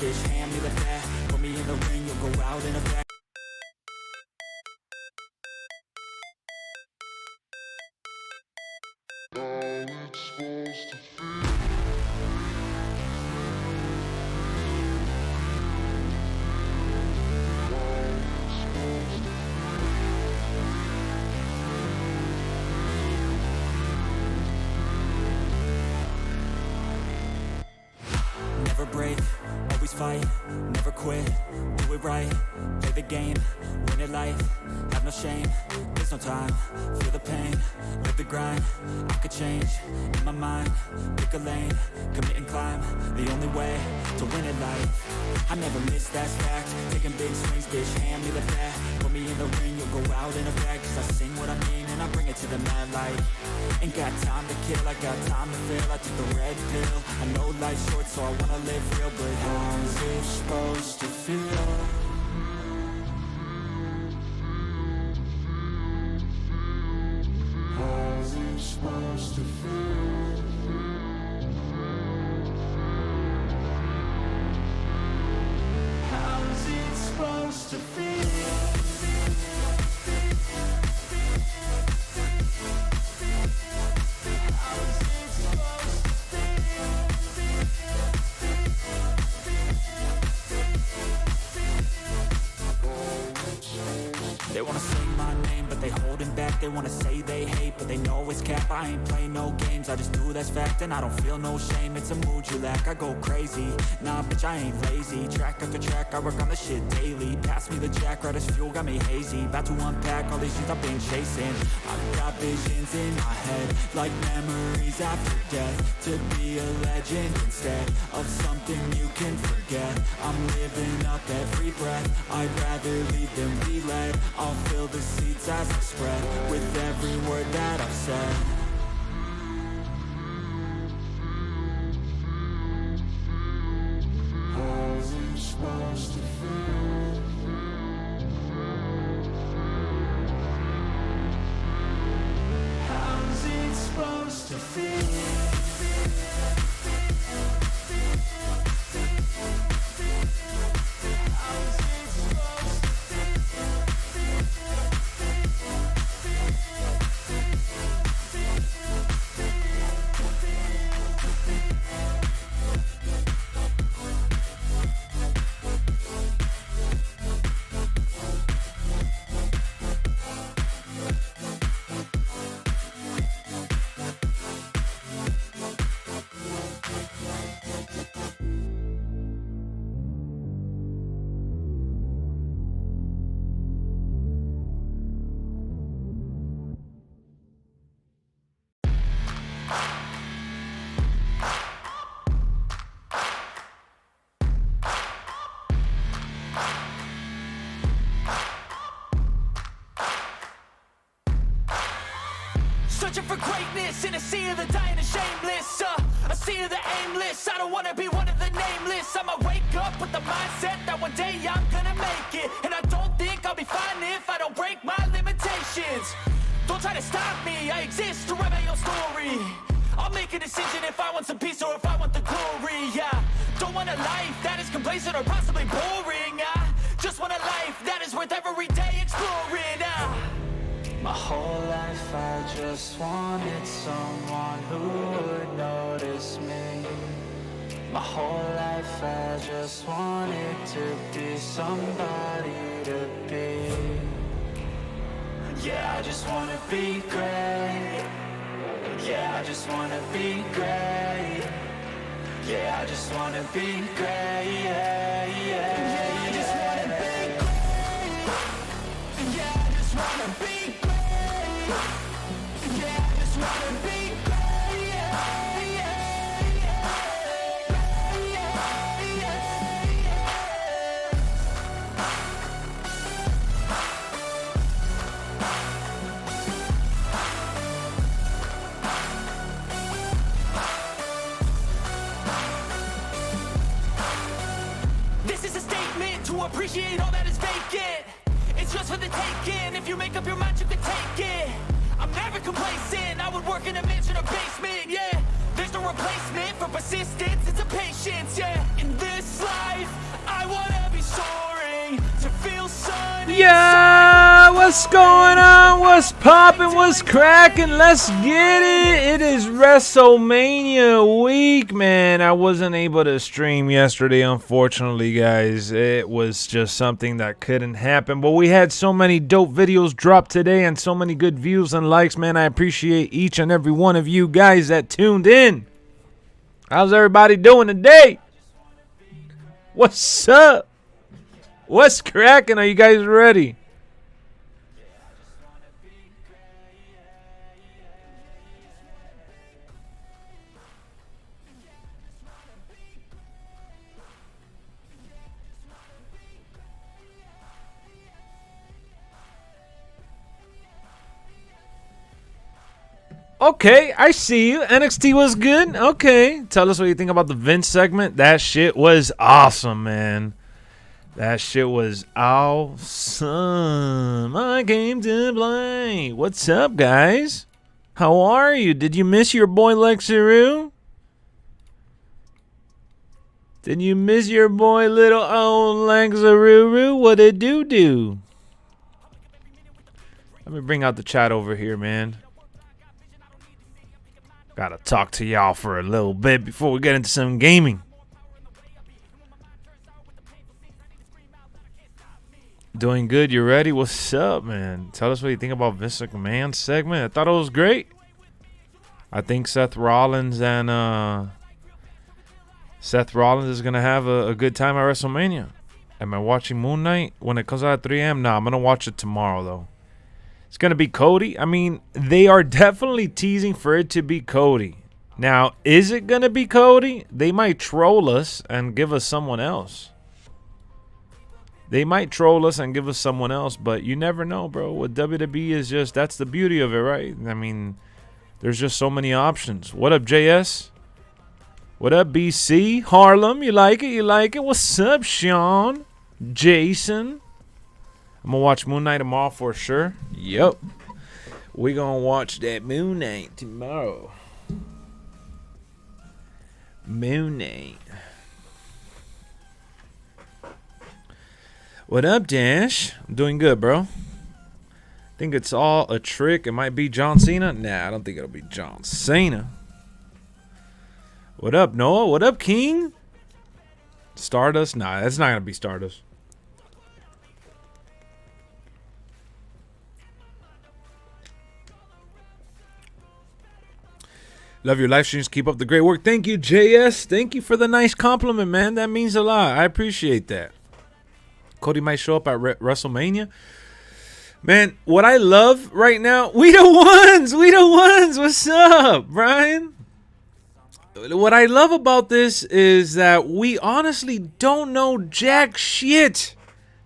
bitch, hand me the bat. Put me in the ring, you'll go out in a bag. Never break, always fight, never quit, do it right, play the game, win it life, have no shame, there's no time, feel the pain, live the grind, I could change, in my mind, pick a lane, commit and climb, the only way to win it life, I never miss, that's fact, taking big swings, bitch, hand me the bat, put me in the ring, you'll go out in a bag, cause I sing what I mean and I bring it to the mad light. Ain't got time to kill, I got time to feel. I took the red pill, I know life's short so I wanna live real. But how's it supposed to feel? How's it supposed to feel? How's it supposed to feel? They wanna say my name, but they holding back. They wanna say they hate, but they know it's cap. I ain't play no games, I just do that's fact. And I don't feel no shame, it's a mood you lack. I go crazy, nah bitch I ain't lazy. Track after track, I work on this shit daily. Pass me the jack, right as fuel, got me hazy. About to unpack all these things I've been chasing. I've got visions in my head, like memories after death. To be a legend instead of something you can forget. I'm living up every breath, I'd rather lead than be led. I'll fill the seats as I spread with every word that I've said. How's it supposed to feel? How's it supposed to feel? Searching for greatness in a sea of the dying and shameless, a sea of the aimless. I don't wanna be one of the nameless. I'ma wake up with the mindset that one day I'm gonna make it. And I don't think I'll be fine if I don't break my limitations. Don't try to stop me, I exist to write my own story. I'll make a decision if I want some peace or if I want the glory. Yeah, don't want a life that is complacent or possibly boring. I just want a life that is worth every day exploring. My whole life I just wanted someone who would notice me. My whole life I just wanted to be somebody to be. Yeah, I just wanna be great. Yeah, I just wanna be great. Yeah, I just wanna be great. Yeah, yeah, yeah, I just wanna be great. Yeah, I just wanna be great. Yeah, I just wanna be great. Yeah, yeah, yeah, yeah, yeah, This is a statement to appreciate all that is vacant. It's just for the taking. If you make up your mind, you can take it. I'm never complacent. I would work in a mansion or basement. Yeah, there's no replacement for persistence. It's a patience. Yeah, in this life Yeah, what's going on? What's poppin'? What's cracking? Let's get it. It is WrestleMania week, man. I wasn't able to stream yesterday, unfortunately, guys. It was just something that couldn't happen. But we had so many dope videos dropped today and so many good views and likes, man. I appreciate each and every one of you guys that tuned in. How's everybody doing today? What's up? What's cracking? Are you guys ready? Okay, I see you. NXT was good. Okay, tell us what you think about the Vince segment. That shit was awesome, man. That shit was awesome. I came to play. What's up, guys? How are you? Did you miss your boy Lexxeru? Did you miss your boy little old Lexxeru? What it do? Let me bring out the chat over here, man. Gotta talk to y'all for a little bit before we get into some gaming. Doing good, you ready? What's up, man? Tell us what you think about Vince McMahon's segment. I thought it was great. I think Seth Rollins is gonna have a good time at WrestleMania. Am I watching Moon Knight when it comes out at 3 a.m.? Nah, I'm gonna watch it tomorrow though. It's gonna be Cody. I mean, they are definitely teasing for it to be Cody. Now, is it gonna be Cody? They might troll us and give us someone else. They might troll us and give us someone else, but you never know, bro. What WWE is just, that's the beauty of it, right? I mean, there's just so many options. What up, JS? What up, BC? Harlem, you like it? You like it? What's up, Sean? Jason? I'm going to watch Moon Knight tomorrow for sure. Yep. We're going to watch that Moon Knight tomorrow. Moon Knight. What up, Dash? I'm doing good, bro. Think it's all a trick. It might be John Cena. Nah, I don't think it'll be John Cena. What up, Noah? What up, King? Stardust? Nah, that's not going to be Stardust. Love your live streams. Keep up the great work. Thank you, JS. Thank you for the nice compliment, man. That means a lot. I appreciate that. Cody might show up at WrestleMania. Man, what I love right now, we the ones. What's up, Brian? What I love about this is that we honestly don't know jack shit.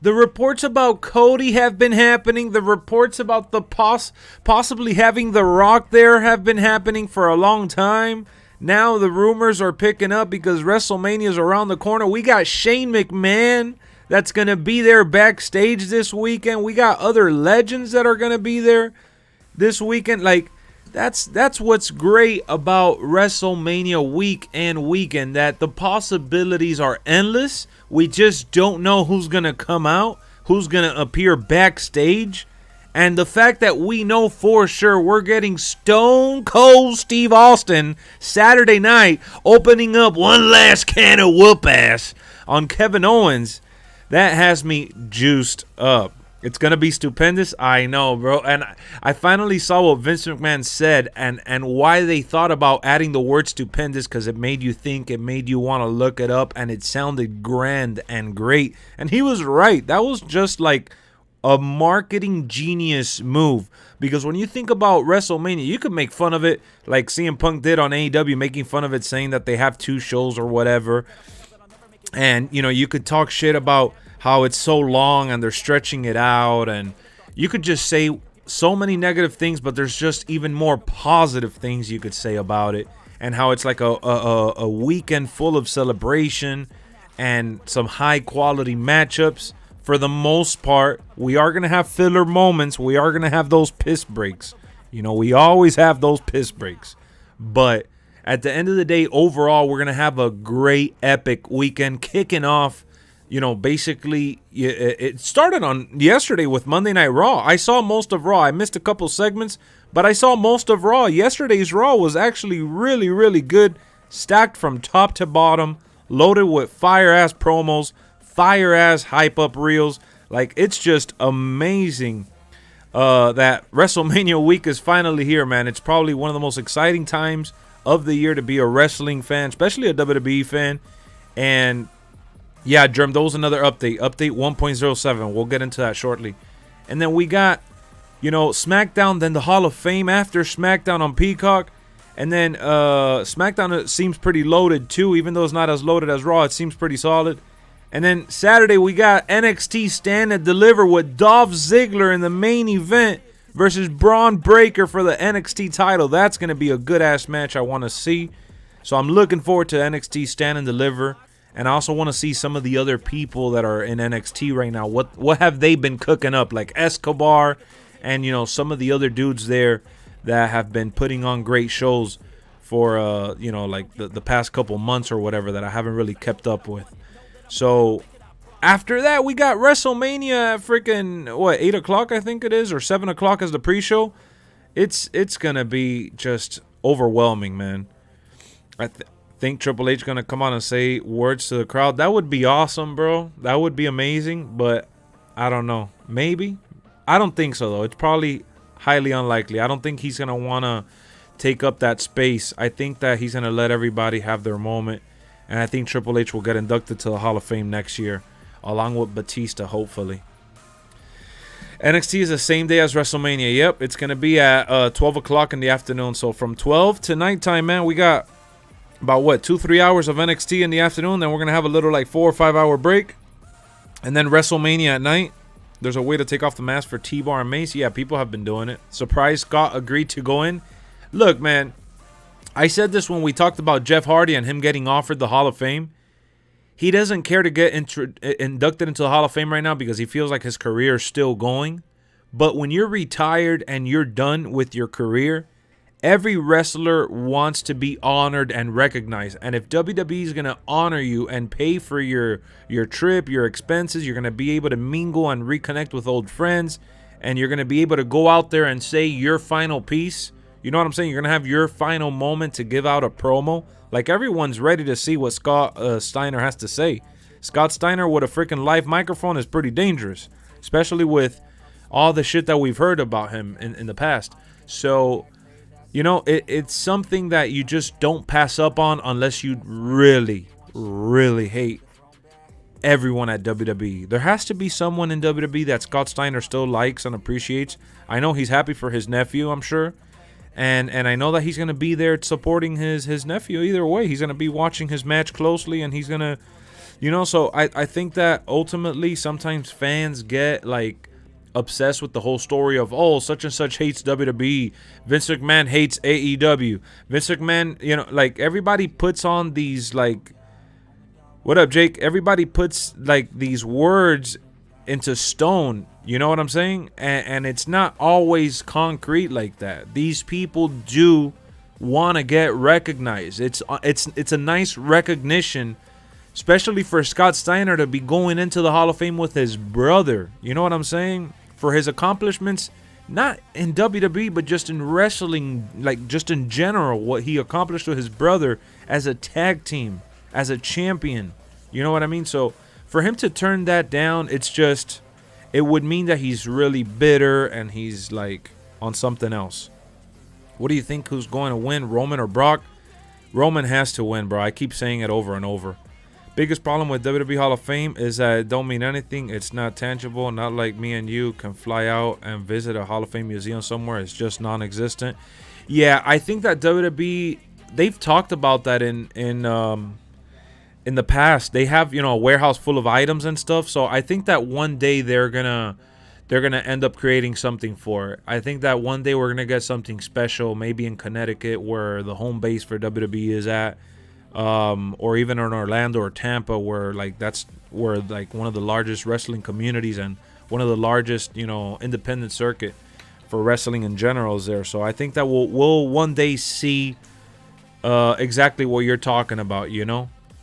The reports about Cody have been happening. The reports about the possibly having The Rock there have been happening for a long time. Now the rumors are picking up because WrestleMania is around the corner. We got Shane McMahon that's going to be there backstage this weekend. We got other legends that are going to be there this weekend. Like, that's what's great about WrestleMania week and weekend, that the possibilities are endless. We just don't know who's going to come out, who's going to appear backstage. And the fact that we know for sure we're getting Stone Cold Steve Austin Saturday night opening up one last can of whoop ass on Kevin Owens, that has me juiced up. It's going to be stupendous. I know, bro. And I finally saw what Vince McMahon said and why they thought about adding the word stupendous, because it made you think, it made you want to look it up, and it sounded grand and great. And he was right. That was just like a marketing genius move. Because when you think about WrestleMania, you could make fun of it like CM Punk did on AEW, making fun of it, saying that they have 2 shows or whatever. And, you know, you could talk shit about how it's so long and they're stretching it out. And you could just say so many negative things, but there's just even more positive things you could say about it. And how it's like a weekend full of celebration and some high-quality matchups. For the most part, we are going to have filler moments. We are going to have those piss breaks. You know, we always have those piss breaks. But at the end of the day, overall, we're going to have a great, epic weekend kicking off basically it started on yesterday with Monday Night Raw. I saw most of Raw. I missed a couple segments, but I saw most of Raw. Yesterday's Raw was actually really, really good, stacked from top to bottom, loaded with fire-ass promos, fire-ass hype-up reels. Like, it's just amazing that WrestleMania week is finally here, man. It's probably one of the most exciting times of the year to be a wrestling fan, especially a WWE fan. And yeah, Germ, that was another update. Update 1.07. We'll get into that shortly. And then we got, SmackDown, then the Hall of Fame after SmackDown on Peacock. And then SmackDown seems pretty loaded too. Even though it's not as loaded as Raw, it seems pretty solid. And then Saturday, we got NXT Stand and Deliver with Dolph Ziggler in the main event versus Braun Breaker for the NXT title. That's going to be a good-ass match I want to see. So I'm looking forward to NXT Stand and Deliver. And I also want to see some of the other people that are in NXT right now. What have they been cooking up? Like Escobar and, some of the other dudes there that have been putting on great shows for, like the past couple months or whatever that I haven't really kept up with. So after that, we got WrestleMania at freaking, 8 o'clock I think it is, or 7 o'clock as the pre-show. It's going to be just overwhelming, man. I think Triple H going to come on and say words to the crowd. That would be awesome, bro. That would be amazing, but I don't know. Maybe? I don't think so, though. It's probably highly unlikely. I don't think he's going to want to take up that space. I think that he's going to let everybody have their moment, and I think Triple H will get inducted to the Hall of Fame next year, along with Batista, hopefully. NXT is the same day as WrestleMania. Yep, it's going to be at 12 o'clock in the afternoon. So from 12 to nighttime, man, we got about 2-3 hours of NXT in the afternoon. Then we're gonna have a little 4 or 5 hour break, and then WrestleMania at night. There's a way to take off the mask for T-Bar and Mace. Yeah, people have been doing it. Surprise Scott agreed to go in. Look, man, I said this when we talked about Jeff Hardy and him getting offered the Hall of Fame. He doesn't care to get inducted into the Hall of Fame right now because he feels like his career is still going. But when you're retired and you're done with your career, every wrestler wants to be honored and recognized. And if WWE is going to honor you and pay for your trip, your expenses, you're going to be able to mingle and reconnect with old friends. And you're going to be able to go out there and say your final piece. You know what I'm saying? You're going to have your final moment to give out a promo. Like, everyone's ready to see what Scott Steiner has to say. Scott Steiner with a freaking live microphone is pretty dangerous. Especially with all the shit that we've heard about him in the past. So, it's something that you just don't pass up on unless you really, really hate everyone at WWE. There has to be someone in WWE that Scott Steiner still likes and appreciates. I know he's happy for his nephew, I'm sure. And I know that he's going to be there supporting his nephew either way. He's going to be watching his match closely, and he's going to, so I think that ultimately sometimes fans get, obsessed with the whole story of, such and such hates WWE. Vince McMahon hates AEW. Vince McMahon, everybody puts on these, what up, Jake? Everybody puts, these words into stone. You know what I'm saying? And it's not always concrete like that. These people do want to get recognized. It's a nice recognition, especially for Scott Steiner to be going into the Hall of Fame with his brother. You know what I'm saying? For his accomplishments, not in WWE, but just in wrestling, just in general, what he accomplished with his brother as a tag team, as a champion. You know what I mean? So for him to turn that down, it would mean that he's really bitter and he's on something else. What do you think? Who's going to win, Roman or Brock? Roman has to win, bro. I keep saying it over and over. Biggest problem with WWE Hall of Fame is that it don't mean anything. It's not tangible. Not like me and you can fly out and visit a Hall of Fame museum somewhere. It's just non-existent. Yeah, I think that WWE, they've talked about that in the past. They have, a warehouse full of items and stuff. So I think that one day they're gonna end up creating something for it. I think that one day we're gonna get something special, maybe in Connecticut, where the home base for WWE is at. Or even in Orlando or Tampa, where that's where one of the largest wrestling communities and one of the largest independent circuit for wrestling in general is there. So I think that we'll one day see exactly what you're talking about.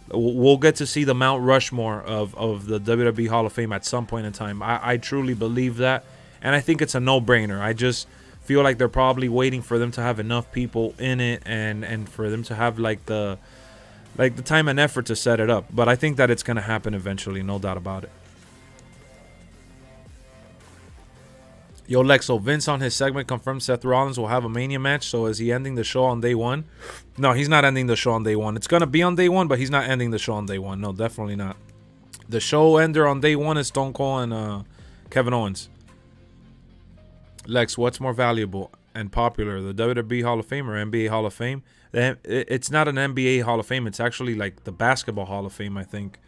We'll get to see the Mount Rushmore of the WWE Hall of Fame at some point in time. I truly believe that, and I think it's a no-brainer. I just feel like they're probably waiting for them to have enough people in it and for them to have like the time and effort to set it up. But I think that it's gonna happen eventually, no doubt about it. Yo, Lex, so Vince on his segment confirmed Seth Rollins will have a Mania match. So is he ending the show on day one? No, he's not ending the show on day one. It's going to be on day one, but he's not ending the show on day one. No, definitely not. The show ender on day one is Stone Cold and Kevin Owens. Lex, what's more valuable and popular, the WWE Hall of Fame or NBA Hall of Fame? It's not an NBA Hall of Fame. It's actually like the Basketball Hall of Fame, I think.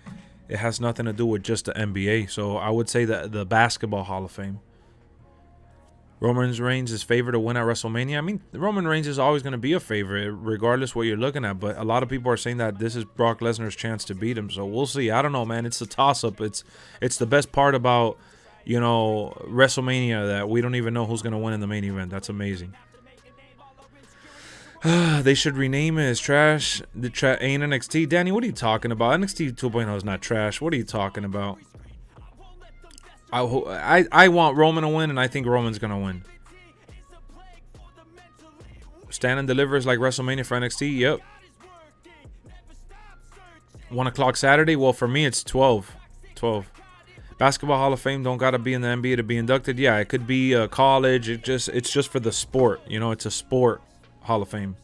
It has nothing to do with just the NBA. So I would say that the Basketball Hall of Fame. Roman Reigns is favored to win at WrestleMania. I mean, Roman Reigns is always going to be a favorite, regardless what you're looking at. But a lot of people are saying that this is Brock Lesnar's chance to beat him. So we'll see. I don't know, man. It's a toss-up. It's the best part about, you know, WrestleMania, that we don't even know who's going to win in the main event. That's amazing. They should rename it as trash. Ain't NXT. Danny, what are you talking about? NXT 2.0 is not trash. What are you talking about? I want Roman to win, and I think Roman's going to win. Stand and deliver is like WrestleMania for NXT. Yep. 1 o'clock Saturday. Well, for me, it's 12. Basketball Hall of Fame don't got to be in the NBA to be inducted. Yeah, it could be college. It's just for the sport. You know, it's a sport Hall of Fame.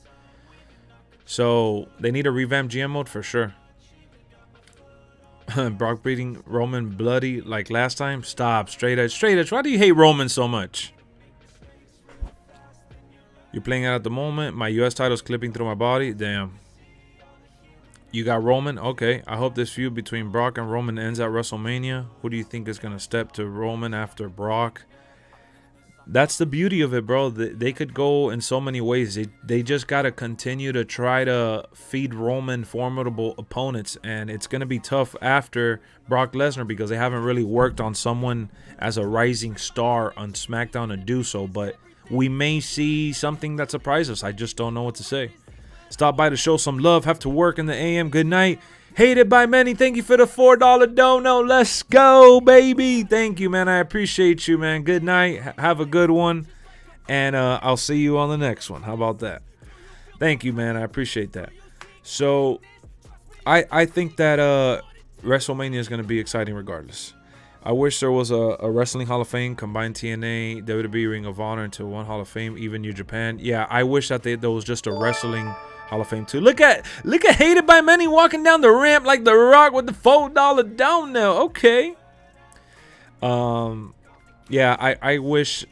So they need a revamped GM mode for sure. Brock beating Roman bloody like last time. Stop. Straight edge. Why do you hate Roman so much? You're playing it at the moment. My US title's clipping through my body. Damn. You got Roman? Okay. I hope this feud between Brock and Roman ends at WrestleMania. Who do you think is going to step to Roman after Brock? That's the beauty of it, bro. They could go in so many ways. They just got to continue to try to feed Roman formidable opponents. And it's going to be tough after Brock Lesnar because they haven't really worked on someone as a rising star on SmackDown to do so. But we may see something that surprises us. I just don't know what to say. Stop by to show some love. Have to work in the AM. Good night. Hated by many. Thank you for the $4 dono. Let's go, baby. Thank you, man. I appreciate you, man. Good night. Have a good one. And I'll see you on the next one. How about that? Thank you, man. I appreciate that. So I think that WrestleMania is going to be exciting regardless. I wish there was a Wrestling Hall of Fame, combined TNA, WWE, Ring of Honor into one Hall of Fame, even New Japan. Yeah, I wish that there was just a Wrestling Hall of Fame too. Look at Hated by Many walking down the ramp like The Rock with the $4 down now. Okay. Yeah, I wish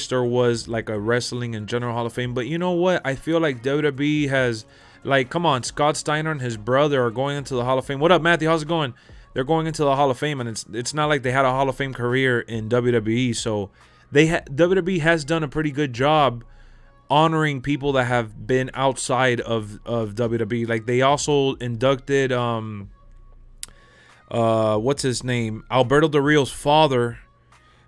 there was like a Wrestling in General Hall of Fame, but you know what? I feel like WWE has, like, come on, Scott Steiner and his brother are going into the Hall of Fame. What up, Matthew? How's it going? They're going into the Hall of Fame, and it's not like they had a Hall of Fame career in WWE. So WWE has done a pretty good job honoring people that have been outside of WWE. Like, they also inducted what's his name, Alberto Del Rio's father,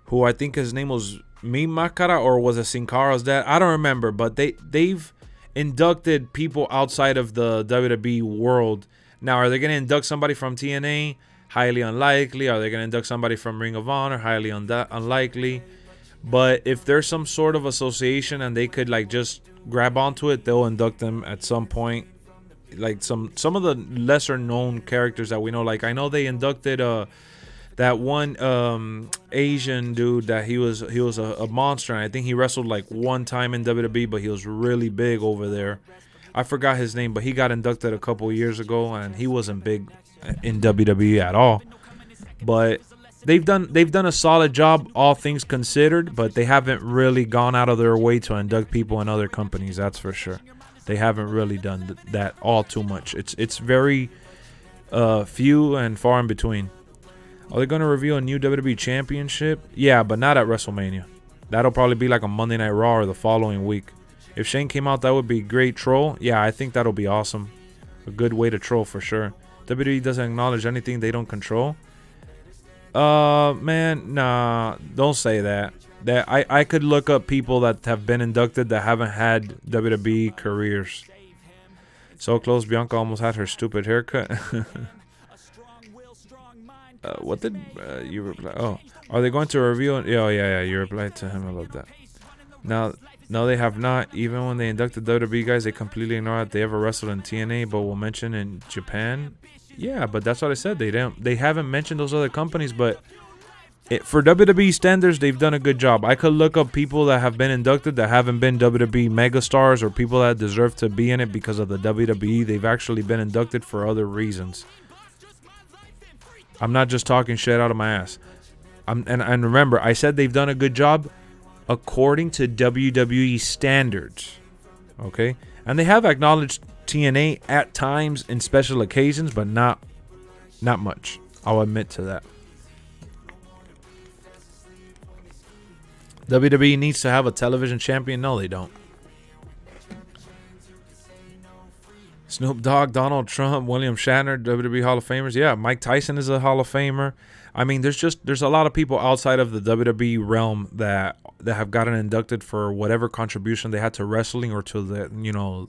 who I think his name was Mimakara, or was it Sin Cara's dad? I don't remember, but they've inducted people outside of the WWE world. Now, are they going to induct somebody from TNA? Highly unlikely. Are they going to induct somebody from Ring of Honor? Highly unlikely. But if there's some sort of association and they could like just grab onto it, they'll induct them at some point. Like some of the lesser known characters that we know. Like, I know they inducted that one Asian dude that he was a monster, and I think he wrestled like one time in WWE, but he was really big over there. I forgot his name, but he got inducted a couple years ago, and he wasn't big in WWE at all. But they've done a solid job, all things considered, but they haven't really gone out of their way to induct people in other companies. That's for sure. They haven't really done that all too much. It's very few and far in between. Are they going to reveal a new WWE championship? Yeah, but not at WrestleMania. That'll probably be like a Monday Night Raw or the following week. If Shane came out, that would be great troll. Yeah, I think that'll be awesome. A good way to troll for sure. WWE doesn't acknowledge anything they don't control. Man, nah, don't say that. That I could look up people that have been inducted that haven't had WWE careers. So close, Bianca almost had her stupid haircut. What did you reply? Oh, are they going to reveal? Oh, yeah. You replied to him. I love that. Now, no, they have not. Even when they inducted WWE guys, they completely ignore that they ever wrestled in TNA, but will mention in Japan. Yeah, but that's what I said. They haven't mentioned those other companies, but for WWE standards, they've done a good job. I could look up people that have been inducted that haven't been WWE megastars or people that deserve to be in it because of the WWE. They've actually been inducted for other reasons. I'm not just talking shit out of my ass. And remember, I said they've done a good job according to WWE standards. Okay? And they have acknowledged TNA at times in special occasions, but not much. I'll admit to that. WWE needs to have a television champion. No, they don't. Snoop Dogg, Donald Trump, William Shatner, WWE Hall of Famers. Yeah, Mike Tyson is a Hall of Famer. I mean, there's a lot of people outside of the WWE realm that have gotten inducted for whatever contribution they had to wrestling or to the,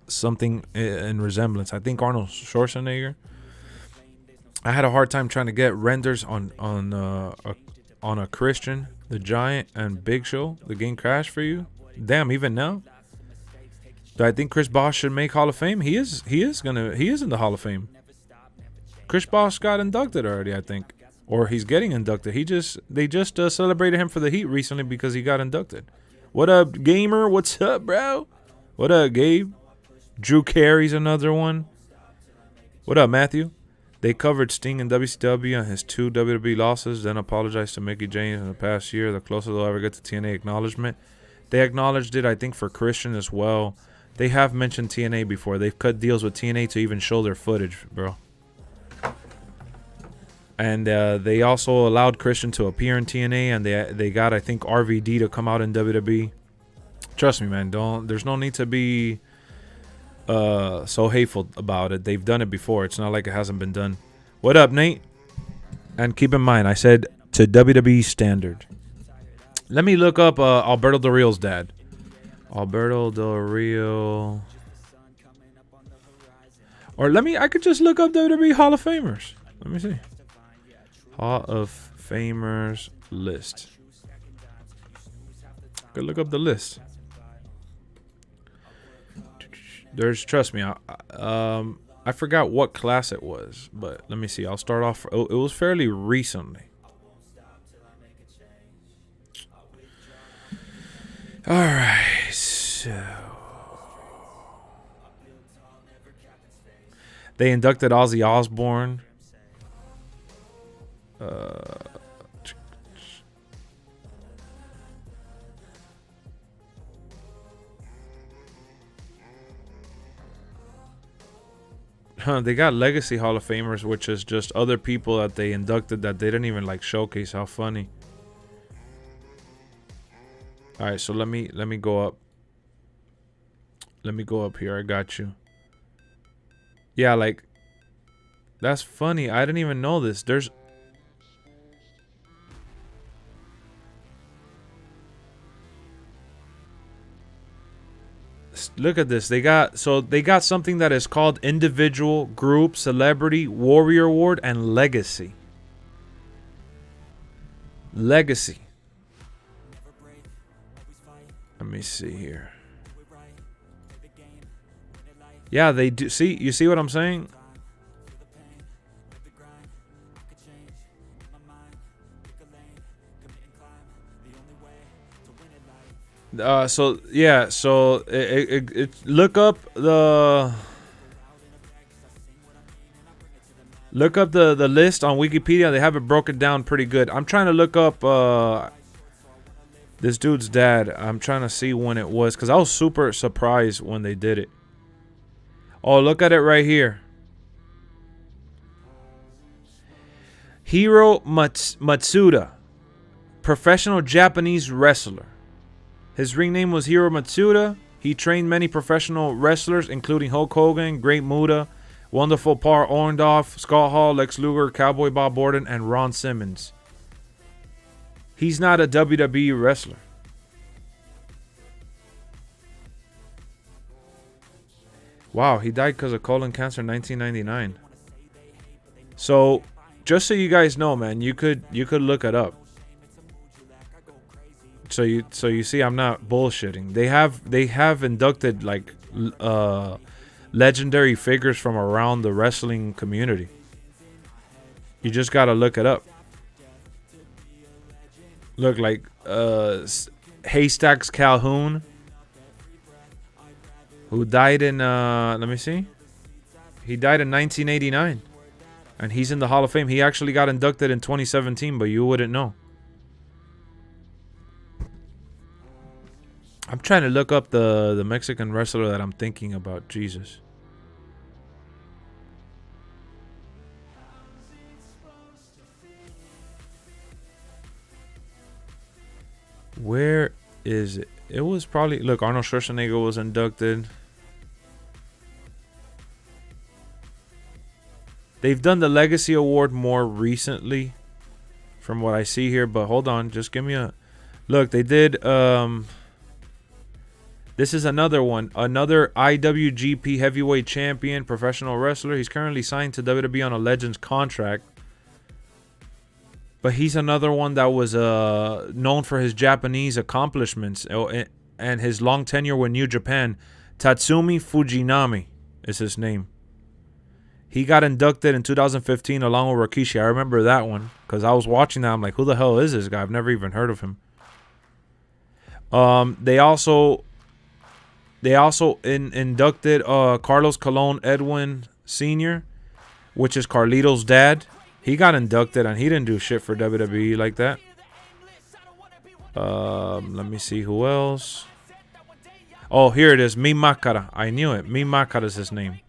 something in resemblance. I think Arnold Schwarzenegger. I had a hard time trying to get renders on a Christian, the Giant, and Big Show. The game crashed for you. Damn, even now. Do I think Chris Bosh should make Hall of Fame? He is in the Hall of Fame. Chris Bosh got inducted already, I think, or he's getting inducted. They just celebrated him for the Heat recently because he got inducted. What up, gamer? What's up, bro? What up, Gabe? Drew Carey's another one. What up, Matthew? They covered Sting in WCW and his 2 WWE losses, then apologized to Mickey James in the past year, the closest they'll ever get to TNA acknowledgement. They acknowledged it, I think, for Christian as well. They have mentioned TNA before. They've cut deals with TNA to even show their footage, bro. And they also allowed Christian to appear in TNA, and they got, I think, RVD to come out in WWE. Trust me, man. There's no need to be so hateful about it. They've done it before. It's not like it hasn't been done. What up, Nate? And keep in mind, I said to WWE standard. Let me look up Alberto Del Rio's dad. Alberto Del Rio. Or I could just look up WWE Hall of Famers. Let me see. Hall of Famers list. Go look up the list. Trust me, I forgot what class it was, but let me see. I'll start off. It was fairly recently. All right, so they inducted Ozzy Osbourne. They got Legacy Hall of Famers, which is just other people that they inducted that they didn't even showcase. How funny. All right, so let me go up. Let me go up here. I got you. Yeah, that's funny. I didn't even know this. Look at this. They got something that is called individual, group, celebrity, warrior award, and legacy. Legacy. Let me see here. Yeah, they do. See, you see what I'm saying? So yeah, so look up the list on Wikipedia. They have it broken down pretty good. I'm trying to look up this dude's dad. I'm trying to see when it was, because I was super surprised when they did it. Oh, look at it right here. Hiro Matsuda, professional Japanese wrestler. His ring name was Hiro Matsuda. He trained many professional wrestlers, including Hulk Hogan, Great Muta, Wonderful Paul Orndorff, Scott Hall, Lex Luger, Cowboy Bob Borden, and Ron Simmons. He's not a WWE wrestler. Wow, he died because of colon cancer in 1999. So, just so you guys know, man, you could look it up. So you see, I'm not bullshitting. They have inducted like legendary figures from around the wrestling community. You just gotta look it up. Look, like Haystacks Calhoun, who died in let me see. He died in 1989, and he's in the Hall of Fame. He actually got inducted in 2017, but you wouldn't know. I'm trying to look up the Mexican wrestler that I'm thinking about. Jesus. Where is it? It was probably... Look, Arnold Schwarzenegger was inducted. They've done the Legacy Award more recently, from what I see here. But hold on, just give me a... Look, they did... This is another one. Another IWGP Heavyweight Champion, professional wrestler. He's currently signed to WWE on a Legends contract. But he's another one that was known for his Japanese accomplishments and his long tenure with New Japan. Tatsumi Fujinami is his name. He got inducted in 2015 along with Rikishi. I remember that one because I was watching that. I'm like, who the hell is this guy? I've never even heard of him. They also inducted Carlos Colon Edwin Sr., which is Carlito's dad. He got inducted and he didn't do shit for WWE like that. Let me see who else. Oh, here it is. Mi Máscara. I knew it. Mi Máscara is his name.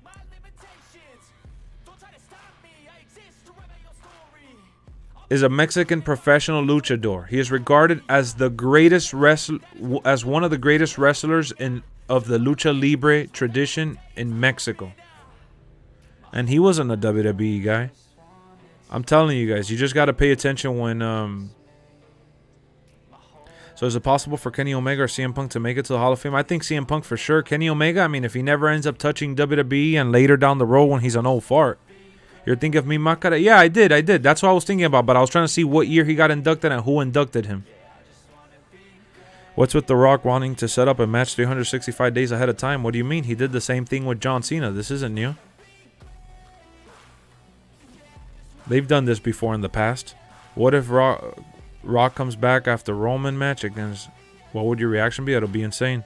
Is a Mexican professional luchador. He is regarded as the greatest as one of the greatest wrestlers of the lucha libre tradition in Mexico. And he wasn't a WWE guy. I'm telling you guys, you just got to pay attention when So is it possible for Kenny Omega or CM Punk to make it to the Hall of Fame? I think CM Punk for sure. Kenny Omega, I mean, if he never ends up touching WWE and later down the road when he's an old fart. You're thinking of Mi Máscara? Yeah, I did. That's what I was thinking about, but I was trying to see what year he got inducted and who inducted him. What's with The Rock wanting to set up a match 365 days ahead of time? What do you mean? He did the same thing with John Cena. This isn't new. They've done this before in the past. What if Rock comes back after Roman match against... What would your reaction be? It'll be insane.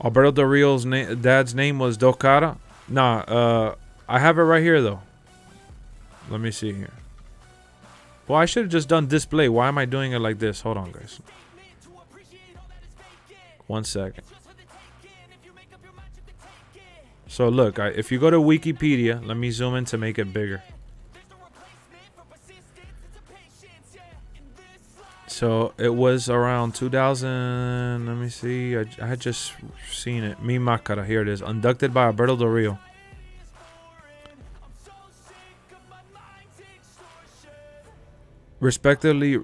Alberto Del Rio's dad's name was Dos Cara. Nah, I have it right here, though. Let me see here. Well, I should have just done display. Why am I doing it like this? Hold on, guys. 1 second. So, look, if you go to Wikipedia, let me zoom in to make it bigger. So, it was around 2000. Let me see. I had just seen it. Mi Máscara. Here it is. Inducted by Alberto Del Rio. Respectively,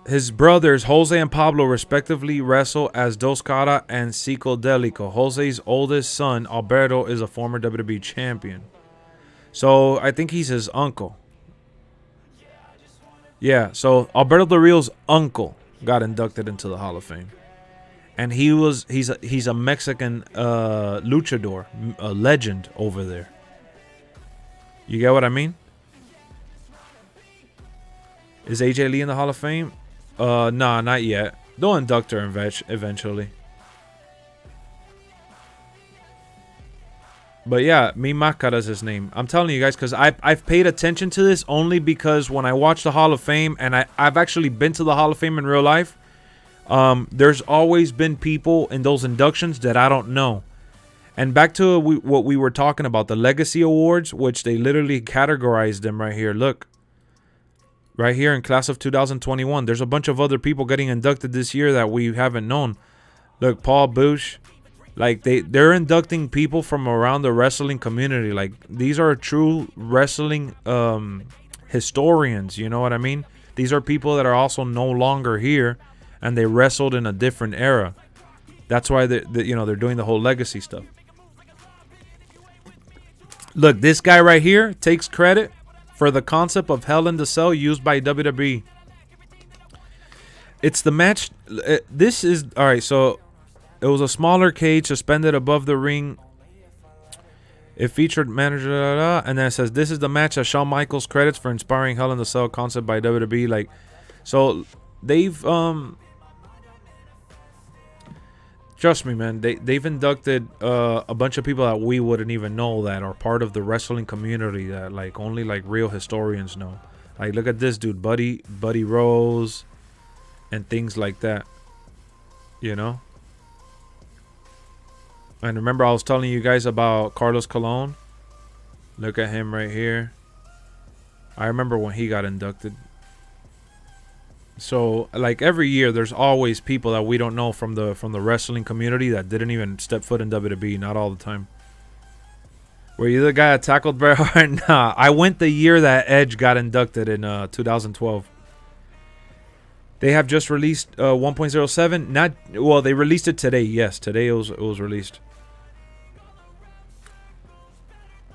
his brothers Jose and Pablo respectively wrestle as Dos Cara and Psicodélico. Jose's oldest son, Alberto, is a former WWE champion. So I think he's his uncle. Yeah, so Alberto Del Rio's uncle got inducted into the Hall of Fame. And he's a Mexican luchador, a legend over there. You get what I mean? Is AJ Lee in the Hall of Fame? Nah, not yet. They'll induct her eventually. But yeah, Mi Máscara is his name. I'm telling you guys, because I've paid attention to this only because when I watch the Hall of Fame, and I've actually been to the Hall of Fame in real life, there's always been people in those inductions that I don't know. And back to what we were talking about, the Legacy Awards, which they literally categorized them right here. Look. Right here in class of 2021. There's a bunch of other people getting inducted this year that we haven't known. Look, Paul Bush. Like, they're inducting people from around the wrestling community. Like, these are true wrestling historians. You know what I mean? These are people that are also no longer here. And they wrestled in a different era. That's why they're doing the whole legacy stuff. Look, this guy right here takes credit for the concept of Hell in the Cell used by WWE. It's the match. This is all right. So it was a smaller cage suspended above the ring. It featured manager, and then it says this is the match that Shawn Michaels credits for inspiring Hell in the Cell concept by WWE. Like, so they've trust me, man. They've inducted a bunch of people that we wouldn't even know that are part of the wrestling community that like only like real historians know. Like, look at this dude, Buddy Rose, and things like that. You know. And remember, I was telling you guys about Carlos Colon. Look at him right here. I remember when he got inducted. So, like every year, there's always people that we don't know from the wrestling community that didn't even step foot in WWE. Not all the time. Were you the guy that tackled Bret Hart? Nah, I went the year that Edge got inducted in 2012. They have just released 1.07. Not well. They released it today. Yes, today it was released.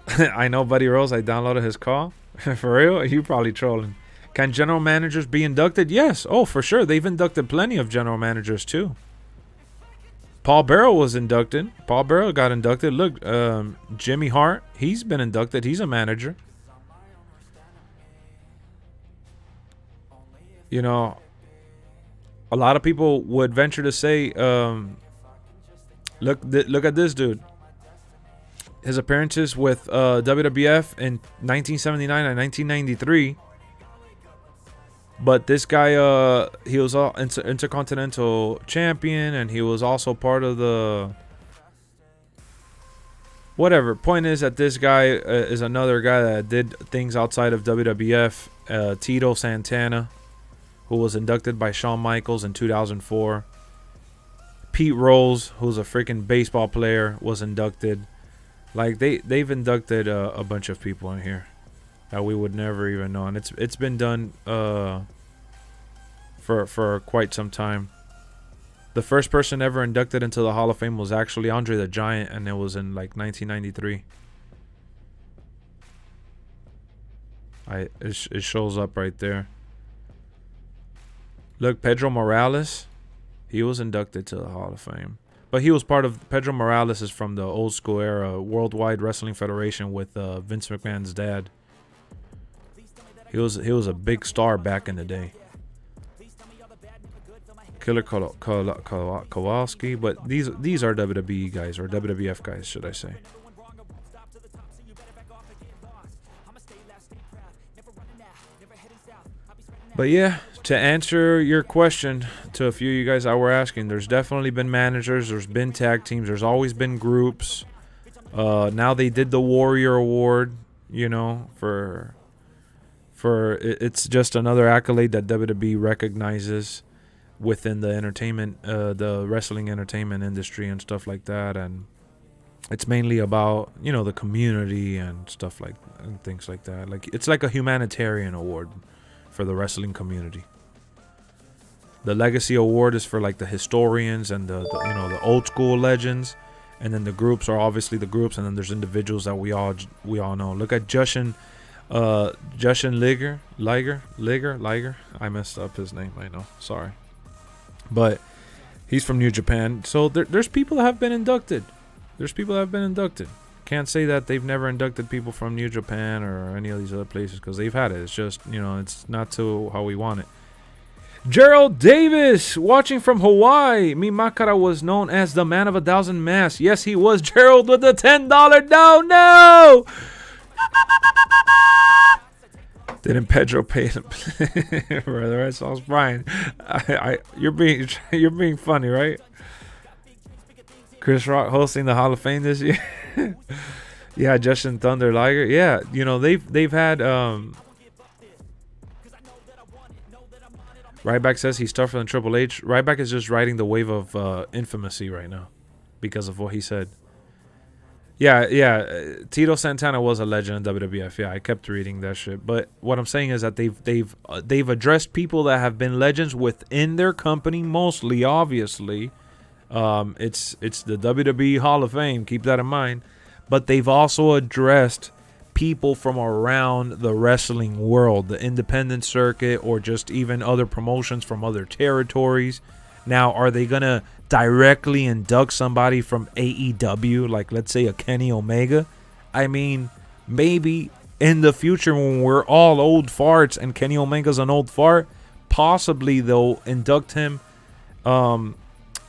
I know, Buddy Rose. I downloaded his call. For real? You probably trolling. Can general managers be inducted? Yes. Oh, for sure. They've inducted plenty of general managers too. Paul Bearer was inducted. Paul Bearer got inducted. Look, Jimmy Hart. He's been inducted. He's a manager. You know, a lot of people would venture to say, look at this dude. His appearances with WWF in 1979 and 1993. But this guy, he was all intercontinental champion, and he was also part of the whatever. Point is that this guy is another guy that did things outside of WWF. Tito Santana, who was inducted by Shawn Michaels in 2004. Pete Rose, who's a freaking baseball player, was inducted. Like they've inducted a bunch of people in here that we would never even know, and it's been done for quite some time. The first person ever inducted into the Hall of Fame was actually Andre the Giant, and it was in like 1993. It shows up right there. Look, Pedro Morales, he was inducted to the Hall of Fame. But he was part of, Pedro Morales is from the old school era, Worldwide Wrestling Federation with Vince McMahon's dad. He was a big star back in the day. Killer Kowalski, but these are WWE guys, or WWF guys, should I say. But yeah, to answer your question to a few of you guys that were asking, there's definitely been managers, there's been tag teams, there's always been groups. Now they did the Warrior Award, you know, for it's just another accolade that WWE recognizes within the entertainment, the wrestling entertainment industry and stuff like that. And it's mainly about, you know, the community and stuff like, and things like that. Like, it's like a humanitarian award for the wrestling community. The Legacy Award is for like the historians and the you know, the old school legends, and then the groups are obviously the groups, and then there's individuals that we all know. Look at Jushin Liger. I messed up his name, I know, sorry, but he's from New Japan. So there's people that have been inducted. Can't say that they've never inducted people from New Japan or any of these other places, because they've had it. It's just, you know, it's not to how we want it. Gerald Davis, watching from Hawaii. Mi Makara was known as the man of 1,000 masks. Yes, he was. Gerald with the $10 no. Didn't Pedro pay him? Brother, that's all Brian. You're being funny, right? Chris Rock hosting the Hall of Fame this year. Yeah, Justin Thunder Liger. Yeah, you know, they've had Ryback says he's tougher than Triple H. Ryback is just riding the wave of infamousy right now because of what he said. Yeah. Tito Santana was a legend in WWF. Yeah, I kept reading that shit. But what I'm saying is that they've addressed people that have been legends within their company, mostly, obviously. It's the WWE Hall of Fame. Keep that in mind. But they've also addressed people from around the wrestling world, the independent circuit, or just even other promotions from other territories. Now, are they going to directly induct somebody from AEW, like let's say a Kenny Omega? I mean, maybe in the future when we're all old farts and Kenny Omega's an old fart, possibly they'll induct him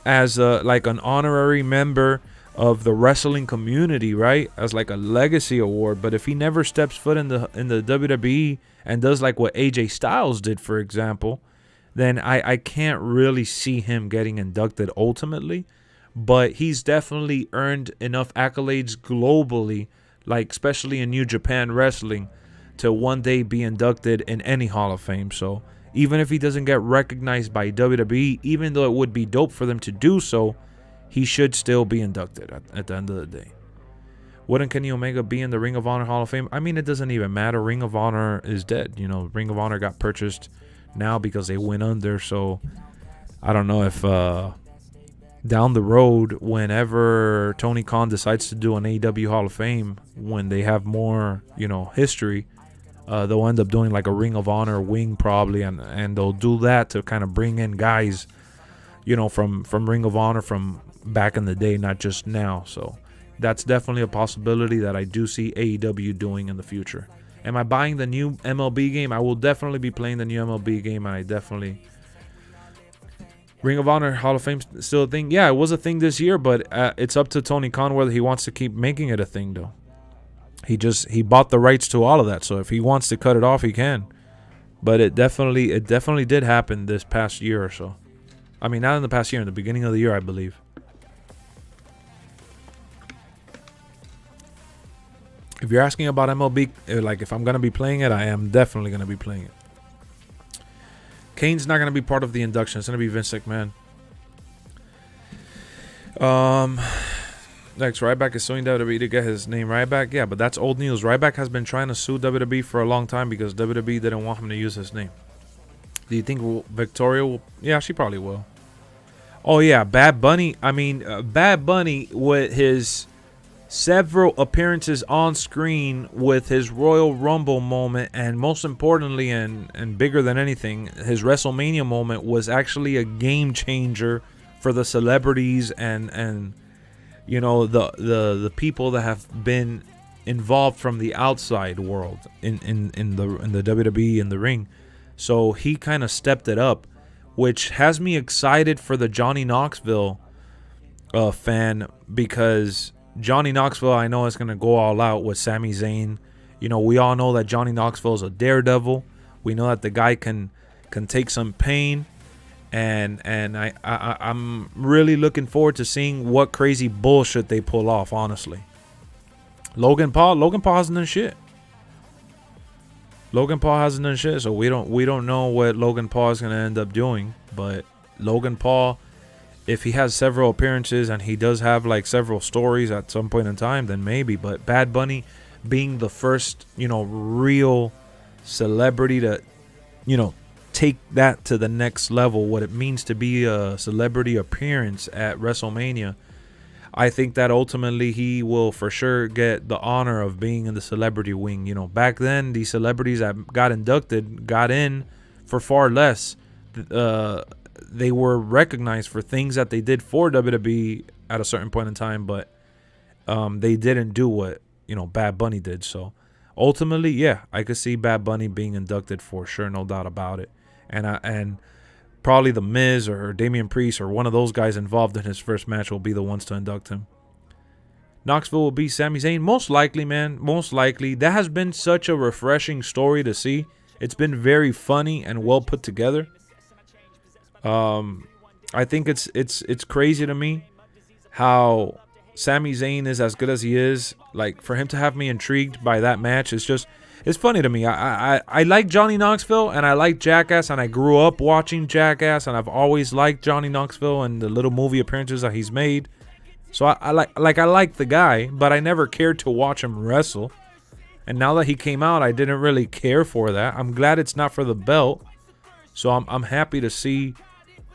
as like an honorary member of the wrestling community, right? As like a legacy award. But if he never steps foot in the WWE and does like what AJ Styles did, for example, then I can't really see him getting inducted ultimately. But he's definitely earned enough accolades globally, like especially in New Japan Wrestling, to one day be inducted in any Hall of Fame. So even if he doesn't get recognized by WWE, even though it would be dope for them to do so, he should still be inducted at the end of the day. Wouldn't Kenny Omega be in the Ring of Honor Hall of Fame? I mean, it doesn't even matter. Ring of Honor is dead. You know, Ring of Honor got purchased now because they went under. So I don't know if down the road, whenever Tony Khan decides to do an AEW Hall of Fame, when they have more, you know, history, they'll end up doing like a Ring of Honor wing probably, and they'll do that to kind of bring in guys, you know, from Ring of Honor from back in the day, not just now. So that's definitely a possibility that I do see AEW doing in the future. Am I buying the new MLB game? I will definitely be playing the new MLB game, and I definitely... Ring of Honor Hall of Fame still a thing? Yeah, it was a thing this year, but it's up to Tony Khan whether he wants to keep making it a thing, though. He bought the rights to all of that, so if he wants to cut it off, he can. But it definitely did happen this past year or so. I mean, not in the past year, in the beginning of the year, I believe. If you're asking about MLB, like if I'm going to be playing it, I am definitely going to be playing it. Kane's not going to be part of the induction. It's going to be Vince McMahon. Next, Ryback is suing WWE to get his name Ryback. Yeah, but that's old news. Ryback has been trying to sue WWE for a long time because WWE didn't want him to use his name. Do you think Victoria will? Yeah, she probably will. Oh, yeah, Bad Bunny. I mean, Bad Bunny with his several appearances on screen, with his Royal Rumble moment, and most importantly and bigger than anything, his WrestleMania moment was actually a game changer for the celebrities and you know the people that have been involved from the outside world in the WWE in the ring. So he kind of stepped it up, which has me excited for the Johnny Knoxville fan, because Johnny Knoxville, I know, is going to go all out with Sami Zayn. You know, we all know that Johnny Knoxville is a daredevil. We know that the guy can take some pain. And I'm really looking forward to seeing what crazy bullshit they pull off, honestly. Logan Paul hasn't done shit. So we don't know what Logan Paul is going to end up doing. But Logan Paul, if he has several appearances and he does have like several stories at some point in time, then maybe. But Bad Bunny being the first, you know, real celebrity to, you know, take that to the next level, what it means to be a celebrity appearance at WrestleMania, I think that ultimately he will for sure get the honor of being in the celebrity wing. You know, back then, the celebrities that got inducted got in for far less. They were recognized for things that they did for WWE at a certain point in time, but they didn't do what, you know, Bad Bunny did. So ultimately, yeah, I could see Bad Bunny being inducted for sure, no doubt about it. And probably The Miz or Damian Priest or one of those guys involved in his first match will be the ones to induct him. Knoxville will be Sami Zayn, most likely, man, most likely. That has been such a refreshing story to see. It's been very funny and well put together. I think it's crazy to me how Sami Zayn is as good as he is. Like, for him to have me intrigued by that match, it's funny to me. I like Johnny Knoxville and I like Jackass, and I grew up watching Jackass, and I've always liked Johnny Knoxville and the little movie appearances that he's made. So I like the guy, but I never cared to watch him wrestle. And now that he came out, I didn't really care for that. I'm glad it's not for the belt. So I'm happy to see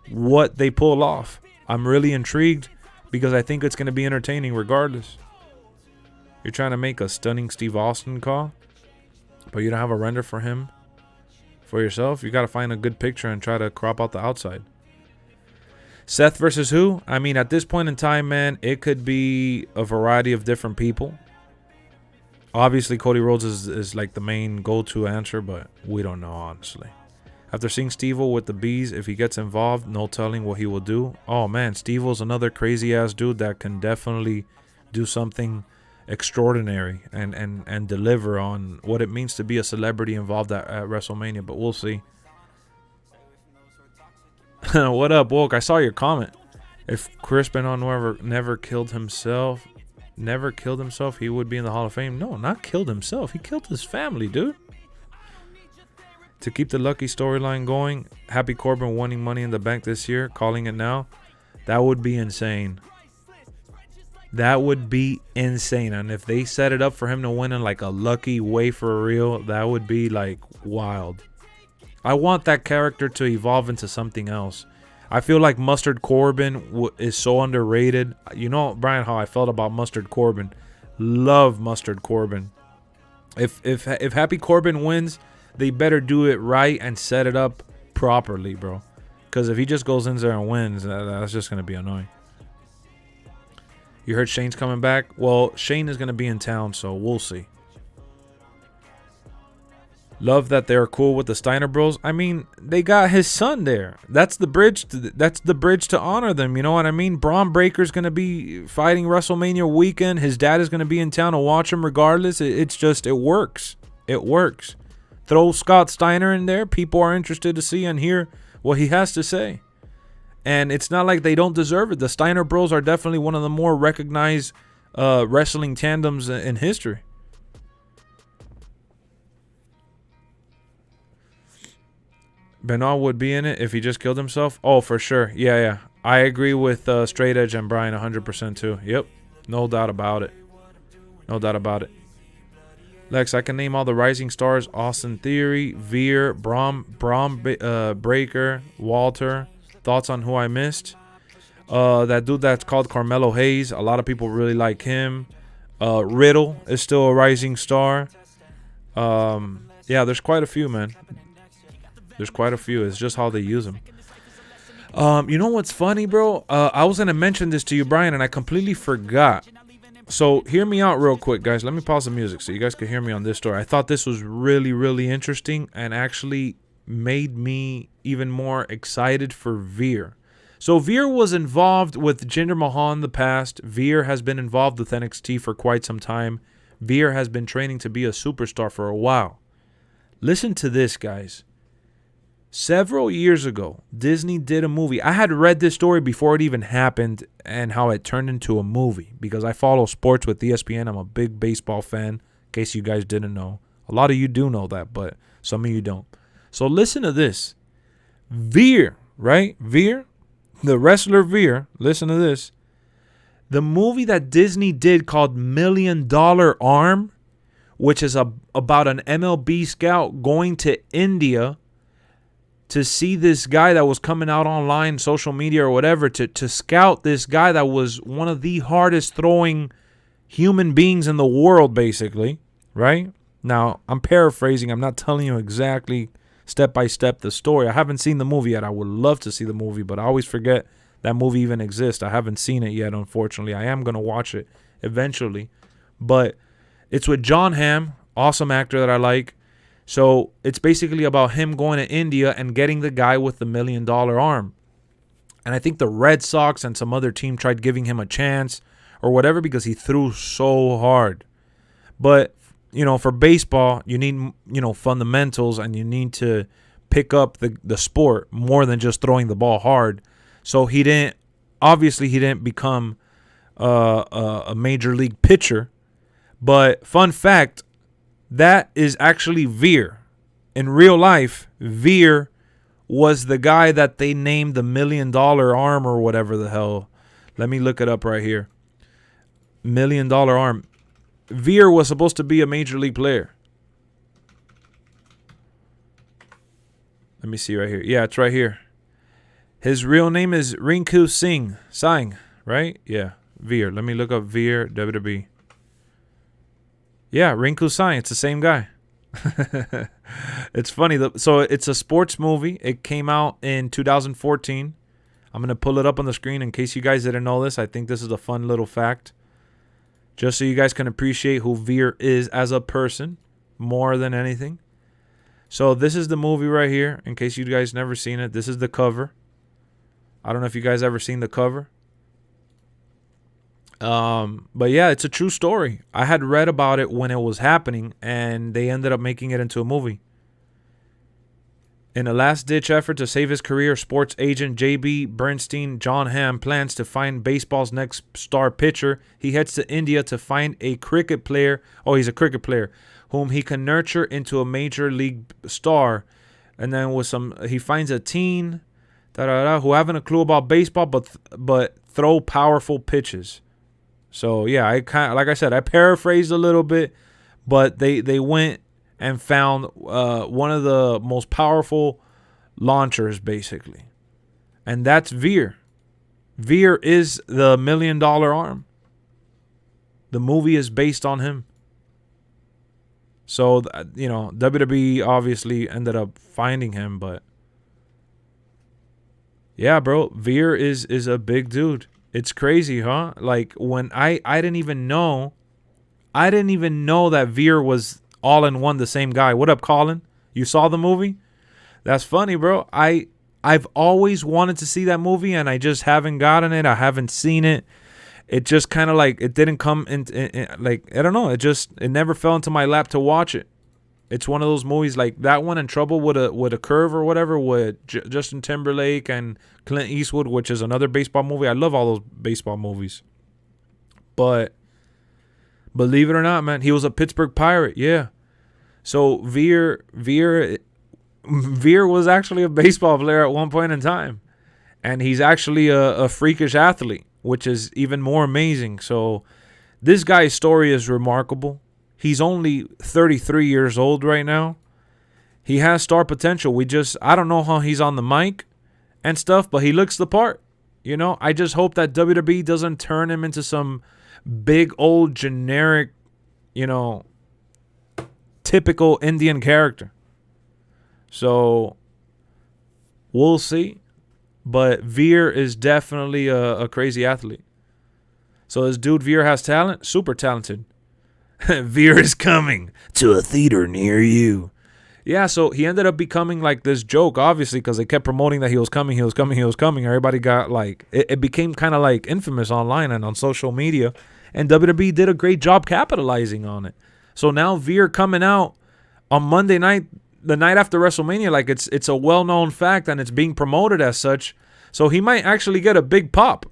what they pull off. I'm really intrigued because I think it's going to be entertaining regardless. You're trying to make a stunning Steve Austin call, but you don't have a render for him for yourself. You got to find a good picture and try to crop out the outside. Seth versus who? I mean, at this point in time, man, it could be a variety of different people. Obviously, Cody Rhodes is like the main go-to answer, but we don't know, honestly. After seeing Steve-O with the bees, if he gets involved, no telling what he will do. Oh, man, Steve-O's another crazy-ass dude that can definitely do something extraordinary and deliver on what it means to be a celebrity involved at WrestleMania, but we'll see. What up, Woke? I saw your comment. If Chris Benoit never killed himself, he would be in the Hall of Fame. No, not killed himself. He killed his family, dude. To keep the Lucky storyline going, Happy Corbin winning Money in the Bank this year, calling it now. That would be insane. That would be insane. And if they set it up for him to win in like a lucky way for real, that would be like wild. I want that character to evolve into something else. I feel like Mustard Corbin is so underrated. You know, Brian, how I felt about Mustard Corbin. Love Mustard Corbin. If Happy Corbin wins, they better do it right and set it up properly, bro. Because if he just goes in there and wins, that's just going to be annoying. You heard Shane's coming back? Well, Shane is going to be in town, so we'll see. Love that they're cool with the Steiner Bros. I mean, they got his son there. That's the bridge. That's the bridge to honor them. You know what I mean? Braun Breaker's gonna be fighting WrestleMania weekend. His dad is gonna be in town to watch him regardless. It's just it works. It works. Throw Scott Steiner in there. People are interested to see and hear what he has to say. And it's not like they don't deserve it. The Steiner Bros are definitely one of the more recognized wrestling tandems in history. Benoit would be in it if he just killed himself. Oh, for sure. Yeah. I agree with Straight Edge and Brian 100% too. Yep. No doubt about it. No doubt about it. Lex, I can name all the rising stars. Austin Theory, Veer, Braun Breaker, Walter. Thoughts on who I missed? That dude that's called Carmelo Hayes. A lot of people really like him. Riddle is still a rising star. Yeah, there's quite a few, man. There's quite a few. It's just how they use them. You know what's funny, bro? I was going to mention this to you, Brian, and I completely forgot. So hear me out real quick, guys. Let me pause the music so you guys can hear me on this story. I thought this was really, really interesting and actually made me even more excited for Veer. So Veer was involved with Jinder Mahal in the past. Veer has been involved with NXT for quite some time. Veer has been training to be a superstar for a while. Listen to this, guys. Several years ago, Disney did a movie. I had read this story before it even happened and how it turned into a movie because I follow sports with ESPN. I'm a big baseball fan, in case you guys didn't know. A lot of you do know that, but some of you don't. So listen to this. Veer, right? Veer, the wrestler Veer, listen to this. The movie that Disney did called $1 Million Arm, which is about an MLB scout going to India to see this guy that was coming out online, social media or whatever, to scout this guy that was one of the hardest throwing human beings in the world, basically, right? Now, I'm paraphrasing. I'm not telling you exactly step by step the story. I haven't seen the movie yet. I would love to see the movie, but I always forget that movie even exists. I haven't seen it yet, unfortunately. I am going to watch it eventually. But it's with John Hamm, awesome actor that I like. So it's basically about him going to India and getting the guy with the $1 million arm. And I think the Red Sox and some other team tried giving him a chance or whatever because he threw so hard. But, you know, for baseball, you need, you know, fundamentals and you need to pick up the sport more than just throwing the ball hard. So he didn't become a major league pitcher. But fun fact, that is actually Veer. In real life, Veer was the guy that they named the $1 Million Arm or whatever the hell. Let me look it up right here. $1 Million Arm. Veer was supposed to be a major league player. Let me see right here. Yeah, it's right here. His real name is Rinku Singh, right? Yeah, Veer. Let me look up Veer WWE. Yeah, Rinku Singh. It's the same guy. It's funny. So it's a sports movie. It came out in 2014. I'm going to pull it up on the screen in case you guys didn't know this. I think this is a fun little fact. Just so you guys can appreciate who Veer is as a person more than anything. So this is the movie right here. In case you guys never seen it, this is the cover. I don't know if you guys ever seen the cover. But yeah, it's a true story. I had read about it when it was happening, and they ended up making it into a movie. In a last-ditch effort to save his career, sports agent J.B. Bernstein John Hamm plans to find baseball's next star pitcher. He heads to India to find a cricket player. Oh, he's a cricket player whom he can nurture into a major league star. And then he finds a teen who haven't a clue about baseball, but throw powerful pitches. So yeah, like I said, I paraphrased a little bit, but they went and found one of the most powerful launchers, basically. And that's Veer. Veer is the $1 million arm. The movie is based on him. So, WWE obviously ended up finding him, but yeah, bro, Veer is a big dude. It's crazy, huh? Like, when I didn't even know that Veer was all in one the same guy. What up, Colin? You saw the movie? That's funny, bro. I've always wanted to see that movie, and I just haven't gotten it. I haven't seen it. It just kind of like, it didn't come in, like, I don't know. It never fell into my lap to watch it. It's one of those movies like that one, In Trouble with a Curve or whatever, with Justin Timberlake and Clint Eastwood, which is another baseball movie. I love all those baseball movies. But believe it or not, man, he was a Pittsburgh Pirate. Yeah. So Veer was actually a baseball player at one point in time. And he's actually a freakish athlete, which is even more amazing. So this guy's story is remarkable. He's only 33 years old right now. He has star potential. I don't know how he's on the mic and stuff, but he looks the part. I just hope that WWE doesn't turn him into some big old generic, typical Indian character. So we'll see. But Veer is definitely a crazy athlete. So this dude Veer has talent, super talented. Veer is coming to a theater near you. Yeah, so he ended up becoming like this joke, obviously, because they kept promoting that he was coming. Everybody got like, it became kind of like infamous online and on social media. And WWE did a great job capitalizing on it. So now Veer coming out on Monday night, the night after WrestleMania, like it's a well-known fact and it's being promoted as such. So he might actually get a big pop.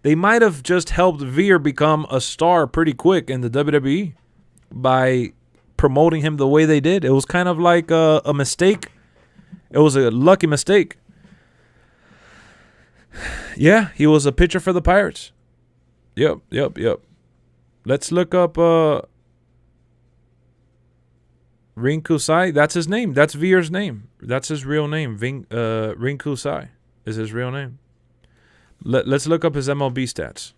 They might have just helped Veer become a star pretty quick in the WWE by promoting him the way they did. It was kind of like a mistake. It was a lucky mistake. Yeah, he was a pitcher for the Pirates. Yep. Let's look up Rinku Sai. That's his name. That's Veer's name. That's his real name. Rinku Sai is his real name. Let's look up his MLB stats.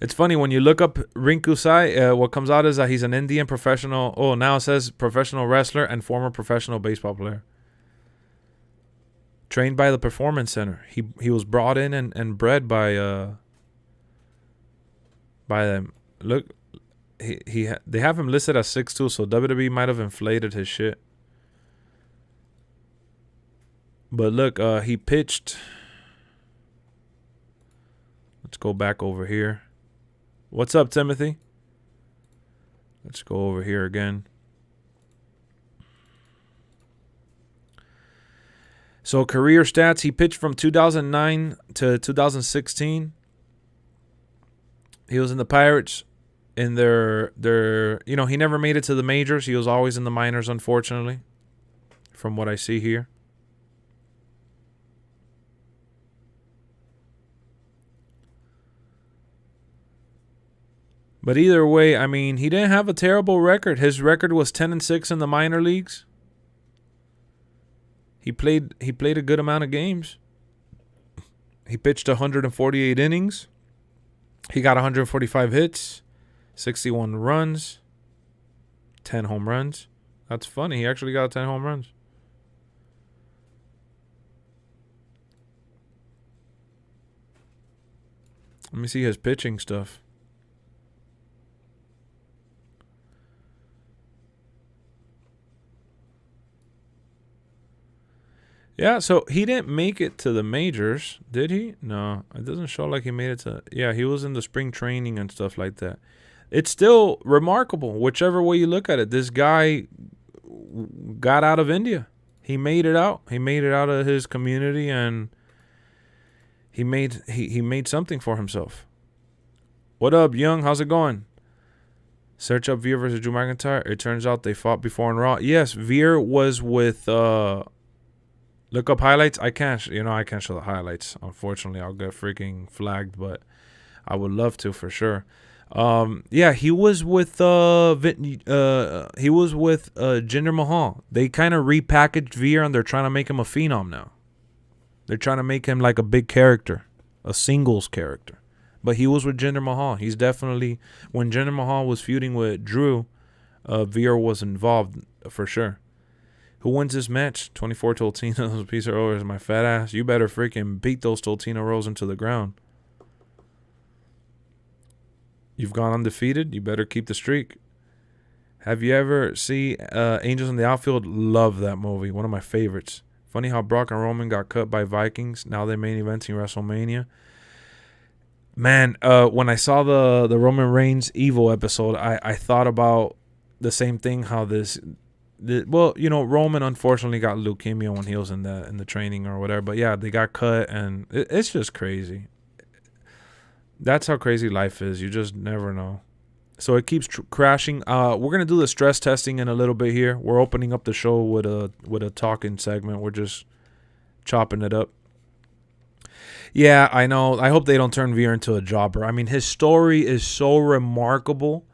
It's funny, when you look up Rinku Sai, what comes out is that he's an Indian professional. Oh, now it says professional wrestler and former professional baseball player. Trained by the Performance Center. He was brought in and bred by them. Look, they have him listed as 6'2", so WWE might have inflated his shit. But look, he pitched. Let's go back over here. What's up, Timothy? Let's go over here again. So career stats, he pitched from 2009 to 2016. He was in the Pirates in their he never made it to the majors. He was always in the minors, unfortunately, from what I see here. But either way, I mean, he didn't have a terrible record. His record was 10-6 in the minor leagues. He played a good amount of games. He pitched 148 innings. He got 145 hits, 61 runs, 10 home runs. That's funny. He actually got 10 home runs. Let me see his pitching stuff. Yeah, so he didn't make it to the majors, did he? No, it doesn't show like he made it to... Yeah, he was in the spring training and stuff like that. It's still remarkable, whichever way you look at it. This guy got out of India. He made it out. He made it out of his community, and he made something for himself. What up, Young? How's it going? Search up Veer versus Drew McIntyre. It turns out they fought before on Raw. Yes, Veer was with... Look up highlights. I can't show the highlights. Unfortunately, I'll get freaking flagged, but I would love to for sure. Yeah, he was with Jinder Mahal. They kind of repackaged Veer, and they're trying to make him a phenom now. They're trying to make him like a big character, a singles character. But he was with Jinder Mahal. He's definitely, when Jinder Mahal was feuding with Drew, Veer was involved for sure. Who wins this match? 24 Toltinos. Piece of rollers, my fat ass. You better freaking beat those Toltino rolls into the ground. You've gone undefeated. You better keep the streak. Have you ever seen Angels in the Outfield? Love that movie. One of my favorites. Funny how Brock and Roman got cut by Vikings. Now they're main eventing WrestleMania. Man, when I saw the Roman Reigns Evil episode, I thought about the same thing. How Roman unfortunately got leukemia when he was in the training or whatever. But yeah, they got cut, and it's just crazy. That's how crazy life is. You just never know. So it keeps crashing. We're gonna do the stress testing in a little bit here. We're opening up the show with a talking segment. We're just chopping it up. Yeah, I know. I hope they don't turn Veer into a jobber. I mean, his story is so remarkable.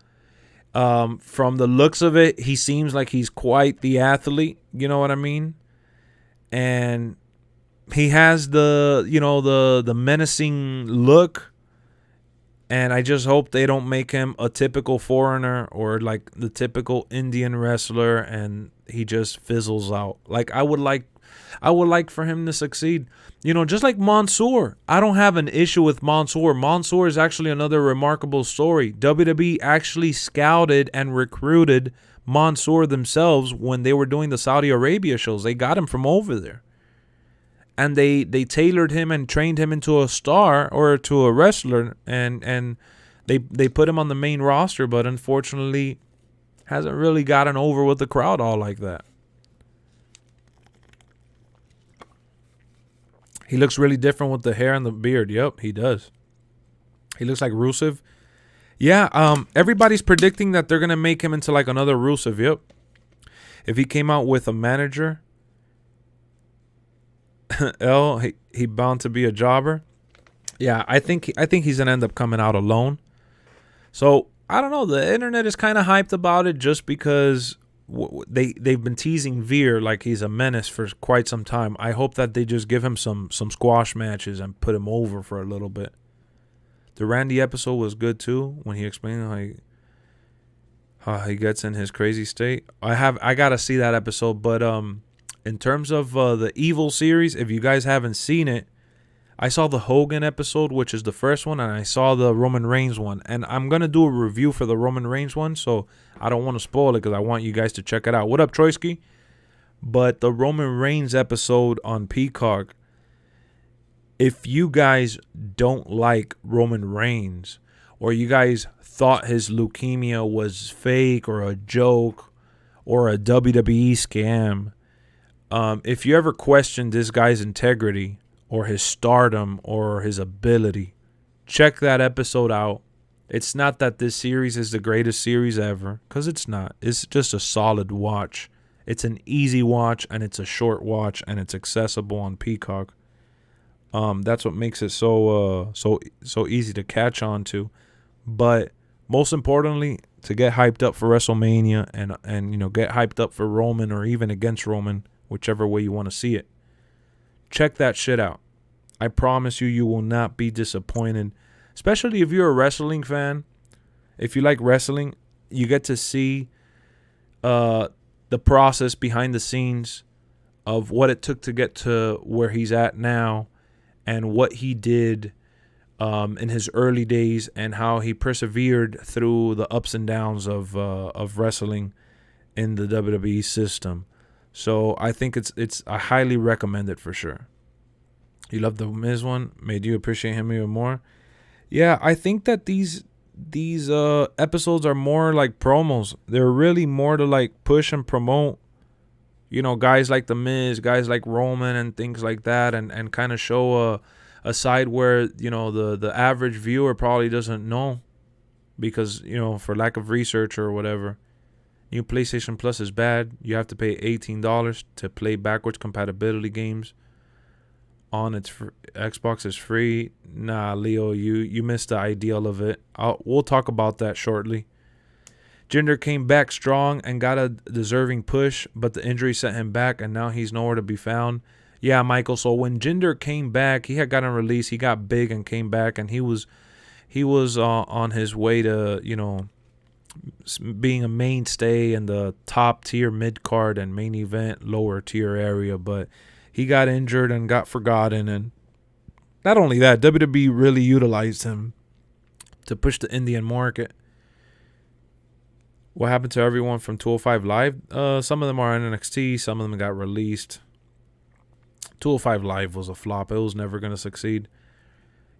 From the looks of it, he seems like he's quite the athlete. You know what I mean? And he has the menacing look. And I just hope they don't make him a typical foreigner or like the typical Indian wrestler, and he just fizzles out. Like I would like for him to succeed. Just like Mansoor. I don't have an issue with Mansoor. Mansoor is actually another remarkable story. WWE actually scouted and recruited Mansoor themselves when they were doing the Saudi Arabia shows. They got him from over there. And they tailored him and trained him into a star or to a wrestler, and they put him on the main roster, but unfortunately hasn't really gotten over with the crowd all like that. He looks really different with the hair and the beard. Yep, he does. He looks like Rusev. Yeah, everybody's predicting that they're going to make him into like another Rusev. Yep. If he came out with a manager, he bound to be a jobber. Yeah, I think he's going to end up coming out alone. So, I don't know. The internet is kind of hyped about it just because they've been teasing Veer like he's a menace for quite some time. I hope that they just give him some squash matches and put him over for a little bit. The Randy episode was good too, when he explained how he gets in his crazy state. I gotta see that episode. But in terms of the Evil series, if you guys haven't seen it, I saw the Hogan episode, which is the first one, and I saw the Roman Reigns one. And I'm going to do a review for the Roman Reigns one, so I don't want to spoil it because I want you guys to check it out. What up, Troyski? But the Roman Reigns episode on Peacock, if you guys don't like Roman Reigns, or you guys thought his leukemia was fake or a joke or a WWE scam, if you ever questioned this guy's integrity or his stardom or his ability, check that episode out. It's not that this series is the greatest series ever, because it's not. It's just a solid watch. It's an easy watch, and it's a short watch, and it's accessible on Peacock. That's what makes it so easy to catch on to. But most importantly, to get hyped up for WrestleMania and get hyped up for Roman or even against Roman, whichever way you want to see it. Check that shit out. I promise you, you will not be disappointed, especially if you're a wrestling fan. If you like wrestling, you get to see the process behind the scenes of what it took to get to where he's at now, and what he did in his early days, and how he persevered through the ups and downs of wrestling in the WWE system. So I think I highly recommend it for sure. You love the Miz one? Made you appreciate him even more? Yeah, I think that these episodes are more like promos. They're really more to like push and promote, you know, guys like the Miz, guys like Roman and things like that, and kind of show a side where, you know, the average viewer probably doesn't know, because, you know, for lack of research or whatever. New PlayStation Plus is bad. You have to pay $18 to play backwards compatibility games. On its Xbox is free. Nah, Leo, you missed the ideal of it. We'll talk about that shortly. Jinder came back strong and got a deserving push, but the injury sent him back, and now he's nowhere to be found. Yeah, Michael. So when Jinder came back, he had gotten released. He got big and came back, and he was on his way to, you know, being a mainstay in the top tier mid card and main event lower tier area, but he got injured and got forgotten. And not only that, WWE really utilized him to push the Indian market. What happened to everyone from 205 Live? Some of them are on NXT. Some of them got released. 205 Live was a flop. It was never going to succeed.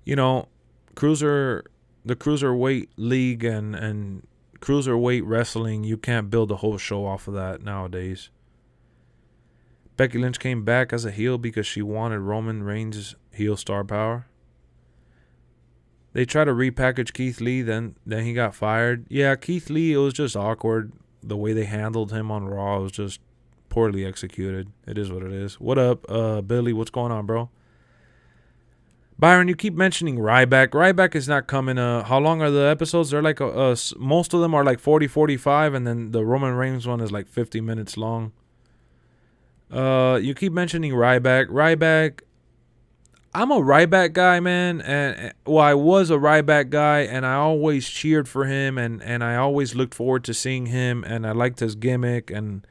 You know, the Cruiserweight League and Cruiserweight Wrestling, you can't build a whole show off of that nowadays. Becky Lynch came back as a heel because she wanted Roman Reigns' heel star power. They tried to repackage Keith Lee, then he got fired. Yeah, Keith Lee, it was just awkward. The way they handled him on Raw was just poorly executed. It is what it is. What up, Billy? What's going on, bro? Byron, you keep mentioning Ryback. Ryback is not coming. How long are the episodes? They're like most of them are like 40, 45, and then the Roman Reigns one is like 50 minutes long. You keep mentioning Ryback. Ryback, I'm a Ryback guy, man. And well, I was a Ryback guy, and I always cheered for him, and I always looked forward to seeing him, and I liked his gimmick, and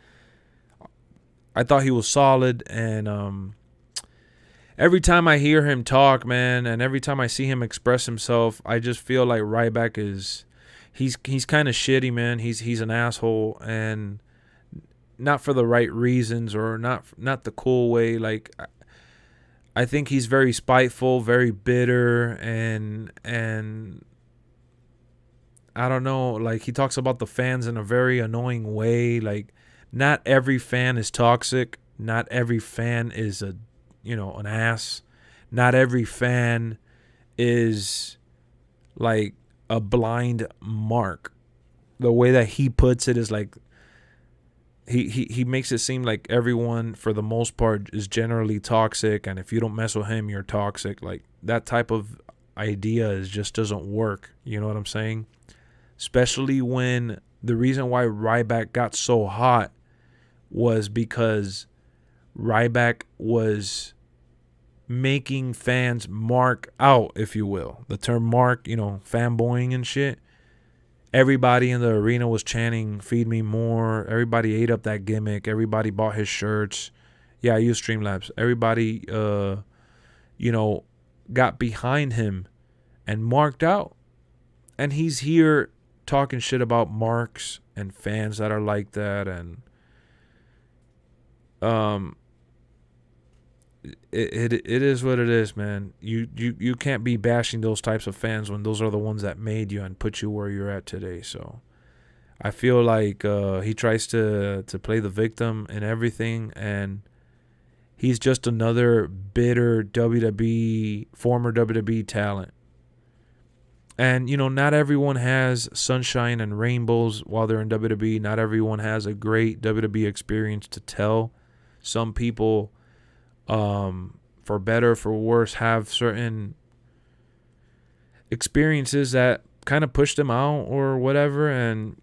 I thought he was solid. And every time I hear him talk, man, and every time I see him express himself, I just feel like Ryback he's kind of shitty, man. He's an asshole, and not for the right reasons, or not the cool way. Like, I think he's very spiteful, very bitter, and I don't know, like, he talks about the fans in a very annoying way. Like, not every fan is toxic. Not every fan is an ass. Not every fan is like a blind mark. The way that he puts it is like, he makes it seem like everyone, for the most part, is generally toxic, and if you don't mess with him, you're toxic. Like, that type of idea just doesn't work. You know what I'm saying? Especially when the reason why Ryback got so hot was because Ryback was making fans mark out, if you will. The term mark, fanboying and shit. Everybody in the arena was chanting, "Feed me more." Everybody ate up that gimmick. Everybody bought his shirts. Yeah, I use Streamlabs. Everybody, got behind him and marked out. And he's here talking shit about marks and fans that are like that. And it is what it is, man. You can't be bashing those types of fans when those are the ones that made you and put you where you're at today. So I feel like he tries to play the victim in everything, and he's just another bitter former WWE talent. And not everyone has sunshine and rainbows while they're in WWE. Not everyone has a great WWE experience to tell. Some people, for better, for worse, have certain experiences that kind of push them out or whatever. And,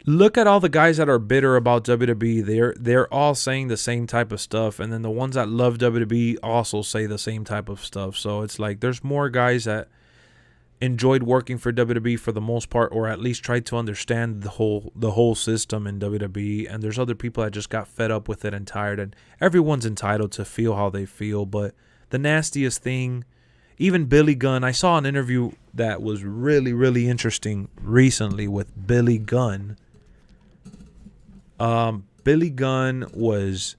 look at all the guys that are bitter about WWE. They're all saying the same type of stuff, and then the ones that love WWE also say the same type of stuff. So it's like there's more guys that enjoyed working for WWE for the most part, or at least tried to understand the whole system in WWE, and there's other people that just got fed up with it and tired. And everyone's entitled to feel how they feel, but the nastiest thing, even Billy Gunn, I saw an interview that was really, really interesting recently with Billy Gunn. Billy Gunn was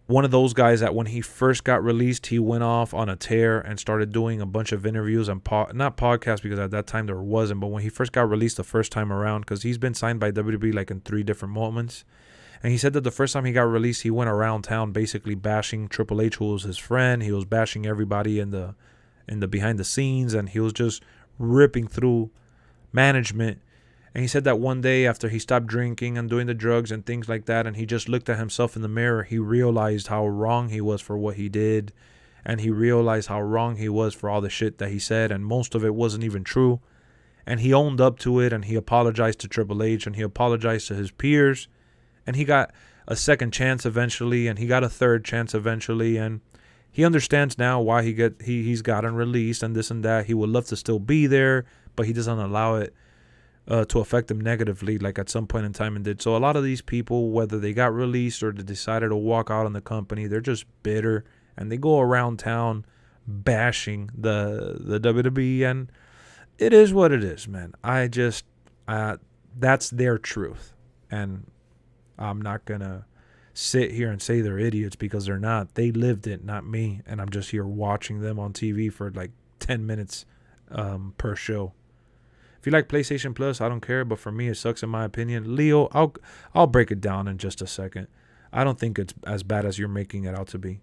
one of those guys that when he first got released, he went off on a tear and started doing a bunch of interviews and not podcasts, because at that time there wasn't, but when he first got released the first time around, because he's been signed by WWE like in 3 different moments. And he said that the first time he got released, he went around town basically bashing Triple H, who was his friend. He was bashing everybody in the behind the scenes, and he was just ripping through management. And he said that one day after he stopped drinking and doing the drugs and things like that, and he just looked at himself in the mirror, he realized how wrong he was for what he did. And he realized how wrong he was for all the shit that he said, and most of it wasn't even true. And he owned up to it, and he apologized to Triple H, and he apologized to his peers. And he got a second chance eventually, and he got a third chance eventually, and he understands now why he's gotten released and this and that. He would love to still be there, but he doesn't allow it to affect him negatively like at some point in time and did. So a lot of these people, whether they got released or they decided to walk out on the company, they're just bitter, and they go around town bashing the WWE, and it is what it is, man. That's their truth, and I'm not going to sit here and say they're idiots, because they're not. They lived it, not me. And I'm just here watching them on TV for like 10 minutes per show. If you like PlayStation Plus, I don't care. But for me, it sucks in my opinion. Leo, I'll break it down in just a second. I don't think it's as bad as you're making it out to be.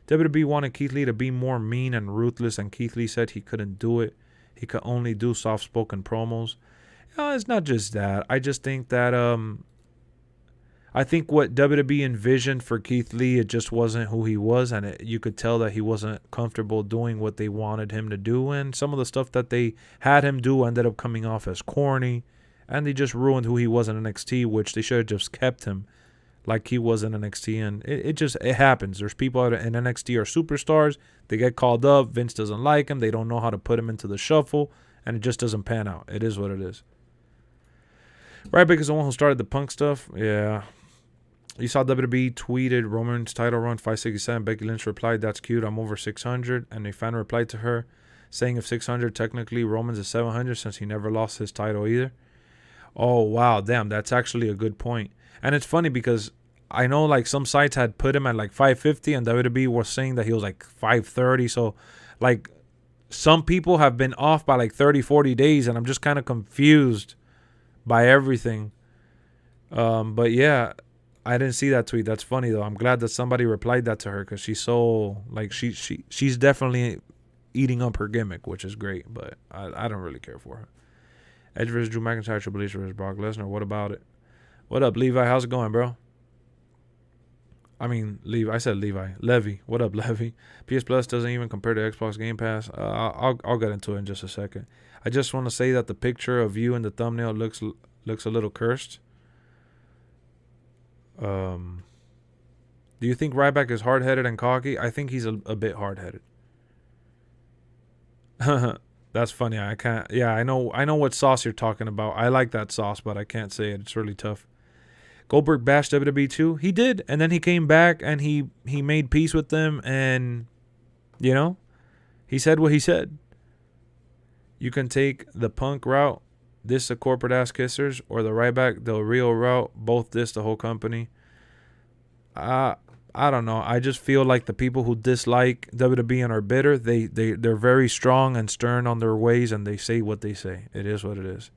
WWE wanted Keith Lee to be more mean and ruthless, and Keith Lee said he couldn't do it. He could only do soft-spoken promos. It's not just that. I just think that I think what WWE envisioned for Keith Lee, it just wasn't who he was, and you could tell that he wasn't comfortable doing what they wanted him to do, and some of the stuff that they had him do ended up coming off as corny, and they just ruined who he was in NXT, which they should have just kept him like he was in NXT, and it happens. There's people in NXT are superstars. They get called up. Vince doesn't like them. They don't know how to put him into the shuffle, and it just doesn't pan out. It is what it is. Ryback is the one who started the Punk stuff. Yeah. You saw WWE tweeted Roman's title run 567. Becky Lynch replied, "That's cute. I'm over 600." And a fan replied to her saying, "If 600, technically Roman's is 700 since he never lost his title either." Oh, wow. Damn, that's actually a good point. And it's funny because I know like some sites had put him at like 550 and WWE was saying that he was like 530. So like some people have been off by like 30, 40 days, and I'm just kind of confused by everything. But yeah, I didn't see that tweet. That's funny though. I'm glad that somebody replied that to her, because she's so like she's definitely eating up her gimmick, which is great. But I don't really care for her. Edge versus Drew McIntyre, Triple H versus Brock Lesnar. What about it? What up, Levi? How's it going, bro? I mean, Levi. I said Levi. Levy. What up, Levy? PS Plus doesn't even compare to Xbox Game Pass. I'll get into it in just a second. I just want to say that the picture of you in the thumbnail looks a little cursed. Do you think Ryback is hard-headed and cocky? I think he's a bit hard-headed. That's funny. I can't. Yeah, I know what sauce you're talking about. I like that sauce, but I can't say it. It's really tough. Goldberg bashed WWE too. He did, and then he came back and he made peace with them, and he said what he said. You can take the Punk route, diss the corporate ass kissers, or the Ryback Del Rio route, both diss the whole company. I don't know. I just feel like the people who dislike WWE and are bitter, they're very strong and stern on their ways, and they say what they say. It is what it is.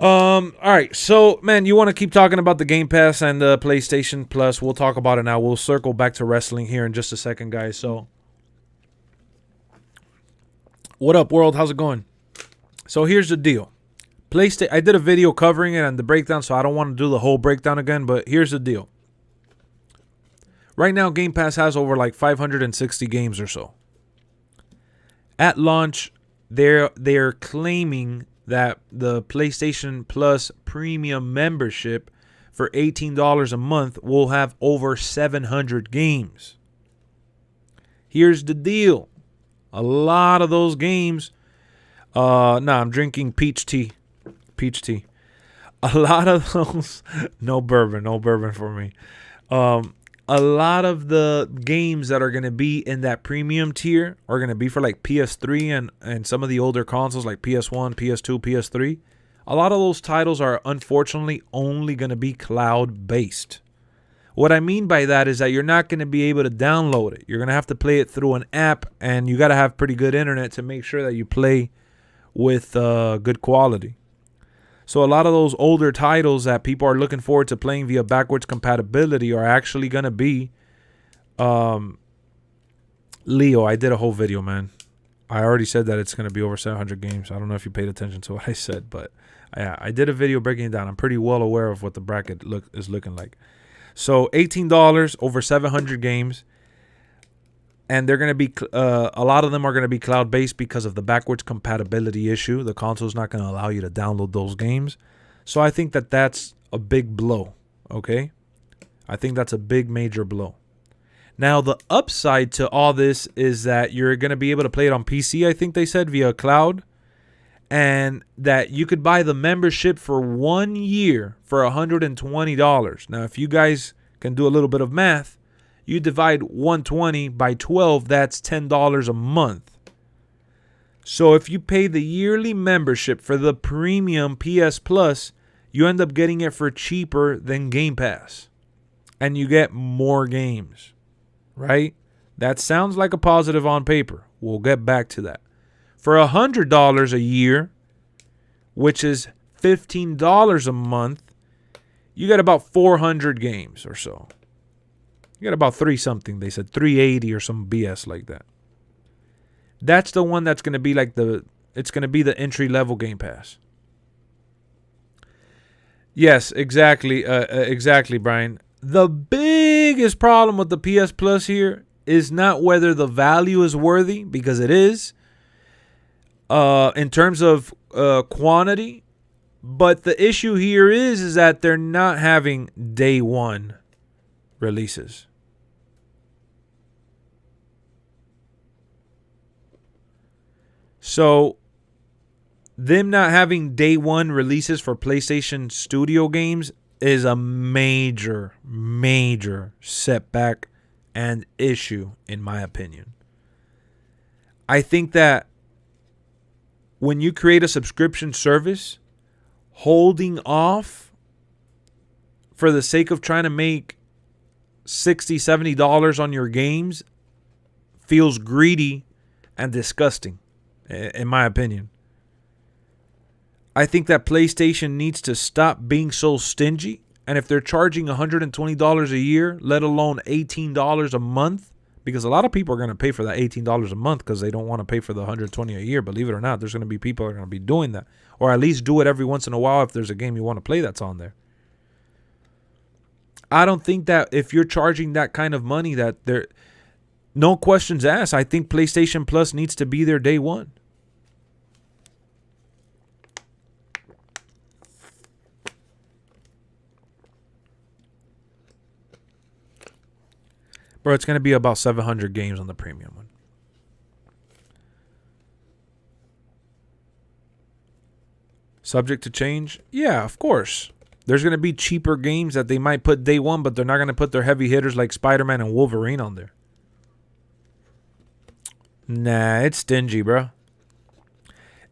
All right. So, man, you want to keep talking about the Game Pass and the PlayStation Plus? We'll talk about it now. We'll circle back to wrestling here in just a second, guys. So, what up, world? How's it going? So here's the deal. I did a video covering it and the breakdown, so I don't want to do the whole breakdown again, but here's the deal. Right now, Game Pass has over like 560 games or so. At launch, they're claiming that the PlayStation Plus Premium membership for $18 a month will have over 700 games. Here's the deal. A lot of those games, I'm drinking peach tea. Peach tea. A lot of those, no bourbon for me. A lot of the games that are going to be in that premium tier are going to be for like PS3 and some of the older consoles like PS1, PS2, PS3. A lot of those titles are unfortunately only going to be cloud-based. What I mean by that is that you're not going to be able to download it. You're going to have to play it through an app, and you got to have pretty good internet to make sure that you play with good quality. So a lot of those older titles that people are looking forward to playing via backwards compatibility are actually going to be Leo. I did a whole video, man. I already said that it's going to be over 700 games. I don't know if you paid attention to what I said, but I did a video breaking it down. I'm pretty well aware of what the bracket is looking like. So $18, over 700 games. And they're going to be, a lot of them are going to be cloud-based because of the backwards compatibility issue. The console's not going to allow you to download those games. So I think that that's a big blow, okay? I think that's a big, major blow. Now, the upside to all this is that you're going to be able to play it on PC, I think they said, via cloud. And that you could buy the membership for 1 year for $120. Now, if you guys can do a little bit of math, you divide 120 by 12, that's $10 a month. So if you pay the yearly membership for the premium PS Plus, you end up getting it for cheaper than Game Pass. And you get more games, right? That sounds like a positive on paper. We'll get back to that. For $100 a year, which is $15 a month, you get about 400 games or so. You got about 3-something. They said 380 or some BS like that. That's the one that's going to be like it's going to be the entry-level Game Pass. Yes, exactly. Exactly, Brian. The biggest problem with the PS Plus here is not whether the value is worthy, because it is, in terms of quantity. But the issue here is that they're not having day one releases. So, them not having day one releases for PlayStation Studio games is a major, major setback and issue, in my opinion. I think that when you create a subscription service, holding off for the sake of trying to make $60, $70 on your games feels greedy and disgusting, in my opinion. I think that PlayStation needs to stop being so stingy. And if they're charging $120 a year, let alone $18 a month, because a lot of people are going to pay for that $18 a month because they don't want to pay for the $120 a year. Believe it or not, there's going to be people that are going to be doing that. Or at least do it every once in a while if there's a game you want to play that's on there. I don't think that if you're charging that kind of money that there, no questions asked, I think PlayStation Plus needs to be there day one. Bro, it's going to be about 700 games on the premium one. Subject to change? Yeah, of course. There's going to be cheaper games that they might put day one, but they're not going to put their heavy hitters like Spider-Man and Wolverine on there. Nah, it's stingy, bro.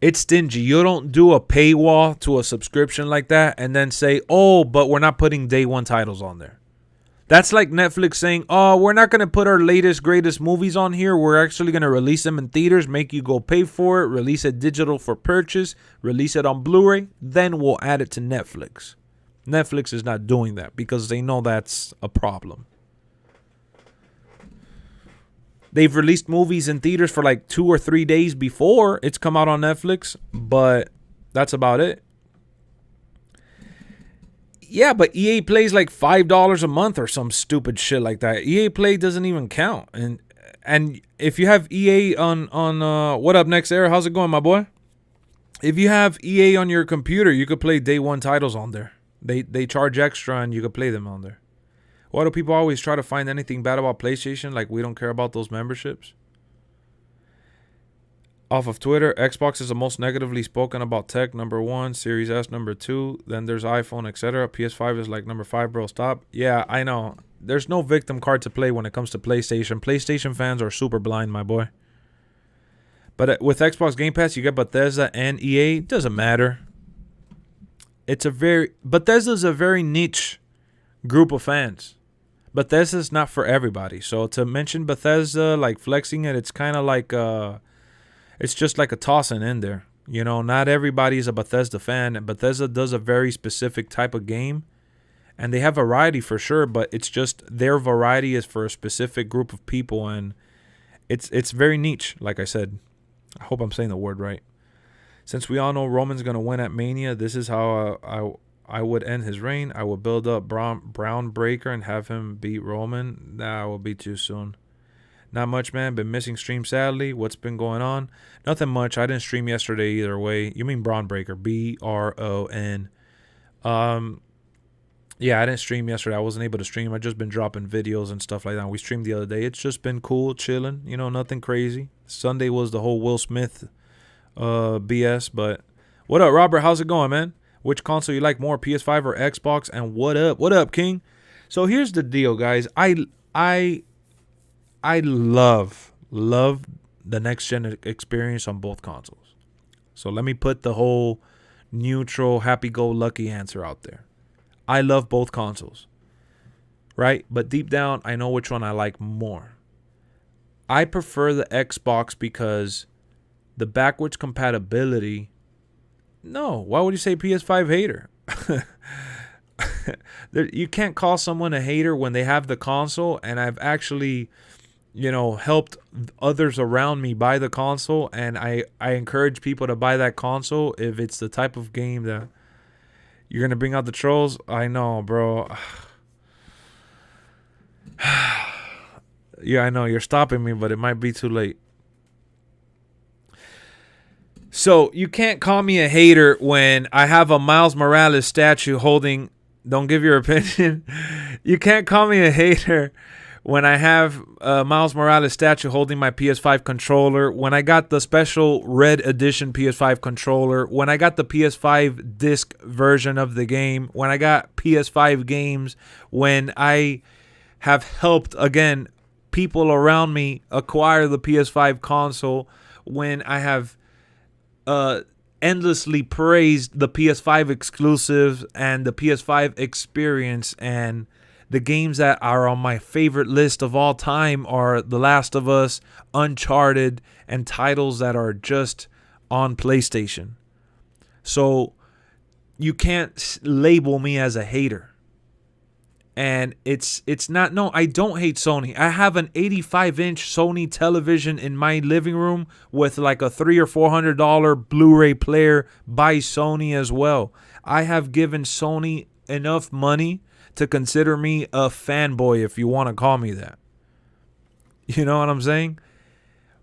It's stingy. You don't do a paywall to a subscription like that and then say, oh, but we're not putting day one titles on there. That's like Netflix saying, oh, we're not going to put our latest, greatest movies on here. We're actually going to release them in theaters, make you go pay for it, release it digital for purchase, release it on Blu-ray, then we'll add it to Netflix. Netflix is not doing that because they know that's a problem. They've released movies in theaters for like 2 or 3 days before it's come out on Netflix, but that's about it. Yeah, but EA Play's like $5 a month or some stupid shit like that. EA Play doesn't even count. And if you have EA on what up next era, how's it going, my boy? If you have EA on your computer, you could play day one titles on there. They charge extra and you could play them on there. Why do people always try to find anything bad about PlayStation? Like we don't care about those memberships? Off of Twitter, Xbox is the most negatively spoken about tech, number 1, Series S number 2, then there's iPhone, etc. PS5 is like number 5, bro, stop. Yeah, I know. There's no victim card to play when it comes to PlayStation. PlayStation fans are super blind, my boy. But with Xbox Game Pass, you get Bethesda and EA. It doesn't matter. Bethesda's a very niche group of fans. Bethesda's not for everybody. So to mention Bethesda, like flexing it, it's kind of like it's just like a tossing in there. You know, not everybody is a Bethesda fan. Bethesda does a very specific type of game. And they have variety for sure, but it's just their variety is for a specific group of people. And it's very niche, like I said. I hope I'm saying the word right. Since we all know Roman's going to win at Mania, this is how I would end his reign. I would build up Brown Breaker and have him beat Roman. That will be too soon. Not much, man. Been missing stream, sadly. What's been going on? Nothing much. I didn't stream yesterday either way. You mean Braun Breaker. B-R-O-N. Yeah, I didn't stream yesterday. I wasn't able to stream. I just been dropping videos and stuff like that. We streamed the other day. It's just been cool, chilling. You know, nothing crazy. Sunday was the whole Will Smith BS. But what up, Robert? How's it going, man? Which console you like more, PS5 or Xbox? And what up? What up, King? So here's the deal, guys. I love the next gen experience on both consoles. So let me put the whole neutral, happy-go-lucky answer out there. I love both consoles, right? But deep down, I know which one I like more. I prefer the Xbox because the backwards compatibility. No, why would you say PS5 hater? You can't call someone a hater when they have the console, and I've actually, you know, helped others around me buy the console, and I encourage people to buy that console if it's the type of game that you're going to bring out the trolls. I know, bro. Yeah, I know. You're stopping me, but it might be too late. So, you can't call me a hater when I have a Miles Morales statue holding... Don't give your opinion. You can't call me a hater when I have a Miles Morales statue holding my PS5 controller, when I got the special red edition PS5 controller, when I got the PS5 disc version of the game, when I got PS5 games, when I have helped, again, people around me acquire the PS5 console, when I have endlessly praised the PS5 exclusives and the PS5 experience, and the games that are on my favorite list of all time are The Last of Us, Uncharted, and titles that are just on PlayStation. So you can't label me as a hater. And it's not, no, I don't hate Sony. I have an 85-inch Sony television in my living room with like a $300 or $400 Blu-ray player by Sony as well. I have given Sony enough money to consider me a fanboy, if you want to call me that. You know what I'm saying?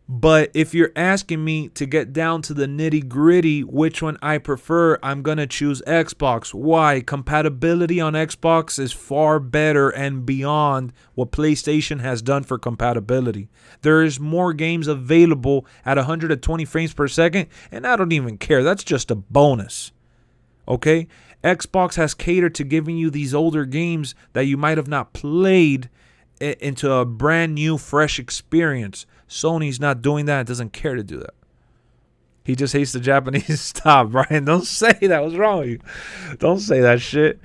But if you're asking me to get down to the nitty gritty, which one I prefer, I'm going to choose Xbox. Why? Compatibility on Xbox is far better and beyond what PlayStation has done for compatibility. There is more games available at 120 frames per second, and I don't even care. That's just a bonus. Okay? Xbox has catered to giving you these older games that you might have not played into a brand new, fresh experience. Sony's not doing that. It doesn't care to do that. He just hates the Japanese. Stop, Brian. Don't say that. What's wrong with you? Don't say that shit.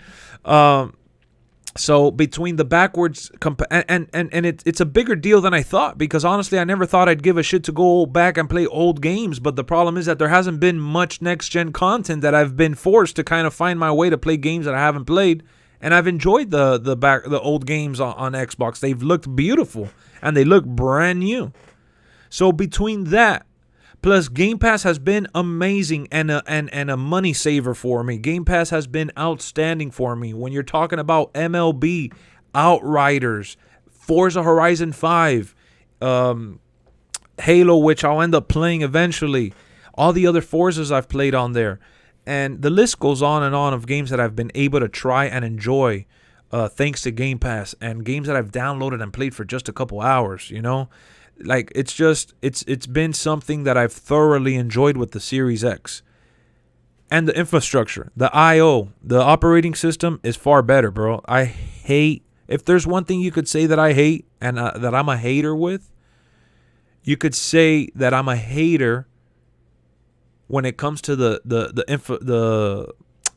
So between the backwards and it's a bigger deal than I thought, because honestly I never thought I'd give a shit to go back and play old games, but the problem is that there hasn't been much next gen content that I've been forced to kind of find my way to play games that I haven't played, and I've enjoyed the old games on Xbox. They've looked beautiful and they look brand new. So between that plus Game Pass has been amazing and a money saver for me. Game Pass has been outstanding for me. When you're talking about MLB, Outriders, Forza Horizon 5, Halo, which I'll end up playing eventually, all the other Forzas I've played on there. And the list goes on and on of games that I've been able to try and enjoy thanks to Game Pass, and games that I've downloaded and played for just a couple hours, you know? Like, it's been something that I've thoroughly enjoyed with the Series X. And the infrastructure, the I/O, the operating system is far better, bro. I hate, if there's one thing you could say that I hate and that I'm a hater with, you could say that I'm a hater when it comes to the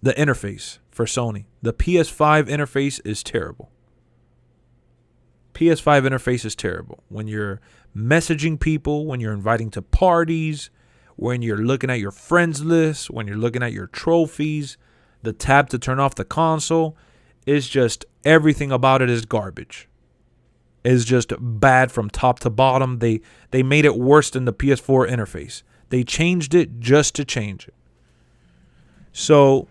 interface for Sony. The PS5 interface is terrible. PS5 interface is terrible. When you're messaging people, when you're inviting to parties, when you're looking at your friends list, when you're looking at your trophies, the tab to turn off the console is just, everything about it is garbage. It's just bad from top to bottom. They made it worse than the PS4 interface. They changed it just to change it. So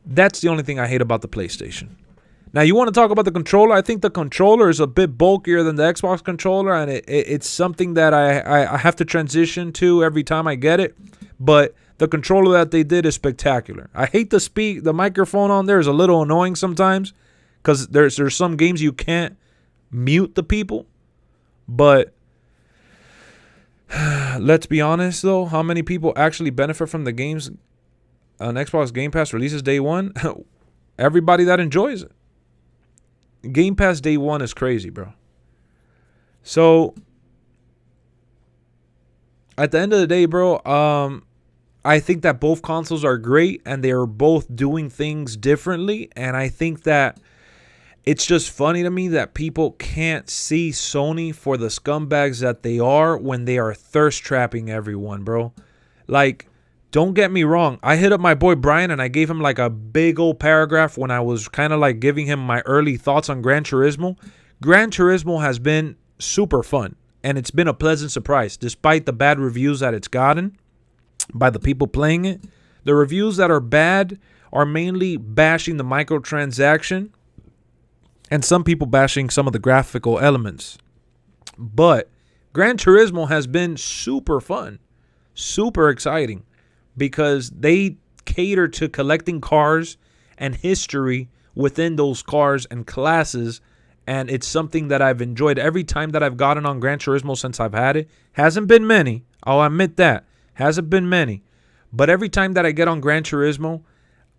that's the only thing I hate about the PlayStation. Now, you want to talk about the controller? I think the controller is a bit bulkier than the Xbox controller, and it's something that I have to transition to every time I get it. But the controller that they did is spectacular. I hate the microphone on there is a little annoying sometimes, because there's some games you can't mute the people. But let's be honest, though, how many people actually benefit from the games on Xbox Game Pass releases day one? Everybody that enjoys it. Game Pass day one is crazy, bro. So at the end of the day, bro, I think that both consoles are great and they are both doing things differently. And I think that it's just funny to me that people can't see Sony for the scumbags that they are when they are thirst trapping everyone, bro. Like, don't get me wrong. I hit up my boy Brian and I gave him like a big old paragraph when I was kind of like giving him my early thoughts on Gran Turismo. Gran Turismo has been super fun and it's been a pleasant surprise despite the bad reviews that it's gotten by the people playing it. The reviews that are bad are mainly bashing the microtransaction and some people bashing some of the graphical elements. But Gran Turismo has been super fun, super exciting, because they cater to collecting cars and history within those cars and classes. And it's something that I've enjoyed every time that I've gotten on Gran Turismo since I've had it. Hasn't been many. I'll admit that. Hasn't been many. But every time that I get on Gran Turismo,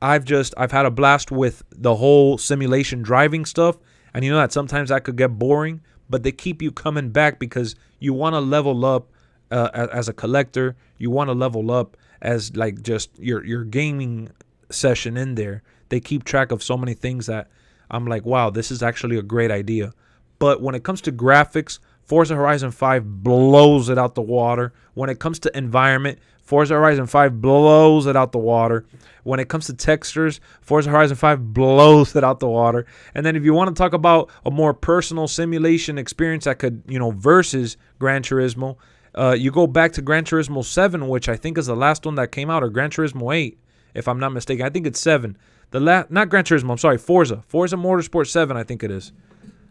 I've had a blast with the whole simulation driving stuff. And you know that sometimes that could get boring, but they keep you coming back because you want to level up as a collector. You want to level up as like just your gaming session in there. They keep track of so many things that I'm like, wow, this is actually a great idea. But when it comes to graphics, Forza Horizon 5 blows it out the water. When it comes to environment, Forza Horizon 5 blows it out the water. When it comes to textures, Forza Horizon 5 blows it out the water. And then if you want to talk about a more personal simulation experience that could, versus Gran Turismo, you go back to Gran Turismo 7, which I think is the last one that came out, or Gran Turismo 8, if I'm not mistaken. I think it's 7. Not Gran Turismo, I'm sorry, Forza. Forza Motorsport 7, I think it is.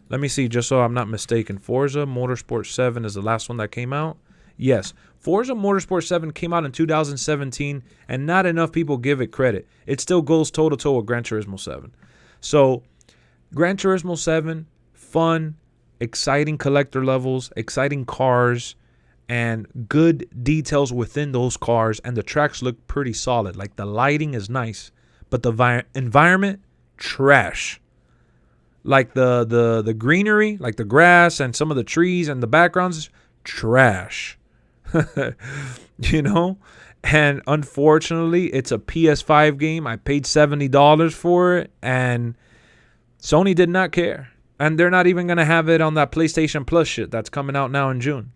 Let me see, just so I'm not mistaken. Forza Motorsport 7 is the last one that came out. Yes, Forza Motorsport 7 came out in 2017, and not enough people give it credit. It still goes toe-to-toe with Gran Turismo 7. So, Gran Turismo 7, fun, exciting collector levels, exciting cars, and good details within those cars, and the tracks look pretty solid. Like, the lighting is nice, but the environment, trash. Like the greenery, like the grass and some of the trees and the backgrounds, trash. And unfortunately, it's a PS5 game. I paid $70 for it, and Sony did not care. And they're not even going to have it on that PlayStation Plus shit that's coming out now in June.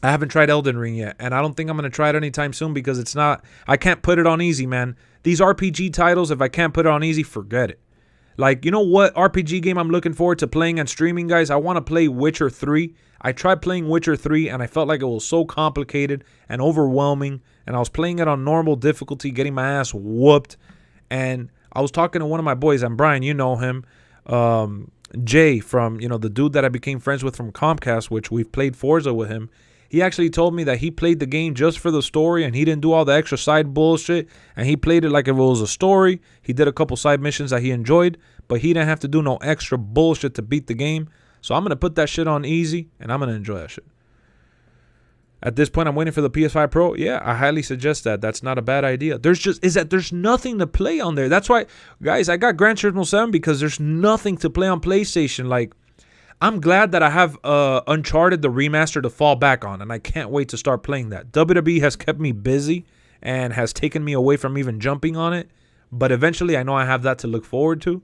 I haven't tried Elden Ring yet, and I don't think I'm going to try it anytime soon because I can't put it on easy, man. These RPG titles, if I can't put it on easy, forget it. Like, you know what RPG game I'm looking forward to playing and streaming, guys? I want to play Witcher 3. I tried playing Witcher 3, and I felt like it was so complicated and overwhelming, and I was playing it on normal difficulty, getting my ass whooped, and I was talking to one of my boys, and Brian, you know him, Jay from, the dude that I became friends with from Comcast, which we've played Forza with him. He actually told me that he played the game just for the story and he didn't do all the extra side bullshit. And he played it like if it was a story. He did a couple side missions that he enjoyed, but he didn't have to do no extra bullshit to beat the game. So I'm going to put that shit on easy and I'm going to enjoy that shit. At this point, I'm waiting for the PS5 Pro. Yeah, I highly suggest that. That's not a bad idea. There's nothing to play on there. That's why, guys, I got Gran Turismo 7 because there's nothing to play on PlayStation. Like, I'm glad that I have Uncharted, the remaster, to fall back on, and I can't wait to start playing that. WWE has kept me busy and has taken me away from even jumping on it. But eventually, I know I have that to look forward to.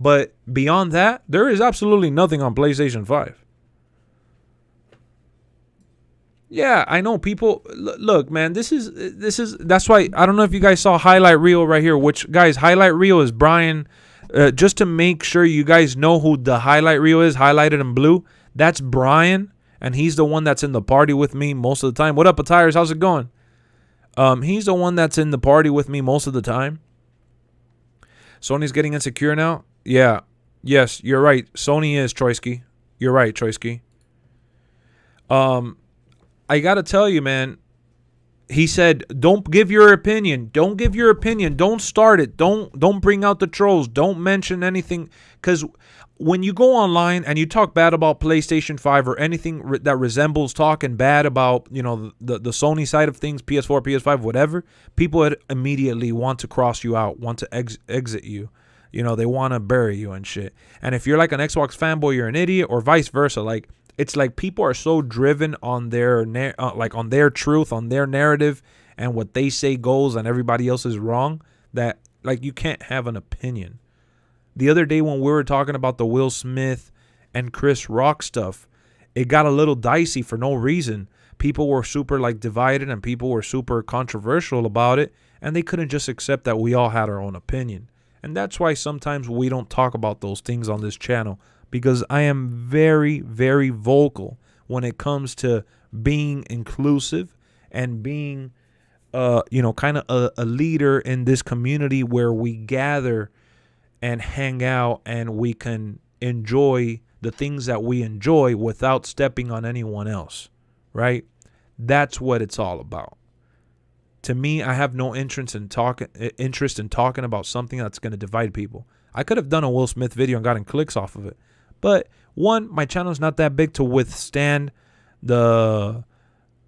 But beyond that, there is absolutely nothing on PlayStation 5. Yeah, I know people. Look, man, this is. That's why I don't know if you guys saw highlight reel right here. Which, guys, highlight reel is Brian. Just to make sure you guys know who the highlight reel is, highlighted in blue. That's Brian, and he's the one that's in the party with me most of the time. What up, Attires? How's it going? He's the one that's in the party with me most of the time. Sony's getting insecure now. Yeah. Yes, you're right. Sony is, Troisky. You're right, Troisky. I got to tell you, man, he said, don't give your opinion. Don't give your opinion. Don't start it. Don't bring out the trolls. Don't mention anything. Because when you go online and you talk bad about PlayStation 5 or anything that resembles talking bad about, you know, the Sony side of things, PS4, PS5, whatever, people would immediately want to cross you out, want to exit you. You know, they want to bury you and shit. And if you're like an Xbox fanboy, you're an idiot, or vice versa. Like, it's like people are so driven on their on their truth, on their narrative, and what they say goes, and everybody else is wrong, that like you can't have an opinion. The other day when we were talking about the Will Smith and Chris Rock stuff, it got a little dicey for no reason. People were super like divided and people were super controversial about it, and they couldn't just accept that we all had our own opinion. And that's why sometimes we don't talk about those things on this channel, because I am very, very vocal when it comes to being inclusive and being, kind of a leader in this community where we gather and hang out and we can enjoy the things that we enjoy without stepping on anyone else, right? That's what it's all about. To me, I have no interest in talking about something that's going to divide people. I could have done a Will Smith video and gotten clicks off of it. But one, my channel is not that big to withstand the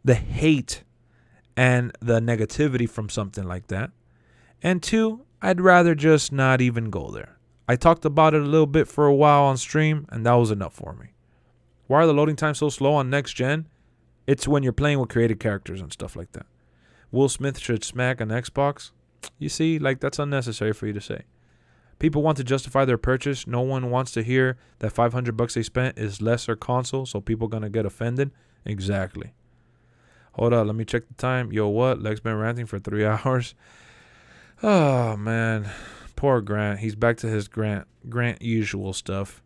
hate and the negativity from something like that. And two, I'd rather just not even go there. I talked about it a little bit for a while on stream, and that was enough for me. Why are the loading times so slow on next gen? It's when you're playing with created characters and stuff like that. Will Smith should smack an Xbox. You see, like, that's unnecessary for you to say. People want to justify their purchase. No one wants to hear that $500 they spent is lesser console, so people going to get offended. Exactly. Hold up, let me check the time. Yo, what? Lex been ranting for 3 hours. Oh, man. Poor Grant. He's back to his Grant usual stuff.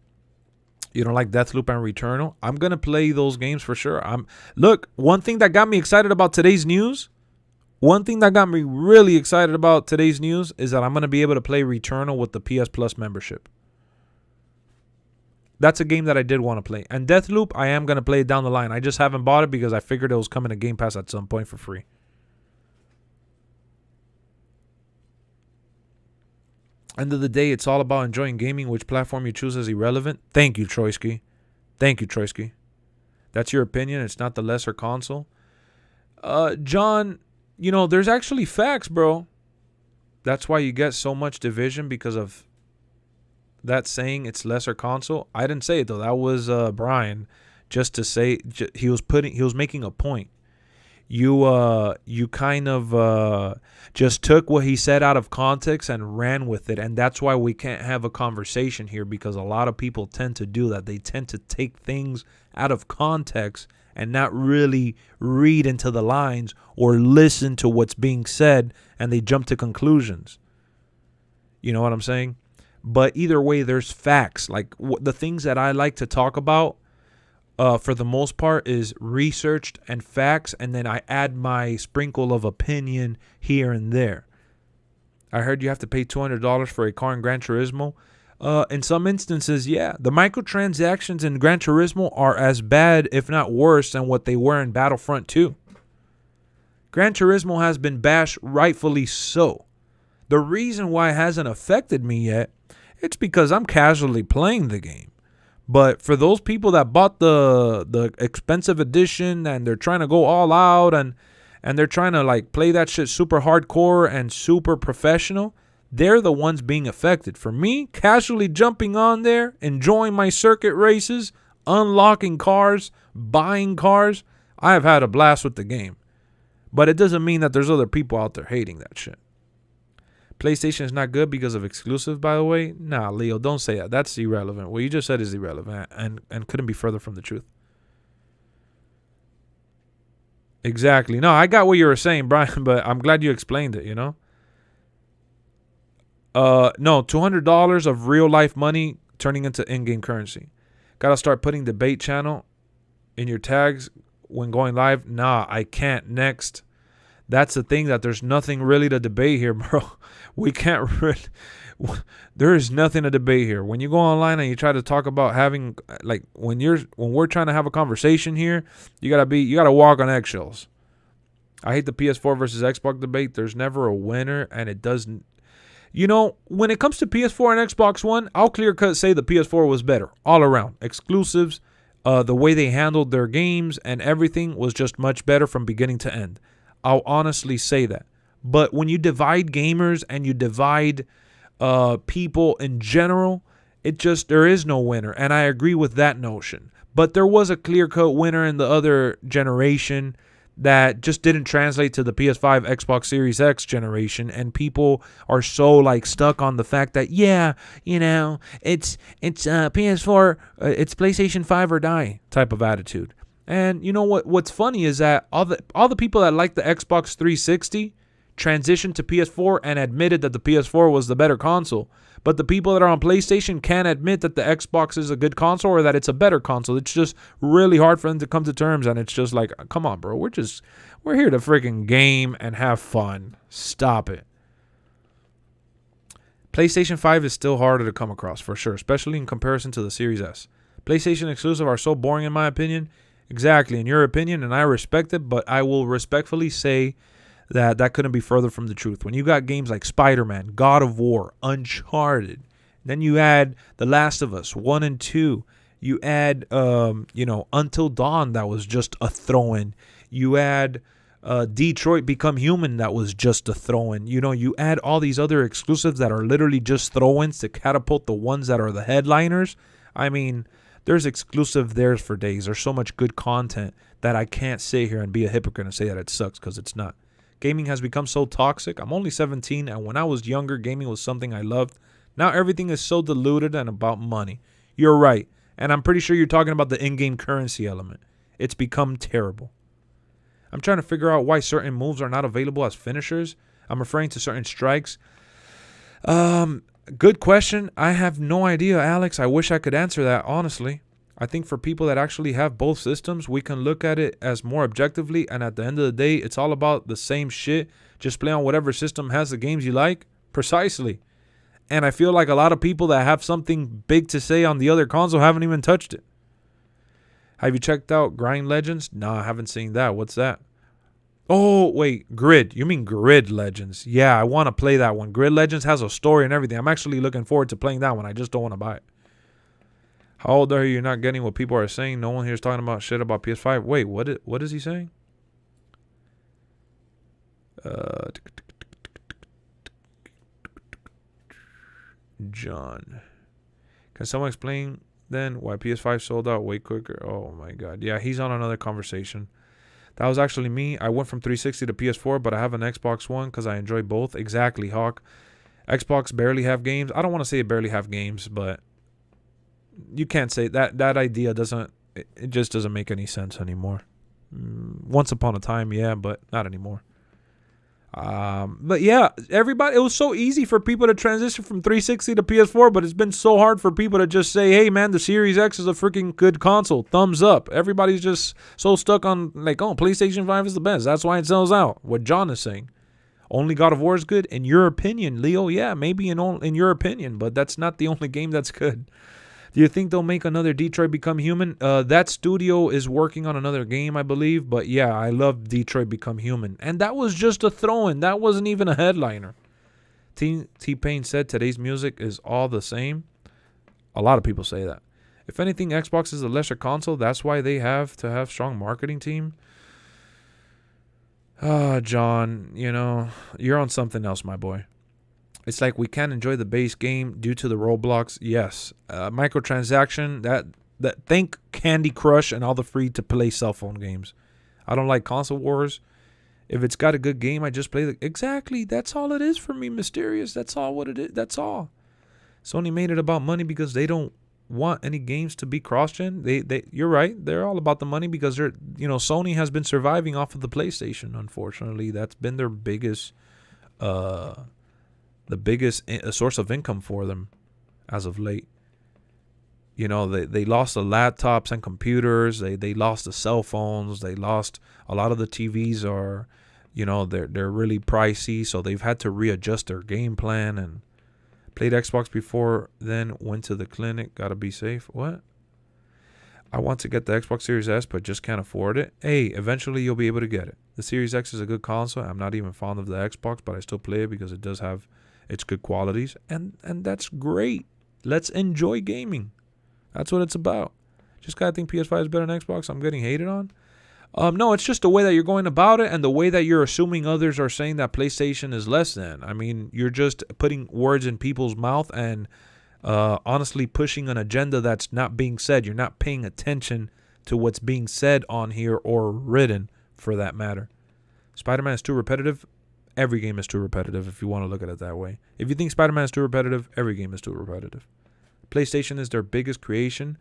You don't like Deathloop and Returnal? I'm going to play those games for sure. Look, one thing that got me excited about today's news, one thing that got me really excited about today's news is that I'm going to be able to play Returnal with the PS Plus membership. That's a game that I did want to play. And Deathloop, I am going to play it down the line. I just haven't bought it because I figured it was coming to Game Pass at some point for free. End of the day, it's all about enjoying gaming. Which platform you choose is irrelevant. Thank you, Troisky. Thank you, Troisky. That's your opinion. It's not the lesser console. John, you know, there's actually facts, bro. That's why you get so much division, because of that saying it's lesser console. I didn't say it, though. That was Brian, just to say he was making a point. You kind of just took what he said out of context and ran with it, and that's why we can't have a conversation here, because a lot of people tend to do that. They tend to take things out of context and not really read into the lines or listen to what's being said, and they jump to conclusions. You know what I'm saying? But either way, there's facts. Like the things that I like to talk about, for the most part, is researched and facts, and then I add my sprinkle of opinion here and there. I heard you have to pay $200 for a car in Gran Turismo. in some instances, yeah, the microtransactions in Gran Turismo are as bad, if not worse, than what they were in Battlefront 2. Gran Turismo has been bashed, rightfully so. The reason why it hasn't affected me yet, it's because I'm casually playing the game. But for those people that bought the expensive edition and they're trying to go all out and they're trying to like play that shit super hardcore and super professional, they're the ones being affected. For me, casually jumping on there, enjoying my circuit races, unlocking cars, buying cars, I have had a blast with the game. But it doesn't mean that there's other people out there hating that shit. PlayStation is not good because of exclusives, by the way. Nah, Leo, don't say that. That's irrelevant. What you just said is irrelevant and couldn't be further from the truth. Exactly. No, I got what you were saying, Brian, but I'm glad you explained it, you know? No, $200 of real life money turning into in-game currency. Gotta start putting debate channel in your tags when going live. Nah, I can't. Next. That's the thing, that there's nothing really to debate here, bro. We can't really. There is nothing to debate here. When you go online and you try to talk about having, like, when we're trying to have a conversation here, you gotta walk on eggshells. I hate the PS4 versus Xbox debate. There's never a winner, and it doesn't. You know, when it comes to PS4 and Xbox One, I'll clear cut say the PS4 was better all around. Exclusives, the way they handled their games and everything was just much better from beginning to end. I'll honestly say that. But when you divide gamers and you divide people in general, there is no winner. And I agree with that notion. But there was a clear-cut winner in the other generation that just didn't translate to the PS5, Xbox Series X generation. And people are so like stuck on the fact that, yeah, you know, it's PS4, it's PlayStation 5 or die type of attitude. And you know what's funny is that all the people that like the Xbox 360 transitioned to PS4 and admitted that the PS4 was the better console. But the people that are on PlayStation can't admit that the Xbox is a good console or that it's a better console. It's just really hard for them to come to terms, and it's just like, come on, bro. We're here to freaking game and have fun. Stop it. PlayStation 5 is still harder to come across, for sure, especially in comparison to the Series S. PlayStation exclusive are so boring in my opinion. Exactly, in your opinion, and I respect it, but I will respectfully say that couldn't be further from the truth. When you got games like Spider-Man, God of War, Uncharted, then you add The Last of Us 1 and 2, you add Until Dawn, that was just a throw-in. You add Detroit Become Human, that was just a throw-in. You know, you add all these other exclusives that are literally just throw-ins to catapult the ones that are the headliners. I mean, there's exclusive there for days. There's so much good content that I can't sit here and be a hypocrite and say that it sucks, because it's not. Gaming has become so toxic. I'm only 17, and when I was younger, gaming was something I loved. Now everything is so diluted and about money. You're right, and I'm pretty sure you're talking about the in-game currency element. It's become terrible. I'm trying to figure out why certain moves are not available as finishers. I'm referring to certain strikes. Good question. I have no idea, Alex. I wish I could answer that, honestly. I think for people that actually have both systems, we can look at it as more objectively, and at the end of the day, it's all about the same shit. Just play on whatever system has the games you like. Precisely. And I feel like a lot of people that have something big to say on the other console haven't even touched it. Have you checked out Grind Legends? Nah, I haven't seen that. What's that? Oh, wait, Grid. You mean Grid Legends. Yeah, I want to play that one. Grid Legends has a story and everything. I'm actually looking forward to playing that one. I just don't want to buy it. How old are you? You're not getting what people are saying. No one here is talking about shit about PS5. Wait, what is he saying? John. Can someone explain then why PS5 sold out way quicker? Oh my god. Yeah, he's on another conversation. That was actually me. I went from 360 to PS4, but I have an Xbox One because I enjoy both. Exactly, Hawk. Xbox barely have games. I don't want to say it barely have games, but you can't say that idea doesn't, it just doesn't make any sense anymore. Once upon a time, yeah, but not anymore. But yeah, everybody, it was so easy for people to transition from 360 to PS4, but it's been so hard for people to just say, hey man, the Series X is a freaking good console. Thumbs up. Everybody's just so stuck on like, oh, PlayStation 5 is the best. That's why it sells out. What John is saying. Only God of War is good? In your opinion, Leo? Yeah, maybe in your opinion, but that's not the only game that's good. Do you think they'll make another Detroit Become Human? That studio is working on another game, I believe. But yeah, I love Detroit Become Human. And that was just a throw-in. That wasn't even a headliner. T-Pain said today's music is all the same. A lot of people say that. If anything, Xbox is a lesser console. That's why they have to have strong marketing team. John, you're on something else, my boy. It's like we can't enjoy the base game due to the roadblocks. Yes. Microtransaction, that think Candy Crush and all the free-to-play cell phone games. I don't like console wars. If it's got a good game, I just play the... Exactly. That's all it is for me, Mysterious. That's all what it is. That's all. Sony made it about money because they don't want any games to be cross-gen. You're right. They're all about the money because Sony has been surviving off of the PlayStation, unfortunately. That's been their biggest... the biggest source of income for them as of late. They lost the laptops and computers. They lost the cell phones. They lost a lot of the TVs are, they're really pricey. So they've had to readjust their game plan and played Xbox before then went to the clinic. Got to be safe. What? I want to get the Xbox Series S, but just can't afford it. Hey, eventually you'll be able to get it. The Series X is a good console. I'm not even fond of the Xbox, but I still play it because it does have its good qualities, and that's great. Let's enjoy gaming. That's what it's about. Just gotta think PS5 is better than Xbox. I'm getting hated on. No, it's just the way that you're going about it and the way that you're assuming others are saying that PlayStation is less than. I mean, you're just putting words in people's mouth and honestly pushing an agenda that's not being said. You're not paying attention to what's being said on here or written, for that matter. Spider-Man is too repetitive. Every game is too repetitive if you want to look at it that way. If you think Spider-Man is too repetitive, every game is too repetitive. PlayStation is their biggest creation.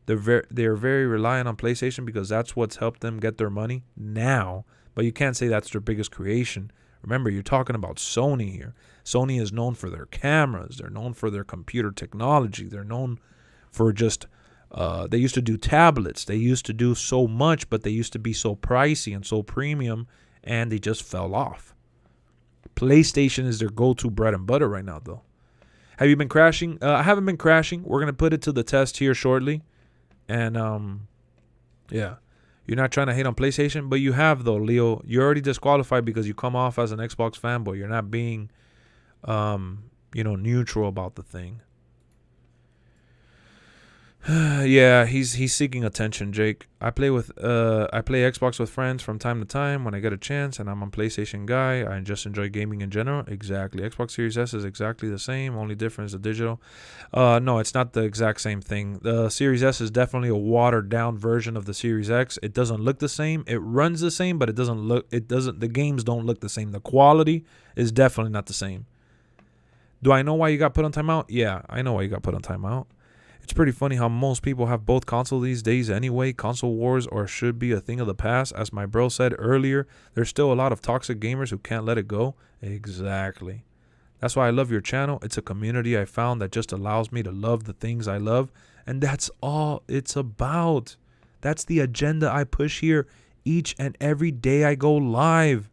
They're very reliant on PlayStation because that's what's helped them get their money now. But you can't say that's their biggest creation. Remember, you're talking about Sony here. Sony is known for their cameras. They're known for their computer technology. They're known for just... they used to do tablets. They used to do so much, but they used to be so pricey and so premium, and they just fell off. PlayStation is their go-to bread and butter right now, though. Have you been crashing? I haven't been crashing. We're going to put it to the test here shortly. And, yeah. You're not trying to hate on PlayStation, but you have, though, Leo. You're already disqualified because you come off as an Xbox fanboy. You're not being, neutral about the thing. Yeah, he's seeking attention, Jake. I play Xbox with friends from time to time when I get a chance, and I'm a PlayStation guy. I just enjoy gaming in general. Exactly. Xbox Series S is exactly the same. Only difference is the digital. No, it's not the exact same thing. The Series S is definitely a watered down version of the Series X. It doesn't look the same. It runs the same, but the games don't look the same. The quality is definitely not the same. Do I know why you got put on timeout? Yeah, I know why you got put on timeout. It's pretty funny how most people have both consoles these days anyway. Console wars should be a thing of the past. As my bro said earlier, there's still a lot of toxic gamers who can't let it go. Exactly. That's why I love your channel. It's a community I found that just allows me to love the things I love. And that's all it's about. That's the agenda I push here each and every day I go live.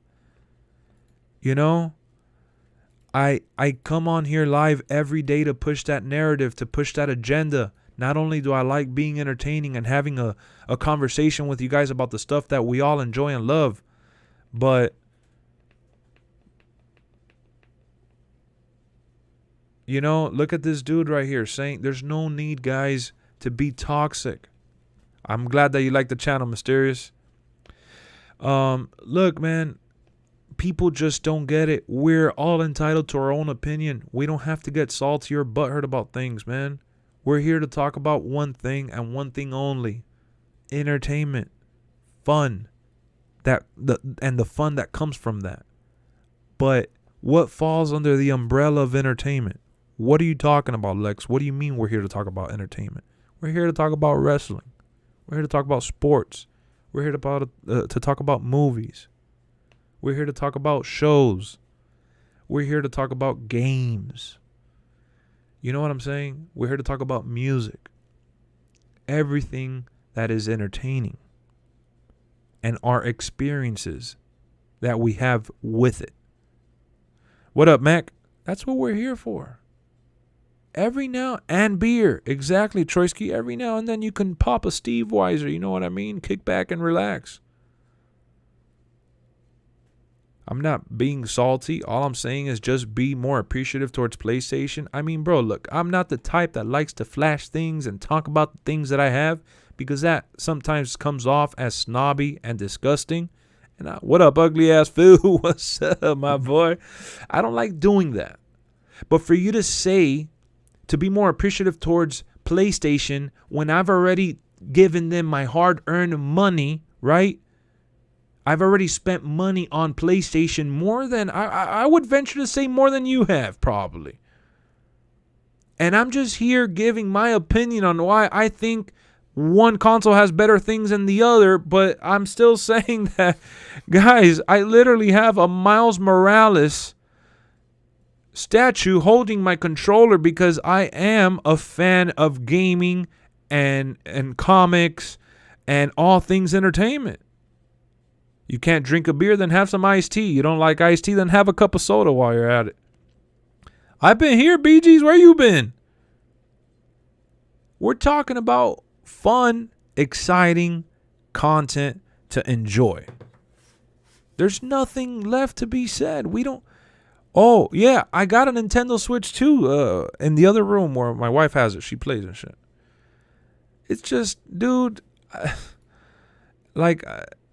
I come on here live every day to push that narrative, to push that agenda. Not only do I like being entertaining and having a conversation with you guys about the stuff that we all enjoy and love, but, look at this dude right here saying there's no need, guys, to be toxic. I'm glad that you like the channel, Mysterious. Look, man. People just don't get it. We're all entitled to our own opinion. We don't have to get salty or butthurt about things, man. We're here to talk about one thing and one thing only. Entertainment. Fun. And the fun that comes from that. But what falls under the umbrella of entertainment? What are you talking about, Lex? What do you mean we're here to talk about entertainment? We're here to talk about wrestling. We're here to talk about sports. We're here to talk about movies. We're here to talk about shows. We're here to talk about games. You know what I'm saying? We're here to talk about music. Everything that is entertaining. And our experiences that we have with it. What up, Mac? That's what we're here for. Every now and beer. Exactly, Troyski. Every now and then you can pop a Steve Weiser. You know what I mean? Kick back and relax. I'm not being salty. All I'm saying is just be more appreciative towards PlayStation. I mean, bro, look, I'm not the type that likes to flash things and talk about the things that I have, because that sometimes comes off as snobby and disgusting. And what up, ugly ass Phil? What's up, my boy? I don't like doing that. But for you to say to be more appreciative towards PlayStation when I've already given them my hard-earned money, right? I've already spent money on PlayStation more than, I would venture to say, more than you have, probably. And I'm just here giving my opinion on why I think one console has better things than the other, but I'm still saying that, guys, I literally have a Miles Morales statue holding my controller because I am a fan of gaming and comics and all things entertainment. You can't drink a beer, then have some iced tea. You don't like iced tea, then have a cup of soda while you're at it. I've been here, BGs. Where you been? We're talking about fun, exciting content to enjoy. There's nothing left to be said. We don't... Oh, yeah, I got a Nintendo Switch too in the other room where my wife has it. She plays and shit. It's just, dude,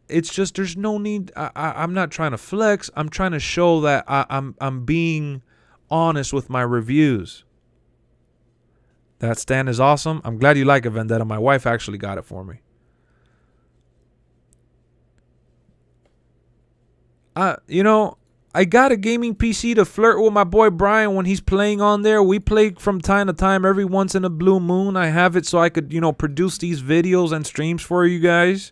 it's just there's no need. I'm not trying to flex. I'm trying to show that I'm being honest with my reviews. That stand is awesome. I'm glad you like it, Vendetta. My wife actually got it for me. I got a gaming PC to flirt with my boy Brian when he's playing on there. We play from time to time, every once in a blue moon. I have it so I could, produce these videos and streams for you guys.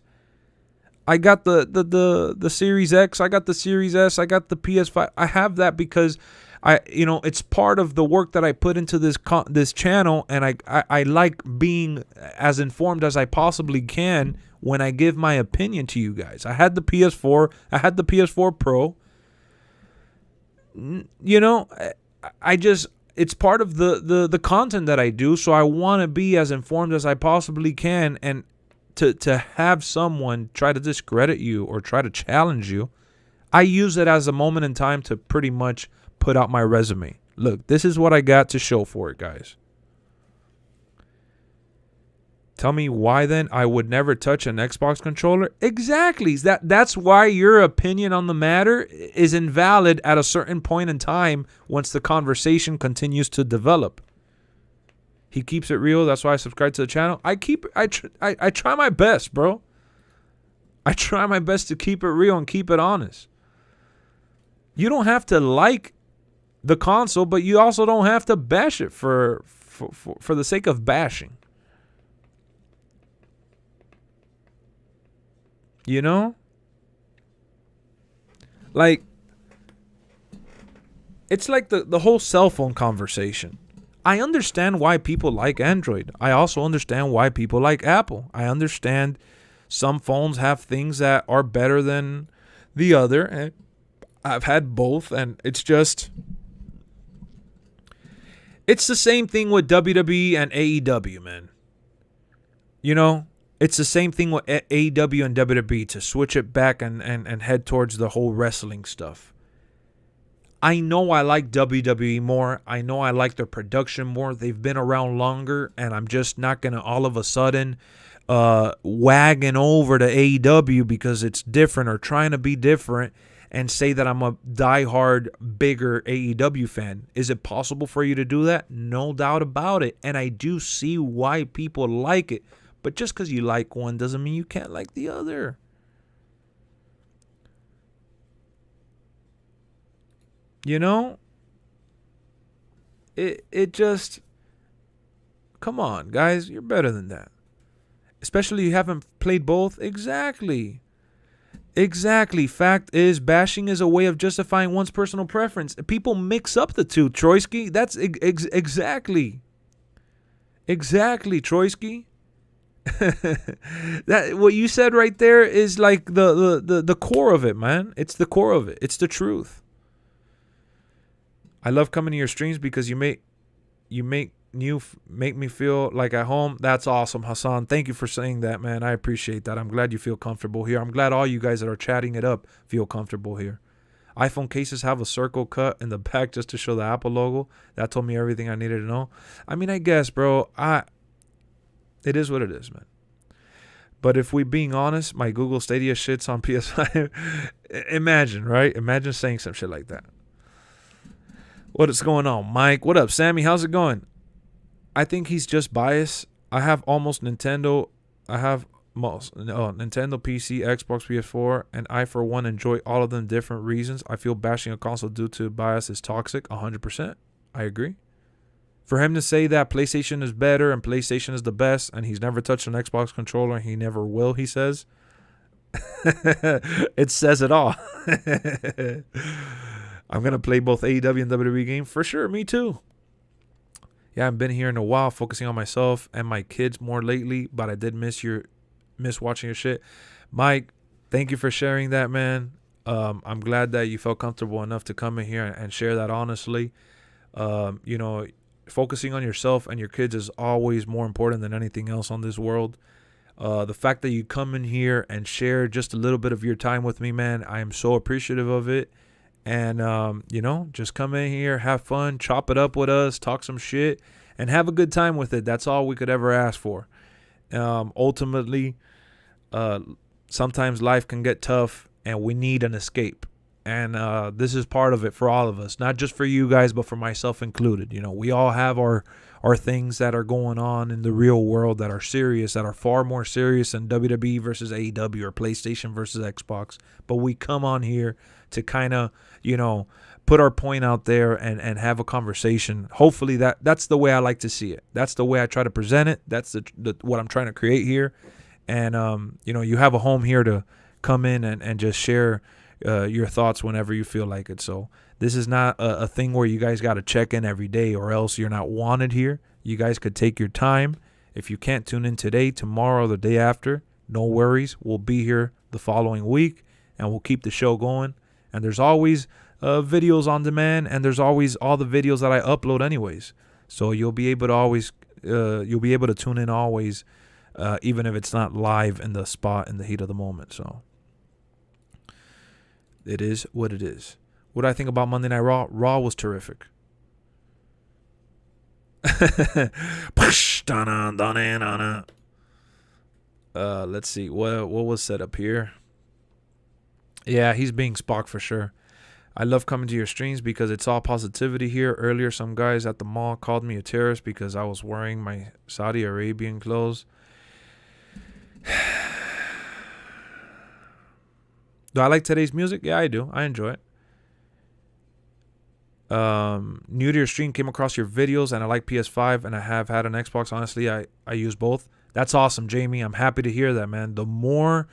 I got the Series X, I got the Series S, I got the PS5. I have that because it's part of the work that I put into this channel, and I like being as informed as I possibly can when I give my opinion to you guys. I had the PS4, I had the PS4 Pro. It's part of the content that I do, so I want to be as informed as I possibly can, and to have someone try to discredit you or try to challenge you, I use it as a moment in time to pretty much put out my resume. Look, this is what I got to show for it, guys. Tell me why then I would never touch an Xbox controller? Exactly. That's why your opinion on the matter is invalid at a certain point in time once the conversation continues to develop. He keeps it real. That's why I subscribe to the channel. I try my best, bro. I try my best to keep it real and keep it honest. You don't have to like the console, but you also don't have to bash it for the sake of bashing. It's like the whole cell phone conversation. I understand why people like Android. I also understand why people like Apple. I understand some phones have things that are better than the other, and I've had both, and it's the same thing with WWE and AEW, man. It's the same thing with AEW and WWE, to switch it back and head towards the whole wrestling stuff. I know I like WWE more. I know I like their production more. They've been around longer, and I'm just not going to all of a sudden wagging over to AEW because it's different or trying to be different and say that I'm a diehard, bigger AEW fan. Is it possible for you to do that? No doubt about it. And I do see why people like it. But just because you like one doesn't mean you can't like the other. It just, come on, guys, you're better than that. Especially you haven't played both. Exactly. Fact is, bashing is a way of justifying one's personal preference. People mix up the two, Troyski. That's exactly, Troyski. That what you said right there is like the core of it, man. It's the core of it. It's the truth. I love coming to your streams because you make me feel like at home. That's awesome, Hassan. Thank you for saying that, man. I appreciate that. I'm glad you feel comfortable here. I'm glad all you guys that are chatting it up feel comfortable here. iPhone cases have a circle cut in the back just to show the Apple logo. That told me everything I needed to know. I mean, I guess, bro, it is what it is, man. But if we being honest, my Google Stadia shits on PS5. Imagine, right? Imagine saying some shit like that. What is going on, Mike? What up, Sammy? How's it going? I think he's just biased. I have almost Nintendo. I have most Nintendo, PC, Xbox, PS4, and I for one enjoy all of them different reasons. I feel bashing a console due to bias is toxic. 100%. I agree. For him to say that PlayStation is better and PlayStation is the best, and he's never touched an Xbox controller, and he never will, he says. It says it all. I'm going to play both AEW and WWE games. For sure, me too. Yeah, I haven't been here in a while, focusing on myself and my kids more lately, but I did miss watching your shit. Mike, thank you for sharing that, man. I'm glad that you felt comfortable enough to come in here and share that honestly. Focusing on yourself and your kids is always more important than anything else on this world. The fact that you come in here and share just a little bit of your time with me, man, I am so appreciative of it. And, just come in here, have fun, chop it up with us, talk some shit, and have a good time with it. That's all we could ever ask for. Ultimately, sometimes life can get tough and we need an escape. And this is part of it for all of us, not just for you guys, but for myself included. We all have our things that are going on in the real world that are serious, that are far more serious than WWE versus AEW or PlayStation versus Xbox. But we come on here to kind of, put our point out there and have a conversation. Hopefully that's the way I like to see it. That's the way I try to present it. That's what I'm trying to create here. And, you have a home here to come in and just share your thoughts whenever you feel like it. So this is not a thing where you guys got to check in every day or else you're not wanted here. You guys could take your time. If you can't tune in today, tomorrow, or the day after, no worries. We'll be here the following week and we'll keep the show going. And there's always videos on demand, and there's always all the videos that I upload anyways. So you'll be able to tune in always, even if it's not live in the spot in the heat of the moment. So it is what it is. What do I think about Monday Night Raw? Raw was terrific. Let's see. What was set up here? Yeah, he's being Spock for sure. I love coming to your streams because it's all positivity here. Earlier, some guys at the mall called me a terrorist because I was wearing my Saudi Arabian clothes. Do I like today's music? Yeah, I do. I enjoy it. New to your stream, came across your videos, and I like PS5, and I have had an Xbox. Honestly, I use both. That's awesome, Jamie. I'm happy to hear that, man. The more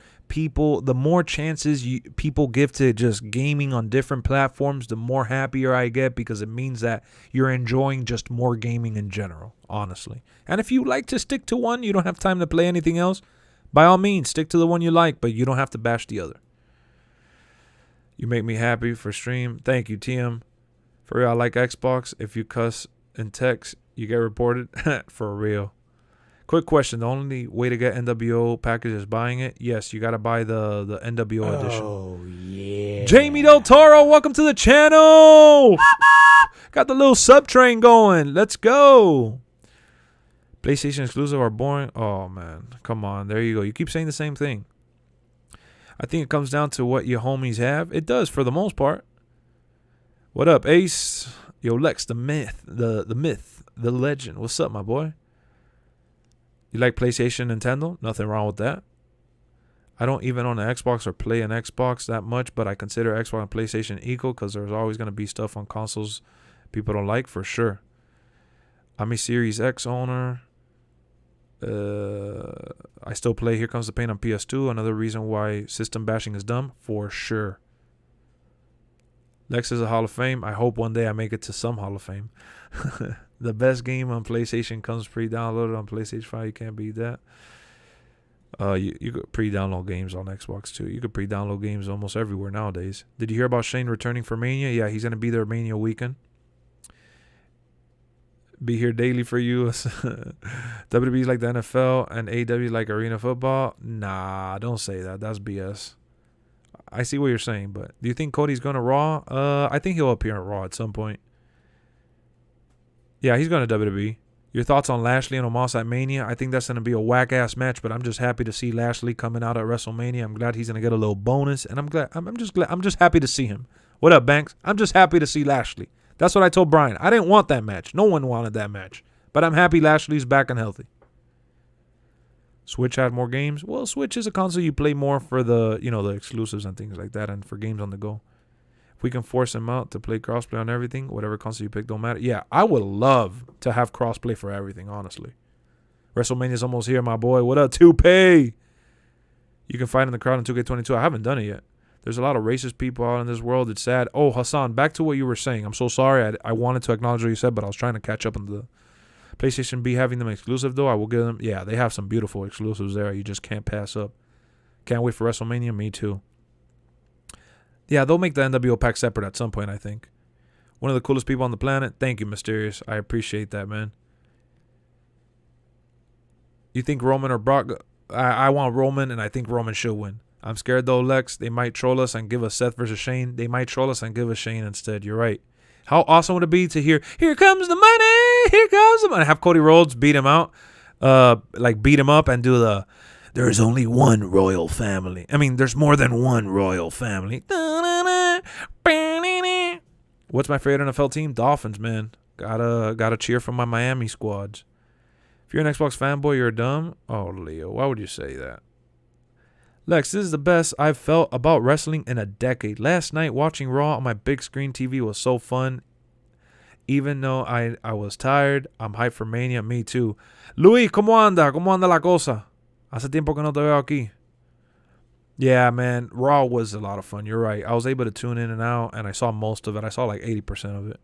chances people give to just gaming on different platforms, the more happier I get, because it means that you're enjoying just more gaming in general, honestly. And if you like to stick to one, you don't have time to play anything else, by all means, stick to the one you like, but you don't have to bash the other. You make me happy for stream. Thank you, TM. For real, I like Xbox. If you cuss in text, you get reported. For real. Quick question. The only way to get NWO package is buying it? Yes, you got to buy the NWO edition. Oh, yeah. Jamie Del Toro, welcome to the channel. Got the little sub train going. Let's go. PlayStation exclusive are boring. Oh, man. Come on. There you go. You keep saying the same thing. I think it comes down to what your homies have. It does for the most part. What up, Ace? Yo, Lex, the myth, the myth, the legend. What's up, my boy? You like PlayStation, Nintendo? Nothing wrong with that. I don't even own an Xbox or play an Xbox that much, but I consider Xbox and PlayStation equal because there's always going to be stuff on consoles people don't like, for sure. I'm a Series X owner. I still play Here Comes the Pain on PS2. Another reason why system bashing is dumb, for sure. Lexx is a Hall of Fame. I hope one day I make it to some Hall of Fame. The best game on PlayStation comes pre-downloaded on PlayStation 5. You can't beat that. You could pre-download games on Xbox too. You could pre-download games almost everywhere nowadays. Did you hear about Shane returning for Mania? Yeah, he's going to be there Mania weekend. Be here daily for you. WWE is like the NFL and AEW like arena football. Nah, don't say that. That's BS. I see what you're saying, but do you think Cody's going to Raw? I think he'll appear on Raw at some point. Yeah, he's going to WWE. Your thoughts on Lashley and Omos at Mania? I think that's going to be a whack-ass match, but I'm just happy to see Lashley coming out at WrestleMania. I'm glad he's going to get a little bonus, and I'm just happy to see him. What up, Banks? I'm just happy to see Lashley. That's what I told Brian. I didn't want that match. No one wanted that match. But I'm happy Lashley's back and healthy. Switch had more games. Well, Switch is a console you play more for the, the exclusives and things like that and for games on the go. If we can force him out to play crossplay on everything, whatever console you pick don't matter. Yeah, I would love to have crossplay for everything, honestly. WrestleMania's almost here, my boy. What up, 2Pay? You can fight in the crowd in 2K22. I haven't done it yet. There's a lot of racist people out in this world. It's sad. Oh, Hassan, back to what you were saying. I'm so sorry. I wanted to acknowledge what you said, but I was trying to catch up on the PlayStation B having them exclusive, though. I will give them. Yeah, they have some beautiful exclusives there. You just can't pass up. Can't wait for WrestleMania. Me too. Yeah, they'll make the NWO pack separate at some point, I think. One of the coolest people on the planet. Thank you, Mysterious. I appreciate that, man. You think Roman or Brock? I want Roman, and I think Roman should win. I'm scared, though, Lex. They might troll us and give us Seth versus Shane. They might troll us and give us Shane instead. You're right. How awesome would it be to hear, here comes the money, here comes the money. Have Cody Rhodes beat him out, beat him up and do the, there's only one royal family. I mean, there's more than one royal family. What's my favorite NFL team? Dolphins, man. Gotta cheer for my Miami squads. If you're an Xbox fanboy, you're dumb. Oh, Leo, why would you say that? Lex, this is the best I've felt about wrestling in a decade. Last night, watching Raw on my big screen TV was so fun. Even though I was tired, I'm hyped for Mania. Me too. Luis, ¿cómo anda? ¿Cómo anda la cosa? Hace tiempo que no te veo aquí. Yeah, man. Raw was a lot of fun. You're right. I was able to tune in and out, and I saw most of it. I saw like 80% of it.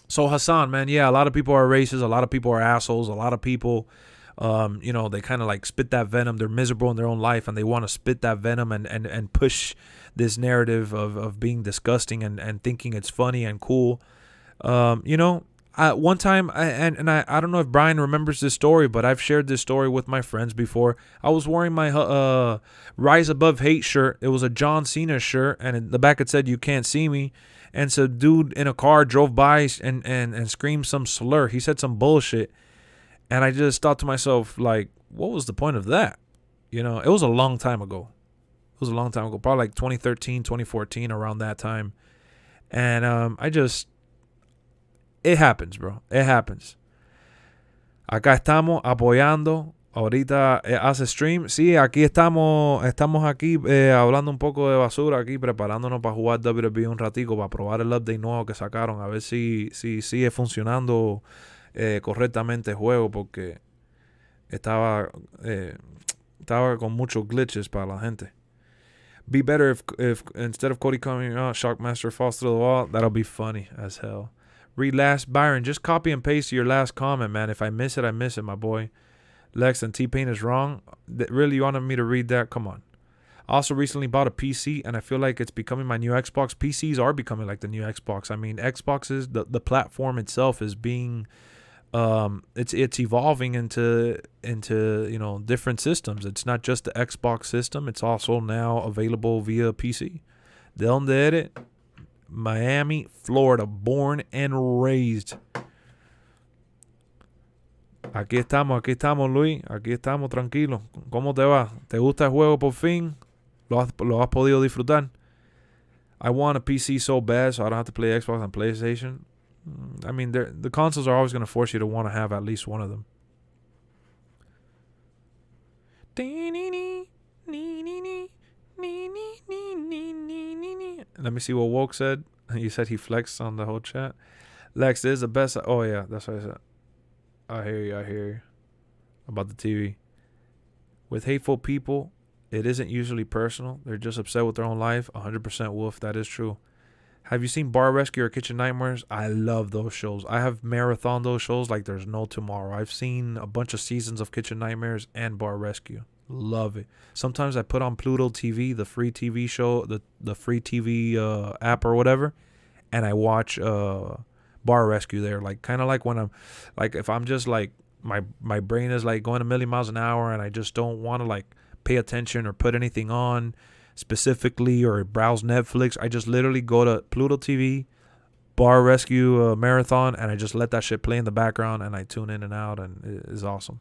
So Hassan, man, yeah, a lot of people are racist. A lot of people are assholes. A lot of people... they kind of like spit that venom. They're miserable in their own life and they want to spit that venom and push this narrative of being disgusting and thinking it's funny and cool. One time, I don't know if Brian remembers this story, but I've shared this story with my friends before. I was wearing my Rise Above Hate shirt. It was a John Cena shirt, and in the back it said, "You can't see me." And so dude in a car drove by and screamed some slur. He said some bullshit. And I just thought to myself, like, what was the point of that? It was a long time ago. Probably like 2013, 2014, around that time. And it happens, bro. It happens. Acá estamos apoyando. Ahorita hace stream. Sí, aquí estamos aquí hablando un poco de basura aquí, preparándonos para jugar WWE un ratico, para probar el update nuevo que sacaron, a ver si sigue funcionando correctamente el juego, porque estaba con muchos glitches para la gente. Be better if instead of Cody coming out, Shockmaster falls through the wall. That'll be funny as hell. Read last. Byron, just copy and paste your last comment, man. If I miss it, I miss it, my boy. Lex and T-Pain is wrong. Really, you wanted me to read that? Come on. I also recently bought a PC, and I feel like it's becoming my new Xbox. PCs are becoming like the new Xbox. I mean, Xbox is the platform itself is being it's evolving into different systems. It's not just the Xbox system. It's also now available via PC. ¿De dónde eres? Miami, Florida, born and raised. Aquí estamos, Luis. Aquí estamos, tranquilos. ¿Cómo te va? ¿Te gusta el juego por fin? ¿Lo has podido disfrutar? I want a PC so bad so I don't have to play Xbox and PlayStation. I mean, the consoles are always going to force you to want to have at least one of them. Let me see what Woke said. He said he flexed on the whole chat. Lex, this is the best. Oh, yeah, that's what I said. I hear you. About the TV. With hateful people, it isn't usually personal. They're just upset with their own life. 100% Wolf. That is true. Have you seen Bar Rescue or Kitchen Nightmares? I love those shows. I have marathon those shows like there's no tomorrow. I've seen a bunch of seasons of Kitchen Nightmares and Bar Rescue. Love it. Sometimes I put on Pluto TV, the free TV show, the free TV app or whatever, and I watch bar rescue there. Like kind of like when I'm like if I'm just like my brain is like going a million miles an hour and I just don't want to like pay attention or put anything on specifically or browse Netflix. I just literally go to Pluto TV, bar rescue marathon, and I just let that shit play in the background and I tune in and out, and it is awesome.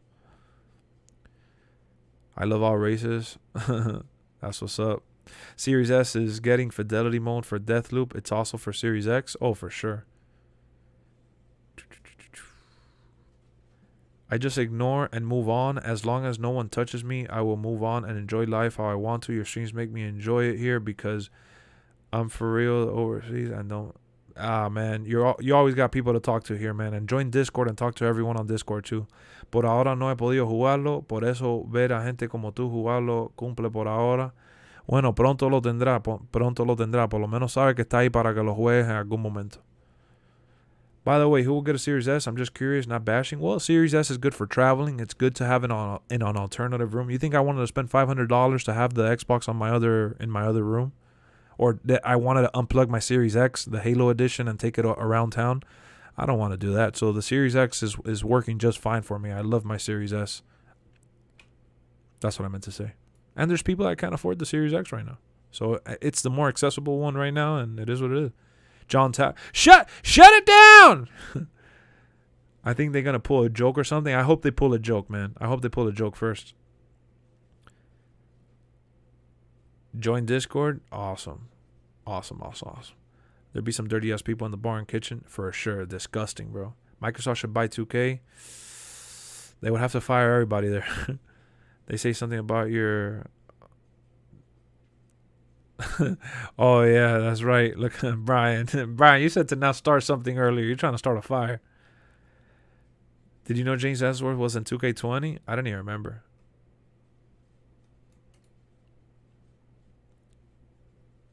I love all races. That's what's up. Series S is getting fidelity mode for Deathloop. It's also for Series X. Oh, for sure. I just ignore and move on. As long as no one touches me, I will move on and enjoy life how I want to. Your streams make me enjoy it here because I'm for real overseas and don't. Ah, man, you always got people to talk to here, man. And join Discord and talk to everyone on Discord too. Por ahora no he podido jugarlo, por eso ver a gente como tú jugarlo cumple por ahora. Bueno, pronto lo tendrá, por lo menos sabe que está ahí para que lo juegues en algún momento. By the way, who will get a Series S? I'm just curious, not bashing. Well, Series S is good for traveling. It's good to have it in an alternative room. You think I wanted to spend $500 to have the Xbox in my other room? Or that I wanted to unplug my Series X, the Halo edition, and take it around town? I don't want to do that. So the Series X is working just fine for me. I love my Series S. That's what I meant to say. And there's people that can't afford the Series X right now. So it's the more accessible one right now, and it is what it is. John Tap. Shut it down! I think they're going to pull a joke or something. I hope they pull a joke, man. I hope they pull a joke first. Join Discord. Awesome. Awesome. There'd be some dirty ass people in the bar and kitchen for sure. Disgusting, bro. Microsoft should buy 2K. They would have to fire everybody there. They say something about your... Oh, yeah, that's right. Look, Brian. Brian, you said to not start something earlier. You're trying to start a fire. Did you know James Ellsworth was in 2K20? I don't even remember.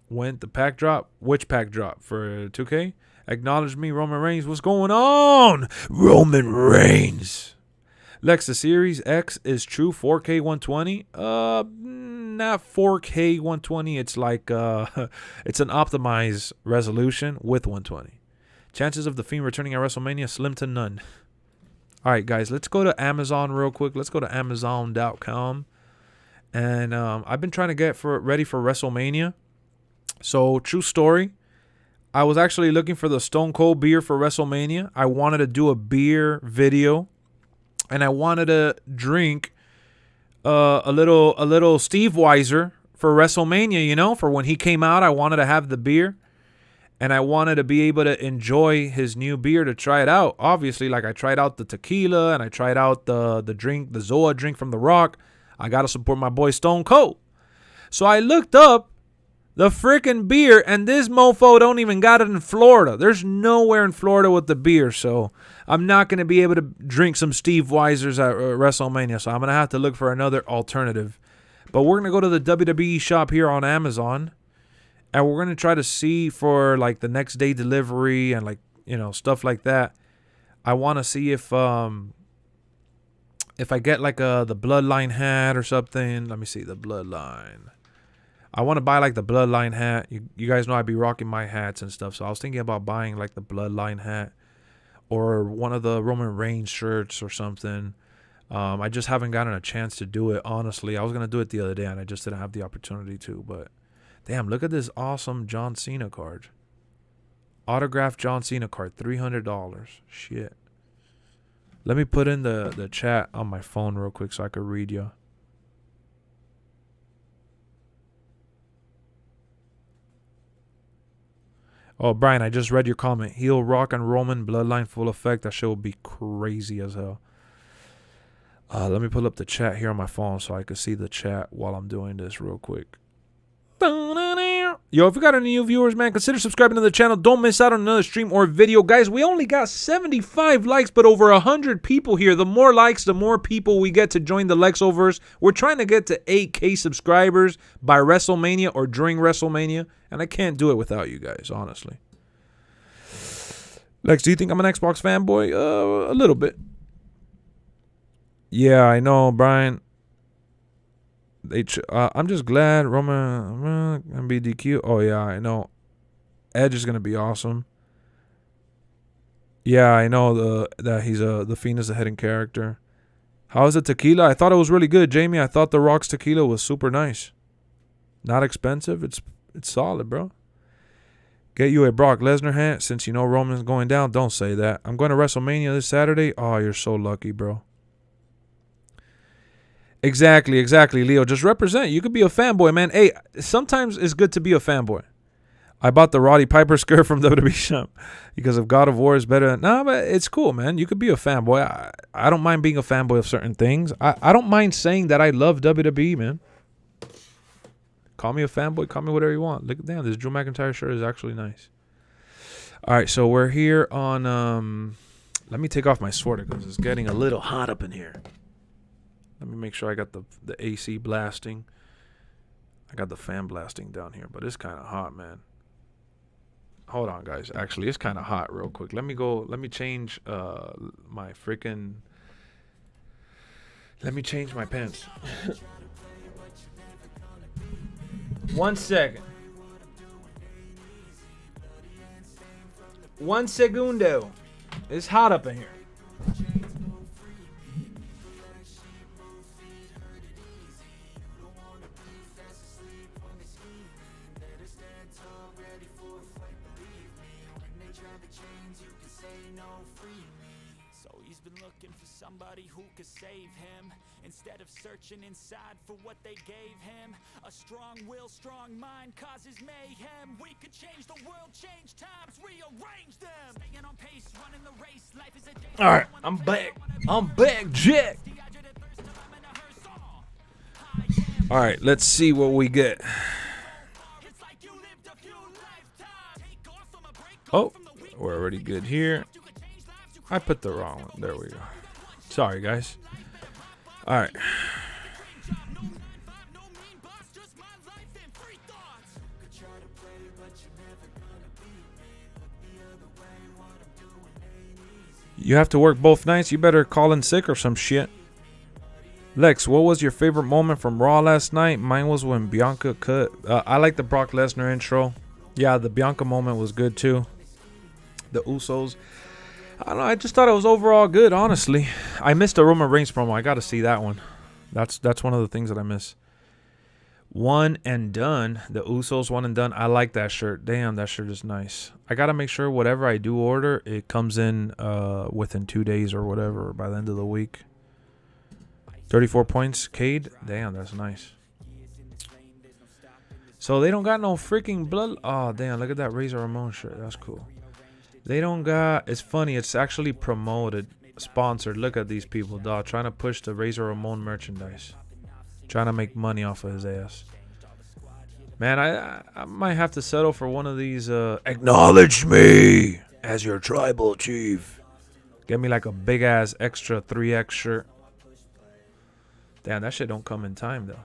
When the pack drop? Which pack drop? For 2K? Acknowledge me, Roman Reigns. What's going on? Roman Reigns. Lexx, the Series X is true 4K 120? Not 4K 120. It's like it's an optimized resolution with 120. Chances of the Fiend returning at WrestleMania slim to none. All right, guys, let's go to Amazon real quick. Let's go to Amazon.com. And I've been trying to get ready for WrestleMania. So, true story. I was actually looking for the Stone Cold beer for WrestleMania. I wanted to do a beer video. And I wanted to drink a little Steve Weiser for WrestleMania, you know, for when he came out. I wanted to have the beer, and I wanted to be able to enjoy his new beer, to try it out. Obviously, like I tried out the tequila and I tried out the drink, the Zoa drink from The Rock. I got to support my boy Stone Cold. So I looked up the freaking beer, and this mofo don't even got it in Florida. There's nowhere in Florida with the beer, so I'm not going to be able to drink some Steve Weisers at WrestleMania, so I'm going to have to look for another alternative. But we're going to go to the WWE shop here on Amazon, and we're going to try to see for, like, the next day delivery and, like, you know, stuff like that. I want to see if I get, like, the Bloodline hat or something. Let me see, the Bloodline. I want to buy like the Bloodline hat. You guys know I'd be rocking my hats and stuff. So I was thinking about buying like the Bloodline hat or one of the Roman Reigns shirts or something. I just haven't gotten a chance to do it, honestly. I was going to do it the other day and I just didn't have the opportunity to. But damn, look at this awesome John Cena card. Autographed John Cena card, $300. Shit. Let me put in the chat on my phone real quick so I could read you. Oh, Brian, I just read your comment. Heel, Rock, and Roman, Bloodline, full effect. That shit will be crazy as hell. Let me pull up the chat here on my phone so I can see the chat while I'm doing this real quick. Yo, if you got any new viewers, man, consider subscribing to the channel. Don't miss out on another stream or video. Guys, we only got 75 likes, but over 100 people here. The more likes, the more people we get to join the Lexoverse. We're trying to get to 8K subscribers by WrestleMania or during WrestleMania, and I can't do it without you guys, honestly. Lex, do you think I'm an Xbox fanboy? A little bit. Yeah, I know, Brian. I'm just glad Roman gonna be DQ. Oh yeah, I know. Edge is gonna be awesome. Yeah, I know that he's the Fiend is a hidden character. How is it tequila? I thought it was really good, Jamie. I thought the Rock's tequila was super nice. Not expensive. It's solid, bro. Get you a Brock Lesnar hat since you know Roman's going down. Don't say that. I'm going to WrestleMania this Saturday. Oh, you're so lucky, bro. Exactly, Leo. Just represent. You could be a fanboy, man. Hey, sometimes it's good to be a fanboy. I bought the Roddy Piper skirt from WWE shop because if God of War is better than... Nah, but it's cool, man. You could be a fanboy. I don't mind being a fanboy of certain things. I don't mind saying that I love WWE, man. Call me a fanboy. Call me whatever you want. Look, damn, this Drew McIntyre shirt is actually nice. All right, so we're here on... let me take off my sweater because it's getting a little hot up in here. Let me make sure I got the AC blasting. I got the fan blasting down here, but it's kind of hot, man. Hold on, guys. Actually, it's kind of hot real quick. Let me go. Let me change my freaking... Let me change my pants. 1 second. 1 segundo. It's hot up in here. Who could save him instead of searching inside for what they gave him. A strong will, strong mind causes mayhem. We could change the world, change times, rearrange them. Staying on pace, running the race. Life is a... All right, I'm back, Jack. All right, let's see what we get. Oh, we're already good here. I put the wrong one. There we go. Sorry, guys. All right. You have to work both nights? You better call in sick or some shit. Lex, what was your favorite moment from Raw last night? Mine was when Bianca cut. I like the Brock Lesnar intro. Yeah, the Bianca moment was good too. The Usos. I don't know. I just thought it was overall good, honestly. I missed the Roman Reigns promo. I got to see that one. That's one of the things that I miss. One and done. The Usos one and done. I like that shirt. Damn, that shirt is nice. I got to make sure whatever I do order, it comes in within 2 days or whatever by the end of the week. 34 points. Cade. Damn, that's nice. So they don't got no freaking blood. Oh, damn. Look at that Razor Ramon shirt. That's cool. They don't got... It's funny. It's actually promoted. Sponsored. Look at these people, dog. Trying to push the Razor Ramon merchandise. Trying to make money off of his ass. Man, I might have to settle for one of these... Acknowledge me as your tribal chief. Get me like a big-ass extra 3X shirt. Damn, that shit don't come in time, though.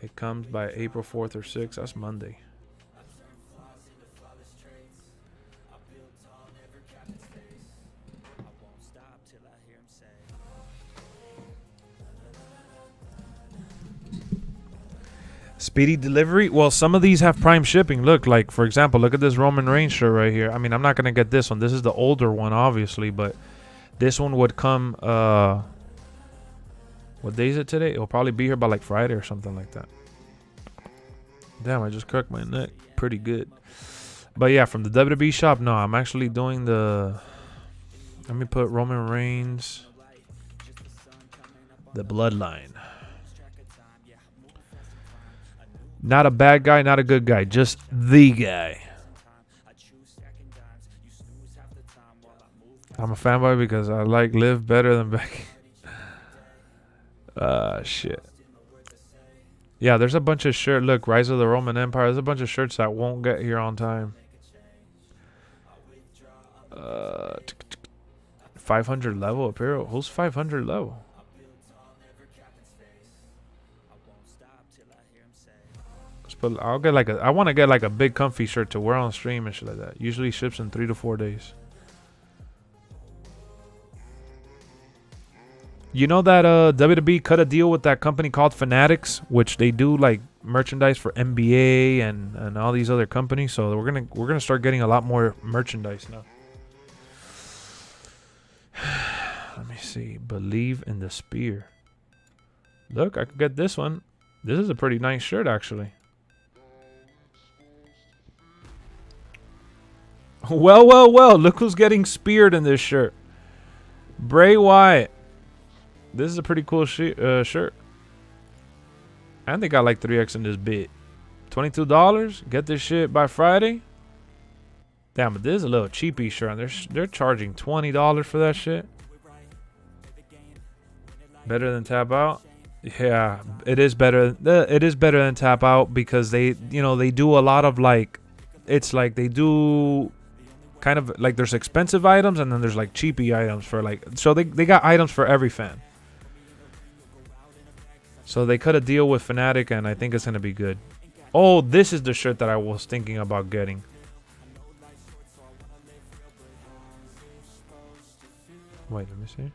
It comes by April 4th or 6th. That's Monday. Speedy delivery? Well, some of these have prime shipping. Look, like, for example, look at this Roman Reigns shirt right here. I mean, I'm not going to get this one. This is the older one, obviously, but this one would come... What day is it today? It'll probably be here by like Friday or something like that. Damn, I just cracked my neck pretty good. But yeah, from the WWE shop, no, I'm actually doing the... Let me put Roman Reigns. The Bloodline. Not a bad guy, not a good guy. Just the guy. I'm a fanboy because I like Liv better than Becky. Shit. Yeah, there's a bunch of shirts. Look, Rise of the Roman Empire. There's a bunch of shirts that won't get here on time. 500 level apparel. Who's 500 level? But I'll get like I want to get like a big comfy shirt to wear on stream and shit like that. Usually ships in 3 to 4 days. You know that WWE cut a deal with that company called Fanatics, which they do like merchandise for NBA and all these other companies. So we're gonna start getting a lot more merchandise now. Let me see. Believe in the spear. Look, I could get this one. This is a pretty nice shirt, actually. Well, well, well. Look who's getting speared in this shirt. Bray Wyatt. This is a pretty cool shirt. And they got like 3X in this bit. $22. Get this shit by Friday. Damn, but this is a little cheapy shirt. They're charging $20 for that shit. Better than Tap Out. Yeah, it is better. It is better than Tap Out because they do a lot of like, it's like they do kind of like there's expensive items and then there's like cheapy items for like, so they got items for every fan. So they cut a deal with Fnatic and I think it's gonna be good. Oh, this is the shirt that I was thinking about getting. Wait, let me see.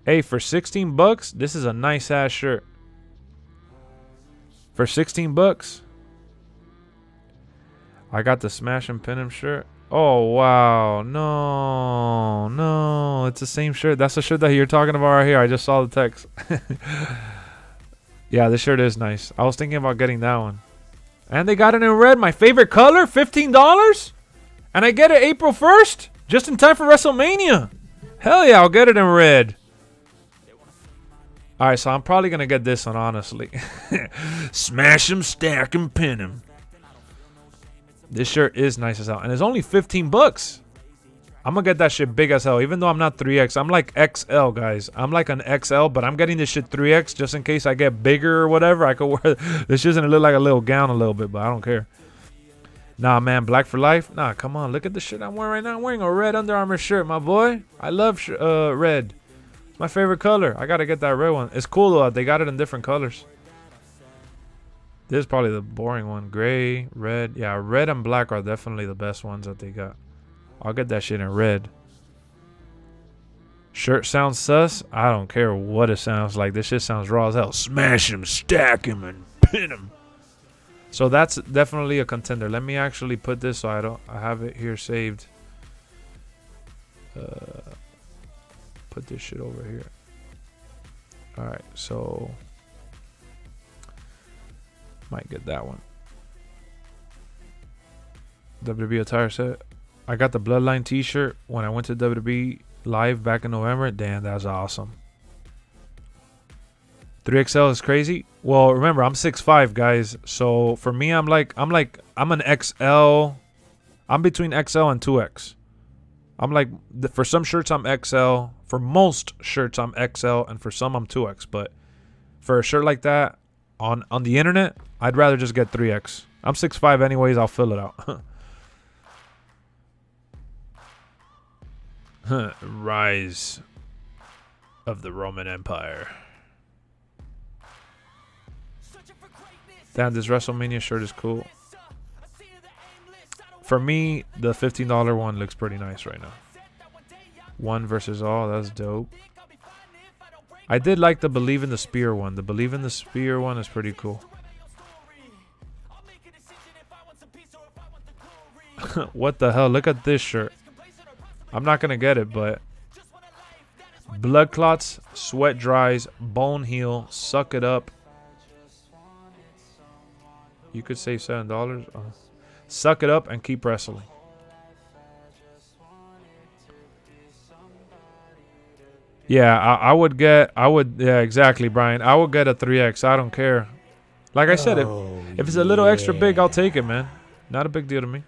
Hey, for 16 bucks, this is a nice ass shirt. For 16 bucks. I got the Smash and Pin 'em shirt. Oh, wow. No. It's the same shirt. That's the shirt that you're talking about right here. I just saw the text. Yeah, this shirt is nice. I was thinking about getting that one. And they got it in red. My favorite color. $15. And I get it April 1st. Just in time for WrestleMania. Hell yeah, I'll get it in red. Alright, so I'm probably going to get this one, honestly. Smash 'em, stack 'em, pin 'em. This shirt is nice as hell. And it's only 15 bucks. I'm going to get that shit big as hell. Even though I'm not 3X. I'm like XL, guys. I'm like an XL, but I'm getting this shit 3X just in case I get bigger or whatever. I could wear this. Shit's going to look like a little gown a little bit, but I don't care. Nah, man. Black for life? Nah, come on. Look at the shit I'm wearing right now. I'm wearing a red Under Armour shirt, my boy. I love red. It's my favorite color. I got to get that red one. It's cool, though. They got it in different colors. This is probably the boring one. Gray, red. Yeah, red and black are definitely the best ones that they got. I'll get that shit in red. Shirt sounds sus. I don't care what it sounds like. This shit sounds raw as hell. Smash him, stack him, and pin him. So that's definitely a contender. Let me actually put this so I have it here saved. Put this shit over here. Alright, so might get that one. WWE attire set. I got the Bloodline t-shirt when I went to WWE live back in November. Damn, that's awesome. 3XL is crazy. Well, remember, I'm 6'5", guys. So for me, I'm an XL. I'm between XL and 2X. I'm like, for some shirts, I'm XL. For most shirts, I'm XL. And for some, I'm 2X. But for a shirt like that on the internet, I'd rather just get 3X. I'm 6'5" anyways. I'll fill it out. Rise of the Roman Empire. Damn, this WrestleMania shirt is cool. For me, the $15 one looks pretty nice right now. One versus all, that's dope. I did like the Believe in the Spear one. The Believe in the Spear one is pretty cool. What the hell? Look at this shirt. I'm not going to get it, but blood clots, sweat dries, bone heal, suck it up. You could save $7. Suck it up and keep wrestling. Yeah, yeah, exactly, Brian. I would get a 3X. I don't care. Like I said, if it's a little extra big, I'll take it, man. Not a big deal to me.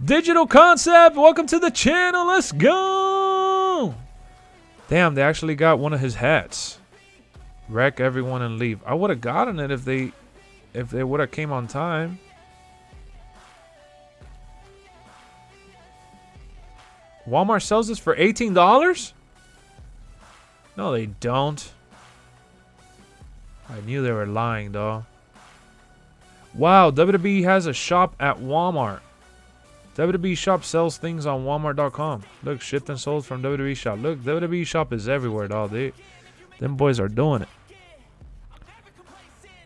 Digital Concept, welcome to the channel. Let's go. Damn, they actually got one of his hats. Wreck everyone and leave. I would have gotten it if they would have came on time. Walmart sells this for $18? No, they don't. I knew they were lying, though. Wow, WWE has a shop at Walmart. WWE shop sells things on Walmart.com. Look, shipped and sold from WWE shop. Look, WWE shop is everywhere, dog. Them boys are doing it.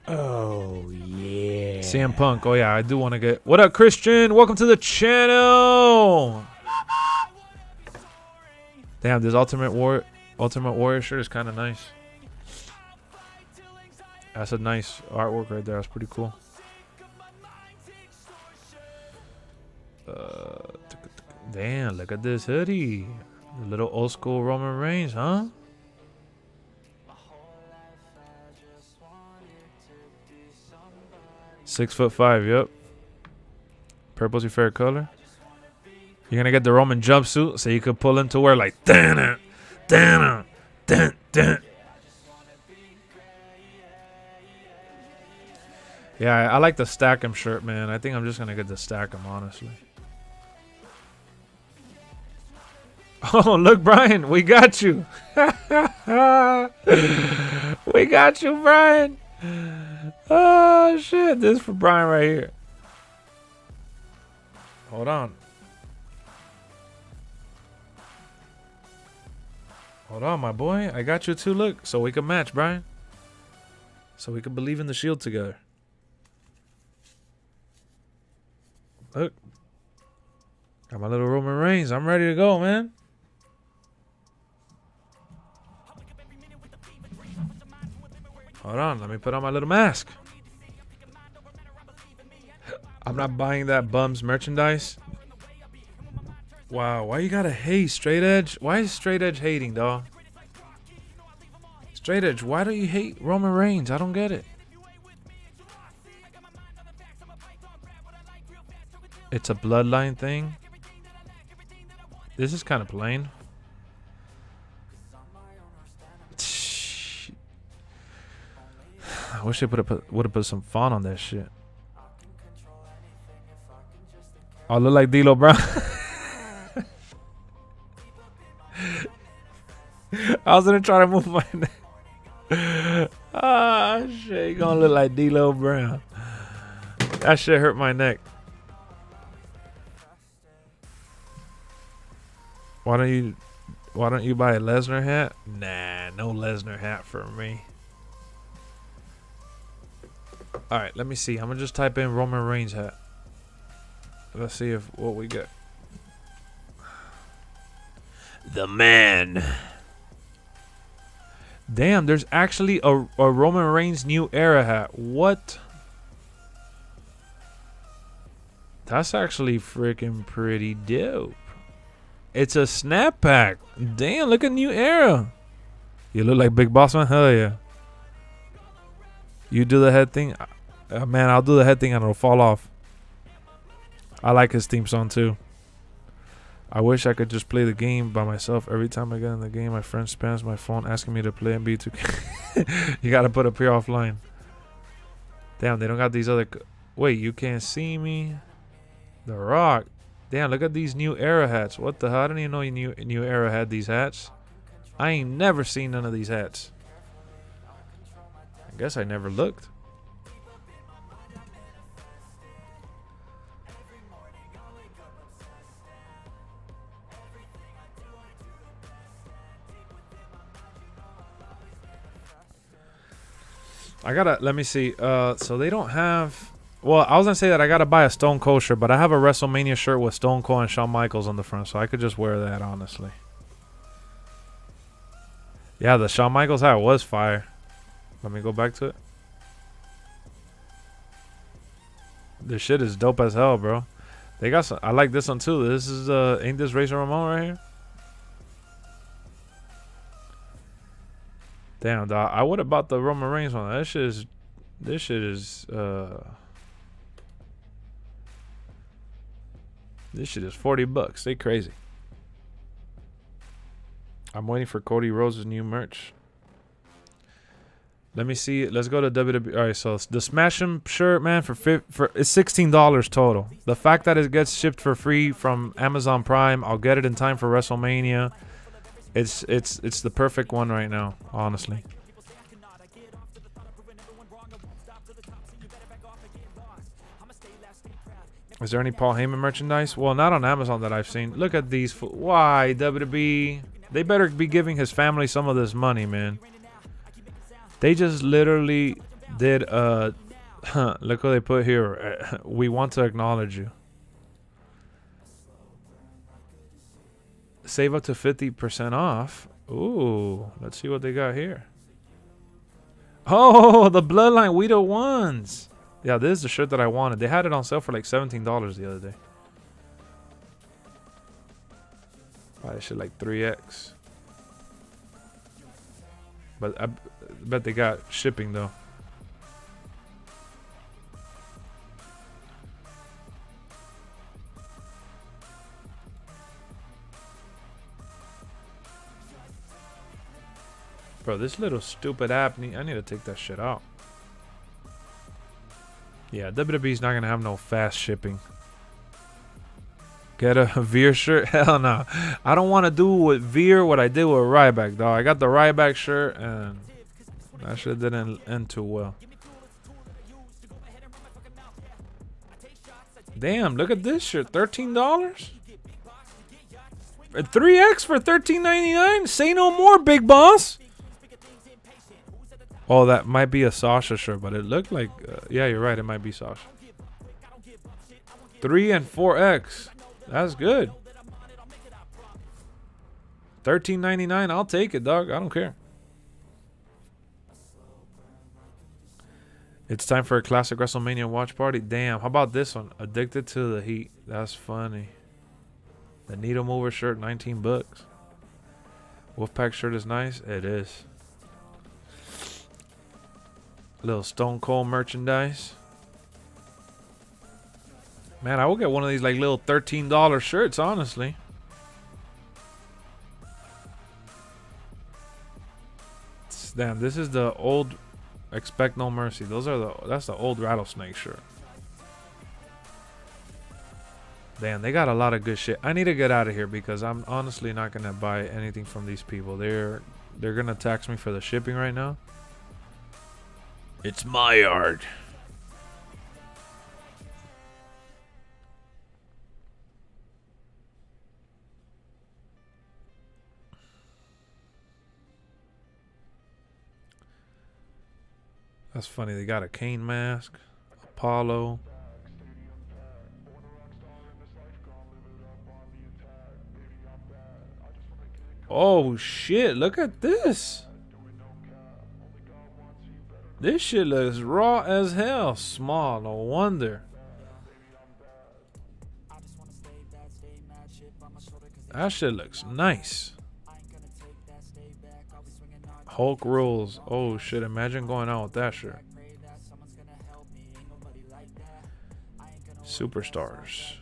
Oh, yeah. CM Punk. Oh, yeah, I do want to get... What up, Christian? Welcome to the channel. Damn, this Ultimate Warrior shirt is kind of nice. That's a nice artwork right there. That's pretty cool. Damn, look at this hoodie. A little old school Roman Reigns, huh? $6'5", yep. Purple's your favorite color. You're gonna get the Roman jumpsuit so you could pull him to wear like dun dun dun dun. Yeah, I like the stack 'em shirt, man. I think I'm just gonna get the stack 'em, honestly. Oh, look, Brian, we got you. We got you, Brian. Oh shit, this is for Brian right here. Hold on. Hold on, my boy. I got you too, look. So we can match, Brian. So we can believe in the Shield together. Look. Got my little Roman Reigns. I'm ready to go, man. Hold on. Let me put on my little mask. I'm not buying that bum's merchandise. Wow. Why you gotta hate Straight Edge? Why is Straight Edge hating, dog? Straight Edge, why do you hate Roman Reigns? I don't get it. It's a bloodline thing. This is kind of plain. I wish they would have put some font on that shit. I look like D'Lo Brown. I was gonna try to move my neck. Ah, shit, you gonna look like D'Lo Brown. That shit hurt my neck. Why don't you buy a Lesnar hat? Nah, no Lesnar hat for me. All right, let me see. I'm gonna just type in Roman Reigns hat. Let's see if what we get. The man. Damn, there's actually a Roman Reigns New Era hat. What? That's actually freaking pretty dope. It's a snap pack. Damn, look at New Era. You look like Big Boss Man? Hell yeah. You do the head thing? Man, I'll do the head thing and it'll fall off. I like his theme song too. I wish I could just play the game by myself. Every time I get in the game, my friend spams my phone asking me to play and B2K. You gotta put up here offline. Damn, they don't got these other... Wait, you can't see me? The Rock. Damn, look at these New Era hats. What the hell? I didn't even know New Era had these hats. I ain't never seen none of these hats. I guess I never looked. Let me see. So they don't have... Well, I was going to say that I got to buy a Stone Cold shirt, but I have a WrestleMania shirt with Stone Cold and Shawn Michaels on the front, so I could just wear that, honestly. Yeah, the Shawn Michaels hat was fire. Let me go back to it. This shit is dope as hell, bro. They got some... I like this one, too. This is... ain't this Razor Ramon right here? Damn, dog. I would have bought the Roman Reigns one. This shit is... This shit is $40. They crazy. I'm waiting for Cody Rhodes' new merch. Let me see. Let's go to WWE. All right, so the Smash 'em shirt, man, for it's $16 total. The fact that it gets shipped for free from Amazon Prime, I'll get it in time for WrestleMania. It's the perfect one right now, honestly. Is there any Paul Heyman merchandise? Well, not on Amazon that I've seen. Look at these. Why, WWE? They better be giving his family some of this money, man. They just literally did look what they put here. We want to acknowledge you. Save up to 50% off. Ooh, let's see what they got here. Oh, the Bloodline We the Ones. Yeah, this is the shirt that I wanted. They had it on sale for like $17 the other day. Buy this shit like 3X. But I bet they got shipping though. Bro, this little stupid app, I need to take that shit out. Yeah, WWE's not going to have no fast shipping. Get a Veer shirt? Hell no. I don't want to do with Veer what I did with Ryback, dog. I got the Ryback shirt, and that shit didn't end too well. Damn, look at this shirt. $13? 3X for $13.99? Say no more, big boss. Oh, that might be a Sasha shirt, but it looked like... yeah, you're right. It might be Sasha. 3 and 4X. That's good. $13.99. I'll take it, dog. I don't care. It's time for a classic WrestleMania watch party. Damn. How about this one? Addicted to the Heat. That's funny. The Needle Mover shirt, $19. Wolfpack shirt is nice. It is. Little Stone Cold merchandise. Man, I will get one of these like little $13 shirts, honestly. Damn, this is the old Expect No Mercy. That's the old Rattlesnake shirt. Damn, they got a lot of good shit. I need to get out of here because I'm honestly not gonna buy anything from these people. They're gonna tax me for the shipping right now. It's my yard. That's funny. They got a Kane mask, Apollo. Oh shit, look at this. This shit looks raw as hell. Small, no wonder. That shit looks nice. Hulk rules. Oh shit, imagine going out with that shirt. Superstars.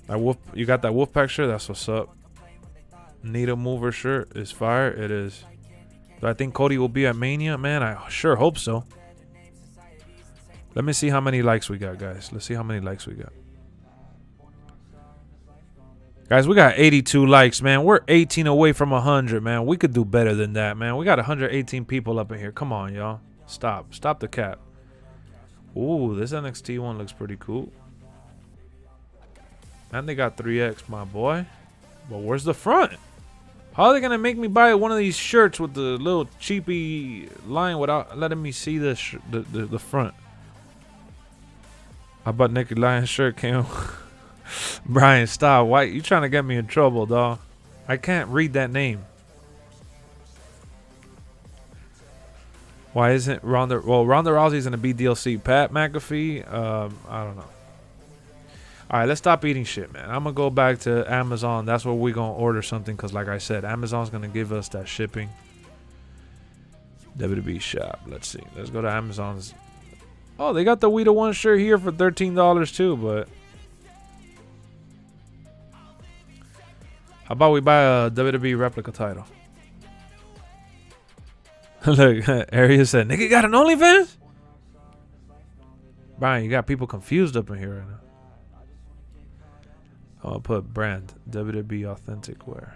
That wolf, you got that Wolfpack shirt? That's what's up. Needle Mover shirt is fire. It is. Do I think Cody will be at Mania? Man, I sure hope so. Let me see how many likes we got, guys. Let's see how many likes we got. Guys, we got 82 likes, man. We're 18 away from 100, man. We could do better than that, man. We got 118 people up in here. Come on, y'all. Stop. Stop the cap. Ooh, this NXT one looks pretty cool. And they got 3X, my boy. But where's the front? How are they going to make me buy one of these shirts with the little cheapy line without letting me see the front? How about Naked Lion shirt came? Brian, stop. Why you trying to get me in trouble, dog? I can't read that name. Why isn't Ronda... Well, Ronda Rousey's in a BDLC. Pat McAfee, I don't know. Alright, let's stop eating shit, man. I'm gonna go back to Amazon. That's where we're gonna order something. Because like I said, Amazon's gonna give us that shipping. WWE shop. Let's see. Let's go to Amazon's. Oh, they got the We the One shirt here for $13 too, but... How about we buy a WWE replica title? Look, Ariel said, nigga got an OnlyFans? Brian, you got people confused up in here right now. I'll put brand WWE authentic wear.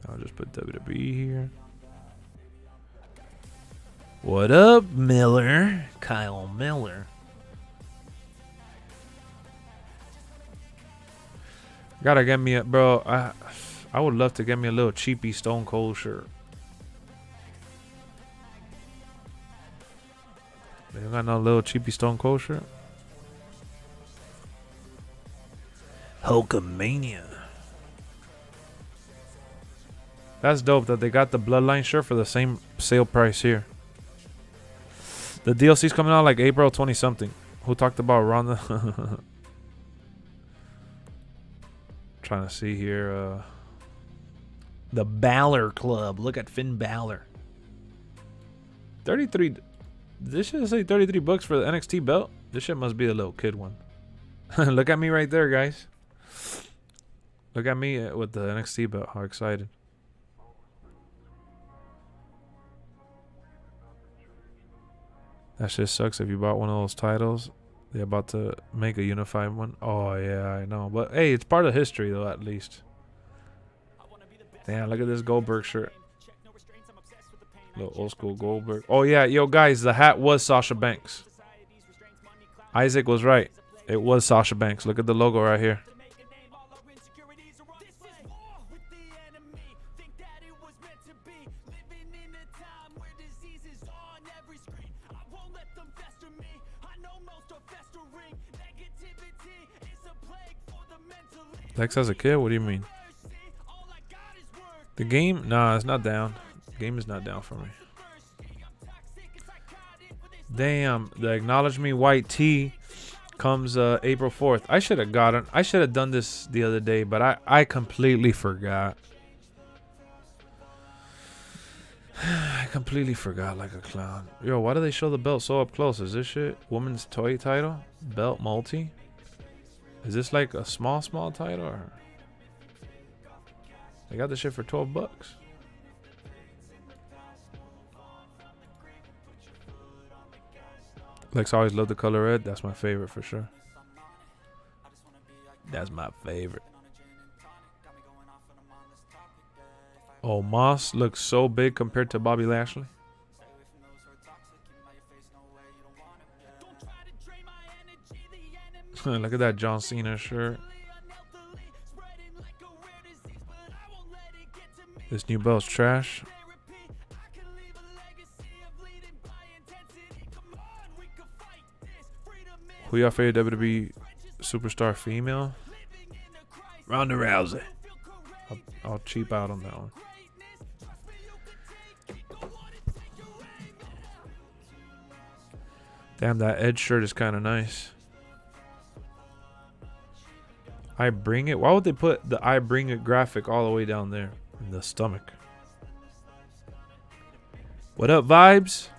I'll just put WWE here. What up, Miller? Kyle Miller. Gotta get me a... Bro, I would love to get me a little cheapy Stone Cold shirt. They don't got no little cheapy Stone Cold shirt. Hulkamania. That's dope that they got the Bloodline shirt for the same sale price here. The DLC's coming out like April 20 something. Who talked about Ronda? Trying to see here. The Balor Club. Look at Finn Balor. 33. This should say 33 bucks for the NXT belt. This shit must be a little kid one. Look at me right there, guys. Look at me with the NXT belt. How excited. That shit sucks if you bought one of those titles. They're about to make a unified one. Oh, yeah, I know. But, hey, it's part of history, though, at least. Damn, look at this Goldberg shirt. Little old school Goldberg. Oh, yeah. Yo, guys, the hat was Sasha Banks. Isaac was right. It was Sasha Banks. Look at the logo right here. Lex has a kid? What do you mean? The game? Nah, it's not down. The game is not down for me. Damn, the Acknowledge Me White Tee comes April 4th. I should have gotten. I should have done this the other day, but I completely forgot. I completely forgot like a clown. Yo, why do they show the belt so up close? Is this shit women's toy title? Belt multi? Is this like a small title? Or they got this shit for 12 bucks. Lex always loved the color red. That's my favorite for sure. That's my favorite. Oh, Moss looks so big compared to Bobby Lashley. Look at that John Cena shirt. This new belt's trash. Who y'all favorite WWE superstar female? Ronda Rousey. I'll cheap out on that one. Damn, that Edge shirt is kind of nice. I bring it. Why would they put the I bring it graphic all the way down there in the stomach? What up, vibes?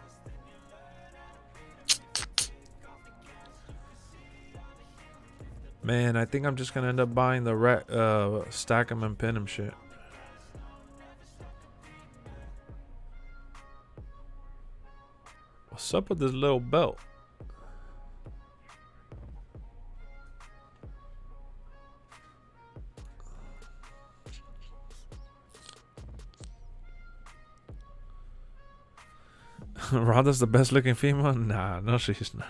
Man, I think I'm just gonna end up buying the stack 'em and pin 'em shit. What's up with this little belt? Ronda's the best looking female? Nah, no, she's not.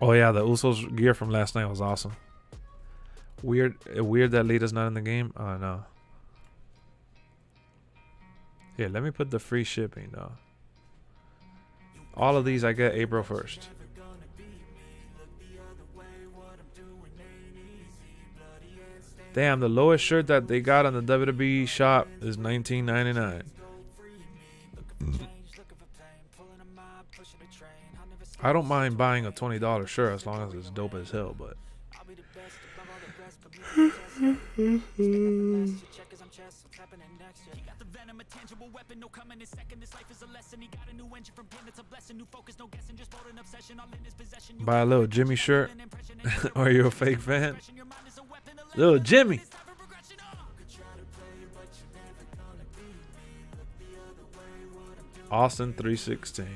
Oh yeah, the Usos gear from last night was awesome. Weird that Lita's not in the game. Oh no. Here, let me put the free shipping though. All of these I get April 1st. Damn, the lowest shirt that they got on the WWE shop is $19.99. I don't mind buying a $20 shirt as long as it's dope as hell, but buy a little Jimmy shirt. Are you a fake fan? Little Jimmy. Austin 316.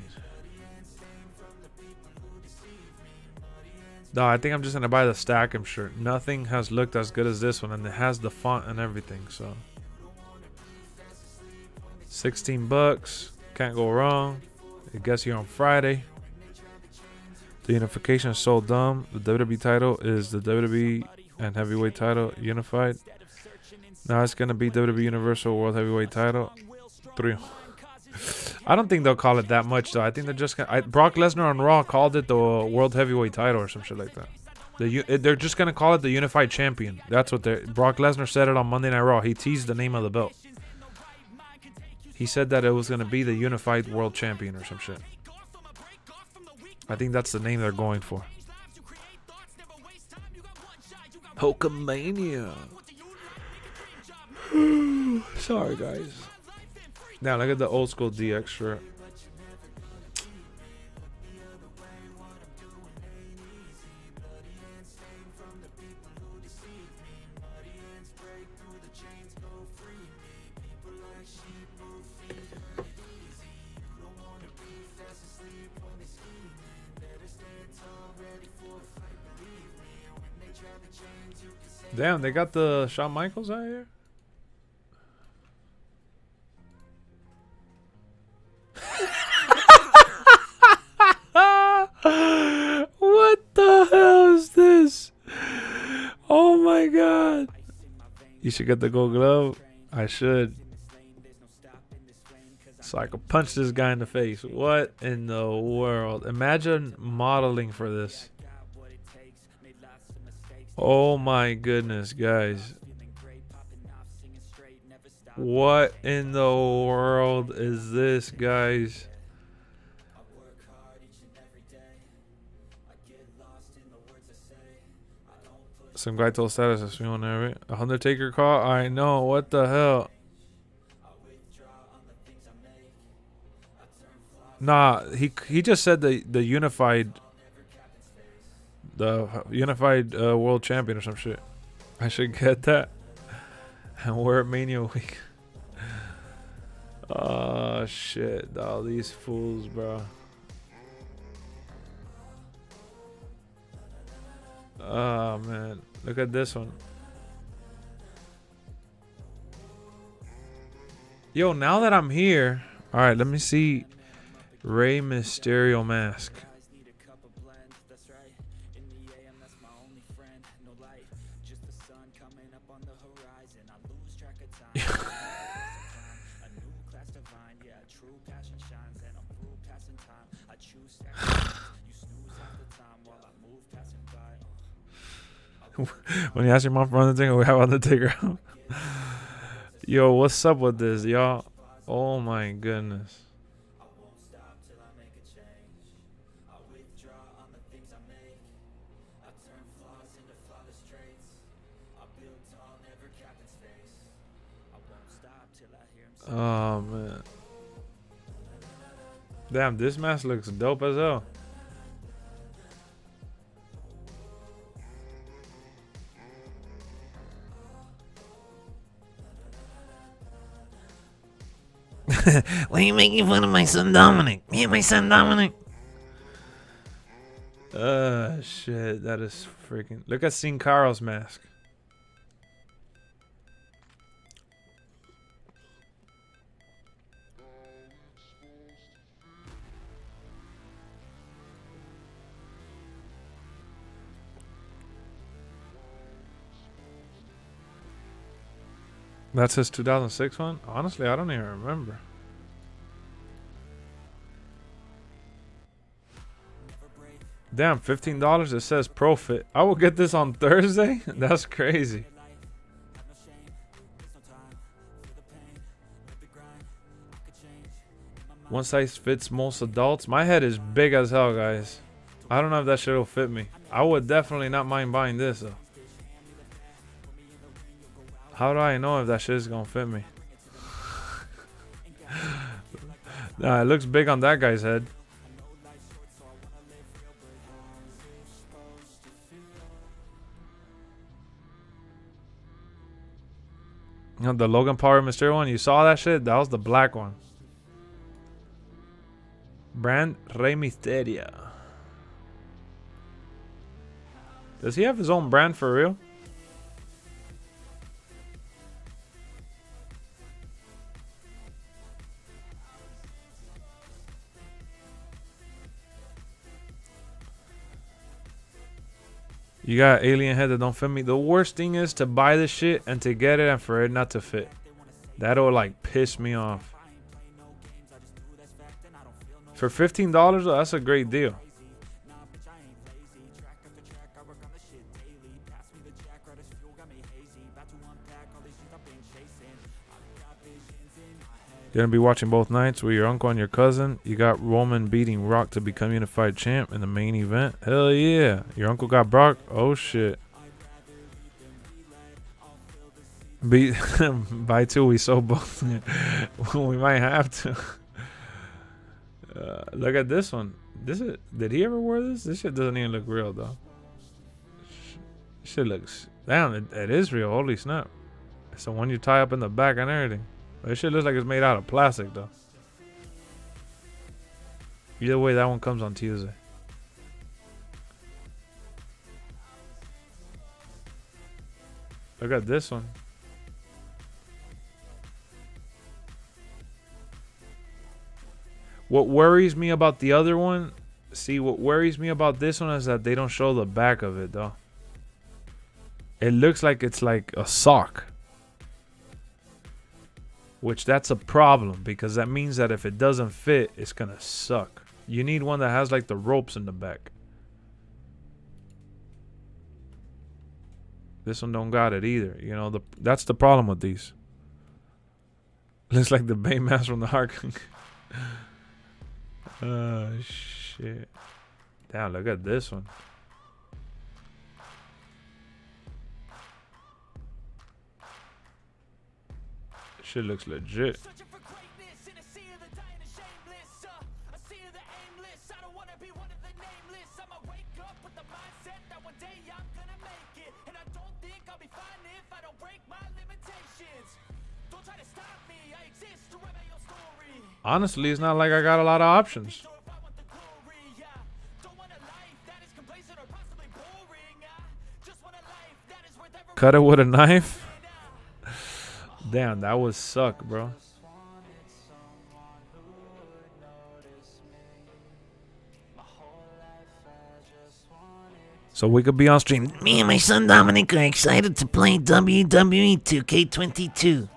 No, I think I'm just gonna buy the stack 'em shirt. Nothing has looked as good as this one, and it has the font and everything. So 16 bucks, can't go wrong. I guess here on Friday. The unification is so dumb. The WWE title is the WWE and heavyweight title unified. Now it's gonna be WWE Universal World Heavyweight title. I don't think they'll call it that much though. I think they're just gonna. Brock Lesnar on Raw called it the World Heavyweight title or some shit like that. They're just gonna call it the Unified Champion. That's what they're. Brock Lesnar said it on Monday Night Raw. He teased the name of the belt. He said that it was gonna be the Unified World Champion or some shit. I think that's the name they're going for. Hulkamania. Sorry, guys. Now look at the old school DX shirt. Damn, they got the Shawn Michaels out here. What the hell is this? Oh my god. You should get the gold glove. I should. So I could punch this guy in the face. What in the world? Imagine modeling for this. Oh my goodness, guys. What in the world is this, guys? Some guy told status is feeling every Undertaker call. I know, what the hell? Nah, he just said the unified world champion or some shit. I should get that. And we're at Mania week. Oh shit, all these fools, bro. Oh man, look at this one. Yo, now that I'm here, all right, let me see Rey Mysterio mask. When you ask your mom for Undertaker, we have Undertaker. Yo, what's up with this, y'all? Oh my goodness. Oh man. Damn, this mask looks dope as hell. Why are you making fun of my son Dominic? Me and my son Dominic. Shit, that is freaking. Look at Sin Caro's mask. That's his 2006 one? Honestly, I don't even remember. Damn, $15. It says profit. I will get this on Thursday? That's crazy. One size fits most adults. My head is big as hell, guys. I don't know if that shit will fit me. I would definitely not mind buying this, though. How do I know if that shit is gonna fit me? Nah, it looks big on that guy's head. You know, the Logan Paul Mysterio one, you saw that shit? That was the black one. Brand Rey Mysterio. Does he have his own brand for real? You got alien head that don't fit me. The worst thing is to buy this shit and to get it and for it not to fit. That'll like piss me off. For $15, though, that's a great deal. You're gonna be watching both nights with your uncle and your cousin. You got Roman beating Rock to become unified champ in the main event. Hell yeah. Your uncle got Brock. Oh shit. Buy two, we sold both. We might have to. Look at this one. Did he ever wear this? This shit doesn't even look real though. Shit looks, damn, it is real. Holy snap. It's the one you tie up in the back and everything. This shit looks like it's made out of plastic though. Either way, that one comes on Tuesday. Look at this one. What worries me about the other one, what worries me about this one is that they don't show the back of it though. It looks like it's like a sock. Which that's a problem because that means that if it doesn't fit, it's gonna suck. You need one that has like the ropes in the back. This one don't got it either. You know, that's the problem with these. Looks like the Baymass from the Ark. Oh shit. Damn, look at this one. Shit looks legit. Honestly, it's not like I got a lot of options. Cut it with a knife? Damn, that would suck, bro. So we could be on stream. Me and my son Dominic are excited to play WWE 2K22.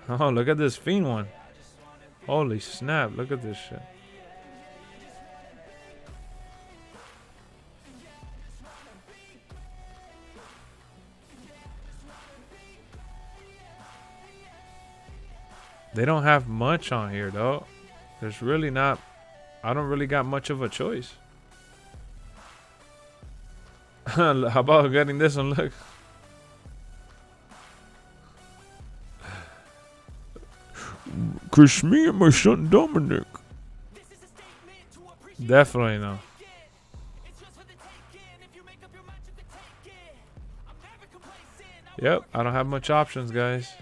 Oh, look at this Fiend one. Holy snap, look at this shit. They don't have much on here though. There's really not. I don't really got much of a choice. How about getting this one? Look. Chris, me and my son Dominic. Definitely no. Yep, I don't have much options, guys.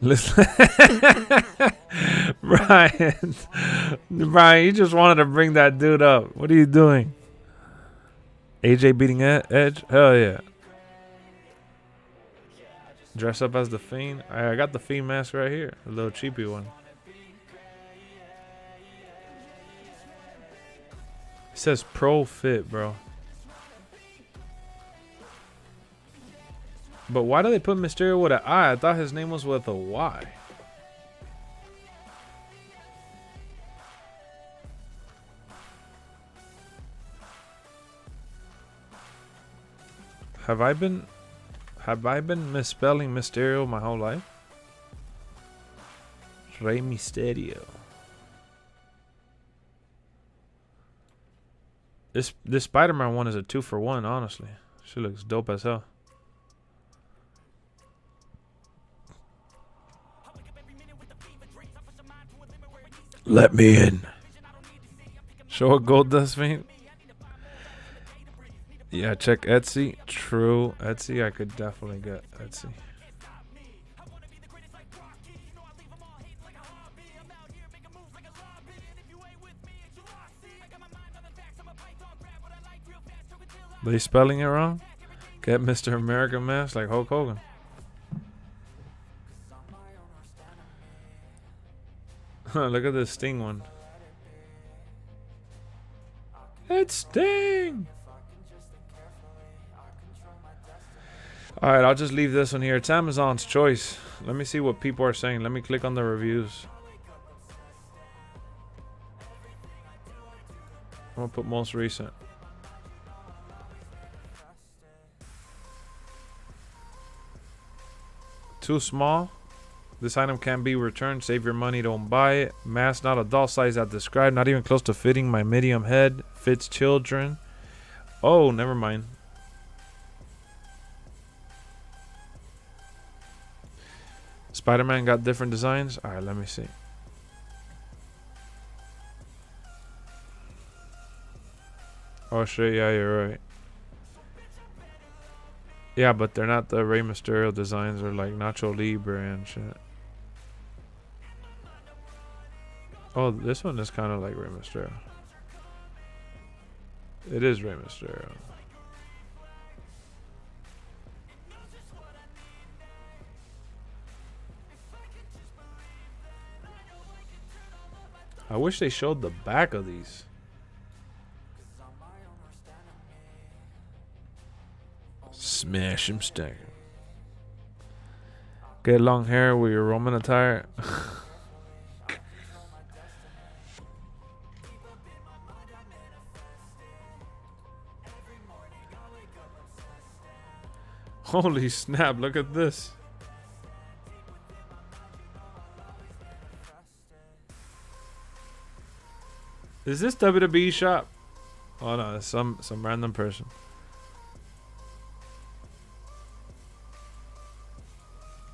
Listen, Brian, you just wanted to bring that dude up. What are you doing? AJ beating Edge? Hell yeah. Dress up as the Fiend. I got the Fiend mask right here. A little cheapy one. It says Pro Fit, bro. But why do they put Mysterio with an I? I thought his name was with a Y. Have I been misspelling Mysterio my whole life? Rey Mysterio. This Spider-Man one is a 2-for-1, honestly. She looks dope as hell. Let me in. Show a gold dust Fiend. Yeah, check Etsy. True. Etsy, I could definitely get Etsy. They spelling it wrong? Get Mr. American mask like Hulk Hogan. Look at this Sting one. It's Sting! Alright, I'll just leave this one here. It's Amazon's choice. Let me see what people are saying. Let me click on the reviews. I'm gonna put most recent. Too small. This item can be returned. Save your money. Don't buy it. Mask not adult size as described. Not even close to fitting my medium head. Fits children. Oh, never mind. Spider-Man got different designs. Alright, let me see. Oh shit, yeah, you're right. Yeah, but they're not the Rey Mysterio designs or like Nacho Libre and shit. Oh, this one is kind of like Rey Mysterio. It is Rey Mysterio. I wish they showed the back of these. Smash him, stack him. Get long hair with your Roman attire. Holy snap, look at this. Is this WWE shop? Oh no, it's some random person.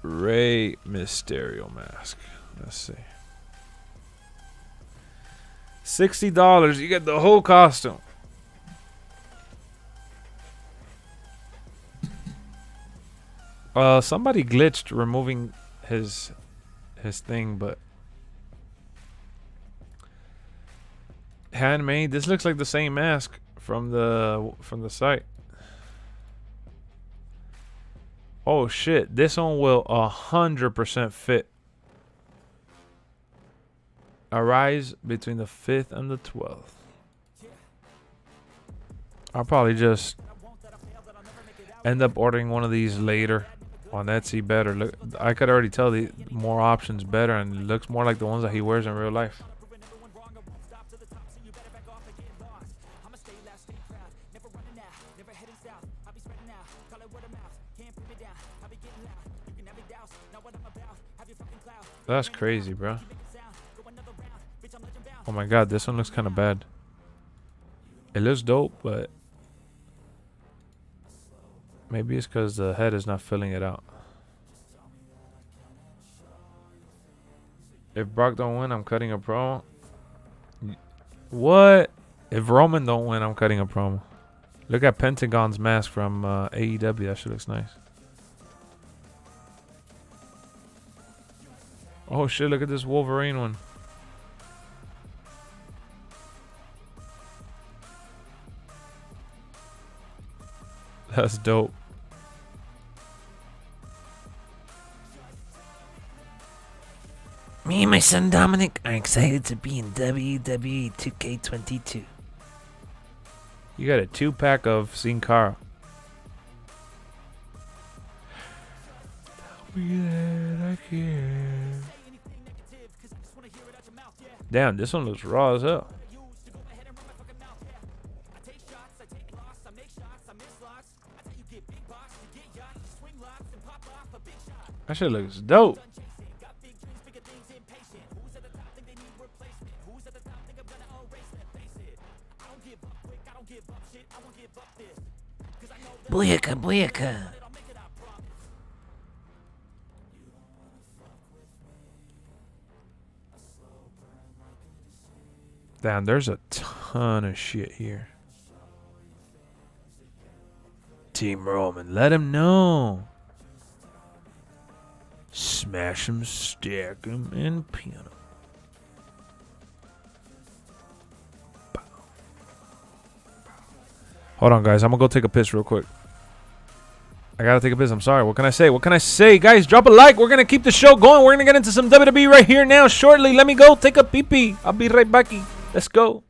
Rey Mysterio mask. Let's see. $60. You get the whole costume. Somebody glitched removing his thing, but handmade. This looks like the same mask from the site. Oh shit, this one will 100% fit. Arise between the 5th and the 12th. I'll probably just end up ordering one of these later on Etsy. Better look, I could already tell the more options better, and it looks more like the ones that he wears in real life. That's crazy, bro. Oh my god, this one looks kind of bad. It looks dope, but maybe it's because the head is not filling it out. If Brock don't win, I'm cutting a promo. What? If Roman don't win, I'm cutting a promo. Look at Pentagon's mask from AEW. That shit looks nice. Oh shit, look at this Wolverine one. That's dope. Me and my son Dominic are excited to be in WWE 2K22. You got a 2-pack of Sin Cara. Damn, this one looks raw as hell. That shit looks dope. Booyaka, booyaka. Damn, there's a ton of shit here. Team Roman, let him know. Smash him, stack him, and pin him. Hold on, guys. I'm gonna go take a piss real quick. I gotta take a piss. I'm sorry. What can I say? What can I say? Guys, drop a like. We're gonna keep the show going. We're gonna get into some WWE right here now shortly. Let me go take a pee-pee. I'll be right back. Let's go.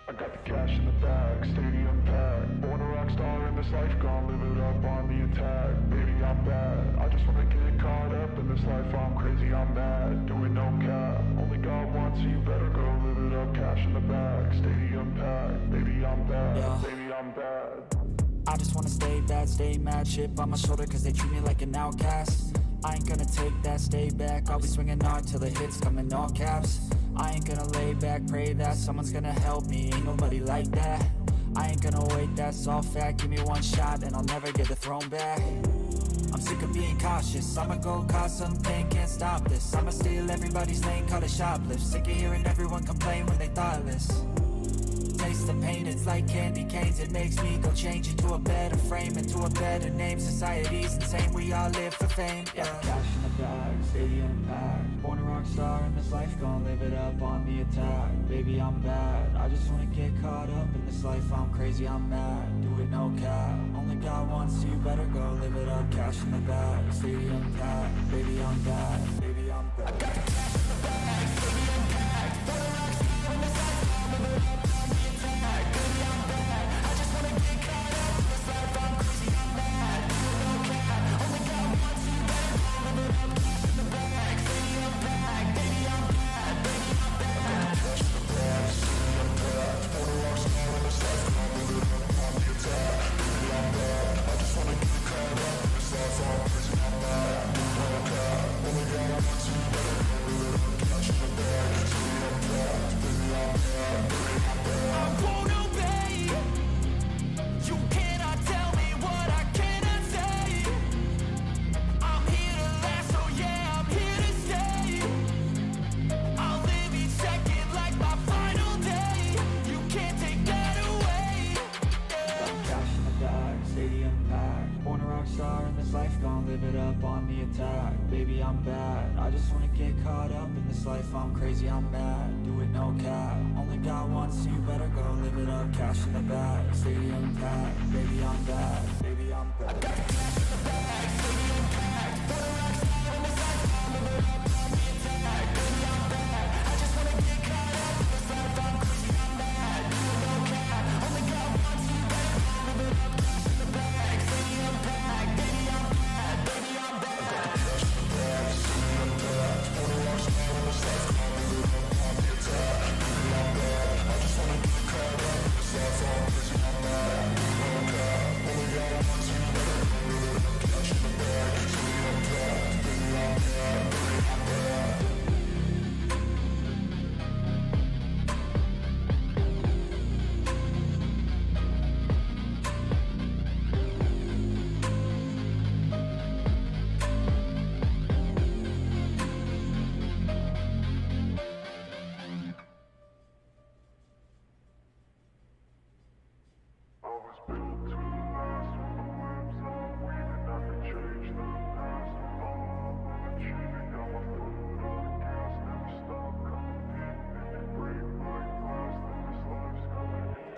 I got the cash in the bag, stadium packed. Born a rock star in this life, gon' live it up on the attack. Baby, I'm bad. I just wanna get caught up in this life. I'm crazy, I'm mad. Doing no cap. Only God wants you, better go live it up. Cash in the bag, stadium packed. Baby, I'm bad. Yeah. Baby, I'm bad. I just wanna stay bad, stay mad. Chip on my shoulder cause they treat me like an outcast. I ain't gonna take that, stay back. I'll be swinging hard till the hits come in all caps. I ain't gonna lay back, pray that someone's gonna help me. Ain't nobody like that. I ain't gonna wait, that's all fact. Give me one shot and I'll never get the throne back. I'm sick of being cautious. I'ma go cause something, can't stop this. I'ma steal everybody's lane, call it shoplift. Sick of hearing everyone complain when they thoughtless. Taste the pain, it's like candy canes. It makes me go change into a better frame, into a better name. Society's insane, we all live for fame. Yeah. Cash in the bag, stadium packed. Born a rock star in this life, gon' live it up on the attack. Baby, I'm bad. I just wanna get caught up in this life. I'm crazy, I'm mad. Do it no cap. Only God wants you, better go live it up. Cash in the bag, stadium packed. Baby, I'm bad. Baby, I'm bad. I got the cash in the bag, stadium packed. Born a rock star in this life, gon' live it up. Baby, I'm bad. I just wanna get caught up in this life. I'm crazy, I'm mad. Do it no cap. Only God wants you, better go live it up. Cash in the bag, stadium packed. Baby, I'm bad. Baby, I'm bad. I got the cash in the bag, stadium packed. Born a rock star in this life, gon' live it up on the attack. Baby, I'm bad. I just wanna get caught up in this life. I'm crazy, I'm mad. Do it no cap. Only God wants you, better go live it up. Cash in the bag, stadium packed. Baby, I'm bad. Baby, I'm bad.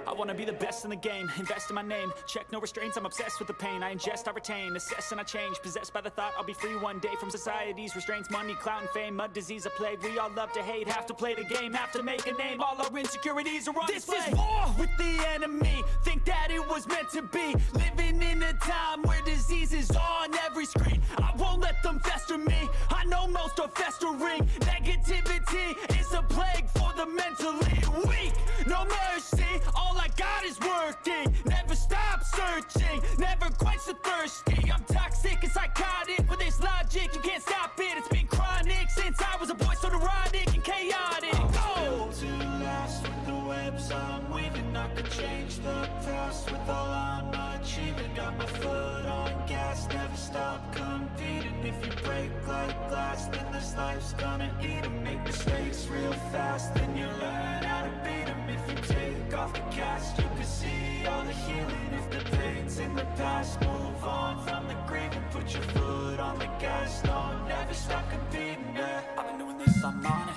I wanna be the best in the game, invest in my name. Check no restraints, I'm obsessed with the pain. I ingest, I retain, assess and I change. Possessed by the thought I'll be free one day from society's restraints. Money, clout and fame, mud, disease, a plague. We all love to hate, have to play the game, have to make a name. All our insecurities are on display. This is war with the enemy, think that it was meant to be. Living in a time where disease is on every screen. I won't let them fester me, I know most are festering. Negativity is a plague for the mentally weak. No mercy, all I got is working. Never stop searching, never quench the thirsty. I'm toxic and psychotic with this logic, you can't stop it. It's been chronic since I was a boy, so neurotic and chaotic. I was built to last with the webs I'm weaving. I could change the past with all I'm achieving. Got my foot on gas, never stop competing. If you break like glass, then this life's gonna eat 'em. Make mistakes real fast, then you learn how to beat 'em. If you take off the cast, you can see all the healing. If the pain's in the past, move on from the grave and put your foot on the gas. No, never stop competing, yeah. I've been doing this, I'm on it.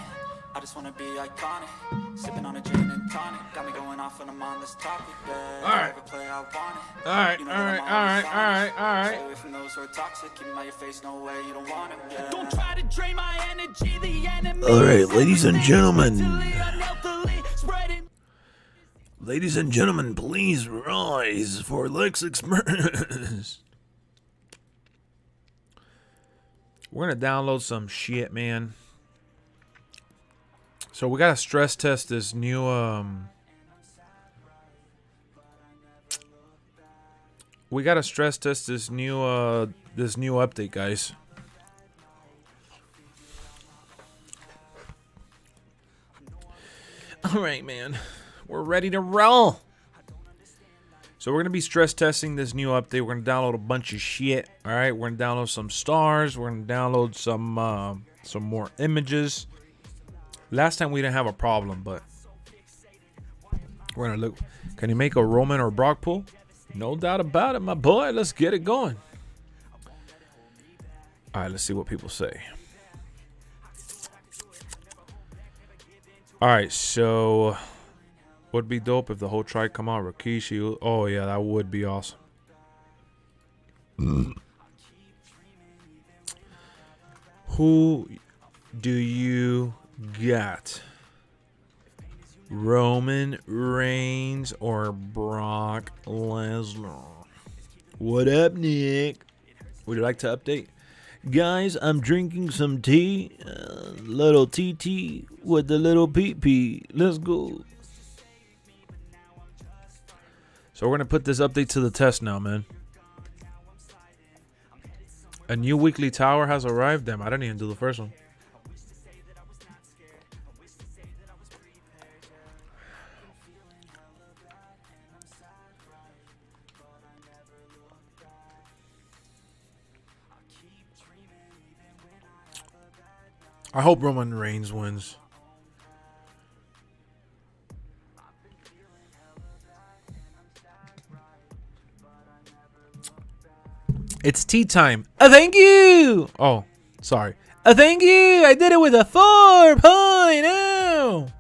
I just wanna be iconic. Sipping on a gin and tonic. Got me going off when I'm on this topic, yeah. Alright. Play I want it. Alright, You know that I'm alright, always alright, honest. alright. Stay away from those who are toxic. Keep 'em out your face, no way, you don't want 'em, yeah. Don't try to drain my energy, the enemy. All right, ladies and gentlemen. Spreading. Ladies and gentlemen, please rise for LexxExpress. We're gonna download some shit, man. So we gotta stress test this new we gotta stress test this new update, guys. All right, man. We're ready to roll. So we're gonna be stress testing this new update. We're gonna download a bunch of shit. All right, we're gonna download some stars. We're gonna download some more images. Last time we didn't have a problem, but we're gonna look. Can you make a Roman or Brock pull? No doubt about it, my boy. Let's get it going. All right, let's see what people say. All right, so would be dope if the whole tribe come out. Rikishi. Oh yeah, that would be awesome. Who do you got? Roman Reigns or Brock Lesnar? What up, Nick? Would you like to update? Guys, I'm drinking some tea. Little TT with the little PP. Let's go. So we're going to put this update to the test now, man. A new weekly tower has arrived. Damn, I didn't even do the first one. I hope Roman Reigns wins. It's tea time. Thank you. Oh, sorry. Thank you. I did it with a 4.0.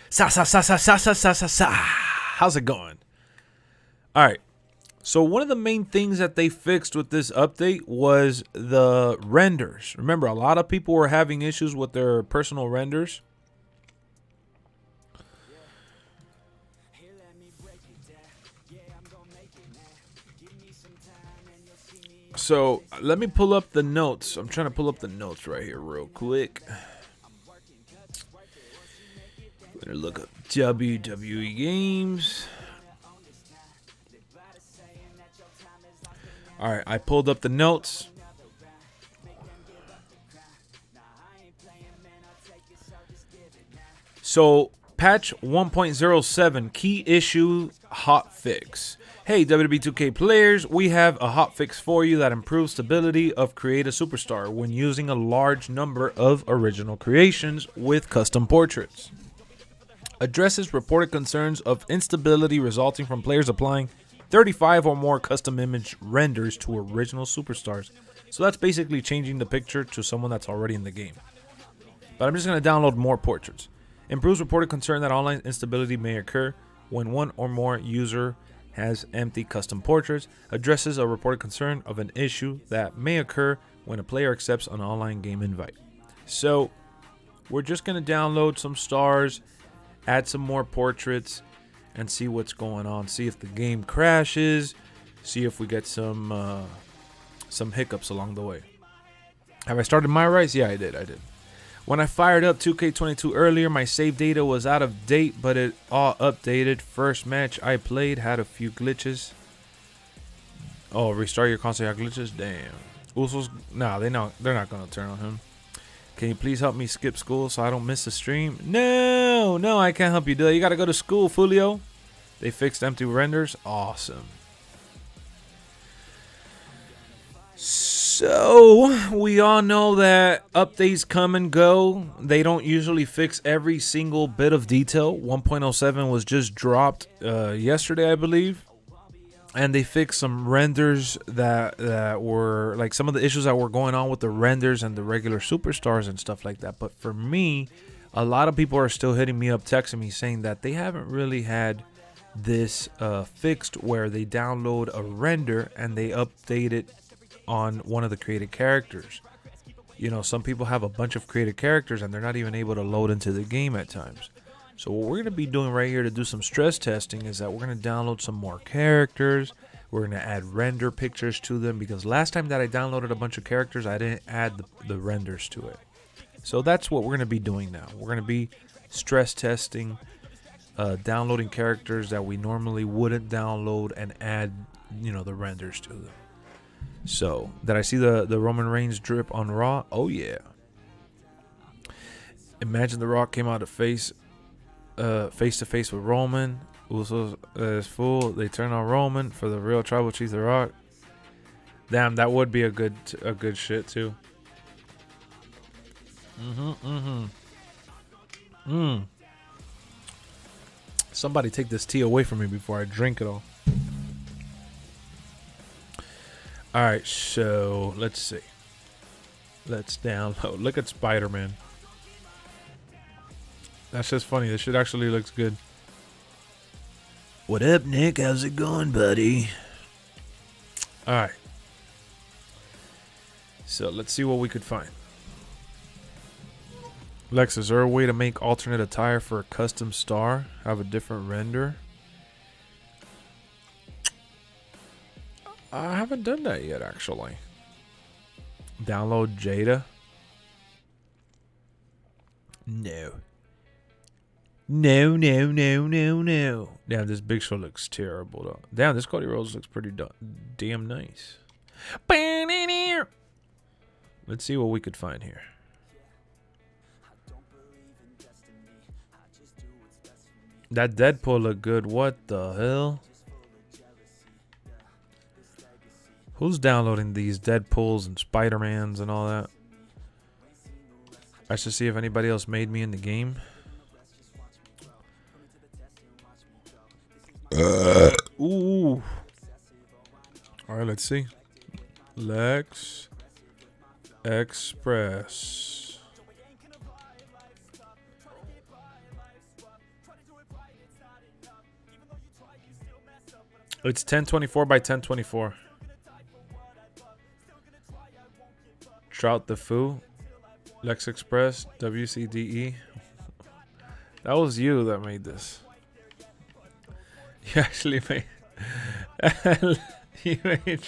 Sa. How's it going? All right. So one of the main things that they fixed with this update was the renders. Remember, a lot of people were having issues with their personal renders. So let me pull up the notes. I'm trying to pull up the notes right here real quick. Better look up WWE games. All right, I pulled up the notes. So, patch 1.07, key issue hot fix. Hey, WWE 2K players, we have a hot fix for you that improves stability of Create a Superstar when using a large number of original creations with custom portraits. Addresses reported concerns of instability resulting from players applying 35 or more custom image renders to original superstars. So that's basically changing the picture to someone that's already in the game. But I'm just going to download more portraits. Improves reported concern that online instability may occur when one or more user has empty custom portraits. Addresses a reported concern of an issue that may occur when a player accepts an online game invite. So we're just going to download some stars, add some more portraits, and see what's going on. See if the game crashes. See if we get some hiccups along the way. Have I started my rights? Yeah, I did. When I fired up 2K22 earlier, my save data was out of date, but it all updated. First match I played had a few glitches. Oh, restart your console had glitches? Damn. Usos? Nah, they're not gonna turn on him. Can you please help me skip school so I don't miss the stream? No, I can't help you do that. You gotta go to school, Fulio. They fixed empty renders. Awesome. So, we all know that updates come and go. They don't usually fix every single bit of detail. 1.07 was just dropped yesterday, I believe. And they fixed some renders that were like some of the issues that were going on with the renders and the regular superstars and stuff like that. But for me, a lot of people are still hitting me up, texting me, saying that they haven't really had this fixed where they download a render and they update it on one of the created characters. You know, some people have a bunch of created characters and they're not even able to load into the game at times. So what we're going to be doing right here to do some stress testing is that we're going to download some more characters. We're going to add render pictures to them, because last time that I downloaded a bunch of characters, I didn't add the renders to it. So that's what we're going to be doing now. We're going to be stress testing, downloading characters that we normally wouldn't download and add, you know, the renders to them. So, did I see the Roman Reigns drip on Raw? Oh, yeah. Imagine The Rock came out of face to face with Roman. Usos is full. They turn on Roman for the real tribal chief, The Rock. Damn, that would be a good shit too. Somebody take this tea away from me before I drink it all. All right, so let's see. Let's download. Look at Spider-Man. That's just funny. This shit actually looks good. What up, Nick? How's it going, buddy? All right. So let's see what we could find. Lex, is there a way to make alternate attire for a custom star? Have a different render? I haven't done that yet, actually. Download Jada? No. No. Damn, this Big Show looks terrible, though. Damn, this Cody Rhodes looks pretty damn nice. Let's see what we could find here. That Deadpool looked good. What the hell? Who's downloading these Deadpools and Spider-Mans and all that? I should see if anybody else made me in the game. Ooh. All right, let's see. LexxExpress. It's 1024 by 1024. Trout the Foo. LexxExpress. WCDE. That was you that made this. You actually made. You made.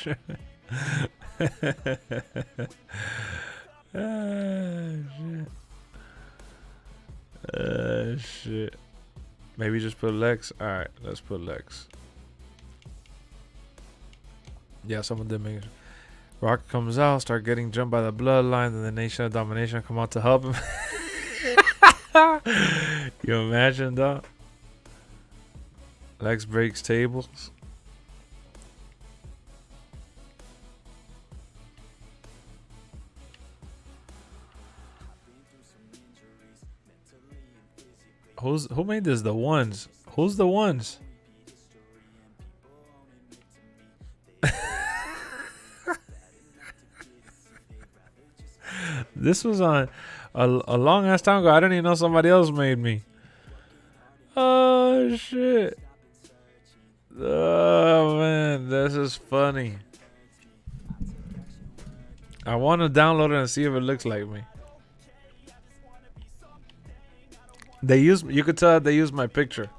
Shit. Maybe just put Lex. Alright, let's put Lex. Yeah, someone did make it. Rock comes out, start getting jumped by the bloodline, and the Nation of Domination come out to help him. You imagine that? Lex breaks tables. Who made this? The Ones. Who's the Ones? This was on a long ass time ago. I didn't even know somebody else made me. Oh shit. Oh man, this is funny. I want to download it and see if it looks like me. You could tell they used my picture.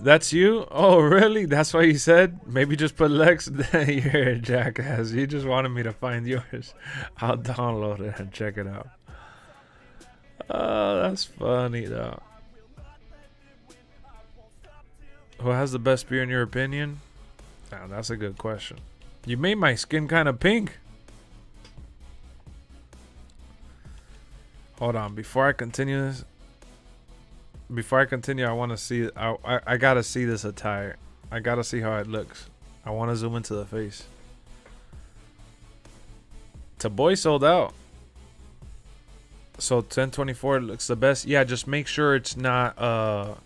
That's you? Oh, really? That's what you said? Maybe just put Lex. You're a jackass. You just wanted me to find yours. I'll download it and check it out. Oh, that's funny, though. Who has the best beer in your opinion? Damn, that's a good question. You made my skin kind of pink. Hold on, before I continue this. Before I continue, I want to see. I gotta see this attire. I gotta see how it looks. I want to zoom into the face. Boy sold out. So 1024 looks the best. Yeah, just make sure it's not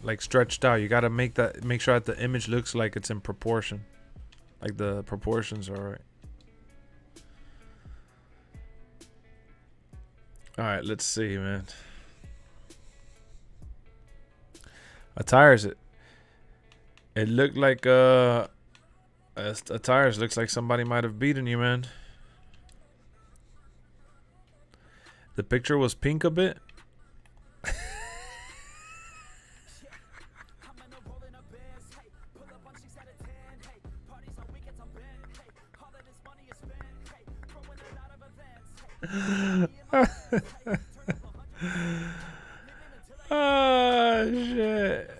like stretched out. You gotta make sure that the image looks like it's in proportion. Like the proportions are right. Alright, let's see, man. Attires it looked like attires looks like somebody might have beaten you, man. The picture was pink a bit. Oh shit,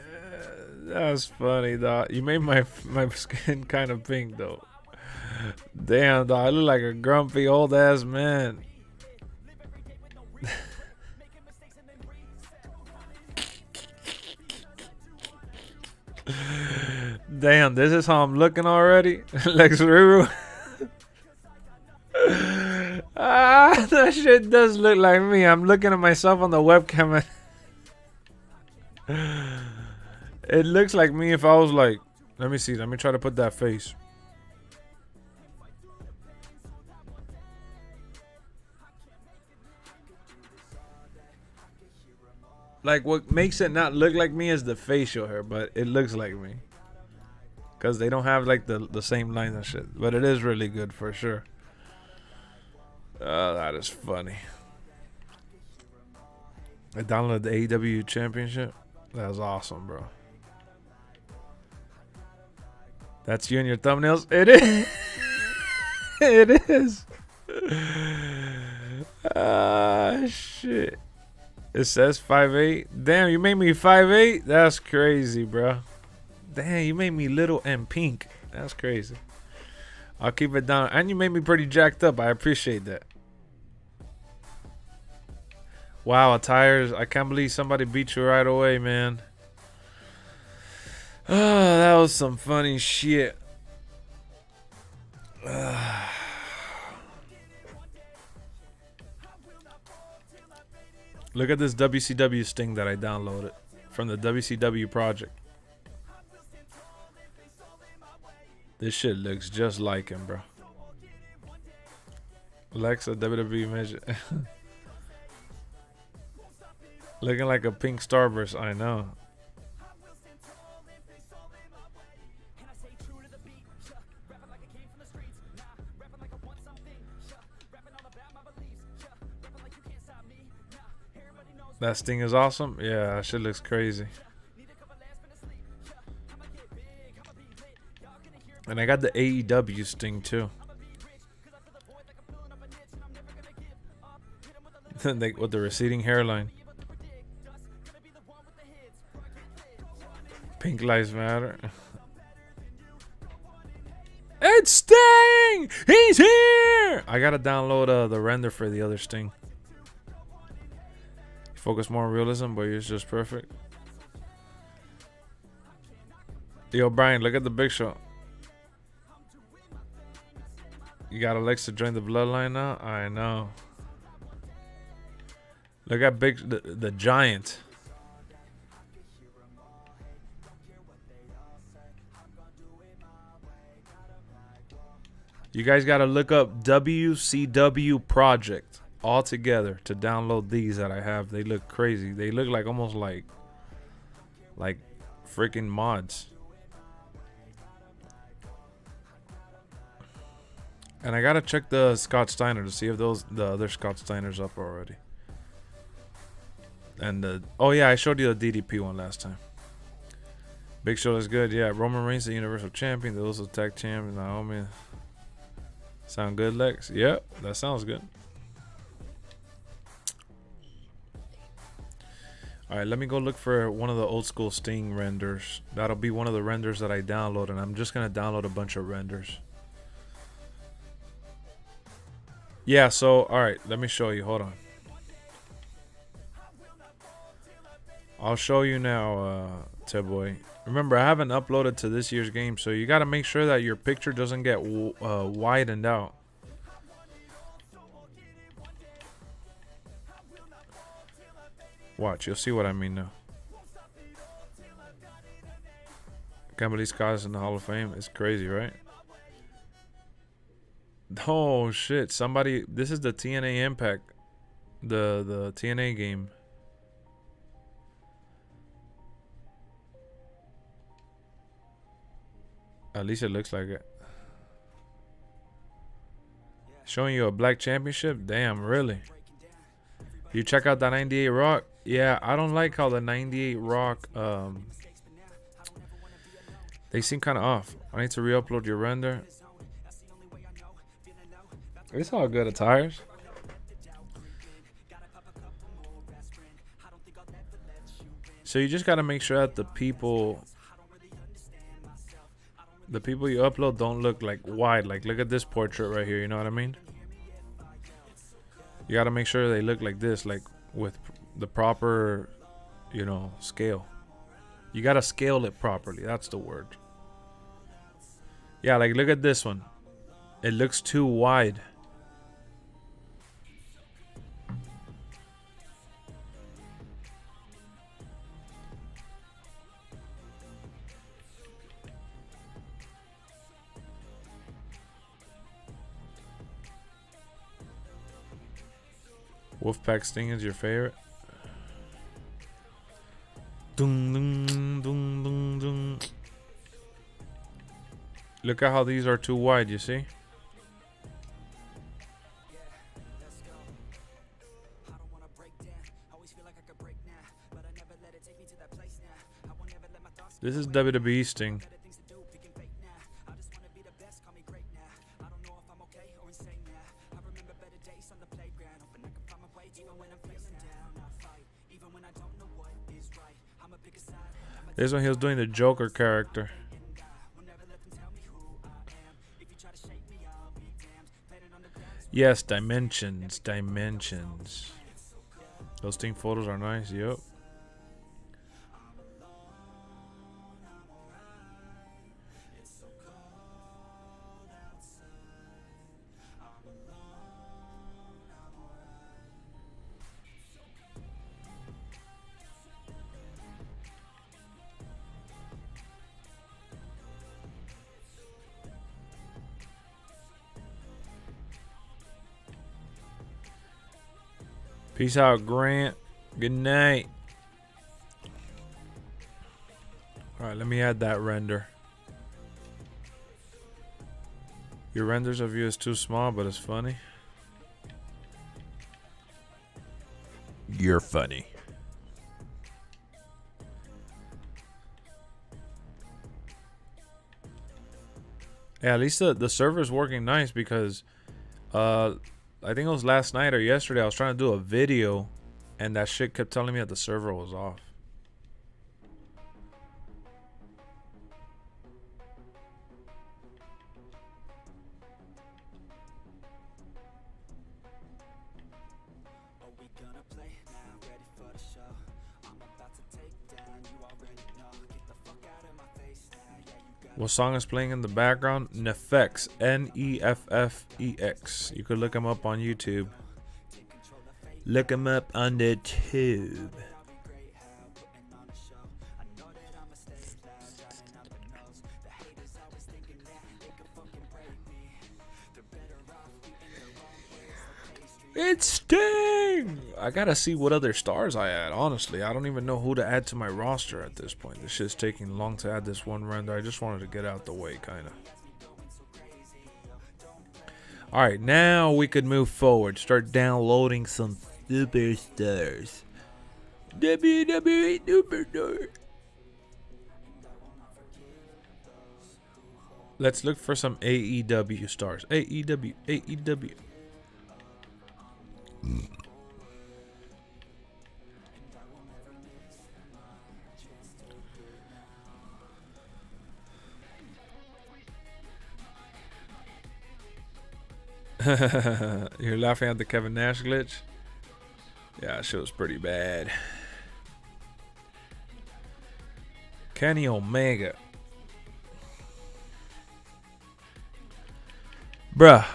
that's funny, dog. You made my skin kind of pink though. Damn, dog, I look like a grumpy old ass man. Damn, this is how I'm looking already. LexxExpress. Ah, that shit does look like me. I'm looking at myself on the webcam. It looks like me if I was like, let me see. Let me try to put that face. Like, what makes it not look like me is the facial hair, but it looks like me. Because they don't have like the same lines and shit. But it is really good for sure. That is funny. I downloaded the AEW Championship. That was awesome, bro. That's you and your thumbnails? It is. It is. Ah, shit. It says 5'8". Damn, you made me 5'8"? That's crazy, bro. Damn, you made me little and pink. That's crazy. I'll keep it down. And you made me pretty jacked up. I appreciate that. Wow, attires. I can't believe somebody beat you right away, man. Oh, that was some funny shit. Look at this WCW sting that I downloaded from the WCW project. This shit looks just like him, bro. Lexx, a WWE midget. Looking like a pink starburst, I know. That sting is awesome. Yeah, that shit looks crazy. And I got the AEW sting too. With the receding hairline. Pink lives matter. It's Sting! He's here! I gotta download the render for the other Sting. Focus more on realism, but it's just perfect. Yo, Brian, look at the Big Show. You got Alexa join the bloodline now? I know. Look at the Giant. You guys gotta look up WCW Project all together to download these that I have. They look crazy. They look like almost like freaking mods. And I gotta check the Scott Steiner to see if the other Scott Steiner's up already. And oh yeah, I showed you the DDP one last time. Big Show is good. Yeah, Roman Reigns, the Universal Champion. Those are Tag Champion. Naomi. Sound good, Lex? Yep, that sounds good. Alright, let me go look for one of the old school Sting renders. That'll be one of the renders that I download, and I'm just gonna download a bunch of renders. Yeah, so alright, let me show you. Hold on. I'll show you now, Teboy. Remember, I haven't uploaded to this year's game, so you gotta make sure that your picture doesn't get widened out. Watch, you'll see what I mean now. Can't believe Scott's in the Hall of Fame. It's crazy, right? Oh shit! Somebody, this is the TNA Impact, the TNA game. At least it looks like it. Showing you a black championship? Damn, really? You check out that 98 Rock? Yeah, I don't like how the 98 Rock, they seem kind of off. I need to re-upload your render. It's all good attires. So you just got to make sure that the people you upload don't look like wide. Like, look at this portrait right here. You know what I mean? You got to make sure they look like this, like with the proper, you know, scale. You got to scale it properly. That's the word. Yeah, like look at this one. It looks too wide. Wolfpack Sting is your favorite? Dun, dun, dun, dun, dun. Look at how these are too wide, you see? This is WWE Sting. This one he was doing the Joker character. Yes, dimensions. Those Sting photos are nice, yep. Peace out, Grant. Good night. Alright, let me add that render. Your renders of you is too small, but it's funny. You're funny. Yeah, at least the server's working nice because I think it was last night or yesterday I was trying to do a video and that shit kept telling me that the server was off. What song is playing in the background? Neffex. Neffex. You could look him up on YouTube. Look him up on the tube. It's Sting! I gotta see what other stars I add, honestly. I don't even know who to add to my roster at this point. This shit's taking long to add this one render. I just wanted to get out the way, kinda. Alright, now we could move forward. Start downloading some superstars. WWE Superstar. Let's look for some AEW stars. AEW. You're laughing at the Kevin Nash glitch? Yeah, that shit was pretty bad. Kenny Omega. Bruh,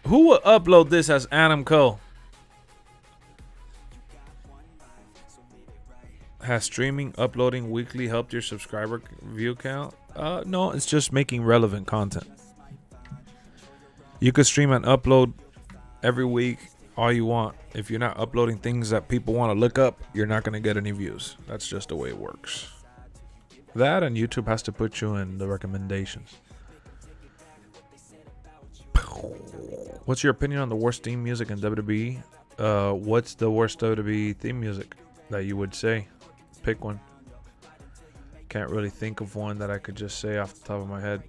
who would upload this as Adam Cole? Has streaming, uploading weekly helped your subscriber view count? No, it's just making relevant content. You could stream and upload every week all you want. If you're not uploading things that people want to look up, you're not going to get any views. That's just the way it works. That and YouTube has to put you in the recommendations. What's your opinion on the worst theme music in WWE? What's the worst WWE theme music that you would say? Pick one. Can't really think of one that I could just say off the top of my head.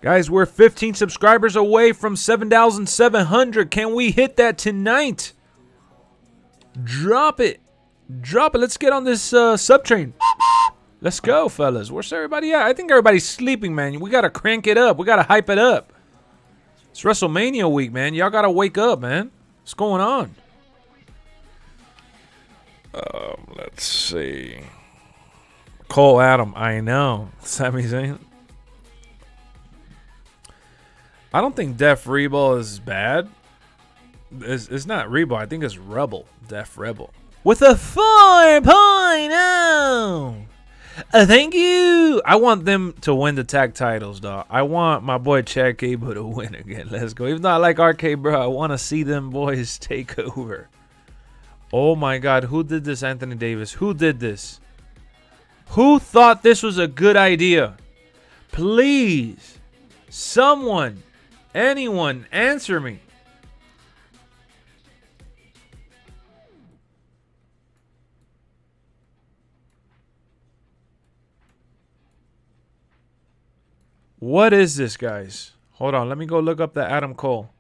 Guys, we're 15 subscribers away from 7,700. Can we hit that tonight? Drop it. Drop it. Let's get on this sub train. Let's go, fellas. Where's everybody at? I think everybody's sleeping, man. We got to crank it up. We got to hype it up. It's WrestleMania week, man. Y'all got to wake up, man. What's going on? Let's see. Cole Adam. I know. Sami Zayn. I don't think Def Rebel is bad. It's not Rebel. I think it's Rebel. Def Rebel. With a 4.0. Thank you. I want them to win the tag titles, dog. I want my boy Chad Gable to win again. Let's go. Even though I like RK, bro, I want to see them boys take over. Oh, my God. Who did this, Anthony Davis? Who did this? Who thought this was a good idea? Please, someone. Anyone, answer me. What is this, guys? Hold on, let me go look up the Adam Cole.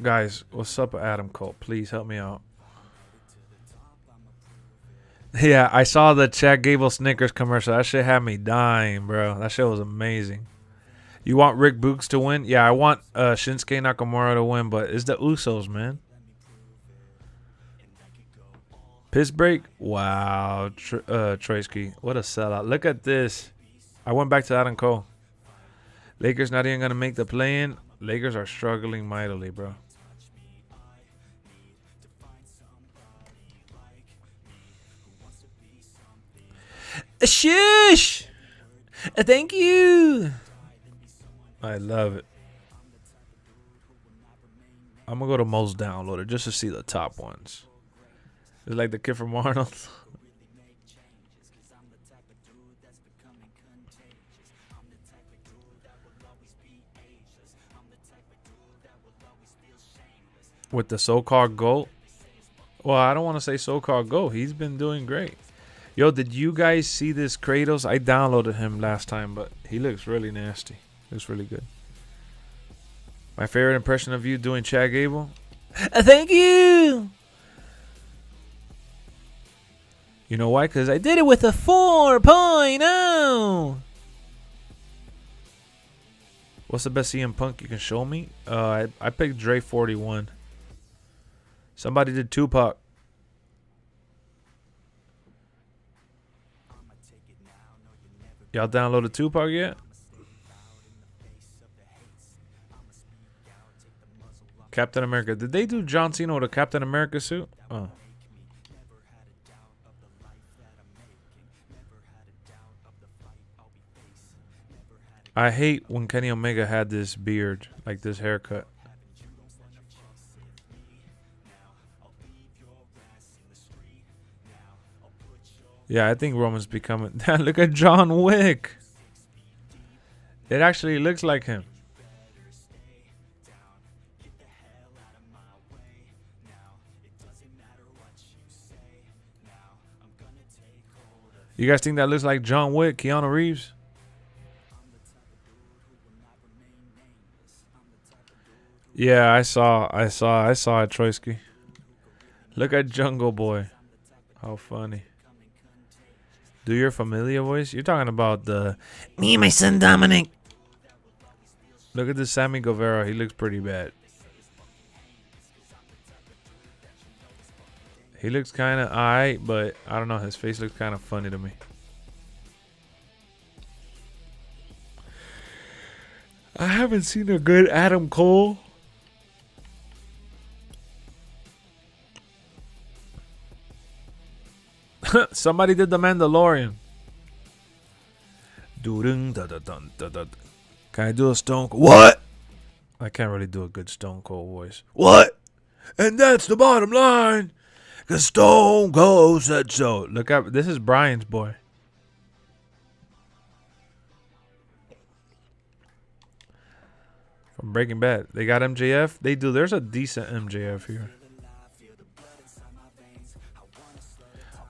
Guys, what's up with Adam Cole? Please help me out. Yeah, I saw the Chad Gable Snickers commercial. That shit had me dying, bro. That shit was amazing. You want Rick Books to win? Yeah, I want Shinsuke Nakamura to win, but it's the Usos, man. Piss break? Wow, Troyski. What a sellout. Look at this. I went back to Adam Cole. Lakers not even going to make the play-in. Lakers are struggling mightily, bro. Shush! Thank you. I love it. I'm gonna go to most downloaded just to see the top ones. It's like the kid from Arnold. With the so-called GOAT. Well, I don't want to say so-called GOAT. He's been doing great. Yo, did you guys see this Kratos? I downloaded him last time, but he looks really nasty. Looks really good. My favorite impression of you doing Chad Gable? Thank you! You know why? Because I did it with a 4.0! What's the best CM Punk you can show me? I picked Dre 41. Somebody did Tupac. Y'all downloaded Tupac yet? Captain America. Did they do John Cena with a Captain America suit? Oh. I hate when Kenny Omega had this beard, like this haircut. Yeah, I think Roman's becoming... Look at John Wick. It actually looks like him. You guys think that looks like John Wick, Keanu Reeves? Yeah, I saw it, Troisky. Look at Jungle Boy. How funny. Do your familiar voice? You're talking about the... Me and my son Dominic. Look at this Sammy Guevara. He looks pretty bad. He looks kind of alright, but I don't know. His face looks kind of funny to me. I haven't seen a good Adam Cole. Somebody did the Mandalorian. Can I do a Stone Cold? What? I can't really do a good Stone Cold voice. What? And that's the bottom line. Cause Stone Cold said so. Look up. This is Brian's boy. From Breaking Bad. They got MJF. They do. There's a decent MJF here.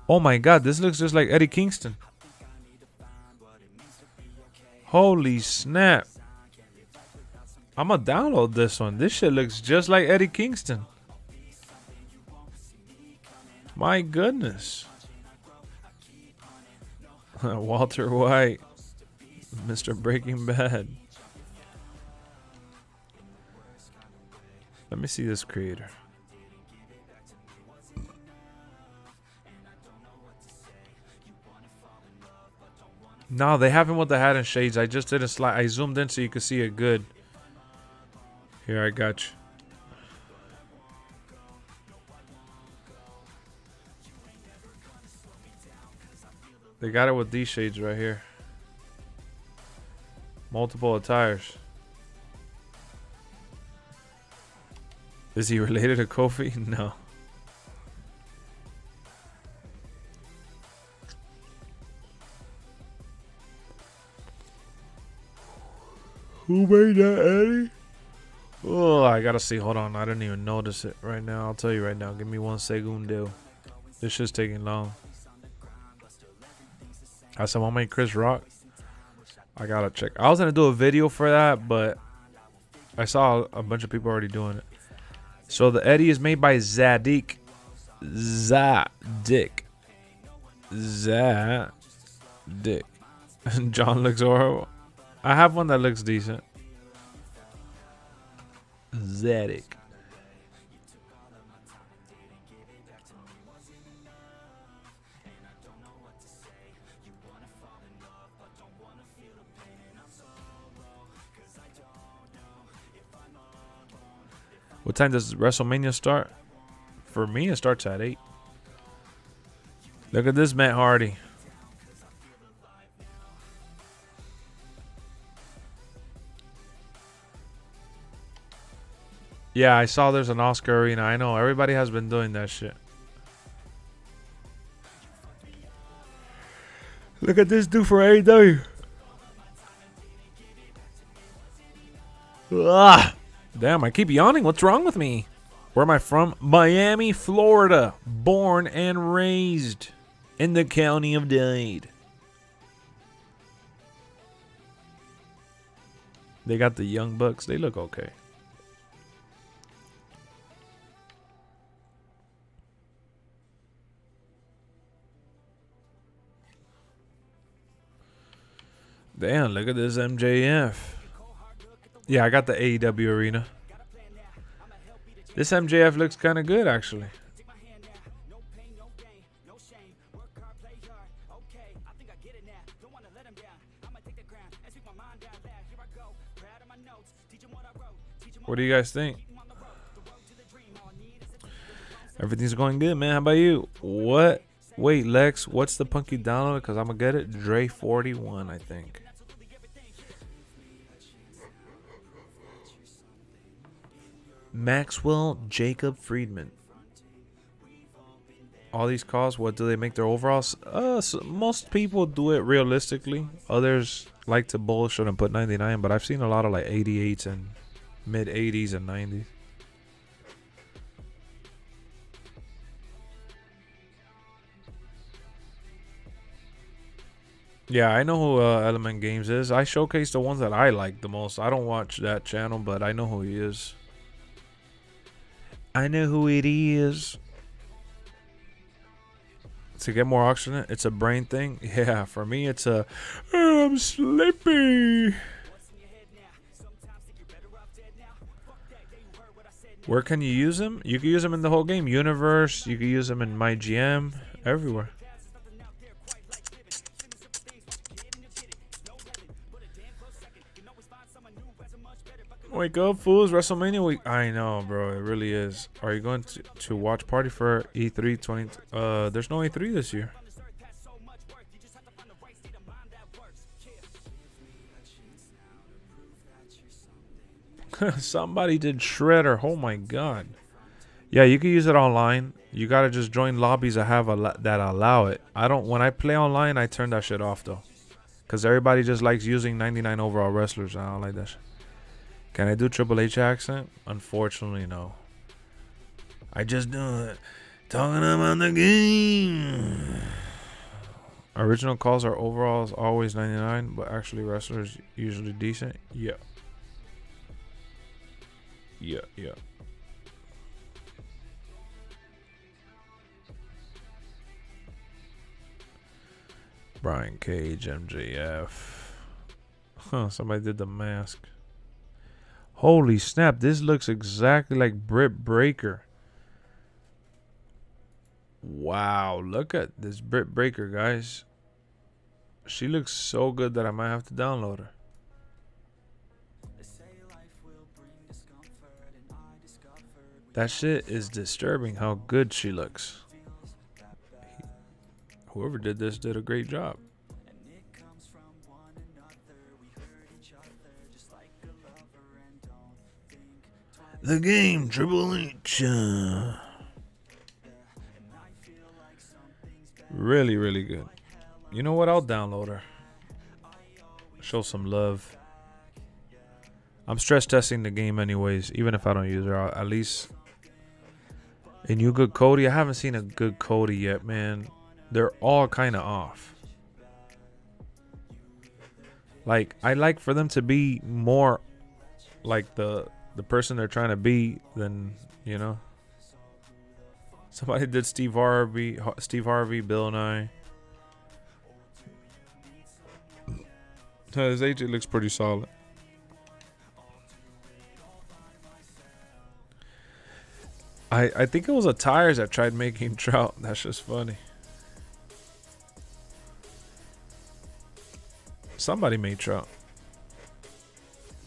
Oh my god, this looks just like Eddie Kingston. Holy snap. I'm gonna download this one. This shit looks just like Eddie Kingston. My goodness. Walter White. Mr. Breaking Bad. Let me see this creator. No, they have him with the hat and shades. I just did a slide. I zoomed in so you could see it good. Here, I got you. They got it with these shades right here. Multiple attires. Is he related to Kofi? No. Who made that, Eddie? Oh, I gotta see. Hold on. I didn't even notice it right now. I'll tell you right now. Give me 1 segundo. This shit's taking long. I said, want to make Chris Rock? I gotta check. I was gonna do a video for that, but I saw a bunch of people already doing it. So the Eddie is made by Zadik. Zadik. John looks horrible. I have one that looks decent. Zadik. What time does WrestleMania start? For me, it starts at 8. Look at this Matt Hardy. Yeah, I saw there's an Oscar arena. I know. Everybody has been doing that shit. Look at this dude for AEW. Ah, damn, I keep yawning. What's wrong with me? Where am I from? Miami, Florida. Born and raised in the county of Dade. They got the Young Bucks. They look okay. Damn, look at this MJF. Yeah, I got the AEW arena. This MJF looks kind of good, actually. What do you guys think? Everything's going good, man. How about you? What? Wait, Lex, what's the punky download? Because I'm going to get it. Dre 41, I think. Maxwell Jacob Friedman. All these calls, what do they make their overalls? So most people do it realistically. Others like to bullshit and put 99, but I've seen a lot of like 88s and mid 80s and 90s. Yeah, I know who Element Games is. I showcase the ones that I like the most. I don't watch that channel, but I know who he is. I know who it is. To get more oxygen, it's a brain thing. Yeah, for me, it's a I'm sleepy. Where can you use them? You can use them in the whole game. Universe. You can use them in my GM. Everywhere. Wake up, fools. WrestleMania week. I know, bro. It really is. Are you going to watch party for E3 20? There's no E3 this year. Somebody did Shredder. Oh my god. Yeah, you can use it online. You gotta just join lobbies that have that allow it. I don't. When I play online, I turn that shit off though, cause everybody just likes using 99 overall wrestlers. I don't like that shit. Can I do Triple H accent? Unfortunately, no. I just do it. Talking about the game. Original calls are overalls always 99, but actually wrestlers usually decent. Yeah. Yeah. Brian Cage, MJF. Huh, somebody did the mask. Holy snap, this looks exactly like Britt Baker. Wow, look at this Britt Baker, guys. She looks so good that I might have to download her. That shit is disturbing how good she looks. Whoever did this did a great job. The game, Triple H. Really, really good. You know what? I'll download her. Show some love. I'm stress testing the game anyways, even if I don't use her. At least a new good Cody. I haven't seen a good Cody yet, man. They're all kind of off. Like, I like for them to be more like the person they're trying to be than, you know. Somebody did Steve Harvey, Bill Nye. His AJ looks pretty solid. I think it was a Tires that tried making Trout. That's just funny. Somebody made Trout.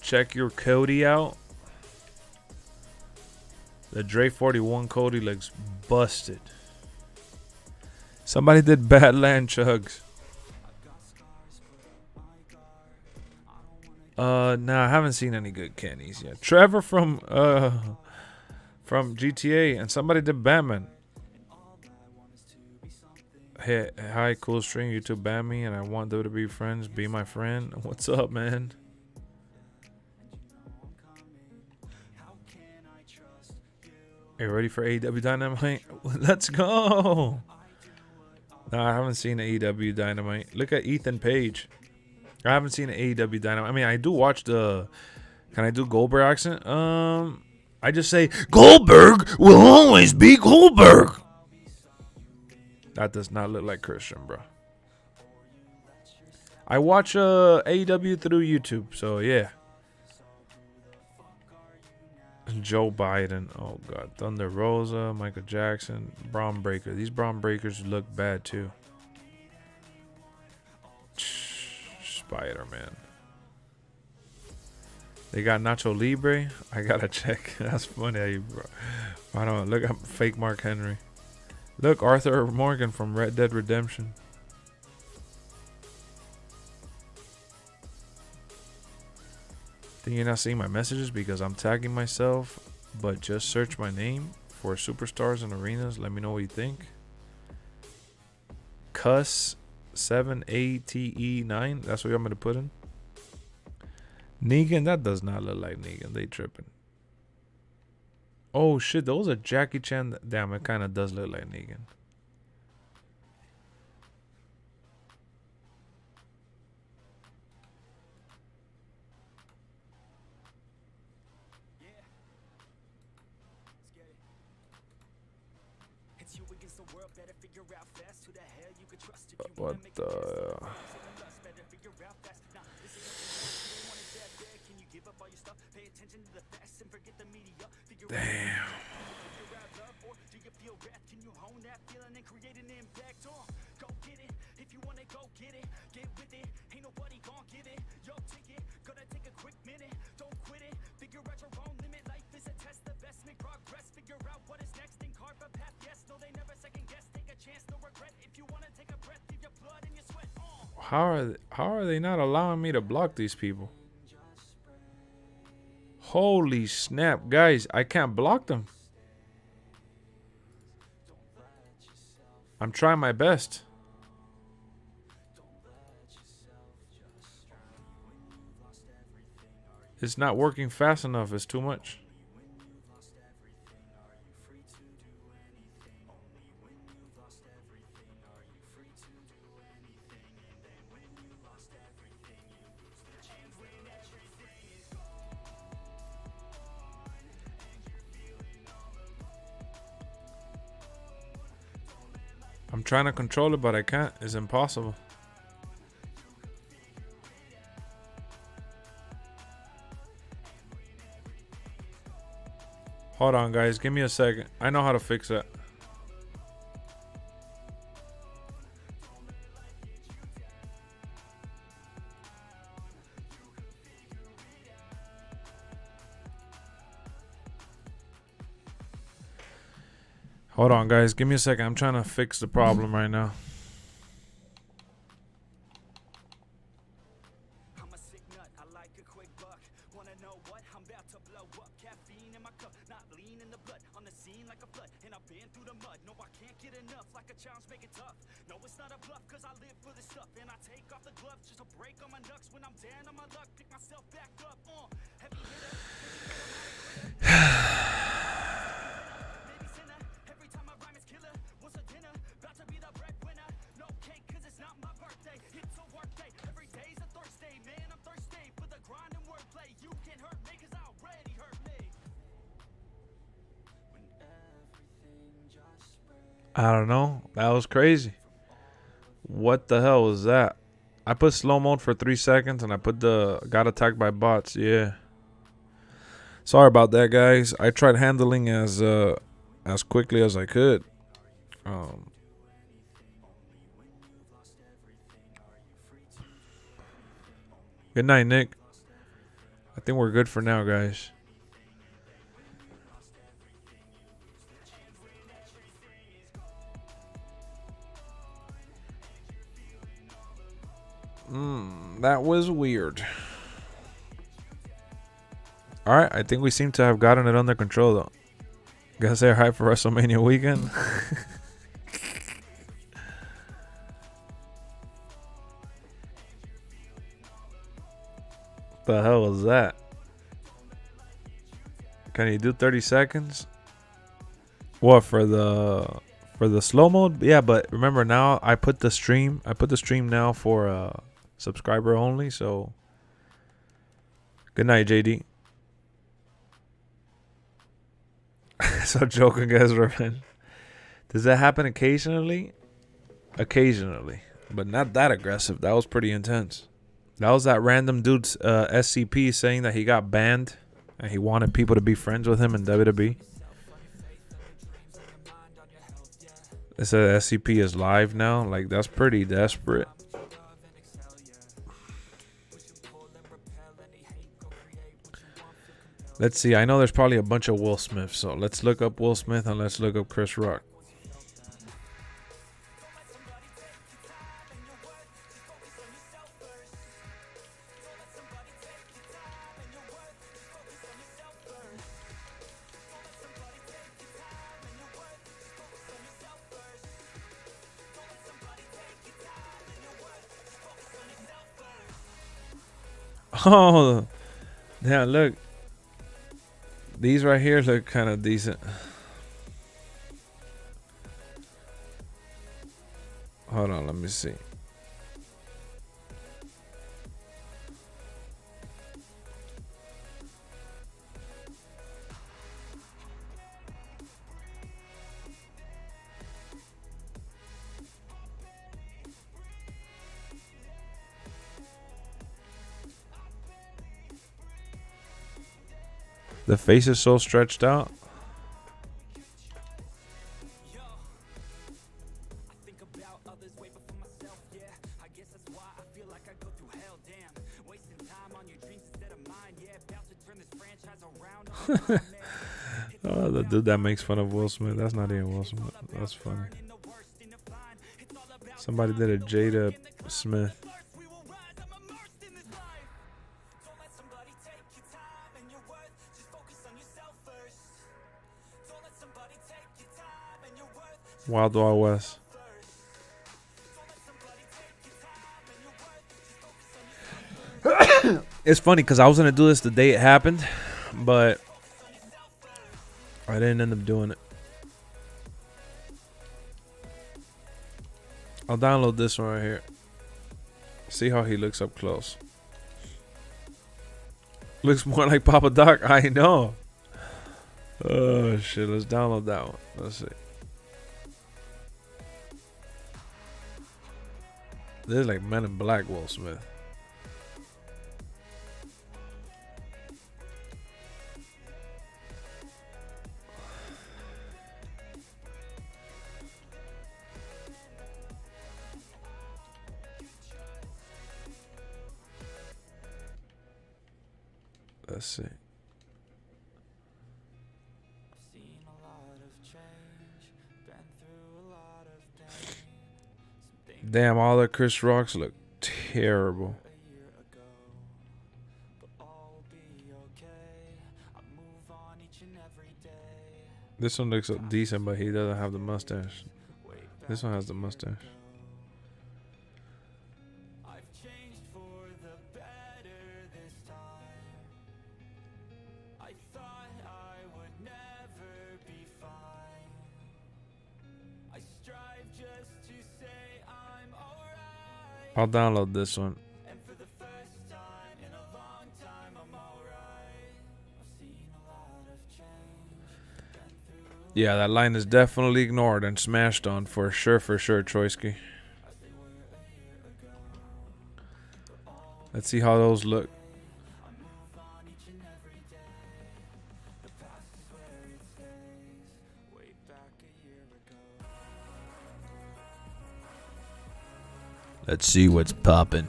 Check your Cody out. The Dre 41 Cody looks busted. Somebody did Badland Chugs. Nah, I haven't seen any good Kennys yet. Trevor from GTA, and somebody did Batman. Hey, hi, cool stream. YouTube ban me, and I want them to be friends. Be my friend. What's up, man? Are you ready for AEW Dynamite? Let's go. No, I haven't seen AEW Dynamite. Look at Ethan Page. I haven't seen AEW Dynamite. I mean, I do watch the. Can I do Goldberg accent? I just say Goldberg will always be Goldberg. That does not look like Christian, bro. I watch AEW through YouTube, so yeah. Joe Biden. Oh god. Thunder Rosa, Michael Jackson, Braun Breaker. These Braun Breakers look bad too. Spider-Man. They got Nacho Libre. I gotta check. That's funny. I don't look up fake Mark Henry. Look, Arthur Morgan from Red Dead Redemption. Think you're not seeing my messages because I'm tagging myself, but just search my name for superstars and arenas. Let me know what you think. Cuss 7ATE9. That's what I'm gonna put in. Negan, that does not look like Negan. They tripping. Oh shit, those are Jackie Chan. Damn, it kind of does look like Negan. What the? Damn. How are they not allowing me to block these people? Holy snap, guys, I can't block them. I'm trying my best. It's not working fast enough. It's too much. I'm trying to control it, but I can't. It's impossible. Hold on, guys. Give me a second. I know how to fix that. Hold on, guys. Give me a second. I'm trying to fix the problem right now. I don't know. That was crazy. What the hell was that? I put slow mode for 3 seconds and I put the got attacked by bots. Yeah. Sorry about that, guys. I tried handling as quickly as I could. Good night, Nick. I think we're good for now, guys. That was weird. Alright, I think we seem to have gotten it under control, though. Gotta say hi for WrestleMania weekend. The hell was that? Can you do 30 seconds? What, for the slow mode? Yeah, but remember now I put the stream now for subscriber only, so good night, JD. So joking, guys, revenge. Does that happen occasionally? Occasionally, but not that aggressive. That was pretty intense. That was that random dude's SCP saying that he got banned and he wanted people to be friends with him in WWE. It said SCP is live now. Like, that's pretty desperate. Let's see. I know there's probably a bunch of Will Smiths, so let's look up Will Smith and let's look up Chris Rock. Oh, yeah, look. These right here look kind of decent. Hold on, let me see. The face is so stretched out. Oh, the dude that makes fun of Will Smith. That's not even Will Smith. That's funny. Somebody did a Jada Smith. Wild Wild West. It's funny because I was gonna do this the day it happened, but I didn't end up doing it. I'll download this one right here. See how he looks up close. Looks more like Papa Doc. I know. Oh shit! Let's download that one. Let's see. This is like Men in Black Will Smith. Let's see. Damn, all the Chris Rocks look terrible. This one looks decent, but he doesn't have the mustache. This one has the mustache. I'll download this one. Yeah, that line is definitely ignored and smashed on for sure, Choisky. Let's see how those look. Let's see what's poppin'.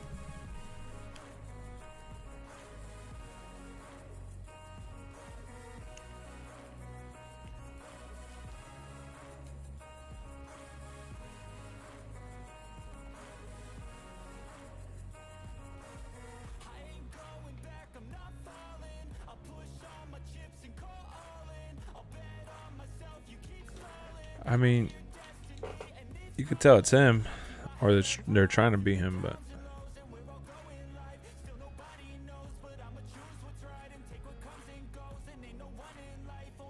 I mean, you could tell it's him, or they're trying to be him, but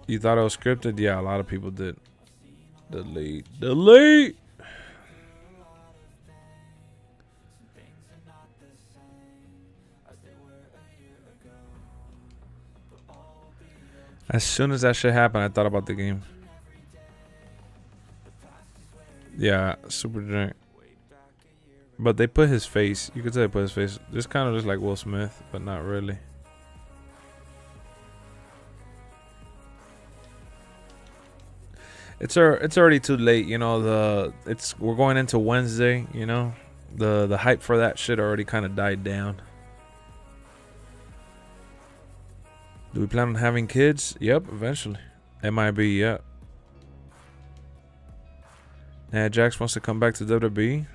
you thought it was scripted? Yeah, a lot of people did. Delete. As soon as that shit happened, I thought about the game. Yeah, super drink. But they put his face. You could tell they put his face. This kind of looks like Will Smith, but not really. It's already too late, you know. We're going into Wednesday, you know. The hype for that shit already kind of died down. Do we plan on having kids? Yep, eventually. MIB, yep. Nia Jax wants to come back to WWE.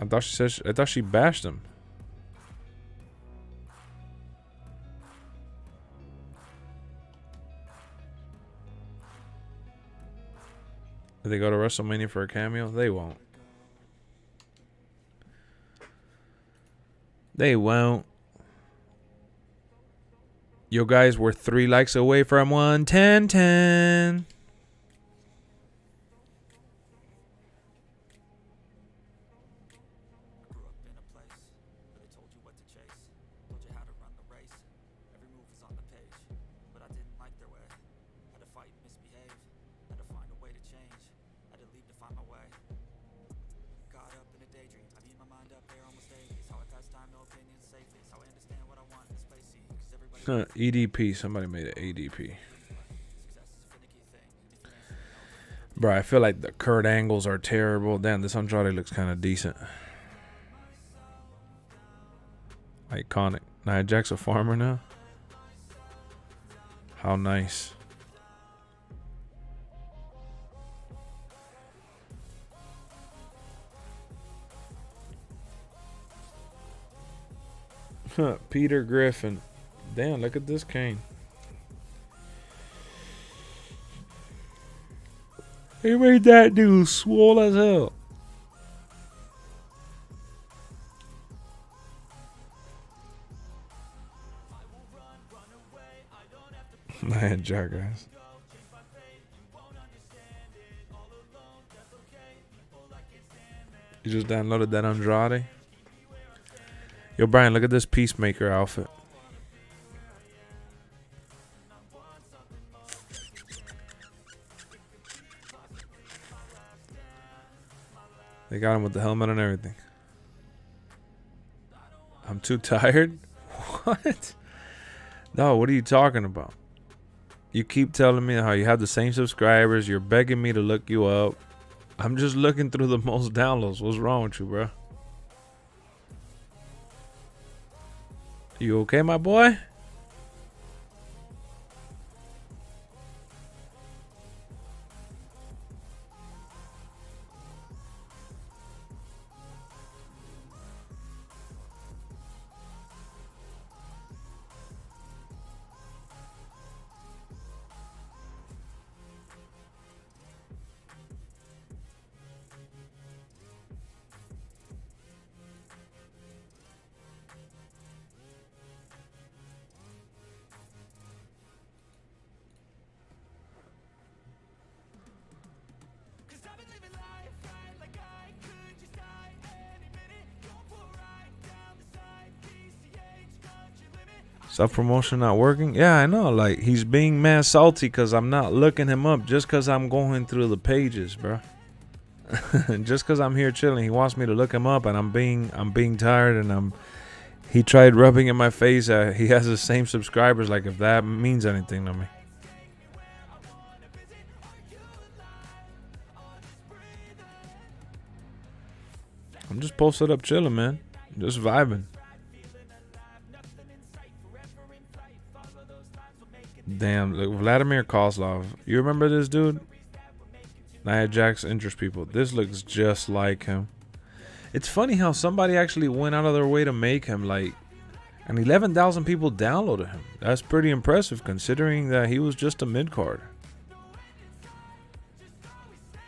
I thought she bashed him. Did they go to WrestleMania for a cameo? They won't. They won't. Yo, guys, we're 3 likes away from 110. EDP. Somebody made an ADP. Bro, I feel like the Kurt angles are terrible. Damn, this Andrade looks kind of decent. Iconic. Nia Jax a farmer now? How nice. Peter Griffin. Damn, look at this cane. He made that dude swole as hell. Man, jackass. You just downloaded that Andrade? Yo, Brian, look at this Peacemaker outfit. They got him with the helmet and everything. I'm too tired? What? No, what are you talking about? You keep telling me how you have the same subscribers. You're begging me to look you up. I'm just looking through the most downloads. What's wrong with you, bro? You okay, my boy? Self-promotion not working? Yeah, I know. Like, he's being mad salty because I'm not looking him up just because I'm going through the pages, bro. Just because I'm here chilling. He wants me to look him up, and I'm being tired, and he tried rubbing in my face. He has the same subscribers, like if that means anything to me. I'm just posted up chilling, man. Just vibing. Damn, look, Vladimir Kozlov. You remember this dude? Nia Jax interests people. This looks just like him. It's funny how somebody actually went out of their way to make him, like, and 11,000 people downloaded him. That's pretty impressive considering that he was just a mid-card.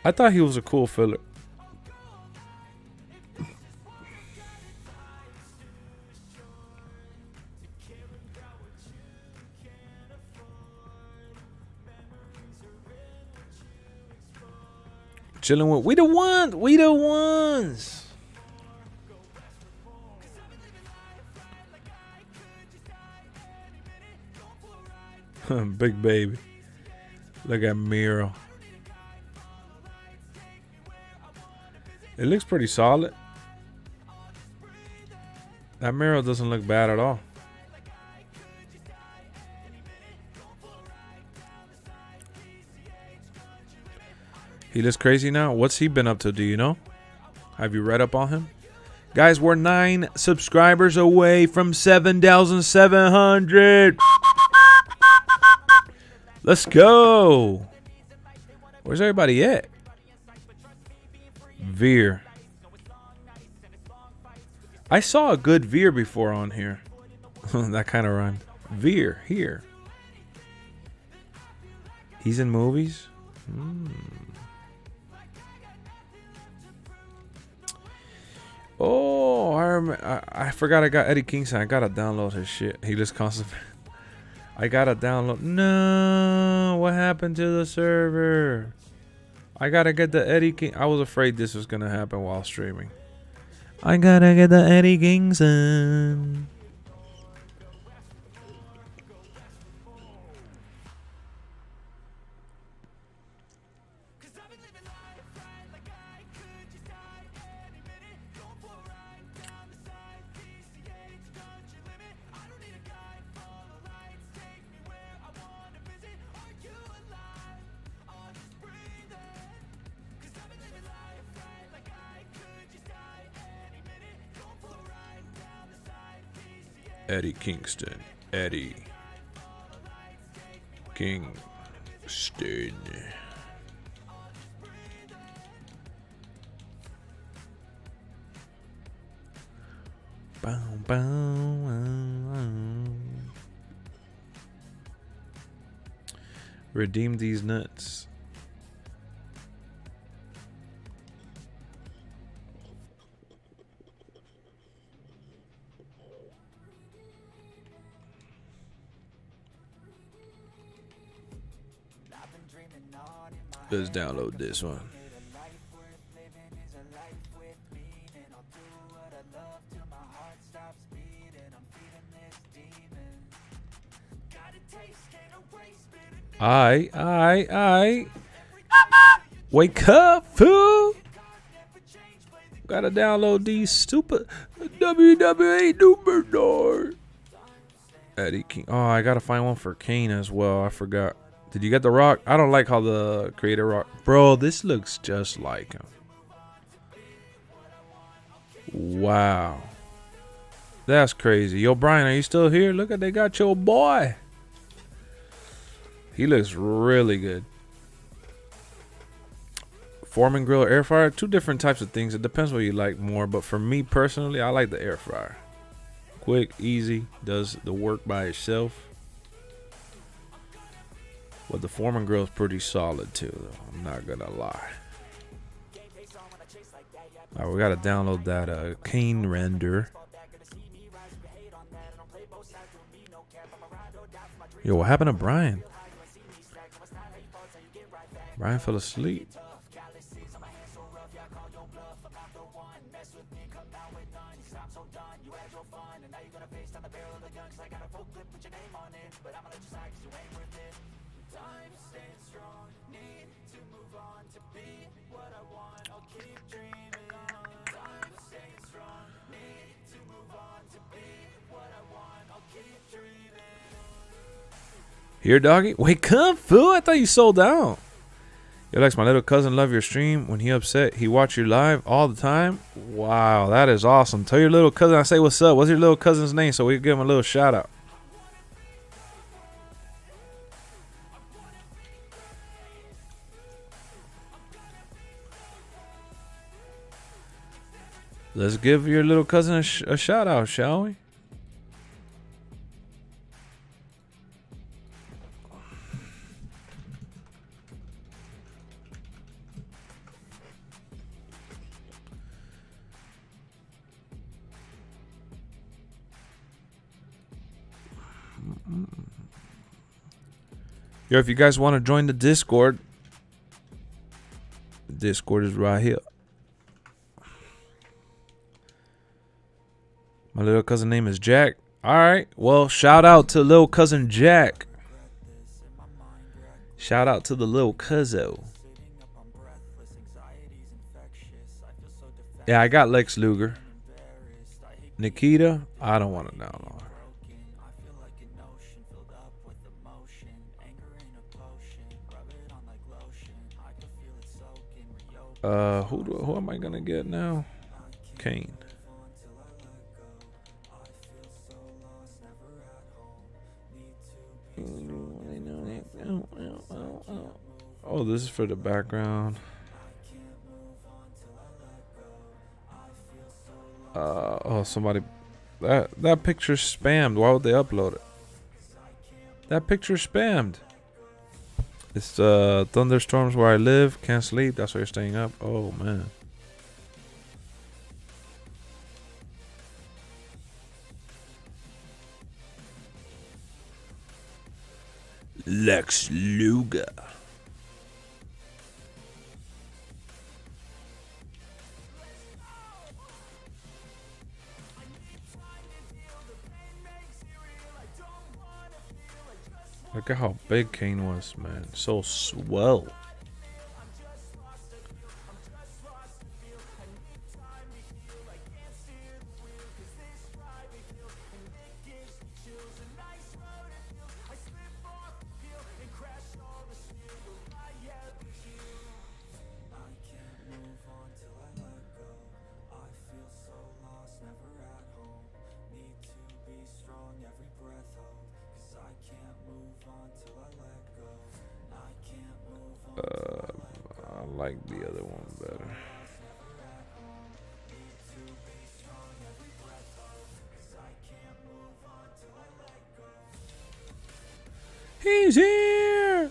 I thought he was a cool filler. Chilling with we the ones. Big baby. Look at Miro. It looks pretty solid. That Miro doesn't look bad at all. He looks crazy now. What's he been up to? Do you know? Have you read up on him? Guys, we're 9 subscribers away from 7,700. Let's go. Where's everybody at? Veer. I saw a good Veer before on here. That kind of rhymed. Veer, here. He's in movies? Oh, I forgot I got Eddie Kingston. I gotta download his shit. He just constantly. I gotta download. No, what happened to the server? I gotta get the Eddie King. I was afraid this was gonna happen while streaming. I gotta get the Eddie Kingston. Eddie Kingston. Eddie Kingston. Bow, bow. Redeem these nuts. Let's download this one. I wake up, fool. Gotta download these stupid WWE Superstar. Eddie King. Oh, I gotta find one for Kane as well. I forgot. Did you get the Rock? I don't like how the creator Rock. Bro, this looks just like him. Wow. That's crazy. Yo, Brian, are you still here? Look at, they got your boy. He looks really good. Foreman grill, air fryer, two different types of things. It depends what you like more, but for me personally, I like the air fryer. Quick, easy, does the work by itself. But the Foreman grill is pretty solid too, though. I'm not gonna lie. All right, we gotta download that Kane render. Yo, what happened to Brian? Brian fell asleep. Here, doggy. Wake up, fool. I thought you sold out. Yo, Lex, my little cousin love your stream. When he upset, he watch you live all the time. Wow, that is awesome. Tell your little cousin I say what's up. What's your little cousin's name so we can give him a little shout out? Let's give your little cousin a shout out, shall we? Yo, if you guys want to join the Discord is right here. My little cousin name is Jack. All right. Well, shout out to little cousin Jack. Shout out to the little cuzzo. Yeah, I got Lex Luger. Nikita, I don't want to download. Who am I gonna get now? Kane. Oh, this is for the background. Oh, somebody. That picture's spammed. Why would they upload it? That picture's spammed. It's thunderstorms where I live. Can't sleep. That's why you're staying up. Oh, man. Lex Luger. Look at how big Kane was, man. So swell. like the other one better. He's here.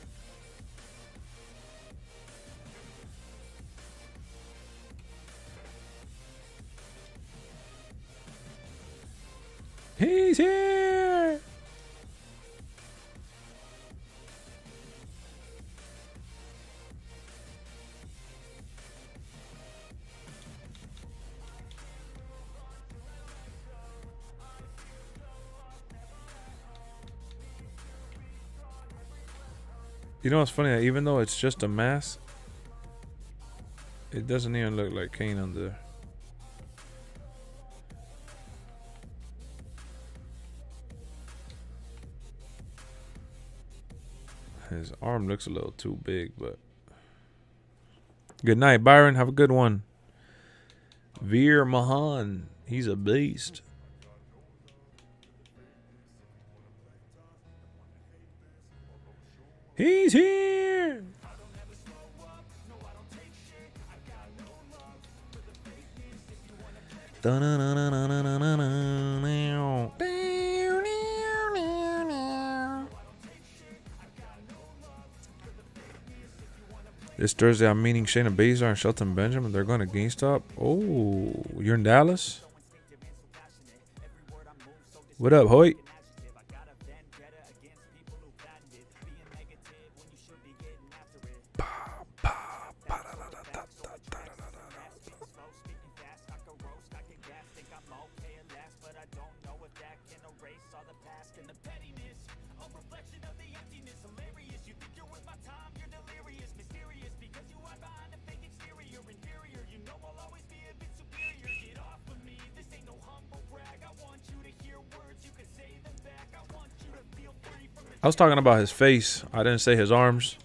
He's here. You know what's funny? Even though it's just a mask, it doesn't even look like Kane on there. His arm looks a little too big, but good night, Byron. Have a good one. Veer Mahan, he's a beast. He's here. This Thursday, I'm meeting Shayna Baszler and Shelton Benjamin. They're going to GameStop. Oh, you're in Dallas? What up, Hoyt? I was talking about his face. I didn't say his arms.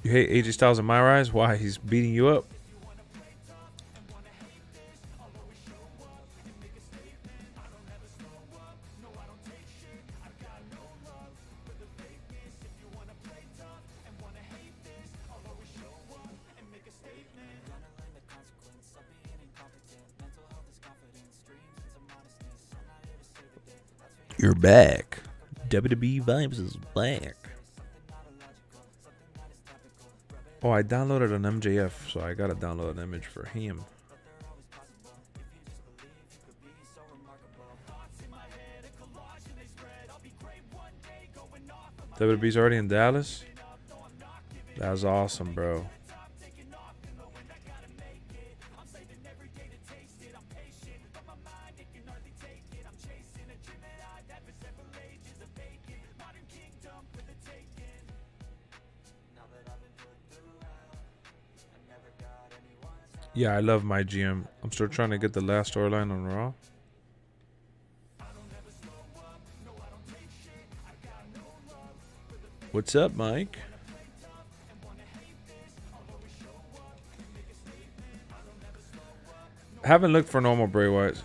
You hate AJ Styles in my eyes? Why? He's beating you up? You're back. WWE Vibes is back. Oh, I downloaded an MJF, so I gotta download an image for him. WWE's already in Dallas? That's awesome, bro. Yeah, I love my GM. I'm still trying to get the last storyline on Raw. What's up, Mike? I haven't looked for normal Bray Wyatt.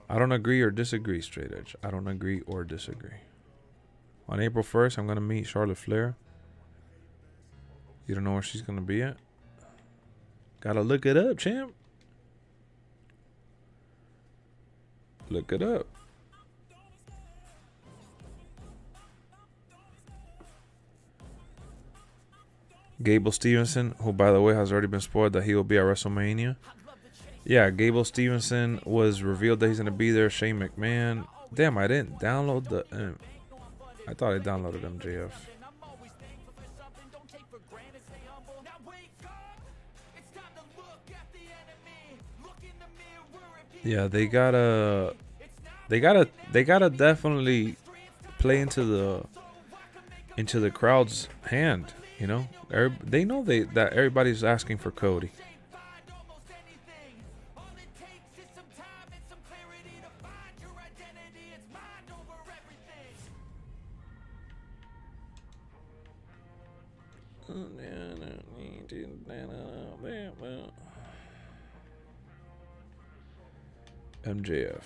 I don't agree or disagree, Straight Edge. I don't agree or disagree. On April 1st, I'm going to meet Charlotte Flair. You don't know where she's going to be at? Gotta look it up, champ. Look it up. Gable Stevenson, who, by the way, has already been spoiled that he will be at WrestleMania. Yeah, Gable Stevenson was revealed that he's going to be there. Shane McMahon. Damn, I didn't download the... I thought I downloaded MJF. Yeah, they gotta definitely play into the crowd's hand. You know, they know that everybody's asking for Cody. MJF.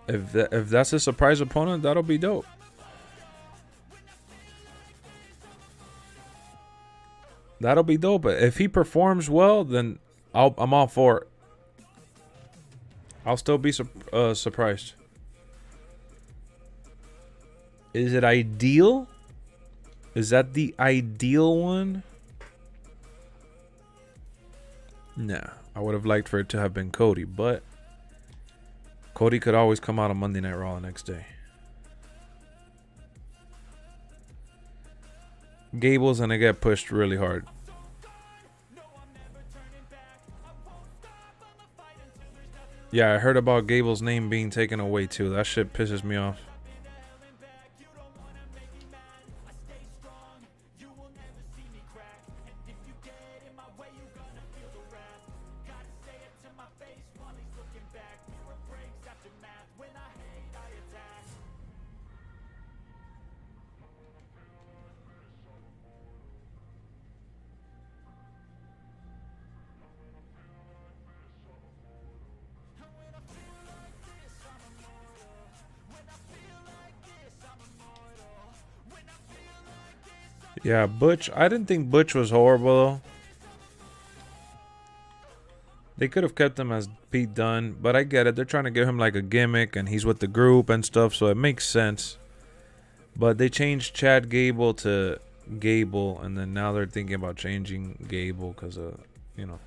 If that's a surprise opponent, that'll be dope. That'll be dope. But if he performs well, then I'm all for it. I'll still be surprised. Is it ideal? Is that the ideal one? Nah, I would have liked for it to have been Cody, but Cody could always come out on Monday Night Raw the next day. Gable's gonna get pushed really hard. Yeah, I heard about Gable's name being taken away too. That shit pisses me off. Yeah, Butch. I didn't think Butch was horrible, though. They could have kept him as Pete Dunne, but I get it. They're trying to give him like a gimmick, and he's with the group and stuff, so it makes sense. But they changed Chad Gable to Gable, and then now they're thinking about changing Gable because of, you know,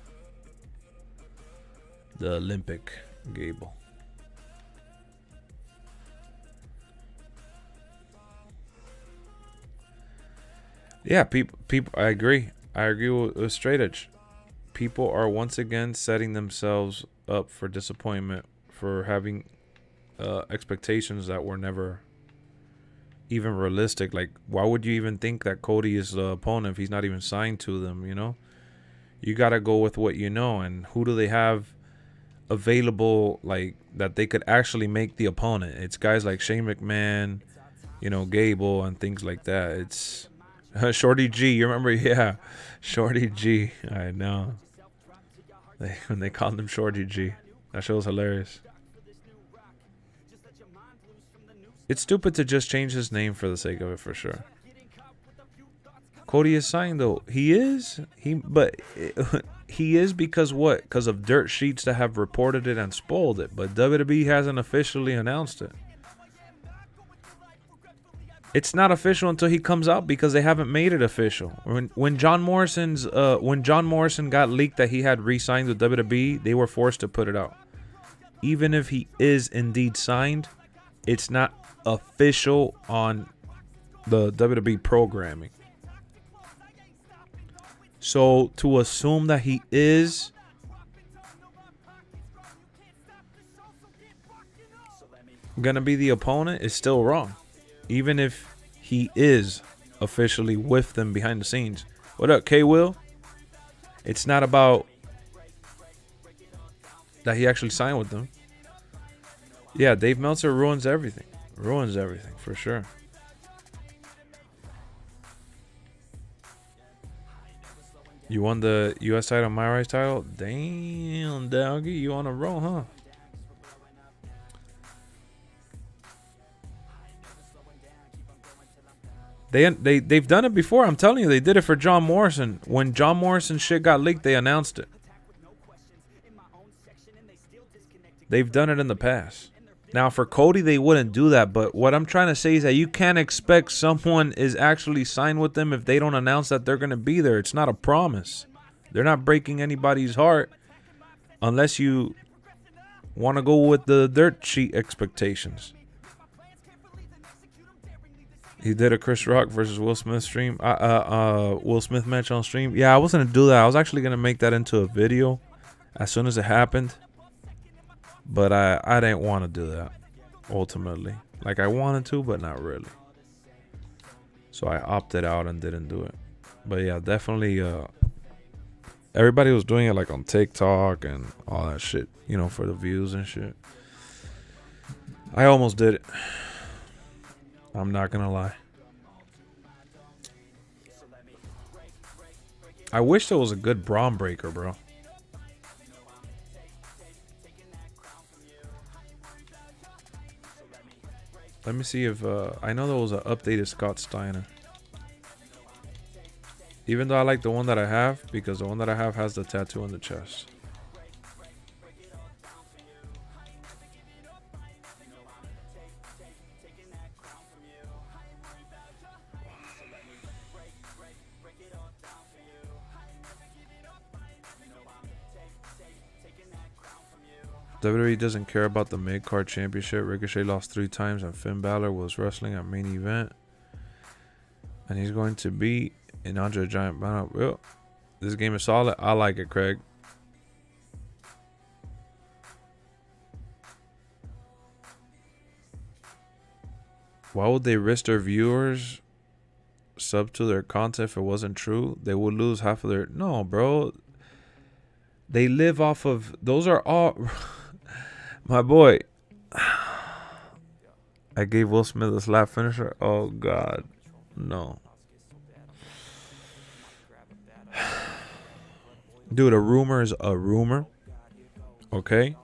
the Olympic Gable. Yeah, people. I agree. I agree with Straight Edge. People are once again setting themselves up for disappointment for having expectations that were never even realistic. Like, why would you even think that Cody is the opponent if he's not even signed to them? You know, you gotta go with what you know. And who do they have available, like, that they could actually make the opponent? It's guys like Shane McMahon, you know, Gable, and things like that. It's Shorty G, you remember? Yeah, Shorty G. I know. When they called him Shorty G, that show was hilarious. It's stupid to just change his name for the sake of it, for sure. Cody is signed though. He is. But he is because what? Because of dirt sheets that have reported it and spoiled it. But WWE hasn't officially announced it. It's not official until he comes out because they haven't made it official. When John Morrison got leaked that he had re-signed with WWE, they were forced to put it out. Even if he is indeed signed, it's not official on the WWE programming. So to assume that he is gonna be the opponent is still wrong. Even if he is officially with them behind the scenes. What up, K-Will? It's not about that he actually signed with them. Yeah, Dave Meltzer ruins everything. Ruins everything, for sure. You won the U.S. title, My Rights title? Damn, doggy, you on a roll, huh? They've done it before. I'm telling you, they did it for John Morrison. When John Morrison shit got leaked, they announced it. They've done it in the past. Now, for Cody, they wouldn't do that. But what I'm trying to say is that you can't expect someone is actually signed with them if they don't announce that they're going to be there. It's not a promise. They're not breaking anybody's heart unless you want to go with the dirt sheet expectations. He did a Chris Rock versus Will Smith stream. Will Smith match on stream. Yeah, I wasn't gonna do that. I was actually gonna make that into a video as soon as it happened. But I didn't want to do that ultimately. Like, I wanted to, but not really. So I opted out and didn't do it. But yeah, definitely everybody was doing it like on TikTok and all that shit, you know, for the views and shit. I almost did it. I'm not gonna lie. I wish there was a good Braun breaker, bro. Let me see if I know there was an updated Scott Steiner. Even though I like the one that I have, because the one that I have has the tattoo on the chest. WWE doesn't care about the mid-card championship. Ricochet lost 3 times and Finn Balor was wrestling at main event. And he's going to be in Andre the Giant banner. Well, this game is solid. I like it, Craig. Why would they risk their viewers sub to their content if it wasn't true? They would lose half of their... No, bro. They live off of... Those are all... My boy. I gave Will Smith a slap finisher. Oh, God. No. Dude, a rumor is a rumor. Okay?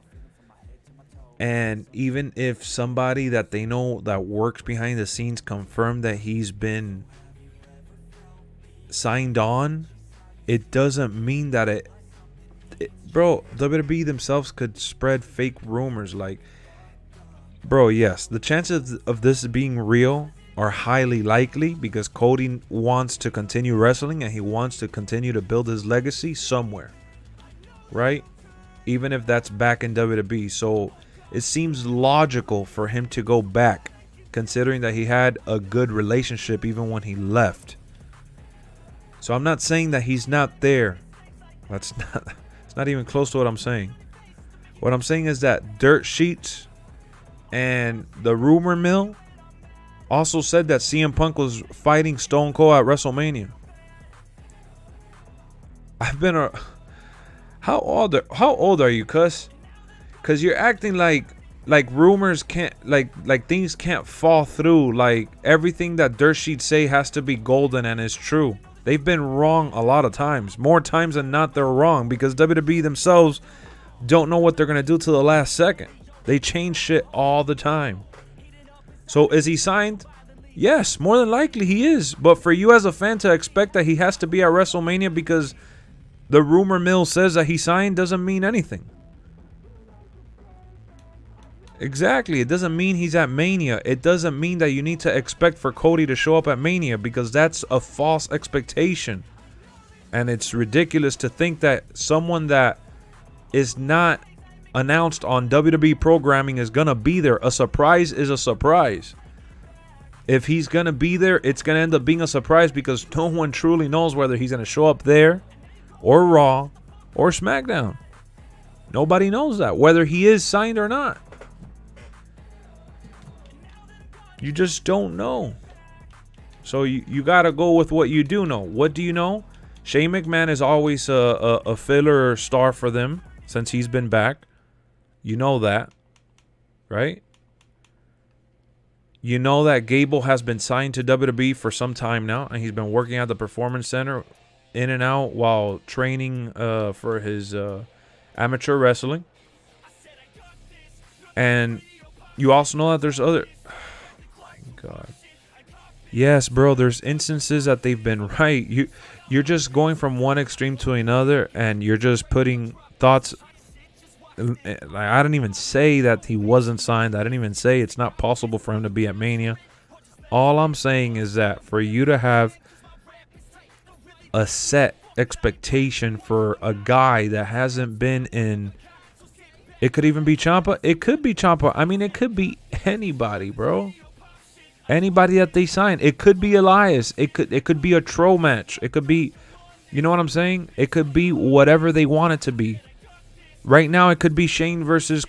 And even if somebody that they know that works behind the scenes confirmed that he's been signed on, it doesn't mean that it bro, WWE themselves could spread fake rumors. Like, bro, yes, the chances of this being real are highly likely because Cody wants to continue wrestling and he wants to continue to build his legacy somewhere, right? Even if that's back in WWE. So it seems logical for him to go back, considering that he had a good relationship even when he left. So I'm not saying that he's not there. That's not... Not even close to what I'm saying. What I'm saying is that dirt sheets and the rumor mill also said that CM Punk was fighting Stone Cold at WrestleMania. I've been a... How old are you, cuss? Because you're acting like rumors can't, like things can't fall through. Like everything that dirt sheets say has to be golden and is true. They've been wrong a lot of times. More times than not, they're wrong because WWE themselves don't know what they're going to do to the last second. They change shit all the time. So is he signed? Yes, more than likely he is. But for you as a fan to expect that he has to be at WrestleMania because the rumor mill says that he signed doesn't mean anything. Exactly. It doesn't mean he's at Mania. It doesn't mean that you need to expect for Cody to show up at Mania because that's a false expectation. And it's ridiculous to think that someone that is not announced on WWE programming is going to be there. A surprise is a surprise. If he's going to be there, it's going to end up being a surprise because no one truly knows whether he's going to show up there or Raw or SmackDown. Nobody knows that, whether he is signed or not. You just don't know. So you got to go with what you do know. What do you know? Shane McMahon is always a filler star for them since he's been back. You know that, right? You know that Gable has been signed to WWE for some time now, and he's been working at the Performance Center in and out while training for his amateur wrestling. And you also know that there's other... God. Yes, bro, there's instances that they've been right. You're just going from one extreme to another and you're just putting thoughts. Like, I didn't even say that he wasn't signed. I didn't even say it's not possible for him to be at Mania. All I'm saying is that for you to have a set expectation for a guy that hasn't been in, it could even be Ciampa. It could be Ciampa. I mean, it could be anybody, bro. Anybody that they sign. It could be Elias. It could be a troll match. It could be, you know what I'm saying? It could be whatever they want it to be. Right now, it could be Shane versus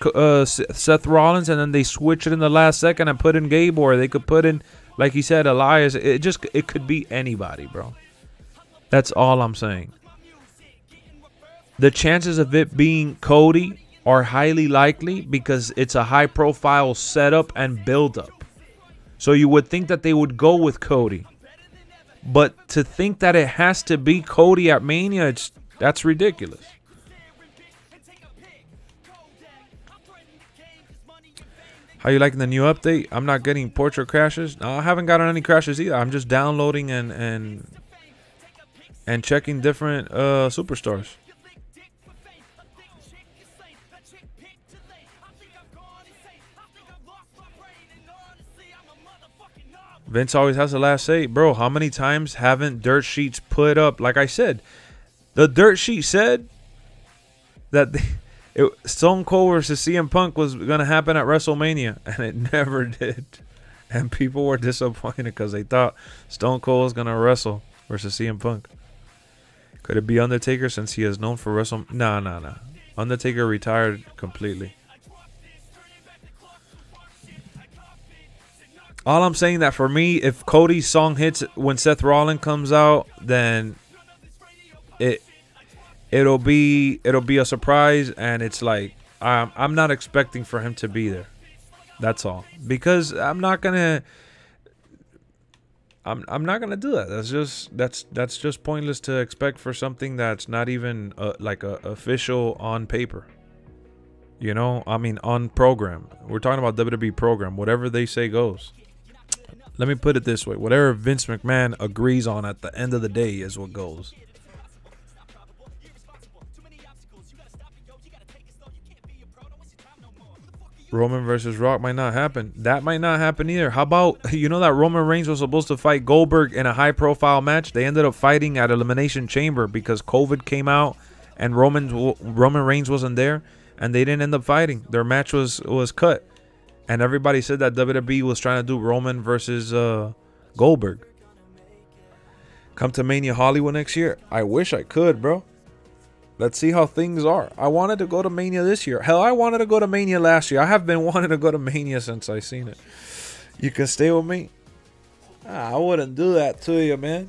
Seth Rollins, and then they switch it in the last second and put in Gable, or they could put in, like he said, Elias. It could be anybody, bro. That's all I'm saying. The chances of it being Cody are highly likely because it's a high-profile setup and build-up. So you would think that they would go with Cody. But to think that it has to be Cody at Mania, that's ridiculous. How you liking the new update? I'm not getting portrait crashes. No, I haven't gotten any crashes either. I'm just downloading and checking different superstars. Vince always has the last say. Bro, how many times haven't dirt sheets put up? Like I said, the dirt sheet said that Stone Cold versus CM Punk was going to happen at WrestleMania, and it never did. And people were disappointed because they thought Stone Cold was going to wrestle versus CM Punk. Could it be Undertaker since he is known for wrestle? No. Undertaker retired completely. All I'm saying that for me, if Cody's song hits when Seth Rollins comes out, then it'll be a surprise, and it's like I'm not expecting for him to be there. That's all, because I'm not gonna do that. That's just pointless to expect for something that's not even like a official on paper. You know, I mean on program. We're talking about WWE program. Whatever they say goes. Let me put it this way. Whatever Vince McMahon agrees on at the end of the day is what goes. Roman versus Rock might not happen. That might not happen either. How about, you know that Roman Reigns was supposed to fight Goldberg in a high-profile match? They ended up fighting at Elimination Chamber because COVID came out and Roman Reigns wasn't there, and they didn't end up fighting. Their match was cut. And everybody said that WWE was trying to do Roman versus Goldberg. Come to Mania Hollywood next year. I wish I could, bro. Let's see how things are. I wanted to go to Mania this year. Hell, I wanted to go to Mania last year. I have been wanting to go to Mania since I seen it. You can stay with me? I wouldn't do that to you, man.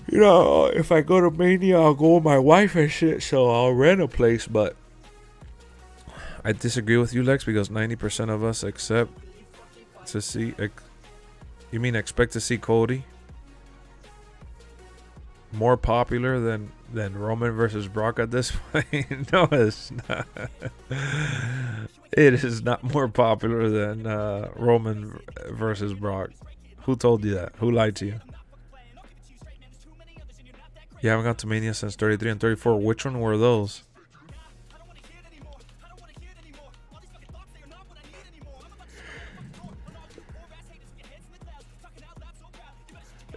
You know, if I go to Mania, I'll go with my wife and shit. So I'll rent a place, but I disagree with you, Lex, because 90% of us expect to see Cody more popular than Roman versus Brock at this point? No, it's not. It is not more popular than Roman versus Brock. Who told you that? Who lied to you? You haven't gone to Mania since 33 and 34. Which one were those?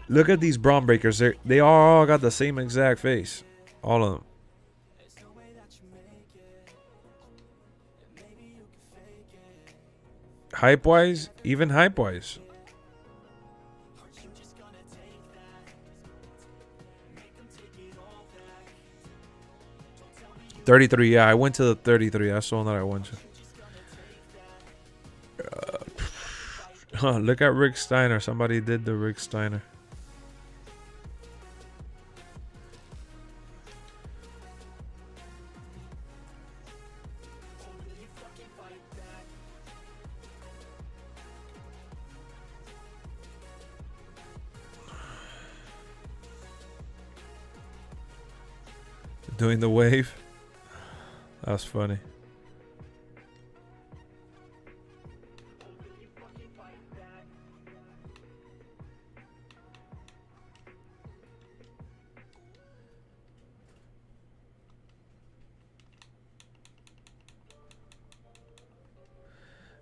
Look at these Braun Breakers. They all got the same exact face. All of them. Hype-wise, even hype-wise. $33, yeah, I went to the 33. That's the one that I went to. Look at Rick Steiner. Somebody did the Rick Steiner. Doing the wave. That's funny.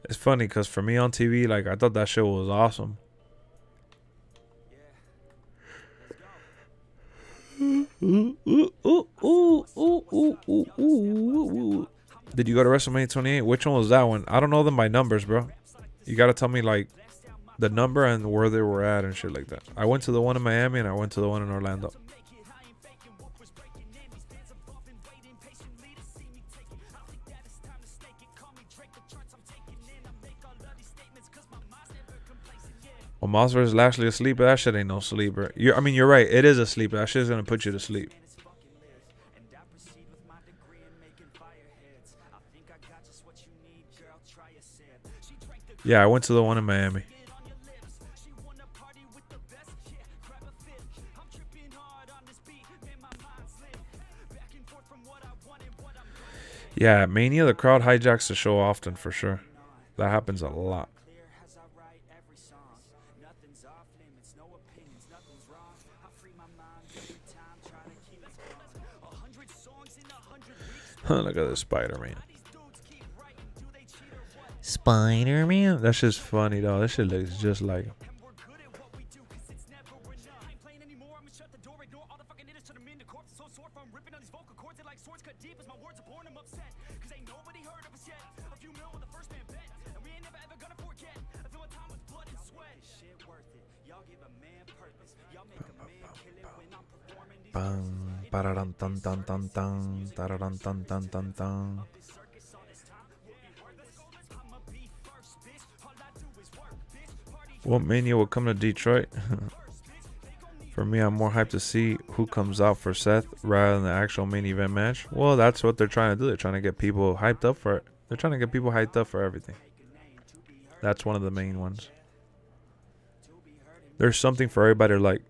It's funny because for me on TV, like, I thought that show was awesome. Did you go to WrestleMania 28? Which one was that one? I don't know them by numbers, bro. You gotta tell me like the number and where they were at and shit like that. I went to the one in Miami and I went to the one in Orlando. Well, Moss versus Lashley asleep, but that shit ain't no sleeper. You're right. It is a sleeper. That shit's gonna put you to sleep. Yeah, I went to the one in Miami. Yeah, Mania, the crowd hijacks the show often for sure. That happens a lot. Look at this Spider-Man. Spider-Man. That shit's funny though. That shit looks just like him. Bang, pararan tan tan tan tan, tararan tan tan tan tan. What Mania will come to Detroit? For me, I'm more hyped to see who comes out for Seth rather than the actual main event match. Well, that's what they're trying to do. They're trying to get people hyped up for it. They're trying to get people hyped up for everything. That's one of the main ones. There's something for everybody to like.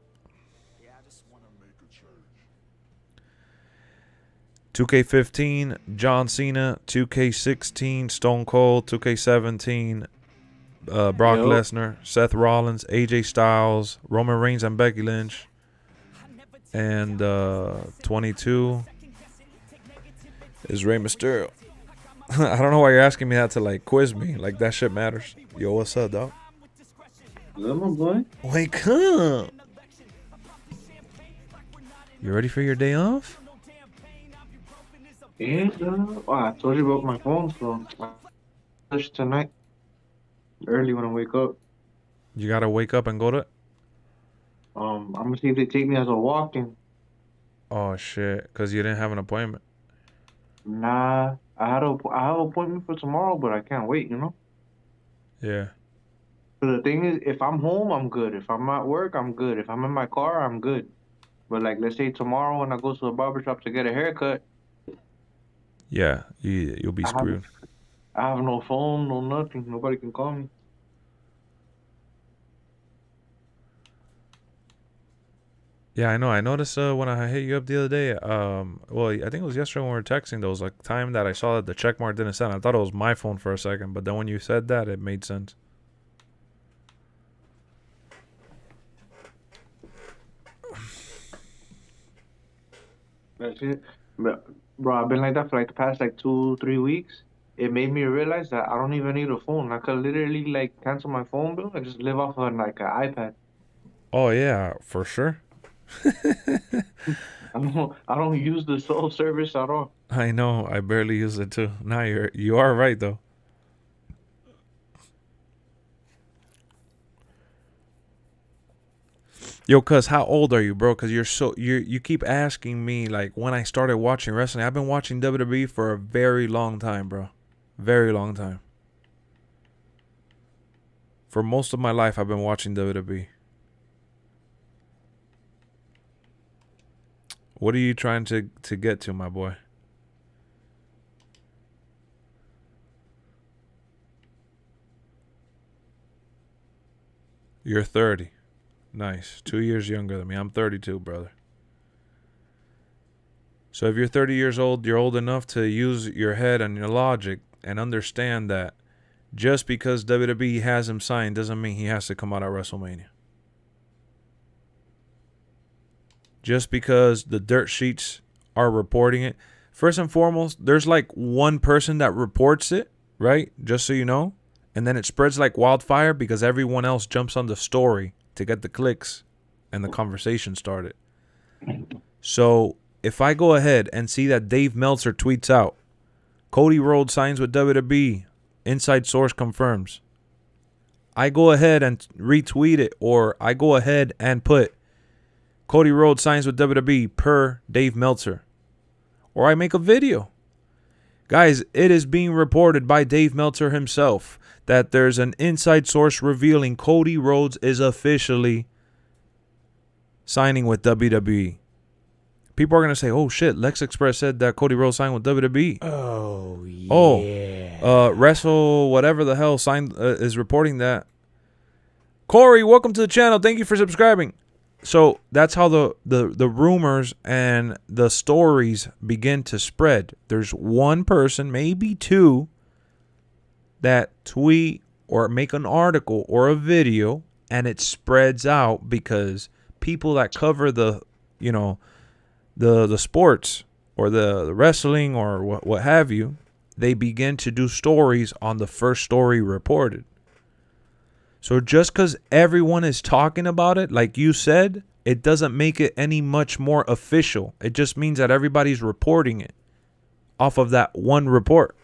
2K15, John Cena. 2K16, Stone Cold. 2K17, Brock Lesnar, Seth Rollins, AJ Styles, Roman Reigns and Becky Lynch. And 22 is Rey Mysterio. I don't know why you're asking me that to like quiz me. Like that shit matters. Yo, what's up, dog? Good, my boy. Wake up. You ready for your day off? Yeah, I told you about my phone, so I push tonight. Early when I wake up. You gotta wake up and go to it? I'm gonna see if they take me as a walk-in. Oh shit, cause you didn't have an appointment. Nah, I have an appointment for tomorrow, but I can't wait, you know? Yeah. So the thing is, if I'm home, I'm good. If I'm at work, I'm good. If I'm in my car, I'm good. But like, let's say tomorrow when I go to a barbershop to get a haircut. Yeah, you'll be screwed. I have no phone, no nothing. Nobody can call me. Yeah, I know. I noticed when I hit you up the other day. Well, I think it was yesterday when we were texting. There was like time that I saw that the check mark didn't send. I thought it was my phone for a second, but then when you said that, it made sense. That's it. Bro, I've been like that for like the past like 2-3 weeks. It made me realize that I don't even need a phone. I could literally like cancel my phone bill and just live off of like an iPad. Oh yeah, for sure. I don't use the cell service at all. I know. I barely use it too. Now you are right though. Yo, cuz how old are you, bro? Cuz you keep asking me like when I started watching wrestling. I've been watching WWE for a very long time, bro. Very long time. For most of my life I've been watching WWE. What are you trying to get to, my boy? You're 30. Nice. 2 years younger than me. I'm 32, brother. So if you're 30 years old, you're old enough to use your head and your logic and understand that just because WWE has him signed doesn't mean he has to come out at WrestleMania. Just because the dirt sheets are reporting it. First and foremost, there's like one person that reports it, right? Just so you know. And then it spreads like wildfire because everyone else jumps on the story to get the clicks and the conversation started. So if I go ahead and see that Dave Meltzer tweets out, Cody Rhodes signs with WWE, inside source confirms. I go ahead and retweet it, or I go ahead and put Cody Rhodes signs with WWE per Dave Meltzer. Or I make a video. Guys, it is being reported by Dave Meltzer himself that there's an inside source revealing Cody Rhodes is officially signing with WWE. People are going to say, oh shit, LexxExpress said that Cody Rhodes signed with WWE. Oh, yeah. Wrestle whatever the hell signed is reporting that. Corey, welcome to the channel. Thank you for subscribing. So that's how the rumors and the stories begin to spread. There's one person, maybe two, that tweet or make an article or a video, and it spreads out because people that cover the sports or the wrestling or what have you, they begin to do stories on the first story reported. So just because everyone is talking about it, like you said, it doesn't make it any much more official. It just means that everybody's reporting it off of that one report.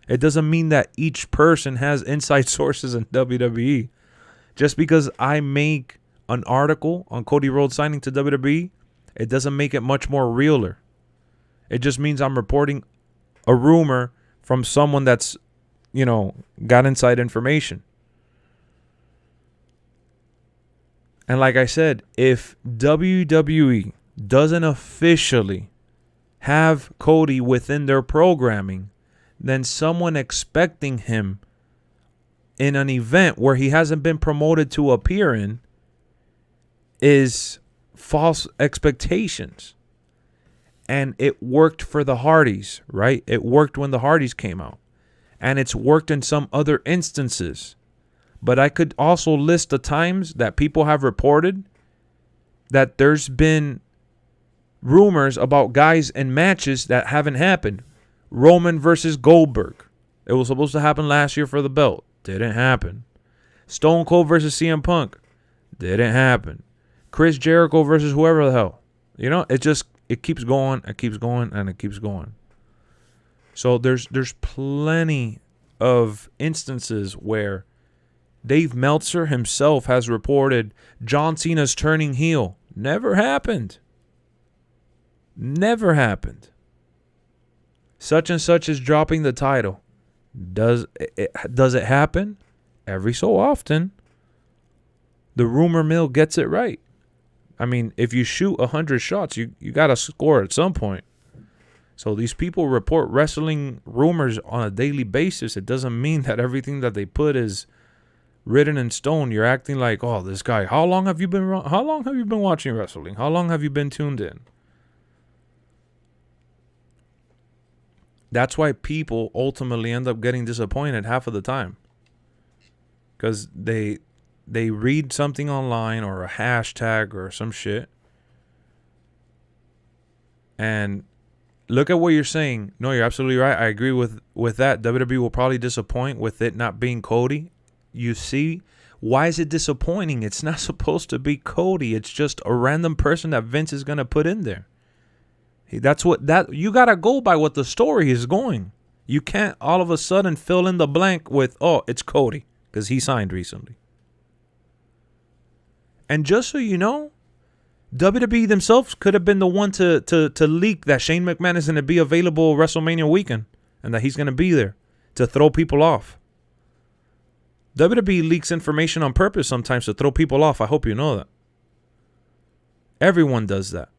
It doesn't mean that each person has inside sources in WWE. Just because I make an article on Cody Rhodes signing to WWE, it doesn't make it much more realer. It just means I'm reporting a rumor from someone that's, got inside information. And like I said, if WWE doesn't officially have Cody within their programming, then someone expecting him in an event where he hasn't been promoted to appear in is false expectations. And it worked for the Hardys, right? It worked when the Hardys came out. And it's worked in some other instances. But I could also list the times that people have reported that there's been rumors about guys in matches that haven't happened. Roman versus Goldberg. It was supposed to happen last year for the belt. Didn't happen. Stone Cold versus CM Punk. Didn't happen. Chris Jericho versus whoever the hell. It keeps going, it keeps going, and it keeps going. So there's plenty of instances where Dave Meltzer himself has reported John Cena's turning heel. Never happened. Never happened. Such and such is dropping the title. Does it happen? Every so often. The rumor mill gets it right. I mean, if you shoot 100 shots, you got to score at some point. So these people report wrestling rumors on a daily basis. It doesn't mean that everything that they put is written in stone. You're acting like, oh, this guy. How long have you been watching wrestling? How long have you been tuned in? That's why people ultimately end up getting disappointed half of the time. Because they read something online or a hashtag or some shit. And look at what you're saying. No, you're absolutely right. I agree with that. WWE will probably disappoint with it not being Cody. You see, why is it disappointing? It's not supposed to be Cody. It's just a random person that Vince is going to put in there. You got to go by what the story is going. You can't all of a sudden fill in the blank with, oh, it's Cody because he signed recently. And just so you know, WWE themselves could have been the one to leak that Shane McMahon is going to be available WrestleMania weekend and that he's going to be there to throw people off. WWE leaks information on purpose sometimes to throw people off. I hope you know that. Everyone does that.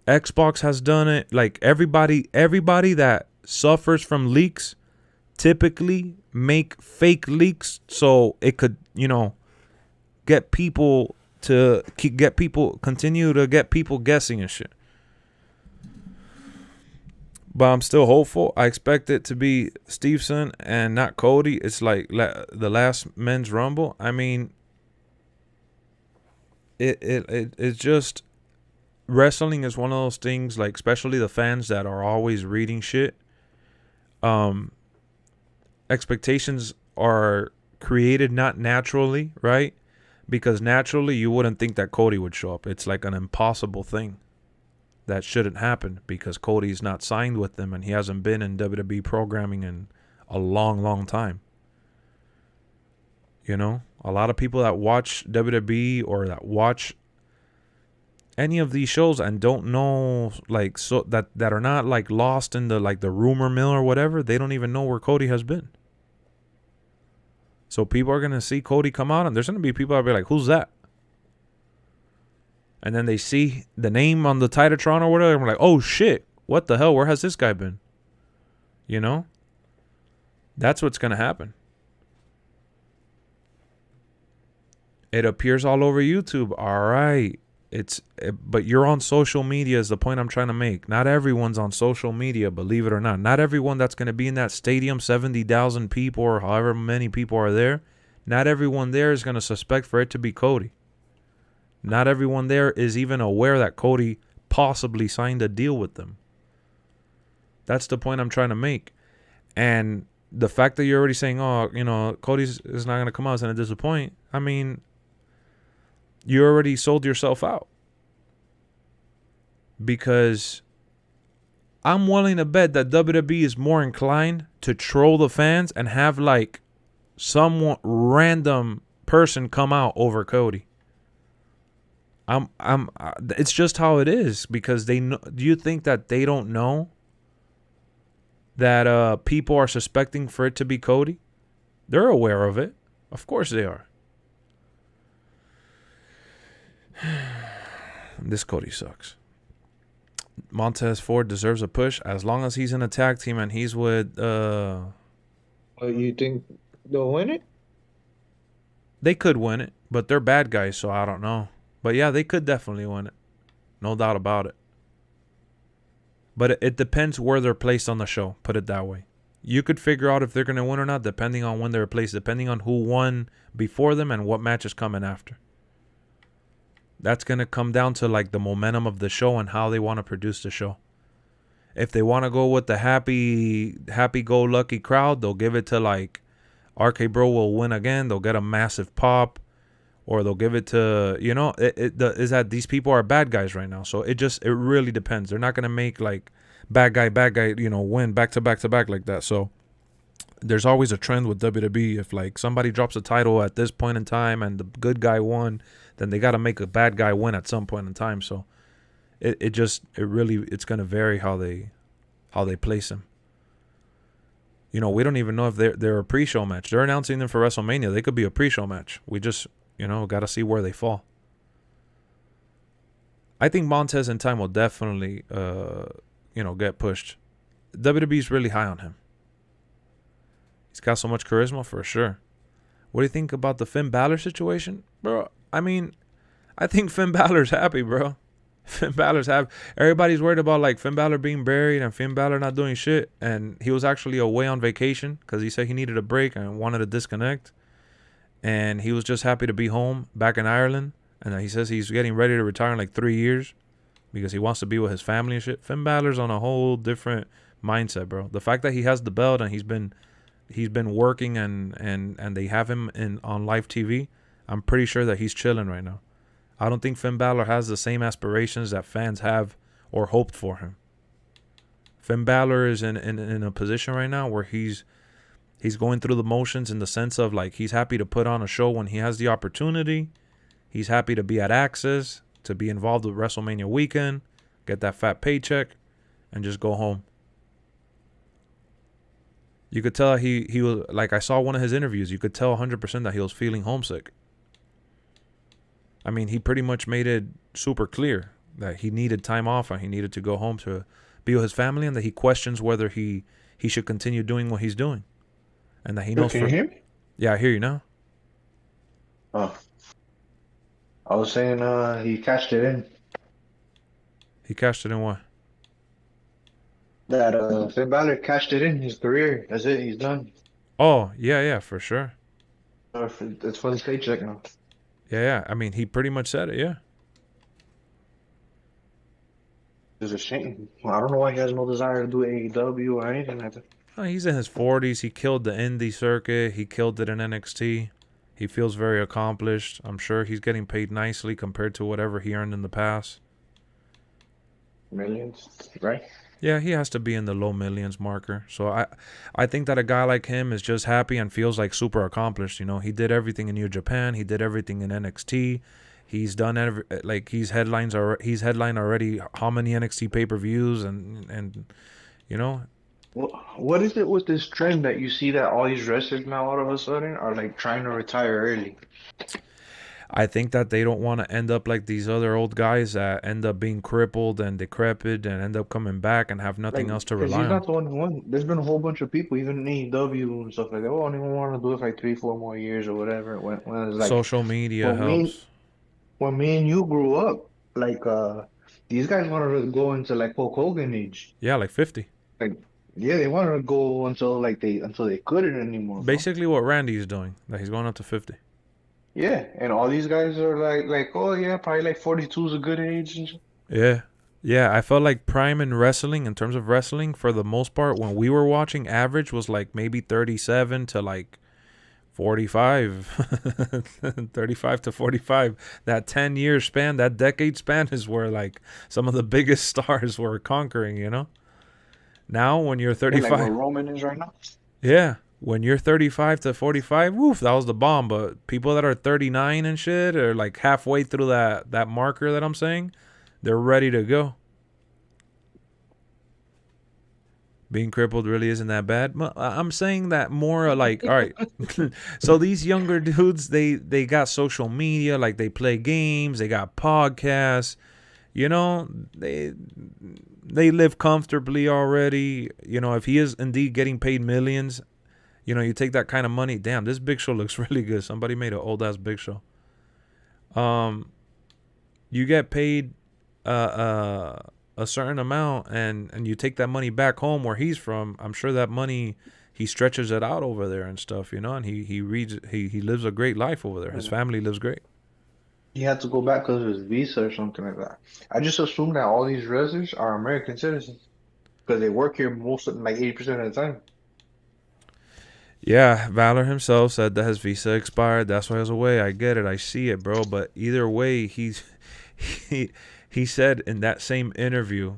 Xbox has done it. Like everybody that suffers from leaks typically make fake leaks so it could, get people continue to get people guessing and shit. But I'm still hopeful. I expect it to be Stevenson and not Cody. It's like the last men's rumble. I mean, it's just wrestling is one of those things, like especially the fans that are always reading shit. Expectations are created not naturally, right? Because naturally you wouldn't think that Cody would show up. It's like an impossible thing. That shouldn't happen because Cody's not signed with them and he hasn't been in WWE programming in a long, long time. A lot of people that watch WWE or that watch any of these shows and don't know, like, so that are not like lost in the rumor mill or whatever, they don't even know where Cody has been. So people are going to see Cody come out and there's going to be people that be like, who's that? And then they see the name on the Titatron or whatever. And we're like, oh, shit. What the hell? Where has this guy been? That's what's going to happen. It appears all over YouTube. All right. but you're on social media is the point I'm trying to make. Not everyone's on social media, believe it or not. Not everyone that's going to be in that stadium, 70,000 people or however many people are there, not everyone there is going to suspect for it to be Cody. Not everyone there is even aware that Cody possibly signed a deal with them. That's the point I'm trying to make. And the fact that you're already saying, oh, you know, Cody's is not going to come out, is going to disappoint. I mean, you already sold yourself out. Because I'm willing to bet that WWE is more inclined to troll the fans and have like some random person come out over Cody. It's just how it is, because they know. Do you think that they don't know that people are suspecting for it to be Cody? They're aware of it. Of course they are. This Cody sucks. Montez Ford deserves a push as long as he's in a tag team and he's with Oh, you think they'll win it? They could win it, but they're bad guys, so I don't know. But yeah, they could definitely win it. No doubt about it. But it depends where they're placed on the show, put it that way. You could figure out if they're going to win or not depending on when they're placed, depending on who won before them and what match is coming after. That's going to come down to like the momentum of the show and how they want to produce the show. If they want to go with the happy-go-lucky crowd, they'll give it to like RK Bro will win again. They'll get a massive pop. Or they'll give it to, you know, is that these people are bad guys right now. So it really depends. They're not going to make like bad guy, you know, win back to back like that. So there's always a trend with WWE. If like somebody drops a title at this point in time and the good guy won, then they got to make a bad guy win at some point in time. So it's going to vary how they place him. You know, we don't even know if they're a pre-show match. They're announcing them for WrestleMania. They could be a pre-show match. We just, you know, got to see where they fall. I think Montez in time will definitely, you know, get pushed. WWE's really high on him. He's got so much charisma for sure. What do you think about the Finn Balor situation? Bro, I mean, I think Finn Balor's happy, bro. Finn Balor's happy. Everybody's worried about like Finn Balor being buried and Finn Balor not doing shit. And he was actually away on vacation because he said he needed a break and wanted to disconnect. And he was just happy to be home back in Ireland. And he says he's getting ready to retire in like 3 years because he wants to be with his family and shit. Finn Balor's on a whole different mindset, bro. The fact that he has the belt and he's been working and they have him on live TV, I'm pretty sure that he's chilling right now. I don't think Finn Balor has the same aspirations that fans have or hoped for him. Finn Balor is in a position right now where he's going through the motions in the sense of like he's happy to put on a show when he has the opportunity. He's happy to be at Access, to be involved with WrestleMania weekend, get that fat paycheck, and just go home. You could tell he was, like I saw one of his interviews, you could tell 100% that he was feeling homesick. I mean, he pretty much made it super clear that he needed time off and he needed to go home to be with his family, and that he questions whether he should continue doing what he's doing. And that he knows. Can you hear me? Yeah, I hear you now. Oh. I was saying he cashed it in. He cashed it in what? That Finn Balor cashed it in his career. That's it. He's done. Oh, yeah, for sure. It's for the paycheck now. Yeah. I mean, he pretty much said it, yeah. It's a shame. Well, I don't know why he has no desire to do AEW or anything like that. He's in his 40s. He killed the indie circuit. He killed it in NXT. He feels very accomplished. I'm sure he's getting paid nicely compared to whatever he earned in the past. Millions, right? Yeah, he has to be in the low millions marker. So I think that a guy like him is just happy and feels like super accomplished. You know, he did everything in New Japan. He did everything in NXT. He's done he's headlined already how many NXT pay-per-views and you know. What is it with this trend that you see that all these wrestlers now all of a sudden are like trying to retire early? I think that they don't want to end up like these other old guys that end up being crippled and decrepit and end up coming back and have nothing else to rely on. He's not the only one. There's been a whole bunch of people, even in AEW and stuff like that. I don't even want to do it for like 3-4 more years or whatever. When it's like social media helps. When me and you grew up, like these guys wanted to go into like Hulk Hogan age. Yeah, like 50. Like yeah, they wanted to go until they couldn't anymore, bro. Basically what Randy is doing. That he's going up to 50. Yeah, and all these guys are like oh yeah, probably like 42 is a good age and shit. Yeah. Yeah, I felt like prime in wrestling, in terms of wrestling, for the most part, when we were watching, average was like maybe 37 to like 45. 35 to 45. That 10-year span, that decade span is where like some of the biggest stars were conquering, you know? Now, when you're Yeah, 35. like where Roman is right now. Yeah. When you're 35 to 45, woof, that was the bomb. But people that are 39 and shit, or like halfway through that marker that I'm saying, they're ready to go. Being crippled really isn't that bad. I'm saying that more like, all right. So these younger dudes, they got social media, like they play games, they got podcasts, you know, they live comfortably already. You know, if he is indeed getting paid millions, you know, you take that kind of money. Damn, this Big Show looks really good. Somebody made an old ass Big Show. You get paid a certain amount, and you take that money back home where he's from. I'm sure that money, he stretches it out over there and stuff, you know, and he lives a great life over there. His family lives great. He had to go back because of his visa or something like that. I just assume that all these wrestlers are American citizens because they work here most of like 80% of the time. Yeah, Valor himself said that his visa expired. That's why he was away. I get it. I see it, bro. But either way, he said in that same interview,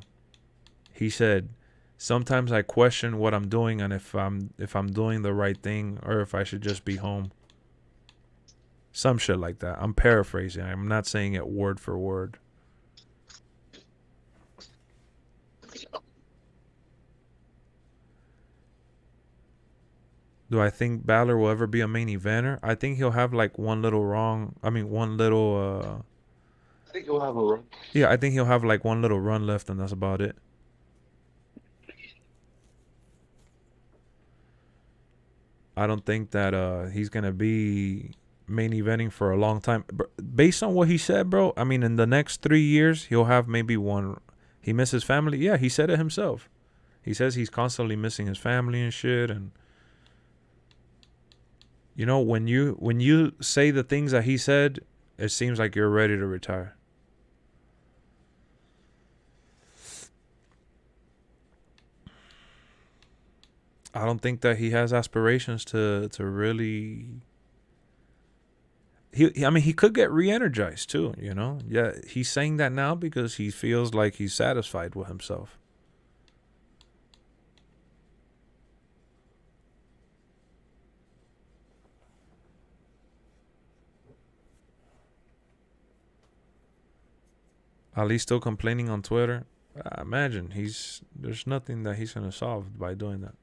he said, sometimes I question what I'm doing and if I'm doing the right thing or if I should just be home. Some shit like that. I'm paraphrasing. I'm not saying it word for word. Do I think Balor will ever be a main eventer? I think he'll have like one little I think he'll have a run. Yeah, I think he'll have like one little run left and that's about it. I don't think that he's going to be main eventing for a long time. Based on what he said, bro, I mean, in the next 3 years, he'll have maybe one. He misses family. Yeah, he said it himself. He says he's constantly missing his family and shit. And, you know, when you say the things that he said, it seems like you're ready to retire. I don't think that he has aspirations to really. He could get re-energized too, you know? Yeah, he's saying that now because he feels like he's satisfied with himself. Ali's still complaining on Twitter. Imagine there's nothing that he's gonna solve by doing that.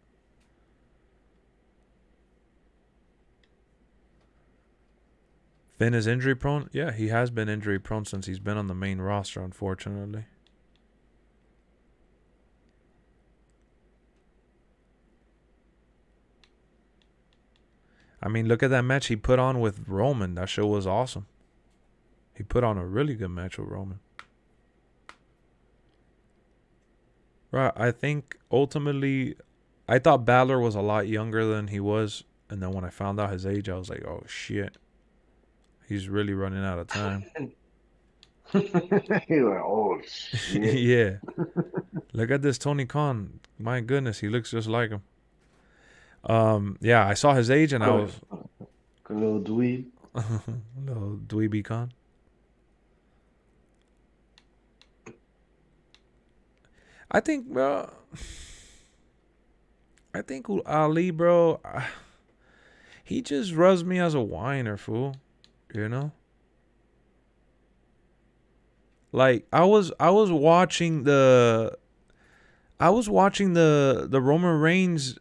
Finn is injury prone? Yeah, he has been injury prone since he's been on the main roster, unfortunately. I mean, look at that match he put on with Roman. That show was awesome. He put on a really good match with Roman. Right, I think ultimately, I thought Balor was a lot younger than he was. And then when I found out his age, I was like, oh, shit. He's really running out of time. He's like, oh, shit. Yeah. Look at this Tony Khan. My goodness, he looks just like him. Yeah, I saw his age and I was... A little dweeb. Little dweeby Khan. I think, bro... I think Ali, bro... he just rubs me as a whiner, fool. You know? Like, I was watching the Roman Reigns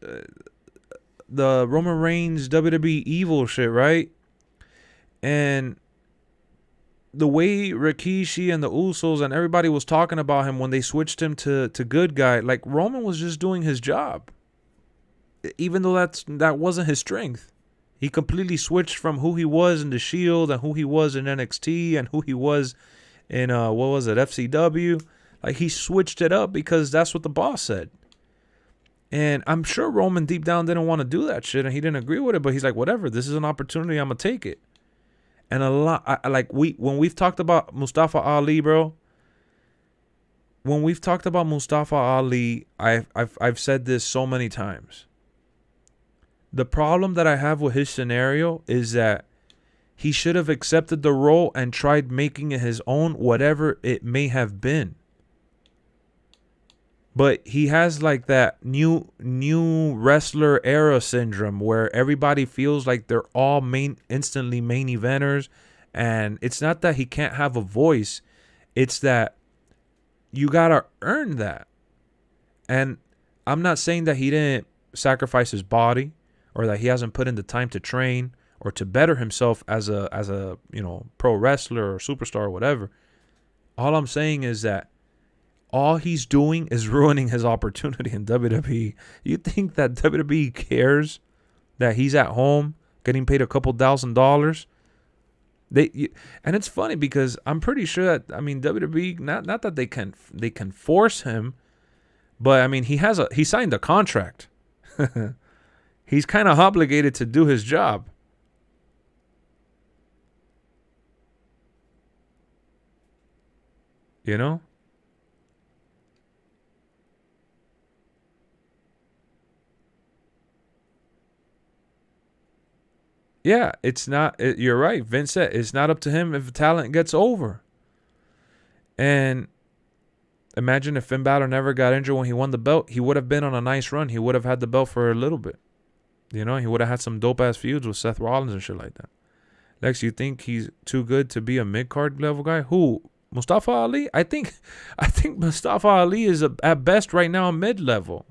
WWE Evil shit, right? And the way Rikishi and the Usos and everybody was talking about him when they switched him to good guy, like Roman was just doing his job. Even though that wasn't his strength. He completely switched from who he was in the Shield and who he was in NXT and who he was in what was it, FCW. Like, he switched it up because that's what the boss said. And I'm sure Roman deep down didn't want to do that shit, and he didn't agree with it. But he's like, whatever. This is an opportunity. I'm gonna take it. And a lot, when we've talked about Mustafa Ali, bro. When we've talked about Mustafa Ali, I've said this so many times. The problem that I have with his scenario is that he should have accepted the role and tried making it his own, whatever it may have been. But he has like that new wrestler era syndrome where everybody feels like they're all instantly main eventers. And it's not that he can't have a voice. It's that you got to earn that. And I'm not saying that he didn't sacrifice his body or that he hasn't put in the time to train or to better himself as a pro wrestler or superstar or whatever. All I'm saying is that all he's doing is ruining his opportunity in WWE. You think that WWE cares that he's at home getting paid a couple $1,000s? And it's funny because I'm pretty sure that, I mean, WWE, not that they can force him, but I mean, he signed a contract. He's kind of obligated to do his job. You know? Yeah, it's not. You're right, Vince said it's not up to him if talent gets over. And imagine if Finn Balor never got injured when he won the belt, he would have been on a nice run. He would have had the belt for a little bit. You know, he would have had some dope ass feuds with Seth Rollins and shit like that. Lex, you think he's too good to be a mid card level guy? Who? Mustafa Ali? I think Mustafa Ali is at best right now a mid level,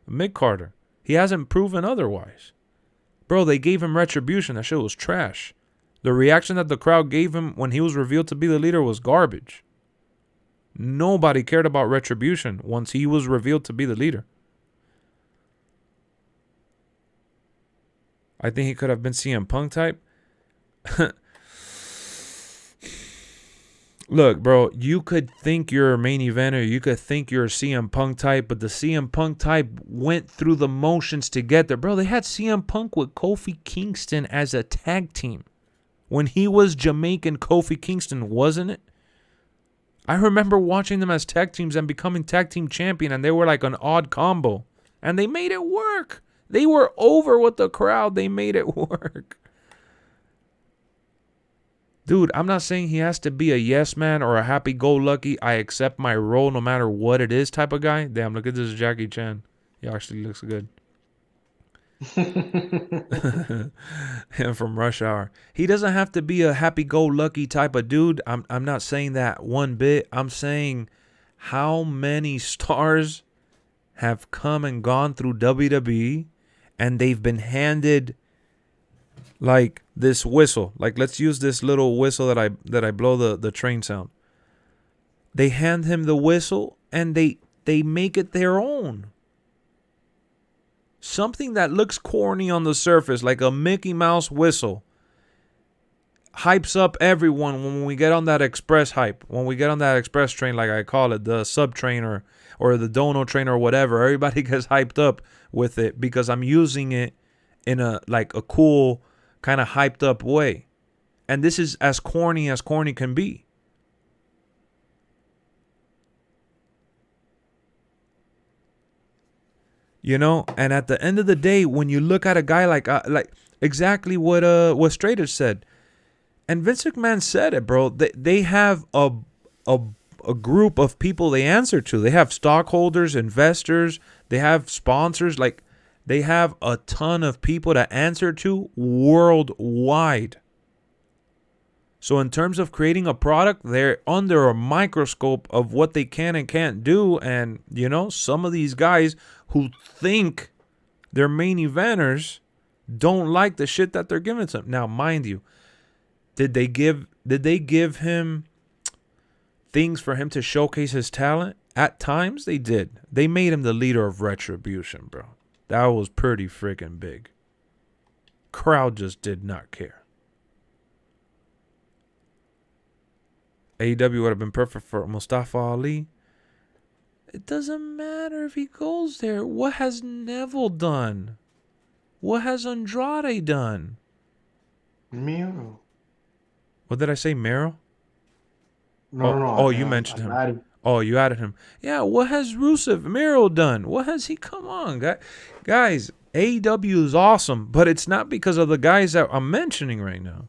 mid carder. He hasn't proven otherwise. Bro, they gave him Retribution. That shit was trash. The reaction that the crowd gave him when he was revealed to be the leader was garbage. Nobody cared about Retribution once he was revealed to be the leader. I think he could have been CM Punk type. Look, bro, you could think you're a main eventer, you could think you're a CM Punk type, but the CM Punk type went through the motions to get there. Bro, they had CM Punk with Kofi Kingston as a tag team. When he was Jamaican Kofi Kingston, wasn't it? I remember watching them as tag teams and becoming tag team champion, and they were like an odd combo. And they made it work. They were over with the crowd. They made it work. Dude, I'm not saying he has to be a yes man or a happy-go-lucky, I accept my role no matter what it is type of guy. Damn, look at this Jackie Chan. He actually looks good. Him from Rush Hour. He doesn't have to be a happy-go-lucky type of dude. I'm not saying that one bit. I'm saying how many stars have come and gone through WWE and they've been handed like this whistle. Like, let's use this little whistle that I blow the train sound. They hand him the whistle and they make it their own. Something that looks corny on the surface, like a Mickey Mouse whistle, hypes up everyone when we get on that express hype. When we get on that express train, like I call it, the sub train or the dono train or whatever, everybody gets hyped up with it because I'm using it in a cool kind of hyped up way. And this is as corny can be. You know, and at the end of the day, when you look at a guy like exactly what Strader said, and Vince McMahon said it, bro. They have a group of people they answer to. They have stockholders, investors, they have sponsors, like they have a ton of people to answer to worldwide. So in terms of creating a product, they're under a microscope of what they can and can't do. And, you know, some of these guys who think they're main eventers don't like the shit that they're giving to them. Now, mind you, did they give him things for him to showcase his talent? At times they did. They made him the leader of Retribution, bro. That was pretty freaking big. Crowd just did not care. AEW would have been perfect for Mustafa Ali. It doesn't matter if he goes there. What has Neville done? What has Andrade done? Miro. What did I say, Mero? No. You mentioned him. Added. Oh, you added him. Yeah, what has Rusev Miro done? What has he? Come on, guys. AEW is awesome, but it's not because of the guys that I'm mentioning right now.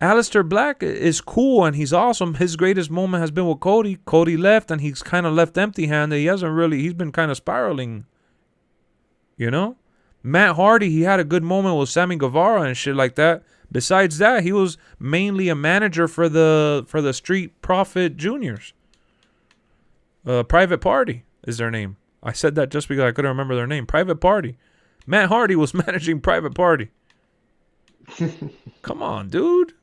Aleister Black is cool and he's awesome. His greatest moment has been with Cody. Cody left and he's kind of left empty-handed. He's been kind of spiraling. You know? Matt Hardy, he had a good moment with Sammy Guevara and shit like that. Besides that, he was mainly a manager for the Street Profit Juniors. Private Party is their name. I said that just because I couldn't remember their name. Private Party. Matt Hardy was managing Private Party. Come on, dude.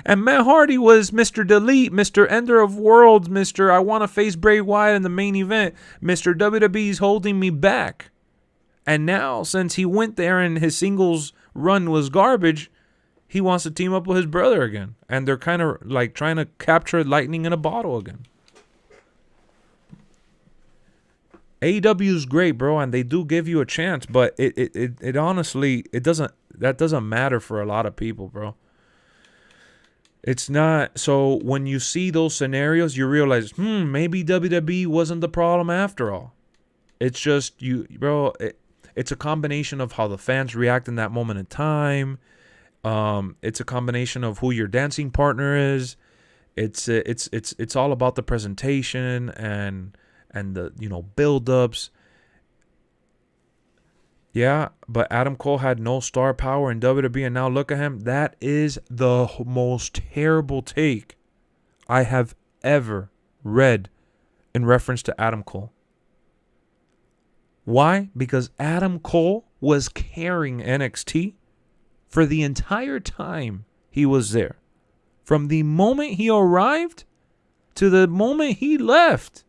And Matt Hardy was Mr. Delete, Mr. Ender of Worlds, Mr. I want to face Bray Wyatt in the main event, Mr. WWE's holding me back. And now, since he went there and his singles run was garbage, he wants to team up with his brother again. And they're kind of like trying to capture lightning in a bottle again. AEW is great, bro, and they do give you a chance, but it honestly, that doesn't matter for a lot of people, bro. It's not. So when you see those scenarios, you realize, maybe WWE wasn't the problem after all. It's just bro. It's a combination of how the fans react in that moment in time. It's a combination of who your dancing partner is. It's all about the presentation and the build-ups. Yeah, but Adam Cole had no star power in WWE, and now look at him. That is the most terrible take I have ever read in reference to Adam Cole. Why? Because Adam Cole was carrying NXT for the entire time he was there. From the moment he arrived to the moment he left.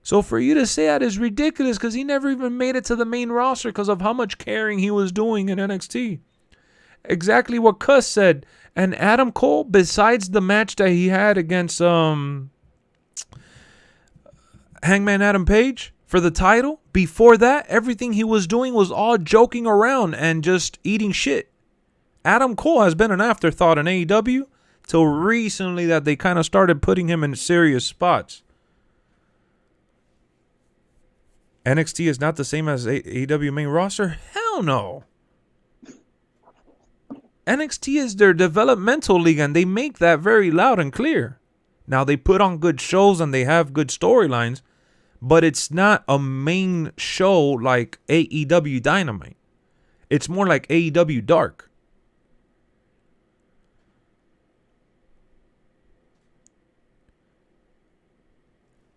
So for you to say that is ridiculous because he never even made it to the main roster because of how much carrying he was doing in NXT. Exactly what Cuss said. And Adam Cole, besides the match that he had against Hangman Adam Page for the title, before that, everything he was doing was all joking around and just eating shit. Adam Cole has been an afterthought in AEW till recently that they kind of started putting him in serious spots. NXT is not the same as AEW main roster? Hell no. NXT is their developmental league, and they make that very loud and clear. Now, they put on good shows and they have good storylines, but it's not a main show like AEW Dynamite. It's more like AEW Dark.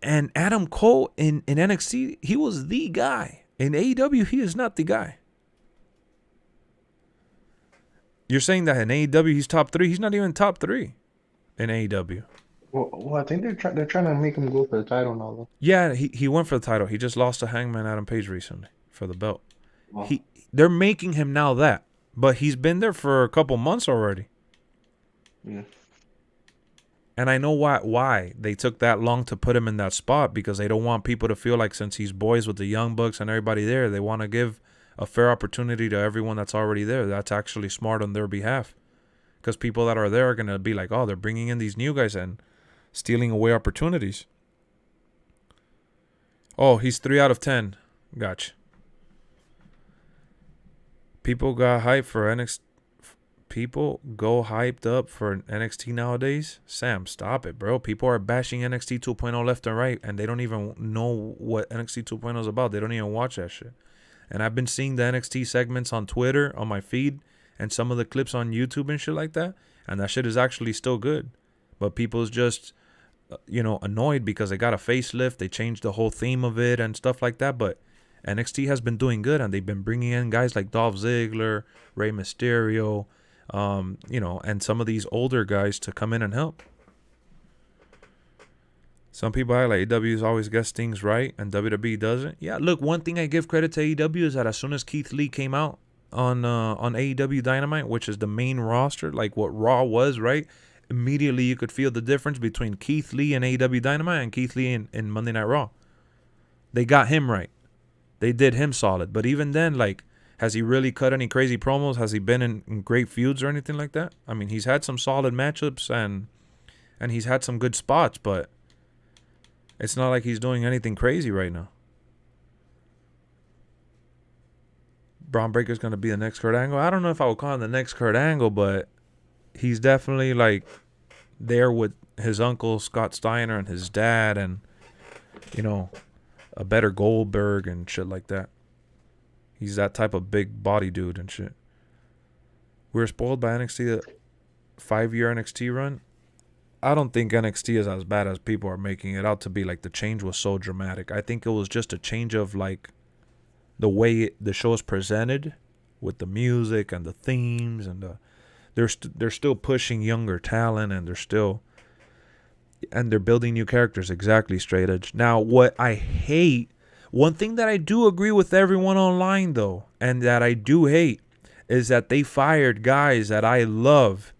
And Adam Cole in NXT, he was the guy. In AEW, he is not the guy. You're saying that in AEW, he's top 3? He's not even top 3 in AEW. Well, I think they're trying to make him go for the title now, though. Yeah, he went for the title. He just lost to Hangman Adam Page recently for the belt. Wow. They're making him now that. But he's been there for a couple months already. Yeah. And I know why they took that long to put him in that spot, because they don't want people to feel like since he's boys with the Young Bucks and everybody there, they want to give a fair opportunity to everyone that's already there. That's actually smart on their behalf. Because people that are there are going to be like, oh, they're bringing in these new guys and stealing away opportunities. Oh, he's 3 out of 10. Gotcha. People got hyped for NXT. People go hyped up for NXT nowadays. Sam, stop it, bro. People are bashing NXT 2.0 left and right, and they don't even know what NXT 2.0 is about. They don't even watch that shit. And I've been seeing the NXT segments on Twitter, on my feed, and some of the clips on YouTube and shit like that. And that shit is actually still good. But people's just, annoyed because they got a facelift. They changed the whole theme of it and stuff like that. But NXT has been doing good, and they've been bringing in guys like Dolph Ziggler, Rey Mysterio, and some of these older guys to come in and help. Some people act like AEW always gets things right and WWE doesn't. Yeah, look, one thing I give credit to AEW is that as soon as Keith Lee came out on AEW Dynamite, which is the main roster, like what Raw was, right? Immediately you could feel the difference between Keith Lee and AEW Dynamite and Keith Lee in Monday Night Raw. They got him right. They did him solid. But even then, like, has he really cut any crazy promos? Has he been in great feuds or anything like that? I mean, he's had some solid matchups and he's had some good spots, but it's not like he's doing anything crazy right now. Braun Breaker's going to be the next Kurt Angle. I don't know if I would call him the next Kurt Angle, but he's definitely, like, there with his uncle, Scott Steiner, and his dad, and, you know, a better Goldberg and shit like that. He's that type of big body dude and shit. We were spoiled by NXT, the 5-year NXT run. I don't think NXT is as bad as people are making it out to be. Like, the change was so dramatic. I think it was just a change of, like, the way the show is presented with the music and the themes and they're still pushing younger talent and they're building new characters. Exactly, Straight Edge. Now, what I hate, one thing that I do agree with everyone online though, and that I do hate, is that they fired guys that I love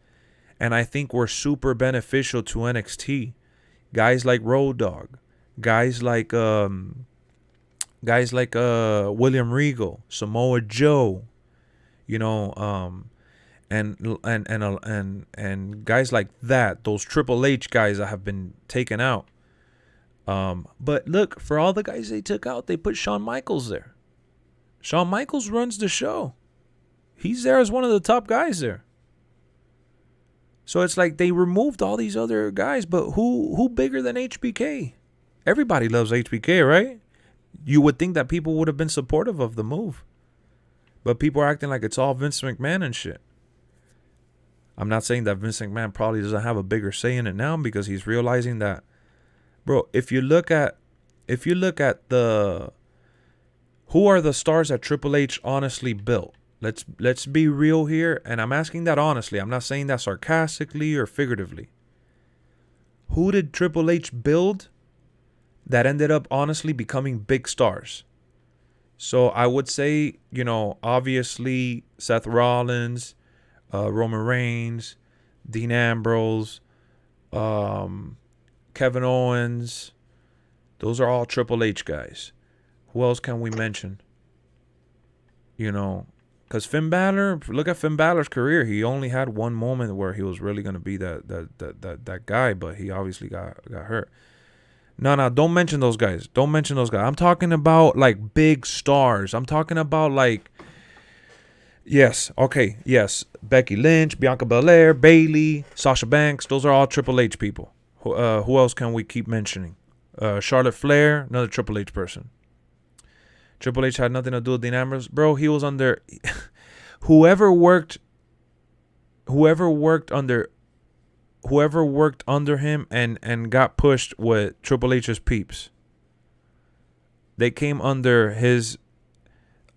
and I think were super beneficial to NXT. Guys like Road Dogg, guys like William Regal, Samoa Joe, you know, and guys like that, those Triple H guys that have been taken out. But look, for all the guys they took out, they put Shawn Michaels there. Shawn Michaels runs the show. He's there as one of the top guys there. So it's like they removed all these other guys, but who bigger than HBK? Everybody loves HBK, right? You would think that people would have been supportive of the move. But people are acting like it's all Vince McMahon and shit. I'm not saying that Vince McMahon probably doesn't have a bigger say in it now because he's realizing that, bro, if you look at the who are the stars that Triple H honestly built? Let's be real here, and I'm asking that honestly. I'm not saying that sarcastically or figuratively. Who did Triple H build that ended up honestly becoming big stars? So I would say, you know, obviously Seth Rollins, Roman Reigns, Dean Ambrose, Kevin Owens. Those are all Triple H guys. Who else can we mention? You know, because Finn Balor, look at Finn Balor's career. He only had one moment where he was really going to be that guy, but he obviously got hurt. No, don't mention those guys. Don't mention those guys. I'm talking about, like, big stars. I'm talking about, like, yes, Becky Lynch, Bianca Belair, Bayley, Sasha Banks. Those are all Triple H people. Who else can we keep mentioning? Charlotte Flair, another Triple H person. Triple H had nothing to do with Dean Ambrose. Bro, he was under... whoever worked under him and got pushed with Triple H's peeps. They came under his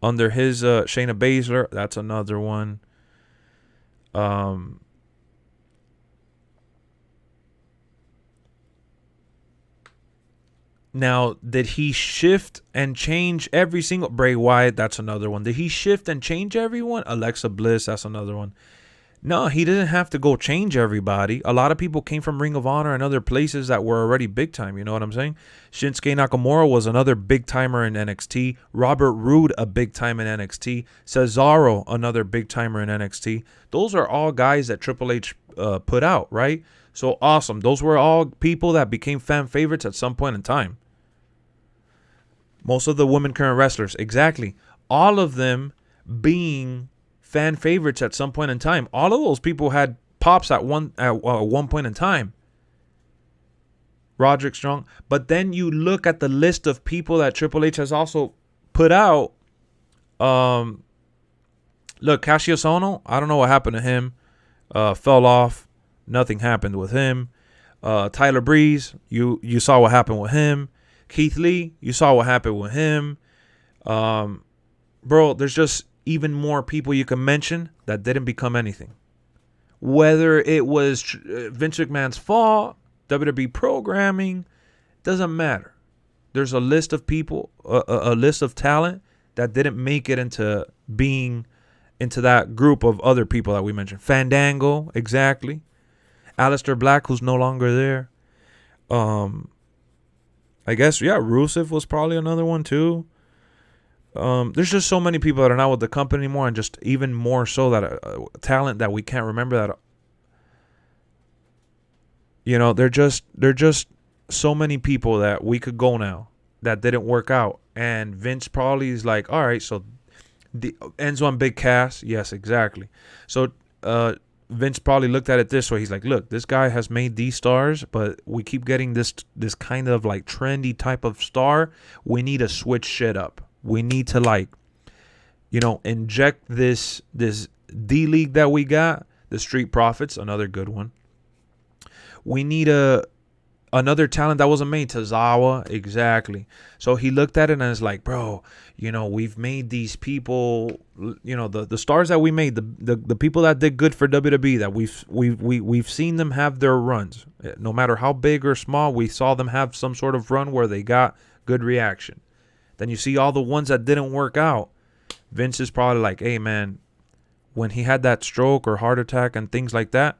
Shayna Baszler. That's another one. Now, did he shift and change every single... Bray Wyatt, that's another one. Did he shift and change everyone? Alexa Bliss, that's another one. No, he didn't have to go change everybody. A lot of people came from Ring of Honor and other places that were already big time. You know what I'm saying? Shinsuke Nakamura was another big timer in NXT. Robert Roode, a big time in NXT. Cesaro, another big timer in NXT. Those are all guys that Triple H put out, right? So awesome. Those were all people that became fan favorites at some point in time. Most of the women current wrestlers, exactly. All of them being fan favorites at some point in time. All of those people had pops at one point in time. Roderick Strong. But then you look at the list of people that Triple H has also put out. Look, Cassius Ohno, I don't know what happened to him. Fell off. Nothing happened with him. Tyler Breeze, you saw what happened with him. Keith Lee, you saw what happened with him. Bro, there's just even more people you can mention that didn't become anything. Whether it was Vince McMahon's fault, WWE programming, doesn't matter. There's a list of people, a list of talent that didn't make it into being into that group of other people that we mentioned. Fandango, exactly. Aleister Black, who's no longer there. I guess, yeah, Rusev was probably another one too. There's just so many people that are not with the company anymore, and just even more so that talent that we can't remember that. You know, they're just so many people that we could go now that didn't work out, and Vince probably is like, all right, so the Enzo and Big Cass, yes, exactly. So Vince probably looked at it this way. He's like, look, this guy has made these stars, but we keep getting this kind of like trendy type of star. We need to switch shit up. We need to, like, you know, inject this D League that we got, the Street Profits, another good one. We need another talent that wasn't made, Tozawa, exactly. So he looked at it and is like, bro, you know, we've made these people, you know, the stars that we made, the people that did good for WWE, that we've seen them have their runs. No matter how big or small, we saw them have some sort of run where they got good reaction. Then you see all the ones that didn't work out. Vince is probably like, hey, man, when he had that stroke or heart attack and things like that,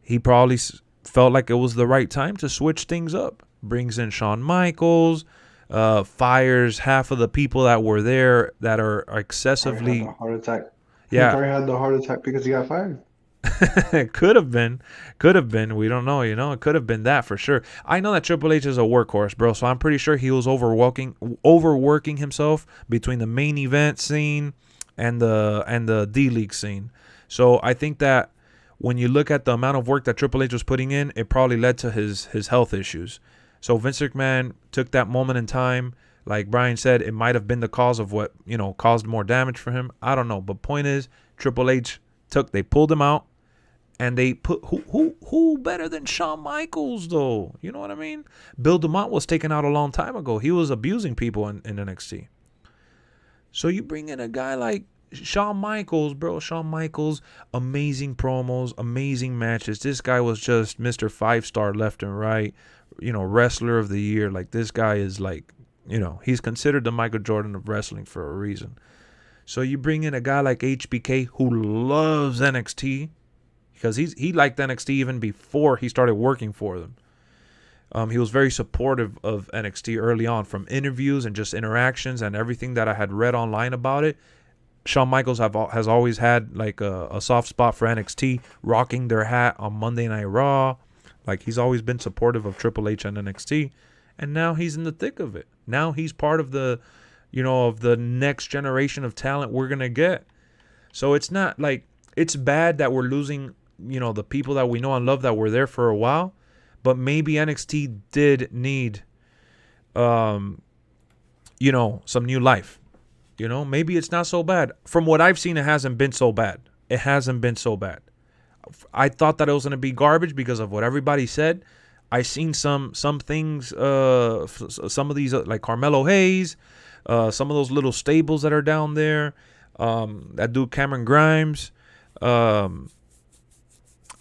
he probably felt like it was the right time to switch things up. Brings in Shawn Michaels, fires half of the people that were there that are excessively. Had a heart attack. Yeah. He probably had the heart attack because he got fired. It could have been. We don't know, you know. It could have been that for sure. I know that Triple H is a workhorse, bro, so I'm pretty sure he was overworking himself between the main event scene and the D League scene. So I think that when you look at the amount of work that Triple H was putting in, it probably led to his health issues. So Vince McMahon took that moment in time. Like Brian said, it might have been the cause of what, you know, caused more damage for him. I don't know. But point is, Triple H they pulled him out, and they put who better than Shawn Michaels, though? You know what I mean? Bill DeMott was taken out a long time ago. He was abusing people in NXT. So you bring in a guy like Shawn Michaels, bro. Shawn Michaels, amazing promos, amazing matches. This guy was just Mr. 5-star left and right. You know, wrestler of the year. Like, this guy is like, you know, he's considered the Michael Jordan of wrestling for a reason. So you bring in a guy like HBK who loves NXT, because he liked NXT even before he started working for them. He was very supportive of NXT early on, from interviews and just interactions and everything that I had read online about it. Shawn Michaels has always had like a soft spot for NXT, rocking their hat on Monday Night Raw. Like, he's always been supportive of Triple H and NXT, and now he's in the thick of it. Now he's part of the, you know, of the next generation of talent we're gonna get. So it's not like it's bad that we're losing, you know, the people that we know and love that were there for a while, but maybe NXT did need, you know, some new life. You know, maybe it's not so bad. From what I've seen, it hasn't been so bad. It hasn't been so bad. I thought that it was going to be garbage because of what everybody said. I seen some things, some of these, like Carmelo Hayes, some of those little stables that are down there, that dude Cameron Grimes. I've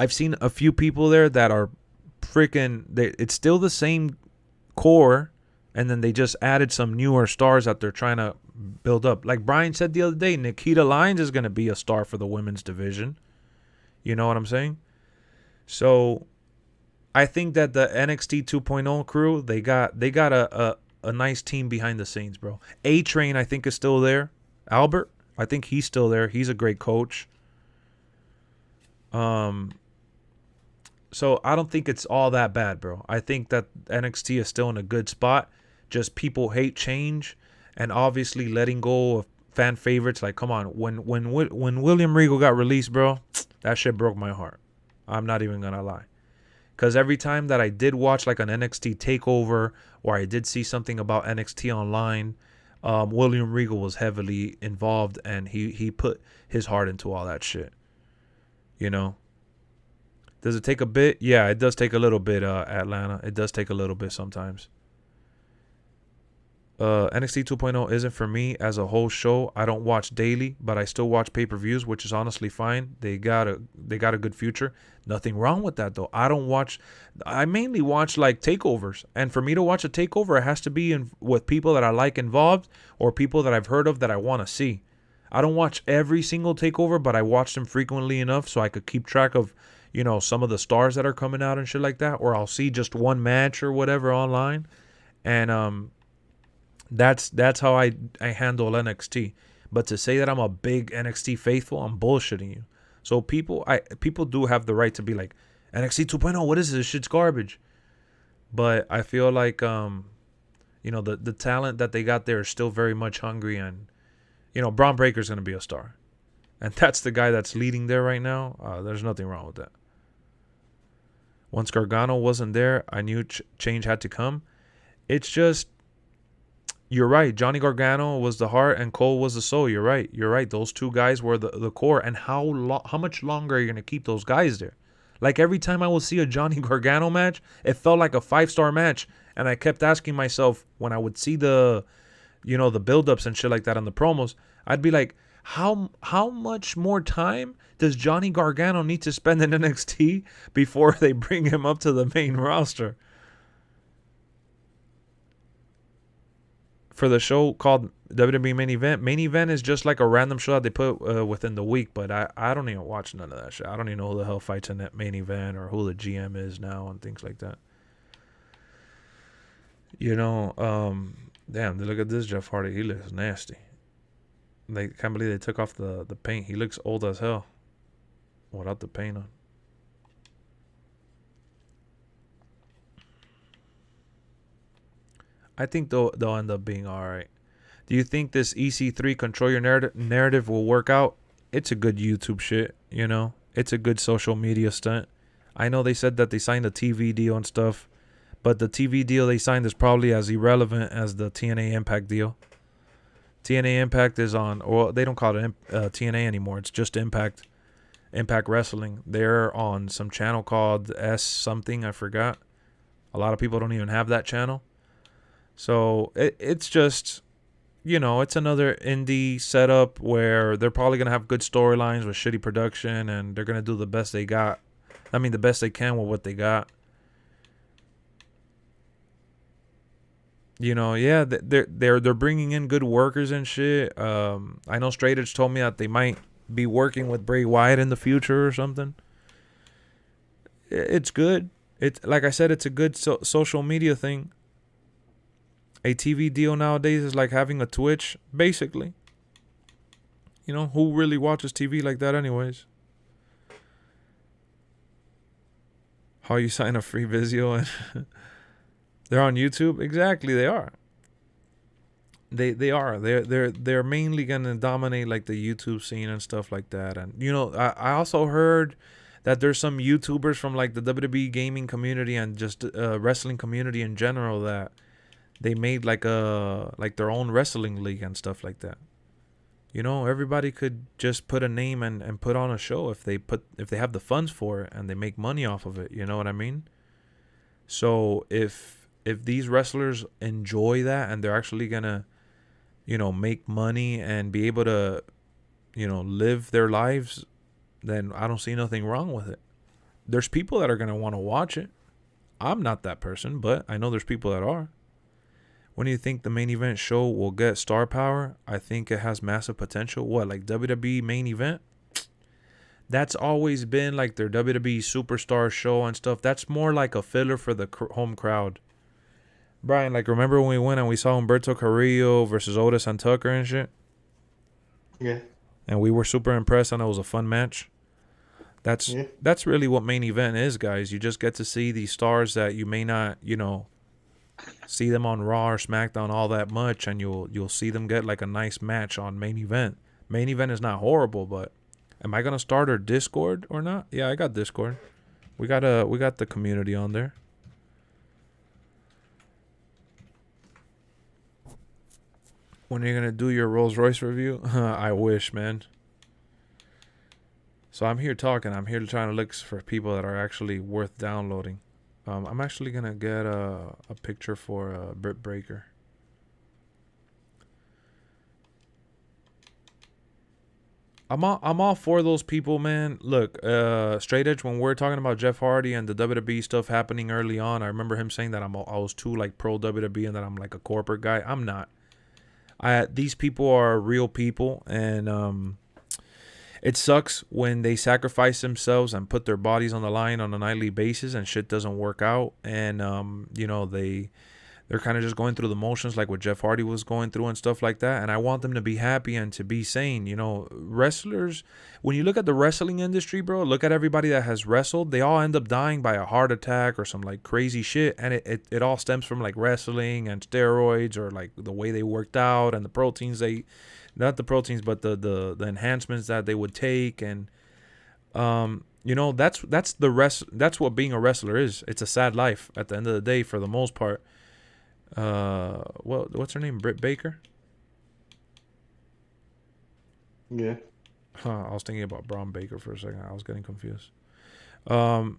seen a few people there that are freaking, it's still the same core, and then they just added some newer stars that they're trying to build up. Like Brian said the other day, Nikita Lyons is going to be a star for the women's division. You know what I'm saying? So I think that the NXT 2.0 crew, they got a nice team behind the scenes, bro. A-Train, I think, is still there. Albert, I think he's still there. He's a great coach. So I don't think it's all that bad, bro. I think that NXT is still in a good spot. Just people hate change, and obviously letting go of fan favorites. Like, come on, when William Regal got released, bro, that shit broke my heart. I'm not even gonna lie. Because every time that I did watch like an NXT takeover, or I did see something about NXT online, William Regal was heavily involved, and he put his heart into all that shit. You know? Does it take a bit? Yeah, it does take a little bit, Atlanta. It does take a little bit sometimes. NXT 2.0 isn't for me as a whole show. I don't watch daily, but I still watch pay-per-views, which is honestly fine. They got a good future. Nothing wrong with that, though. I mainly watch like takeovers, and for me to watch a takeover, it has to be with people that I like involved, or people that I've heard of that I want to see. I don't watch every single takeover, but I watch them frequently enough so I could keep track of, you know, some of the stars that are coming out and shit like that. Or I'll see just one match or whatever online, and that's how I handle NXT. But to say that I'm a big NXT faithful, I'm bullshitting you. So people do have the right to be like, NXT 2.0, what is this? Shit's garbage. But I feel like you know, the talent that they got there is still very much hungry, and you know, Braun Breaker's gonna be a star, and that's the guy that's leading there right now. There's nothing wrong with that. Once Gargano wasn't there, I knew change had to come. It's just, you're right. Johnny Gargano was the heart and Cole was the soul. You're right. You're right. Those two guys were the core. And how much longer are you going to keep those guys there? Like every time I would see a Johnny Gargano match, it felt like a 5-star match. And I kept asking myself when I would see the, you know, the build-ups and shit like that on the promos, I'd be like, how much more time does Johnny Gargano need to spend in NXT before they bring him up to the main roster? For the show called WWE Main Event. Main Event is just like a random show that they put within the week, but I don't even watch none of that shit. I don't even know who the hell fights in that Main Event or who the GM is now and things like that. You know, damn, look at this Jeff Hardy. He looks nasty. They can't believe they took off the paint. He looks old as hell without the paint on. I think they'll end up being all right. Do you think this EC3 control your narrative will work out? It's a good YouTube shit, you know. It's a good social media stunt. I know they said that they signed a TV deal and stuff, but the TV deal they signed is probably as irrelevant as the TNA Impact deal. TNA Impact is on, or they don't call it TNA anymore. It's just Impact Wrestling. They're on some channel called S something, I forgot. A lot of people don't even have that channel. So it's just, you know, it's another indie setup where they're probably going to have good storylines with shitty production, and they're going to do the best they got. I mean, the best they can with what they got. You know, yeah, they're bringing in good workers and shit. I know Straight Edge told me that they might be working with Bray Wyatt in the future or something. It's good. It's like I said, it's a good social media thing. A TV deal nowadays is like having a Twitch, basically. You know, who really watches TV like that anyways? How you sign a free Vizio and they're on YouTube? Exactly, they are. They are. They're mainly gonna dominate like the YouTube scene and stuff like that. And you know, I also heard that there's some YouTubers from like the WWE gaming community and just wrestling community in general that they made like their own wrestling league and stuff like that. You know, everybody could just put a name and put on a show if they have the funds for it and they make money off of it. You know what I mean? So if these wrestlers enjoy that and they're actually gonna, you know, make money and be able to, you know, live their lives, then I don't see nothing wrong with it. There's people that are gonna want to watch it. I'm not that person, but I know there's people that are. When do you think the main event show will get star power? I think it has massive potential. What, like WWE main event? That's always been like their WWE superstar show and stuff. That's more like a filler for the home crowd. Brian, like, remember when we went and we saw Humberto Carrillo versus Otis and Tucker and shit? Yeah. And we were super impressed and it was a fun match. That's really what main event is, guys. You just get to see these stars that you may not, you know, see them on Raw or SmackDown all that much, and you'll see them get like a nice match on main event. Main event is not horrible, but am I gonna start our Discord or not? Yeah, I got Discord. We got the community on there. When are you gonna do your Rolls Royce review? I wish, man. So I'm here talking. I'm here trying to look for people that are actually worth downloading. I'm actually gonna get a picture for Britt Breaker. I'm all for those people, man. Look, Straight Edge, when we're talking about Jeff Hardy and the WWE stuff happening early on, I remember him saying that I was too like pro WWE and that I'm like a corporate guy. I'm not. These people are real people, and it sucks when they sacrifice themselves and put their bodies on the line on a nightly basis, and shit doesn't work out, and they're kind of just going through the motions like what Jeff Hardy was going through and stuff like that. And I want them to be happy and to be sane. Wrestlers, when you look at the wrestling industry, bro, look at everybody that has wrestled. They all end up dying by a heart attack or some like crazy shit. And it all stems from like wrestling and steroids, or like the way they worked out and the proteins not the proteins, but the enhancements that they would take. And, that's what being a wrestler is. It's a sad life at the end of the day for the most part. What's her name? Britt Baker? Yeah. I was thinking about Braun Baker for a second. I was getting confused. Why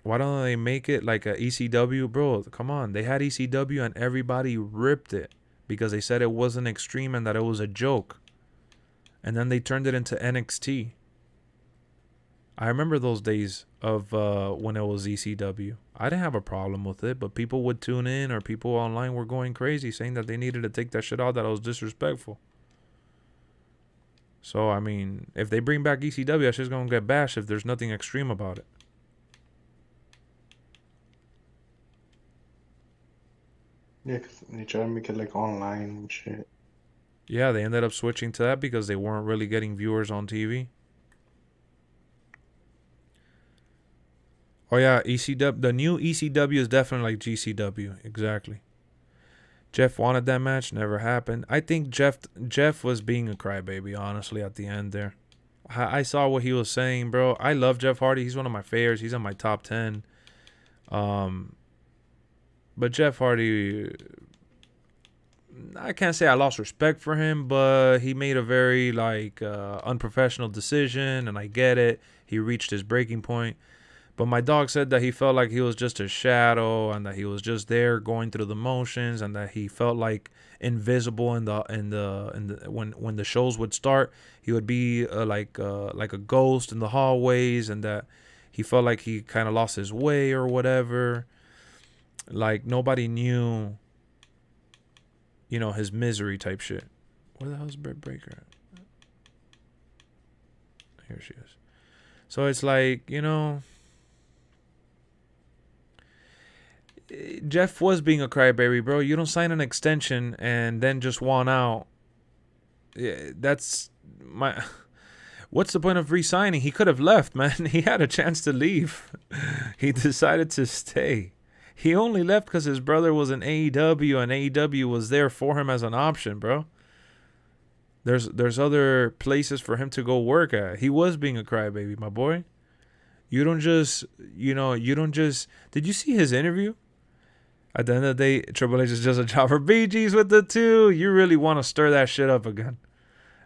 don't they make it like a ECW? Bro, come on. They had ECW and everybody ripped it because they said it wasn't extreme and that it was a joke. And then they turned it into NXT. I remember those days of when it was ECW. I didn't have a problem with it, but people would tune in, or people online were going crazy saying that they needed to take that shit out, that it was disrespectful. So, I mean, if they bring back ECW, that shit's going to get bashed if there's nothing extreme about it. Yeah, because they try to make it like online and shit. Yeah, they ended up switching to that because they weren't really getting viewers on TV. Oh yeah, ECW. The new ECW is definitely like GCW. Exactly. Jeff wanted that match, never happened. I think Jeff was being a crybaby, honestly, at the end there. I saw what he was saying, bro. I love Jeff Hardy. He's one of my favorites. He's on my top 10. But Jeff Hardy, I can't say I lost respect for him, but he made a very unprofessional decision, and I get it. He reached his breaking point. But my dog said that he felt like he was just a shadow, and that he was just there going through the motions, and that he felt like invisible when the shows would start. He would be like a ghost in the hallways, and that he felt like he kind of lost his way or whatever. Like nobody knew, his misery type shit. Where the hell is Britt Baker at? Here she is. So it's like, Jeff was being a crybaby, bro. You don't sign an extension and then just want out. That's my... What's the point of re-signing? He could have left, man. He had a chance to leave. He decided to stay. He only left because his brother was in AEW, and AEW was there for him as an option, bro. There's other places for him to go work at. He was being a crybaby, my boy. You don't just... Did you see his interview? At the end of the day, Triple H is just a job for BGs with the 2. You really want to stir that shit up again.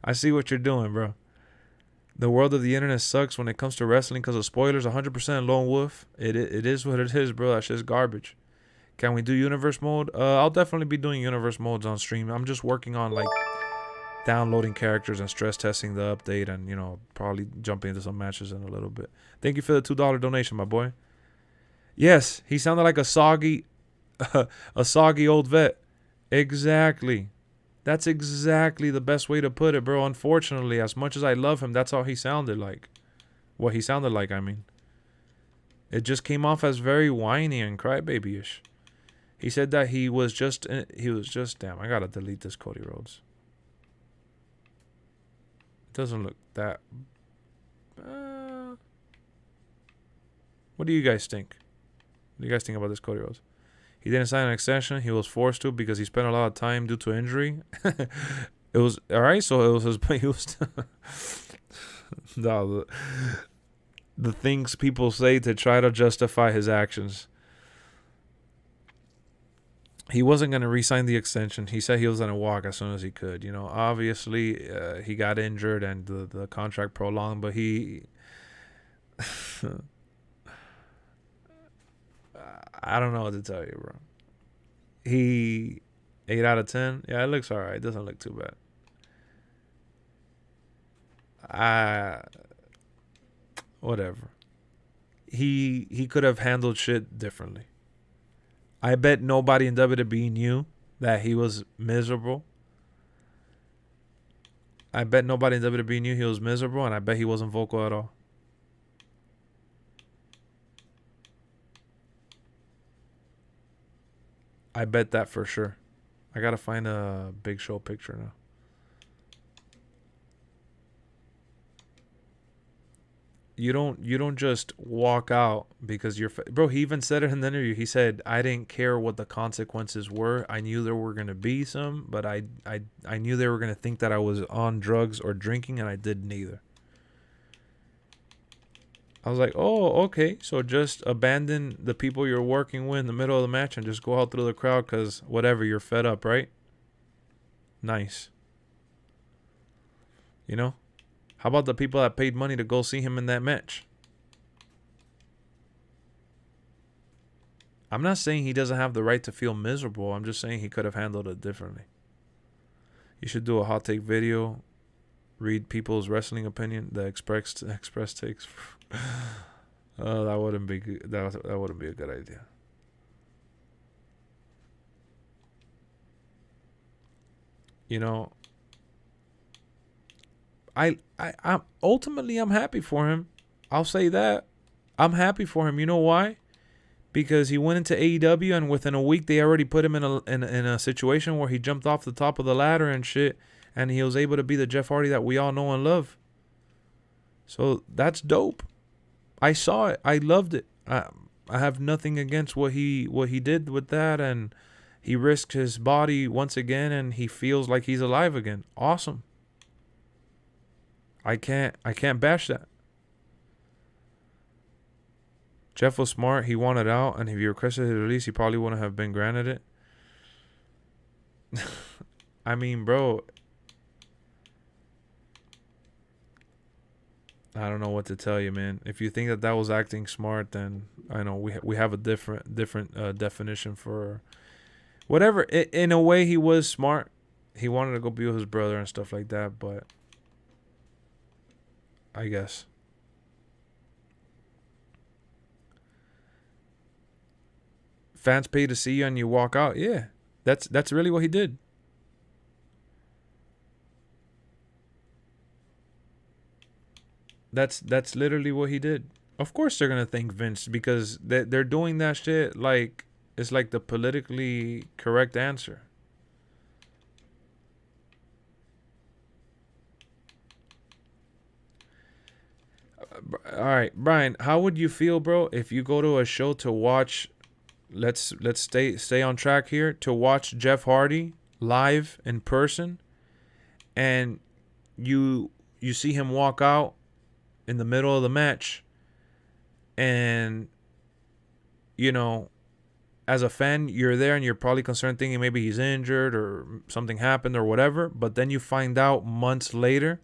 I see what you're doing, bro. The world of the internet sucks when it comes to wrestling because of spoilers. 100% Lone Wolf. It is what it is, bro. That shit's garbage. Can we do universe mode? I'll definitely be doing universe modes on stream. I'm just working on downloading characters and stress testing the update, and probably jumping into some matches in a little bit. Thank you for the $2 donation, my boy. Yes, he sounded like a soggy old vet. Exactly. That's exactly the best way to put it, bro. Unfortunately, as much as I love him, that's how he sounded like. What he sounded like, I mean. It just came off as very whiny and crybaby-ish. He said that he was just, damn, I gotta delete this Cody Rhodes. It doesn't look that... what do you guys think? What do you guys think about this Cody Rhodes? He didn't sign an extension. He was forced to because he spent a lot of time due to injury. It was all right. So it was his. He was no, the things people say to try to justify his actions. He wasn't going to re-sign the extension. He said he was going to walk as soon as he could. Obviously he got injured and the contract prolonged, but he. I don't know what to tell you, bro. He 8 out of 10. Yeah, it looks all right. It doesn't look too bad. Whatever. He could have handled shit differently. I bet nobody in WWE knew that he was miserable I bet nobody in WWE knew he was miserable, and I bet he wasn't vocal at all. I bet that for sure. I gotta find a Big Show picture now. You don't just walk out because you're bro. He even said it in the interview. He said, "I didn't care what the consequences were. I knew there were gonna be some, but I knew they were gonna think that I was on drugs or drinking, and I did neither." I was like, "Oh, okay. So just abandon the people you're working with in the middle of the match and just go out through the crowd because whatever, you're fed up, right?" Nice. You know? How about the people that paid money to go see him in that match? I'm not saying he doesn't have the right to feel miserable. I'm just saying he could have handled it differently. You should do a hot take video. Read people's wrestling opinion. The express takes. Oh, that wouldn't be good. That wouldn't be a good idea. You know, I'm ultimately I'm happy for him. I'll say that. I'm happy for him. You know why? Because he went into AEW and within a week they already put him in a situation where he jumped off the top of the ladder and shit, and he was able to be the Jeff Hardy that we all know and love. So that's dope. I saw it. I loved it. I have nothing against what he did with that, and he risked his body once again, and he feels like he's alive again. Awesome. I can't bash that. Jeff was smart. He wanted out, and if he requested his release, he probably wouldn't have been granted it. I mean, bro, I don't know what to tell you, man. If you think that was acting smart, then I know we have a different definition for whatever. In a way, he was smart. He wanted to go be with his brother and stuff like that, but I guess. Fans pay to see you and you walk out. Yeah, that's really what he did. That's literally what he did. Of course they're gonna thank Vince because they're doing that shit like it's like the politically correct answer. All right, Brian, how would you feel, bro, if you go to a show to watch? Let's stay on track here, to watch Jeff Hardy live in person, and you see him walk out in the middle of the match, and you know, as a fan, you're there and you're probably concerned, thinking maybe he's injured or something happened or whatever, but then you find out months later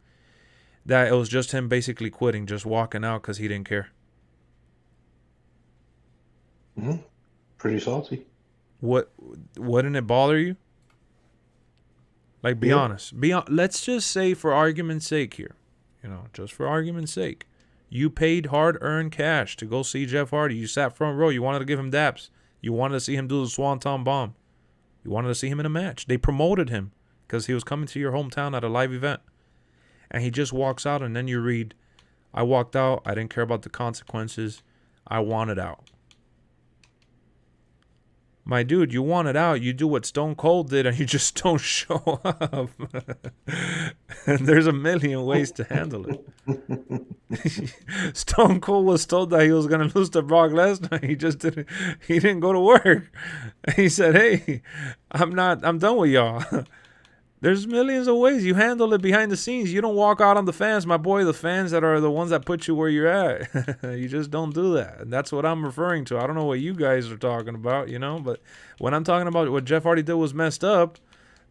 that it was just him basically quitting, just walking out because he didn't care. Mm-hmm. Pretty salty. Wouldn't it bother you? Like, be honest. Let's just say, for argument's sake here, just for argument's sake, you paid hard-earned cash to go see Jeff Hardy. You sat front row. You wanted to give him daps. You wanted to see him do the Swanton Bomb. You wanted to see him in a match. They promoted him because he was coming to your hometown at a live event. And he just walks out, and then you read, I walked out. I didn't care about the consequences. I wanted out. My dude, you wanted out. You do what Stone Cold did, and you just don't show up. And there's a million ways to handle it. Stone Cold was told that he was going to lose to Brock Lesnar. He just didn't. He didn't go to work. He said, "Hey, I'm done with y'all." There's millions of ways you handle it behind the scenes. You don't walk out on the fans, my boy. The fans that are the ones that put you where you're at. You just don't do that. And that's what I'm referring to. I don't know what you guys are talking about, but when I'm talking about what Jeff Hardy did was messed up,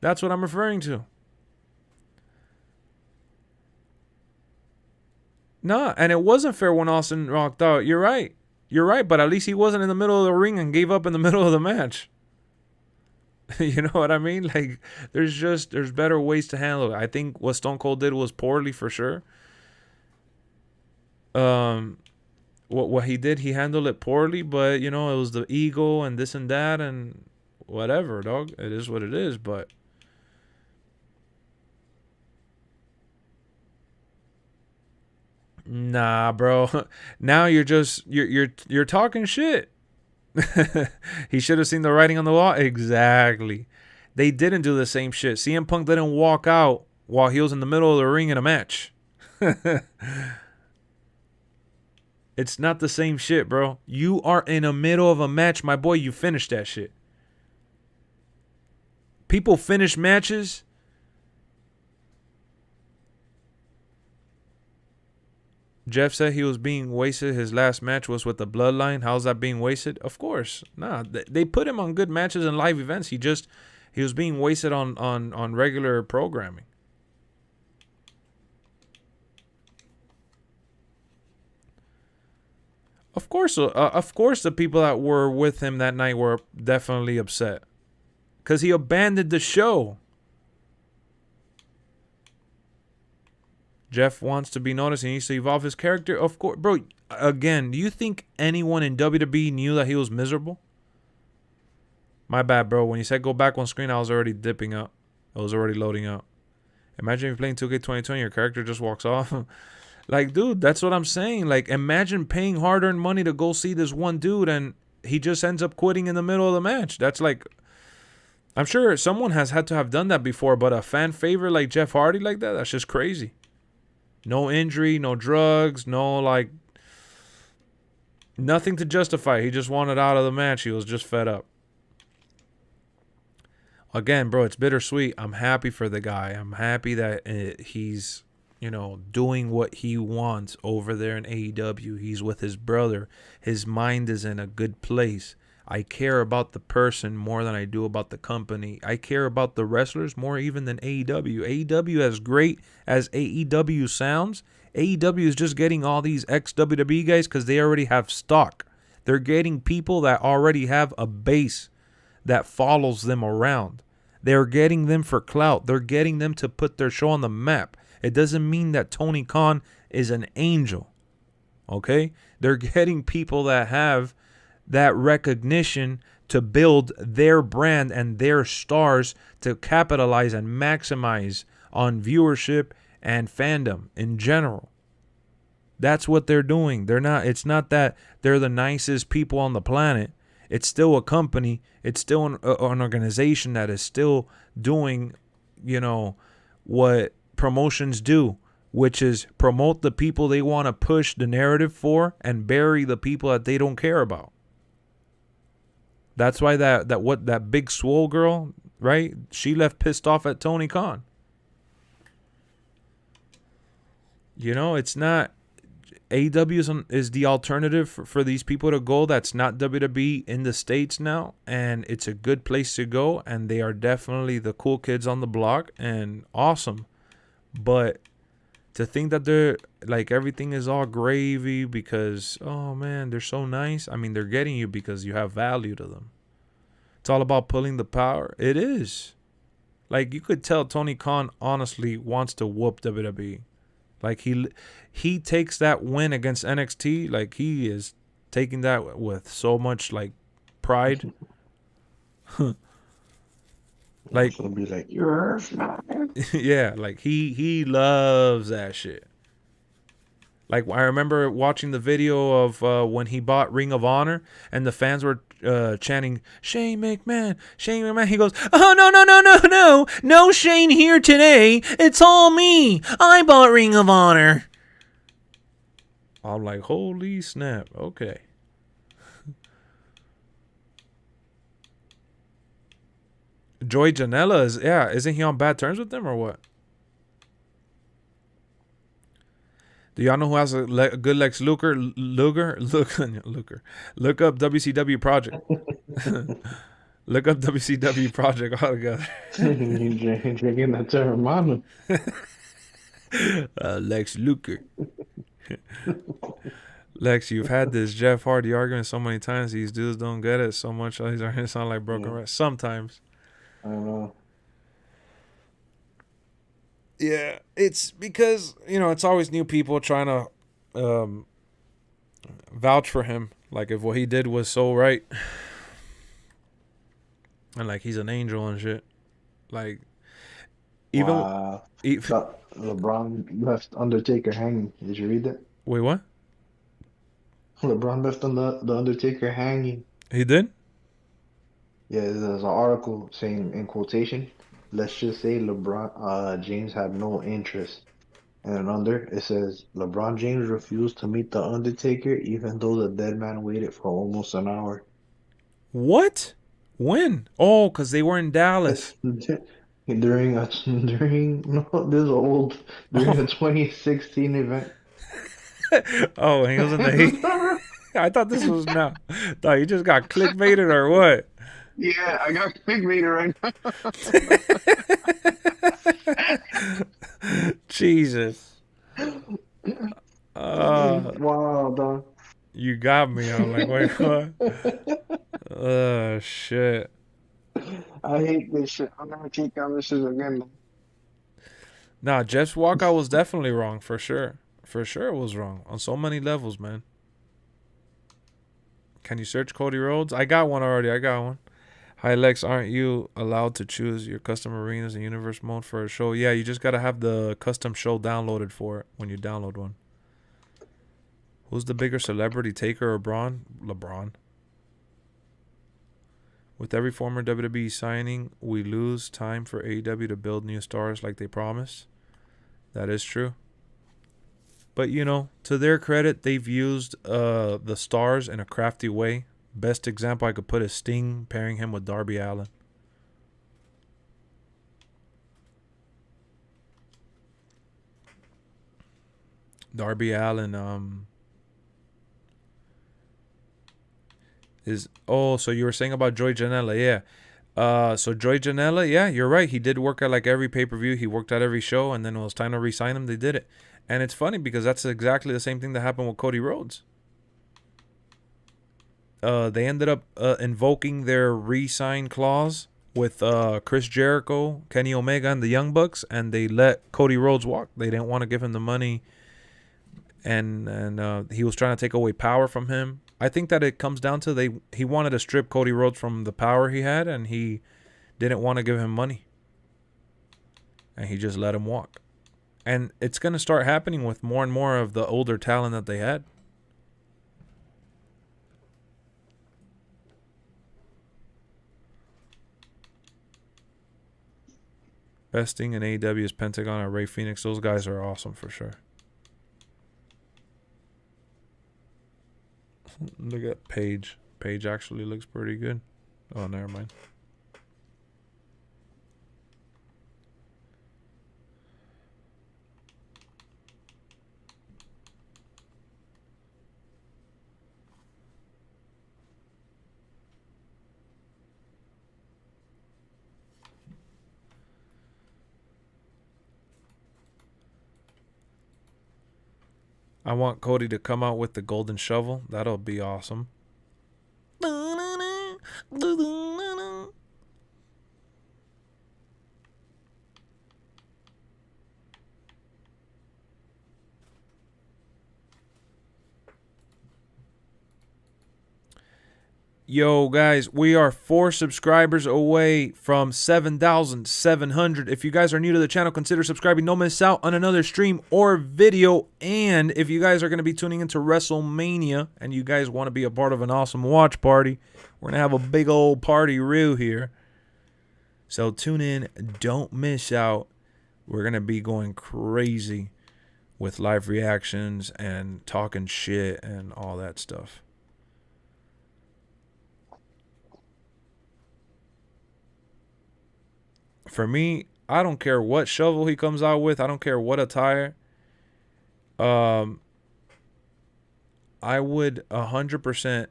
that's what I'm referring to. Nah, and it wasn't fair when Austin walked out. You're right. But at least he wasn't in the middle of the ring and gave up in the middle of the match. You know what I mean? Like, there's better ways to handle it. I think what Stone Cold did was poorly, for sure. What he did, he handled it poorly, but it was the ego and this and that and whatever, dog. It is what it is, but Nah, bro. Now you're talking shit. He should have seen the writing on the wall. Exactly. They didn't do the same shit. CM Punk didn't walk out while he was in the middle of the ring in a match. It's not the same shit, bro. You are in the middle of a match, my boy. You finished that shit. People finish matches. Jeff said he was being wasted. His last match was with the Bloodline. How's that being wasted? Of course. Nah, they put him on good matches and live events. He was being wasted on regular programming. Of course, the people that were with him that night were definitely upset because he abandoned the show. Jeff wants to be noticed. He needs to evolve his character. Of course, bro. Again, do you think anyone in WWE knew that he was miserable? My bad, bro. When you said go back on screen, I was already dipping out. I was already loading out. Imagine if you're playing 2K 2020, your character just walks off. Like, dude, that's what I'm saying. Like, imagine paying hard-earned money to go see this one dude, and he just ends up quitting in the middle of the match. That's like, I'm sure someone has had to have done that before, but a fan favorite like Jeff Hardy like that, that's just crazy. No injury, no drugs, no, like, nothing to justify. He just wanted out of the match. He was just fed up. Again, bro, it's bittersweet. I'm happy for the guy. I'm happy that he's, doing what he wants over there in AEW. He's with his brother. His mind is in a good place. I care about the person more than I do about the company. I care about the wrestlers more even than AEW. AEW, as great as AEW sounds, AEW is just getting all these ex-WWE guys because they already have stock. They're getting people that already have a base that follows them around. They're getting them for clout. They're getting them to put their show on the map. It doesn't mean that Tony Khan is an angel. Okay? They're getting people that have that recognition to build their brand and their stars to capitalize and maximize on viewership and fandom in general. That's what they're doing. It's not that they're the nicest people on the planet. It's still a company. It's still an organization that is still doing, what promotions do, which is promote the people they want to push the narrative for and bury the people that they don't care about. That's why that big swole girl, right? She left pissed off at Tony Khan. It's not AEW is the alternative for these people to go. That's not WWE in the States now, and it's a good place to go, and they are definitely the cool kids on the block and awesome. But to think that they're like everything is all gravy because, oh man, they're so nice. I mean, they're getting you because you have value to them. It's all about pulling the power. It is. Like, you could tell Tony Khan honestly wants to whoop WWE. Like, he takes that win against NXT, like, he is taking that with so much, like, pride. Like, It'll be like, you're yeah, like, he loves that shit. Like, I remember watching the video of when he bought Ring of Honor, and the fans were chanting, Shane McMahon, Shane McMahon. He goes, oh, no Shane here today. It's all me. I bought Ring of Honor. I'm like, holy snap. Okay. Joey Janela isn't he on bad terms with them or what? Do y'all know who has a good Lex Luger? Look up WCW Project. Look up WCW Project altogether. You're drinking that Terramano. Lex Luger. Lex, you've had this Jeff Hardy argument so many times. These dudes don't get it so much. These arguments sound like broken records. Sometimes. I know. Yeah, it's because, it's always new people trying to vouch for him. Like, if what he did was so right. And, like, he's an angel and shit. Like, even... Wow. LeBron left Undertaker hanging. Did you read that? Wait, what? LeBron left on the Undertaker hanging. He did? Yeah, there's an article saying in quotation, let's just say LeBron James had no interest. And then under it says LeBron James refused to meet the Undertaker even though the dead man waited for almost an hour. What? When? Oh, because they were in Dallas. During no, this is old during a 2016 event. Oh, he was in the heat. I thought this was now. Thought you just got clickbaited or what? Yeah, I got clickbaited right now. Jesus. Wow, dog. You got me. I'm like, wait, what? Shit. I hate this shit. I'm never taking on this shit again. Nah, Jeff's walkout was definitely wrong, for sure. For sure it was wrong. On so many levels, man. Can you search Cody Rhodes? I got one already. I got one. Hi, Lex. Aren't you allowed to choose your custom arenas and universe mode for a show? Yeah, you just got to have the custom show downloaded for it when you download one. Who's the bigger celebrity, Taker or Braun? LeBron. With every former WWE signing, we lose time for AEW to build new stars like they promised. That is true. But, you know, to their credit, they've used the stars in a crafty way. Best example I could put is Sting pairing him with Darby Allin. Darby Allin is... Oh, so you were saying about Joey Janela. Yeah. So Joey Janela, yeah, you're right. He did work at like every pay-per-view. He worked at every show. And then when it was time to re-sign him, they did it. And it's funny because that's exactly the same thing that happened with Cody Rhodes. They ended up invoking their re-sign clause with Chris Jericho, Kenny Omega, and the Young Bucks, and they let Cody Rhodes walk. They didn't want to give him the money, and he was trying to take away power from him. I think that it comes down to he wanted to strip Cody Rhodes from the power he had, and he didn't want to give him money, and he just let him walk. And it's going to start happening with more and more of the older talent that they had. Best thing in AEW is Pentagon and Ray Phoenix. Those guys are awesome for sure. Look at Paige. Paige actually looks pretty good. Oh, never mind. I want Cody to come out with the golden shovel. That'll be awesome. Yo, guys, we are 4 subscribers away from 7,700. If you guys are new to the channel, consider subscribing. Don't miss out on another stream or video. And if you guys are going to be tuning into WrestleMania and you guys want to be a part of an awesome watch party, we're going to have a big old party reel here. So tune in. Don't miss out. We're going to be going crazy with live reactions and talking shit and all that stuff. For me, I don't care what shovel he comes out with. I don't care what attire. I would 100%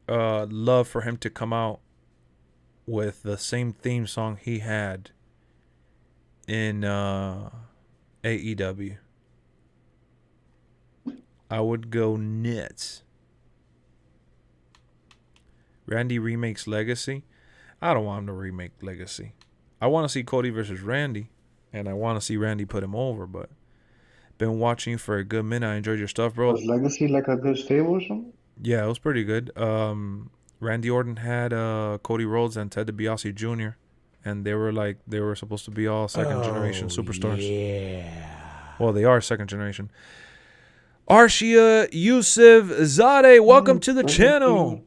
love for him to come out with the same theme song he had in AEW. I would go nuts. Randy remakes Legacy. I don't want him to remake Legacy. I want to see Cody versus Randy, and I want to see Randy put him over, but been watching you for a good minute. I enjoyed your stuff, bro. Was Legacy like a good stable or something? Yeah, it was pretty good. Randy Orton had Cody Rhodes and Ted DiBiase Jr., and they were supposed to be all second generation superstars. Yeah. Well, they are second generation. Arshia Yusuf Zadeh, welcome to the channel.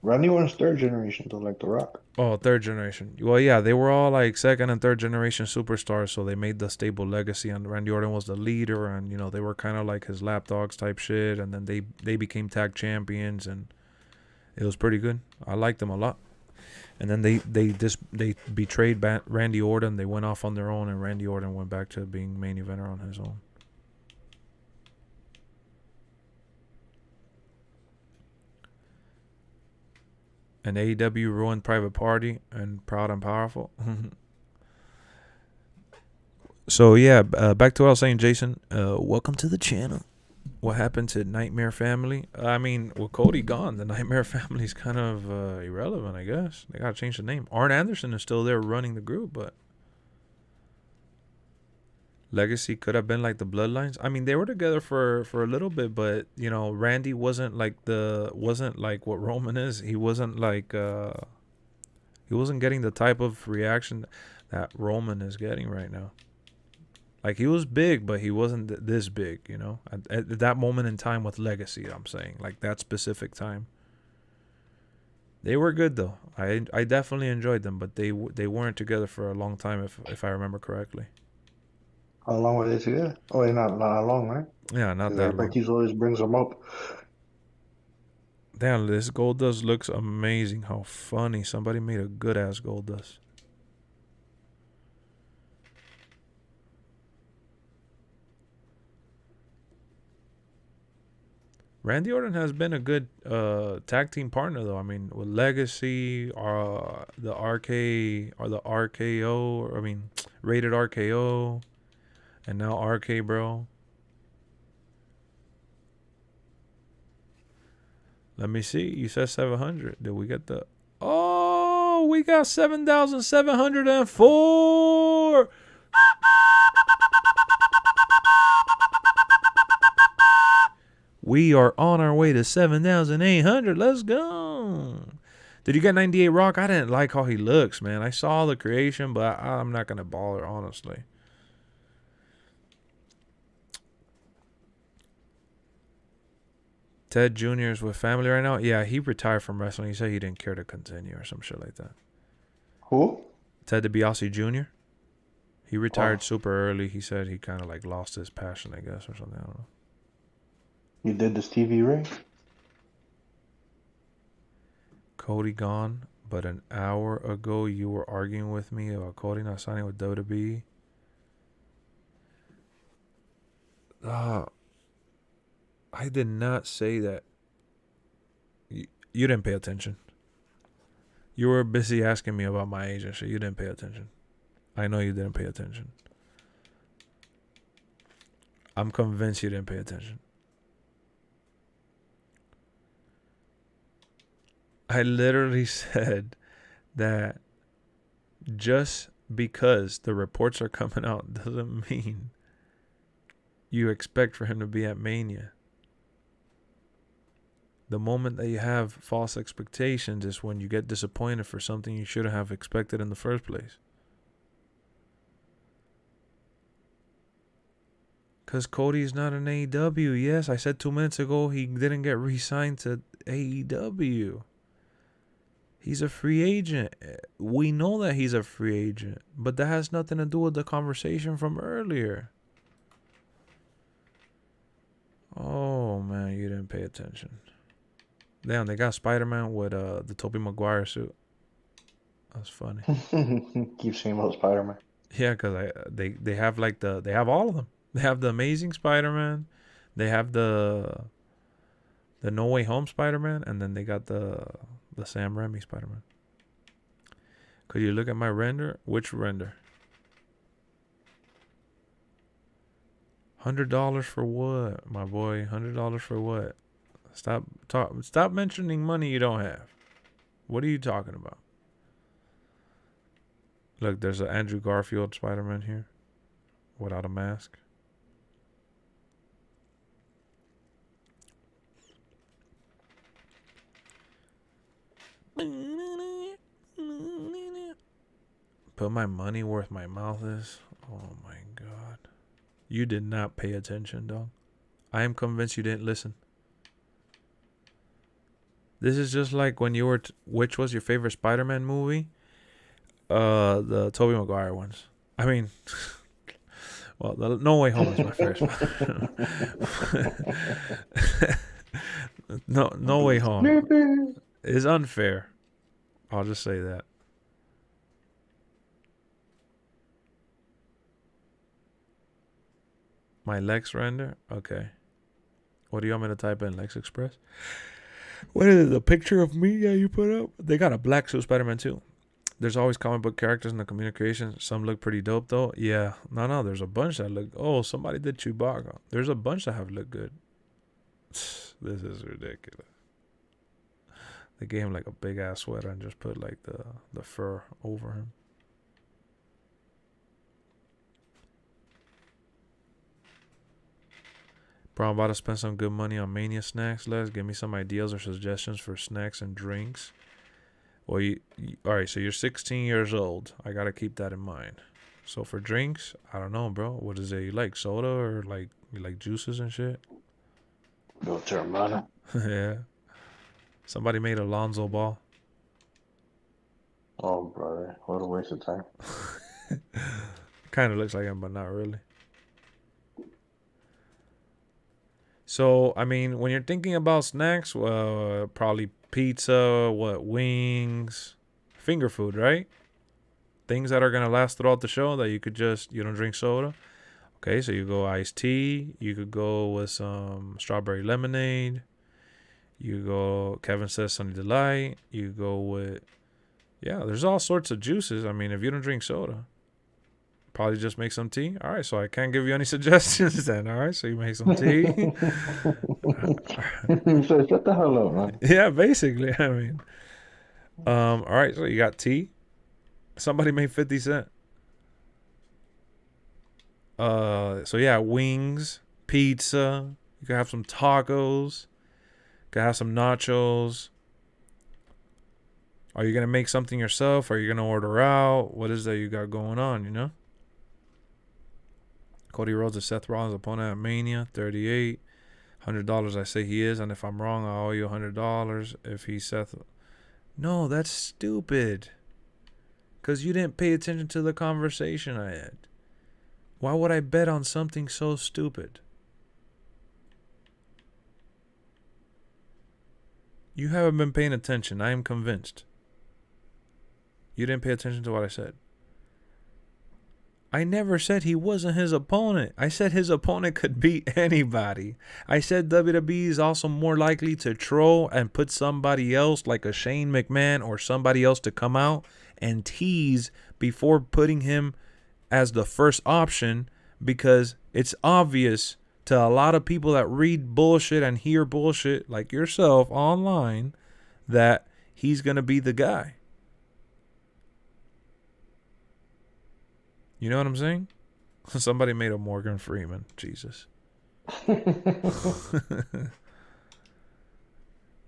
Randy Orton's third generation, though, like The Rock. Oh, third generation. Well, yeah, they were all like second and third generation superstars, so they made the stable legacy, and Randy Orton was the leader, and they were kind of like his lapdogs type shit, and then they became tag champions, and it was pretty good. I liked them a lot. And then they betrayed Randy Orton. They went off on their own, and Randy Orton went back to being main eventer on his own. And AEW ruined Private Party and Proud and Powerful. So yeah, back to what I was saying, Jason. Welcome to the channel. What happened to Nightmare Family? I mean, with Cody gone, the Nightmare Family is kind of irrelevant, I guess. They gotta change the name. Arn Anderson is still there running the group, but Legacy could have been like the Bloodlines. I mean, they were together for a little bit, but Randy wasn't like what Roman is. He wasn't like he wasn't getting the type of reaction that Roman is getting right now. Like, he was big, but he wasn't this big, at that moment in time with Legacy, I'm saying, like that specific time. They were good though. I definitely enjoyed them, but they weren't together for a long time, if I remember correctly. How long were they together? Oh, yeah, not long, right? Yeah, not that long. He always brings them up. Damn, this Goldust looks amazing. How funny. Somebody made a good-ass Goldust. Randy Orton has been a good tag team partner, though. I mean, with Legacy, the RKO, I mean, Rated RKO, and now RK Bro. Let me see. You said 700. Did we get the... Oh, we got 7,704. We are on our way to 7,800. Let's go. Did you get 98 Rock? I didn't like how he looks, man. I saw the creation, but I'm not going to bother, honestly. Ted Jr. is with family right now. Yeah, he retired from wrestling. He said he didn't care to continue or some shit like that. Who? Ted DiBiase Jr. He retired super early. He said he kind of like lost his passion, I guess, or something. I don't know. You did the Stevie Ray? Cody gone, but an hour ago you were arguing with me about Cody not signing with WWE. I did not say that. You didn't pay attention. You were busy asking me about my agency. You didn't pay attention. I know you didn't pay attention. I'm convinced you didn't pay attention. I literally said that just because the reports are coming out doesn't mean you expect for him to be at Mania. The moment that you have false expectations is when you get disappointed for something you shouldn't have expected in the first place. Because Cody's not an AEW. Yes, I said 2 minutes ago he didn't get re-signed to AEW. He's a free agent. We know that he's a free agent. But that has nothing to do with the conversation from earlier. Oh, man, you didn't pay attention. Damn, they got Spider-Man with the Tobey Maguire suit. That's funny. Keep saying about Spider-Man. Yeah, because they have like they have all of them. They have the Amazing Spider-Man. They have the No Way Home Spider-Man, and then they got the Sam Raimi Spider-Man. Could you look at my render? Which render? $100 for what, my boy? $100 for what? Stop mentioning money you don't have. What are you talking about? Look, there's an Andrew Garfield Spider-Man here without a mask. Put my money where my mouth is. Oh my god. You did not pay attention, dog. I am convinced you didn't listen. This is just like when you were which was your favorite Spider-Man movie? The Tobey Maguire ones. I mean, well, the No Way Home is my first. No Way Home is unfair. I'll just say that. My Lex render? Okay. What do you want me to type in? LexxExpress? What is it? The picture of me that you put up? They got a black suit Spider-Man too. There's always comic book characters in the communication. Some look pretty dope though. Yeah. No. There's a bunch that look. Oh, somebody did Chewbacca. There's a bunch that have looked good. This is ridiculous. They gave him like a big ass sweater and just put like the fur over him. Bro, I'm about to spend some good money on Mania snacks. Let's give me some ideas or suggestions for snacks and drinks. Well, all right, so you're 16 years old. I got to keep that in mind. So for drinks, I don't know, bro. What is it? You like soda or like you like juices and shit? Go Terramana. Yeah. Somebody made Alonzo Ball. Oh, brother. What a waste of time. Kind of looks like him, but not really. So, I mean, when you're thinking about snacks, probably pizza, wings, finger food, right? Things that are going to last throughout the show that you don't drink soda. Okay, so you go iced tea. You could go with some strawberry lemonade. You go, Kevin says Sunny Delight. You go with, yeah, there's all sorts of juices. I mean, if you don't drink soda, probably just make some tea. All right, so I can't give you any suggestions then. All right, so you make some tea. So shut the hell up, man. Yeah, basically. I mean, all right, so you got tea. Somebody made 50 Cent. So yeah, wings, pizza. You can have some tacos. You can have some nachos. Are you gonna make something yourself? Are you gonna order out? What is that you got going on? You know. Cody Rhodes is Seth Rollins' opponent at Mania, 38. $100 I say he is, and if I'm wrong, I owe you $100 if he's Seth. No, that's stupid. Because you didn't pay attention to the conversation I had. Why would I bet on something so stupid? You haven't been paying attention. I am convinced. You didn't pay attention to what I said. I never said he wasn't his opponent. I said his opponent could beat anybody. I said WWE is also more likely to troll and put somebody else like a Shane McMahon or somebody else to come out and tease before putting him as the first option, because it's obvious to a lot of people that read bullshit and hear bullshit like yourself online that he's going to be the guy. You know what I'm saying? Somebody made a Morgan Freeman. Jesus.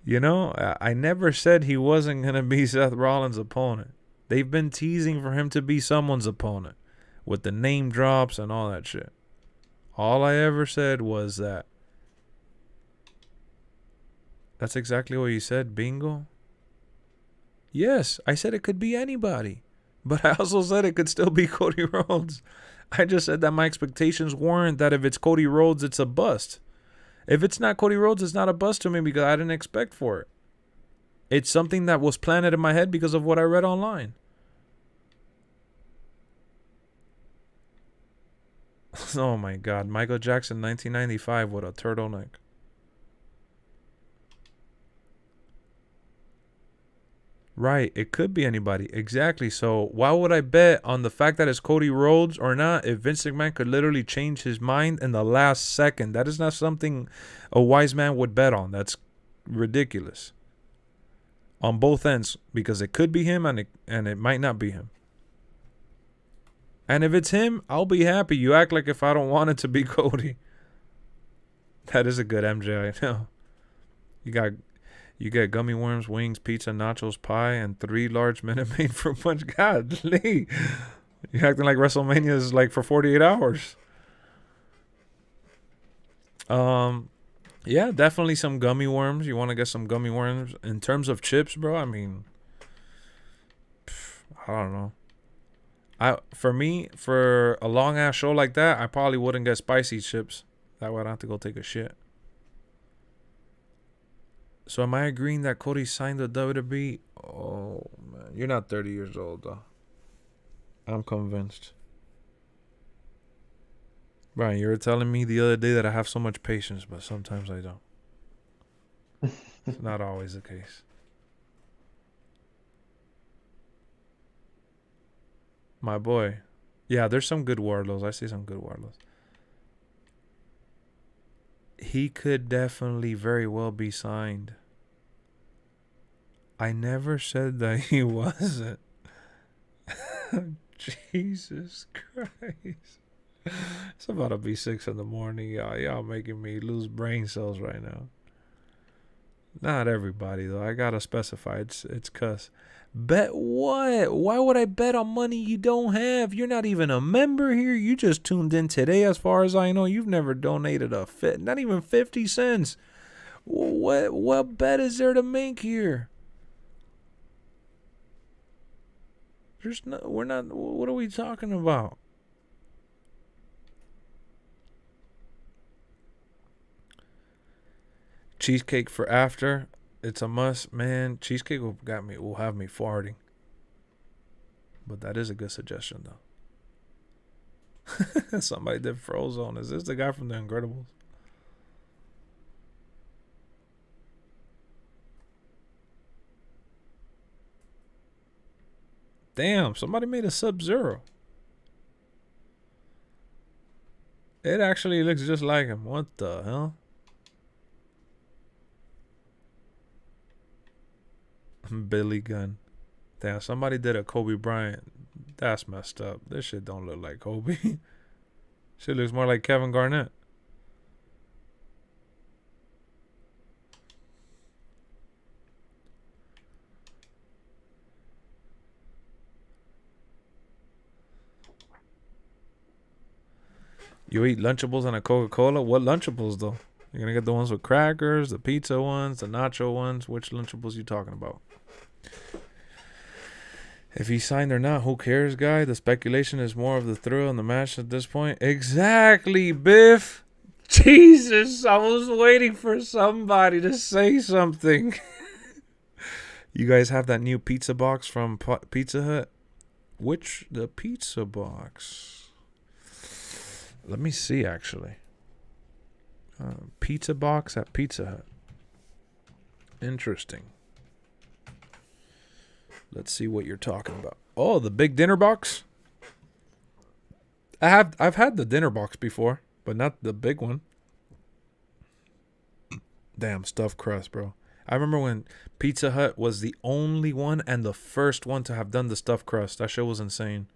You know, I never said he wasn't going to be Seth Rollins' opponent. They've been teasing for him to be someone's opponent with the name drops and all that shit. All I ever said was that. That's exactly what you said, bingo? Yes, I said it could be anybody. But I also said it could still be Cody Rhodes. I just said that my expectations weren't that if it's Cody Rhodes, it's a bust. If it's not Cody Rhodes, it's not a bust to me because I didn't expect for it. It's something that was planted in my head because of what I read online. Oh my God. Michael Jackson, 1995 with a turtleneck. Right, it could be anybody. Exactly. So why would I bet on the fact that it's Cody Rhodes or not if Vince McMahon could literally change his mind in the last second? That is not something a wise man would bet on. That's ridiculous. On both ends, because it could be him and it might not be him. And if it's him, I'll be happy. You act like if I don't want it to be Cody. That is a good MJ, I know. You get gummy worms, wings, pizza, nachos, pie, and 3 large Minute Maid fruit punch. Godly. You're acting like WrestleMania is like for 48 hours. Yeah, definitely some gummy worms. You want to get some gummy worms. In terms of chips, bro, I mean, I don't know. For me, for a long ass show like that, I probably wouldn't get spicy chips. That way I don't have to go take a shit. So am I agreeing that Cody signed the WWE? Oh man, you're not 30 years old though. I'm convinced. Brian, you were telling me the other day that I have so much patience, but sometimes I don't. It's not always the case. My boy. Yeah, there's some good Wardlows. I see some good Wardlows. He could definitely very well be signed. I never said that he wasn't. Jesus Christ. It's about to be 6 in the morning, y'all. Y'all making me lose brain cells right now. Not everybody, though. I gotta specify. It's cuss. Bet what? Why would I bet on money you don't have? You're not even a member here. You just tuned in today. As far as I know, you've never donated a fit, not even 50 cents. What bet is there to make here? There's no, we're not. What are we talking about? Cheesecake for after. It's a must, man. Cheesecake will have me farting. But that is a good suggestion, though. Somebody did Frozone. Is this the guy from The Incredibles? Damn, somebody made a Sub-Zero. It actually looks just like him. What the hell? Billy Gunn. Damn, somebody did a Kobe Bryant. That's messed up. This shit don't look like Kobe. Shit looks more like Kevin Garnett. You eat Lunchables and a Coca-Cola? What Lunchables, though? You're going to get the ones with crackers, the pizza ones, the nacho ones? Which Lunchables you talking about? If he signed or not, who cares, guy? The speculation is more of the thrill in the match at this point. Exactly, Biff. Jesus, I was waiting for somebody to say something. You guys have that new pizza box from Pizza Hut? The pizza box? Let me see, actually. Pizza box at Pizza Hut. Interesting. Let's see what you're talking about. Oh, the big dinner box? I've had the dinner box before, but not the big one. Damn, stuffed crust, bro. I remember when Pizza Hut was the only one and the first one to have done the stuffed crust. That shit was insane.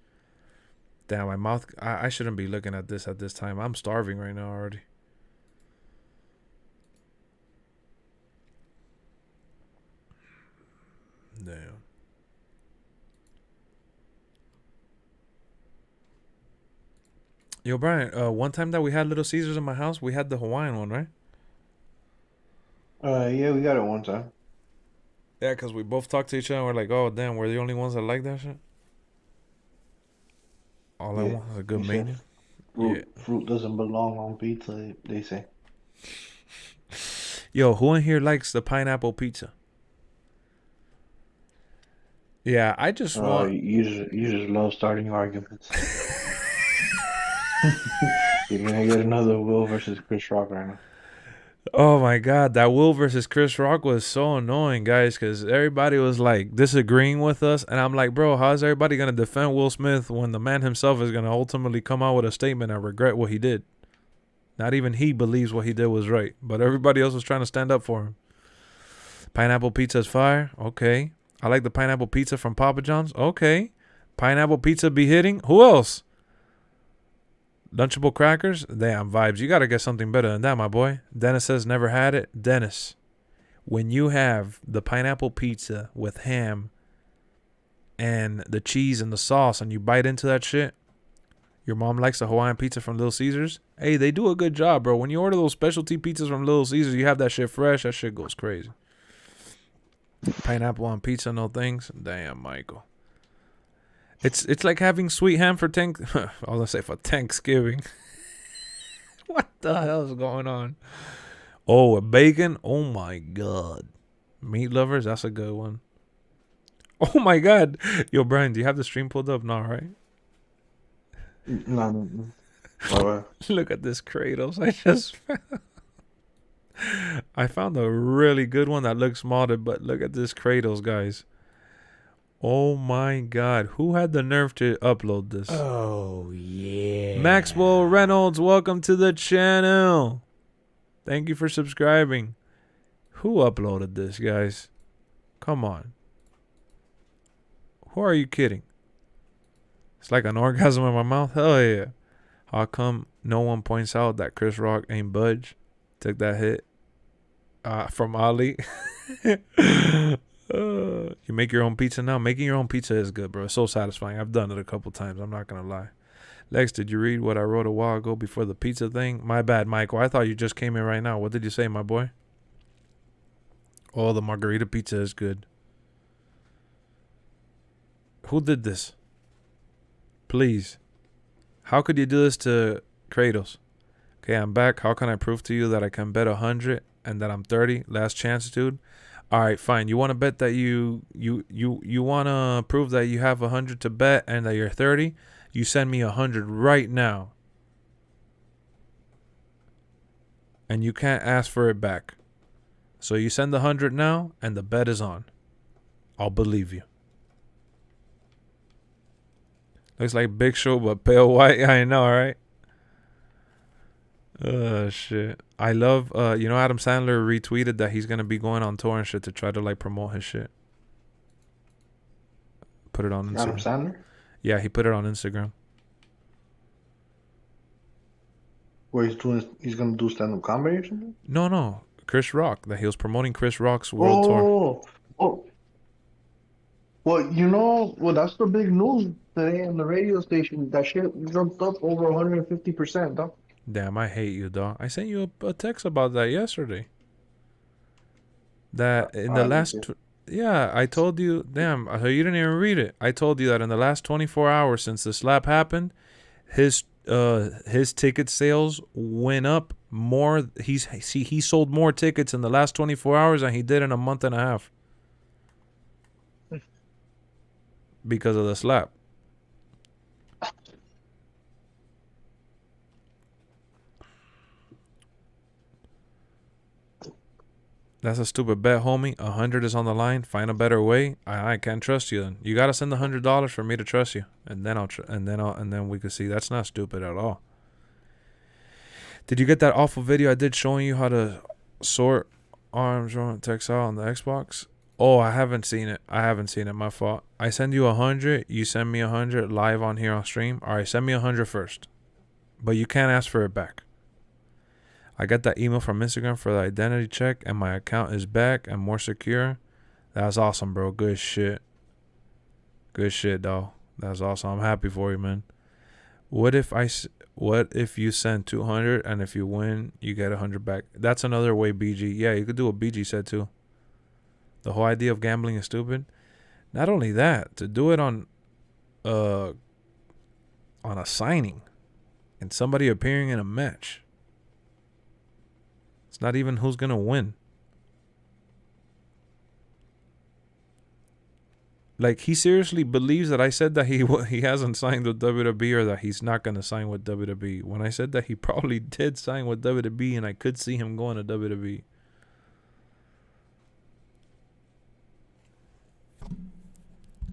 Damn, my mouth. I shouldn't be looking at this time. I'm starving right now already. Damn. Yo, Brian, one time that we had Little Caesars in my house, we had the Hawaiian one, right? Yeah, we got it one time. Yeah, because we both talked to each other and we're like, oh, damn, we're the only ones that like that shit? All I want is a good menu. Fruit doesn't belong on pizza, they say. Yo, who in here likes the pineapple pizza? Yeah, I just want... You just love starting arguments. You're gonna get another Will versus Chris Rock right now. Oh my God, that Will versus Chris Rock was so annoying, guys, because everybody was like disagreeing with us. And I'm like, bro, how is everybody going to defend Will Smith when the man himself is going to ultimately come out with a statement and regret what he did? Not even he believes what he did was right, but everybody else was trying to stand up for him. Pineapple pizza is fire. Okay. I like the pineapple pizza from Papa John's. Okay. Pineapple pizza be hitting. Who else? Lunchable crackers? Damn, vibes. You got to get something better than that, my boy. Dennis says never had it. Dennis, when you have the pineapple pizza with ham and the cheese and the sauce, and you bite into that shit. Your mom likes the Hawaiian pizza from Little Caesars. Hey, they do a good job, bro. When you order those specialty pizzas from Little Caesars, you have that shit fresh. That shit goes crazy. Pineapple on pizza, no things. Damn, Michael. It's like having sweet ham for I was gonna say for Thanksgiving. What the hell is going on? Oh, a bacon. Oh my god. Meat lovers. That's a good one. Oh my god. Yo, Brian, do you have the stream pulled up? No, right? No. All right. Look at this Kratos. I found a really good one that looks modded, but look at this Kratos, guys. Oh my god. Who had the nerve to upload this? Oh, yeah. Maxwell Reynolds, welcome to the channel. Thank you for subscribing. Who uploaded this, guys? Come on. Who are you kidding? It's like an orgasm in my mouth. Hell yeah. How come no one points out that Chris Rock ain't budge? Took that hit from Ali. You make your own pizza now. Making your own pizza is good, bro. It's so satisfying. I've done it a couple times. I'm not going to lie. Lex, did you read what I wrote a while ago before the pizza thing? My bad, Michael. I thought you just came in right now. What did you say, my boy? Oh, the margarita pizza is good. Who did this? Please. How could you do this to Kratos? Okay, I'm back. How can I prove to you that I can bet 100 and that I'm 30? Last chance, dude. All right, fine. You want to bet that you want to prove that you have 100 to bet and that you're 30? You send me 100 right now. And you can't ask for it back. So you send the 100 now and the bet is on. I'll believe you. Looks like Big Show but pale white. I know, right? Shit. I love you know, Adam Sandler retweeted that he's gonna be going on tour and shit to try to like promote his shit. Put it on Instagram. Adam Sandler? Yeah, he put it on Instagram. Where he's gonna do stand-up comedy or something? No. Chris Rock. That he was promoting Chris Rock's world tour. Oh. Well, that's the big news today on the radio station. That shit jumped up over 150%, dog. Damn, I hate you, dog. I sent you a text about that yesterday. That in the last... Yeah, I told you... Damn, so you didn't even read it. I told you that in the last 24 hours since the slap happened, his ticket sales went up more. He sold more tickets in the last 24 hours than he did in a month and a half. Because of the slap. That's a stupid bet, homie. 100 is on the line. Find a better way. I can't trust you. Then you gotta send $100 for me to trust you, and then and then we could see. That's not stupid at all. Did you get that awful video I did showing you how to sort arms on text out on the Xbox? Oh, I haven't seen it. My fault. I send you 100. You send me 100 live on here on stream. All right, send me 100 first, but you can't ask for it back. I got that email from Instagram for the identity check, and my account is back and more secure. That's awesome, bro. Good shit. Good shit, dog. That's awesome. I'm happy for you, man. What if you send 200 and if you win, you get 100 back? That's another way, BG. Yeah, you could do what BG said too. The whole idea of gambling is stupid. Not only that, to do it on a signing and somebody appearing in a match. It's not even who's going to win. Like, he seriously believes that I said that he hasn't signed with WWE or that he's not going to sign with WWE. When I said that he probably did sign with WWE and I could see him going to WWE.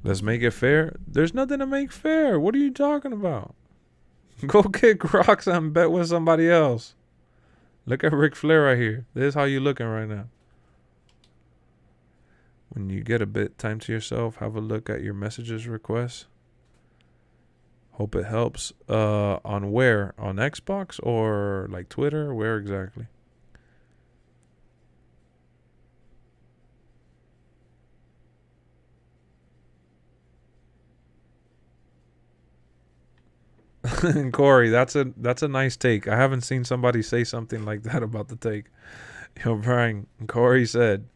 Let's make it fair. There's nothing to make fair. What are you talking about? Go kick rocks and bet with somebody else. Look at Ric Flair right here. This is how you looking right now. When you get a bit time to yourself, have a look at your messages requests. Hope it helps. On where? On Xbox or like Twitter? Where exactly? And Corey, that's a nice take. I haven't seen somebody say something like that about the take. Yo, Brian, Corey said,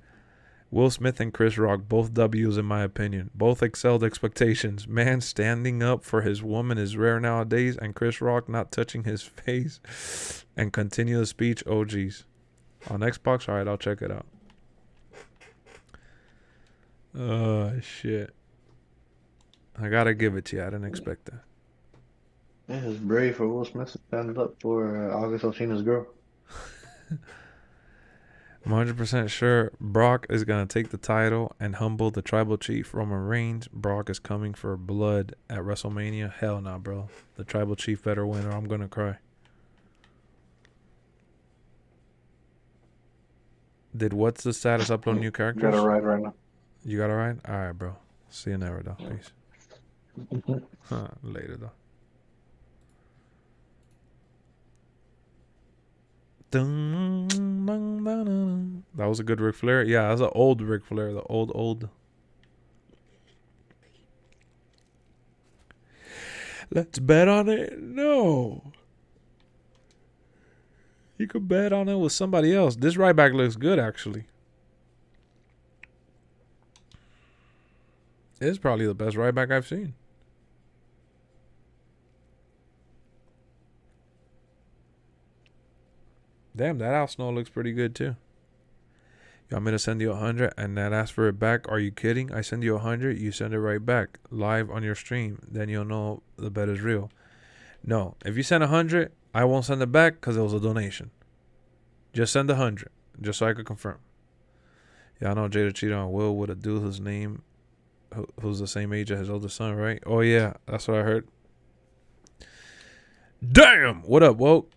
Will Smith and Chris Rock, both W's in my opinion. Both excelled expectations. Man standing up for his woman is rare nowadays, and Chris Rock not touching his face and continue the speech. Oh, geez. On Xbox? All right, I'll check it out. Oh, shit. I gotta give it to you. I didn't expect that. Yeah, it's brave for Will Smith to stand up for August Alsina's girl. I'm 100% sure Brock is going to take the title and humble the tribal chief Roman Reigns. Brock is coming for blood at WrestleMania. Hell nah, bro. The tribal chief better win or I'm going to cry. Did what's the status upload new characters? Got a ride right now. You got a ride? All right, bro. See you never, though. Peace. Later, though. That was a good Ric Flair. Yeah, that was an old Ric Flair. The old. Let's bet on it. No. You could bet on it with somebody else. This Ryback looks good, actually. It's probably the best Ryback I've seen. Damn, that Al Snow looks pretty good too. You want me to send you 100 and then ask for it back? Are you kidding? I send you 100, you send it right back live on your stream. Then you'll know the bet is real. No, if you send 100, I won't send it back because it was a donation. Just send 100, just so I could confirm. Yeah, I know Jada cheated on Will with a dude whose name, who's the same age as his older son, right? Oh yeah, that's what I heard. Damn, what up, woke?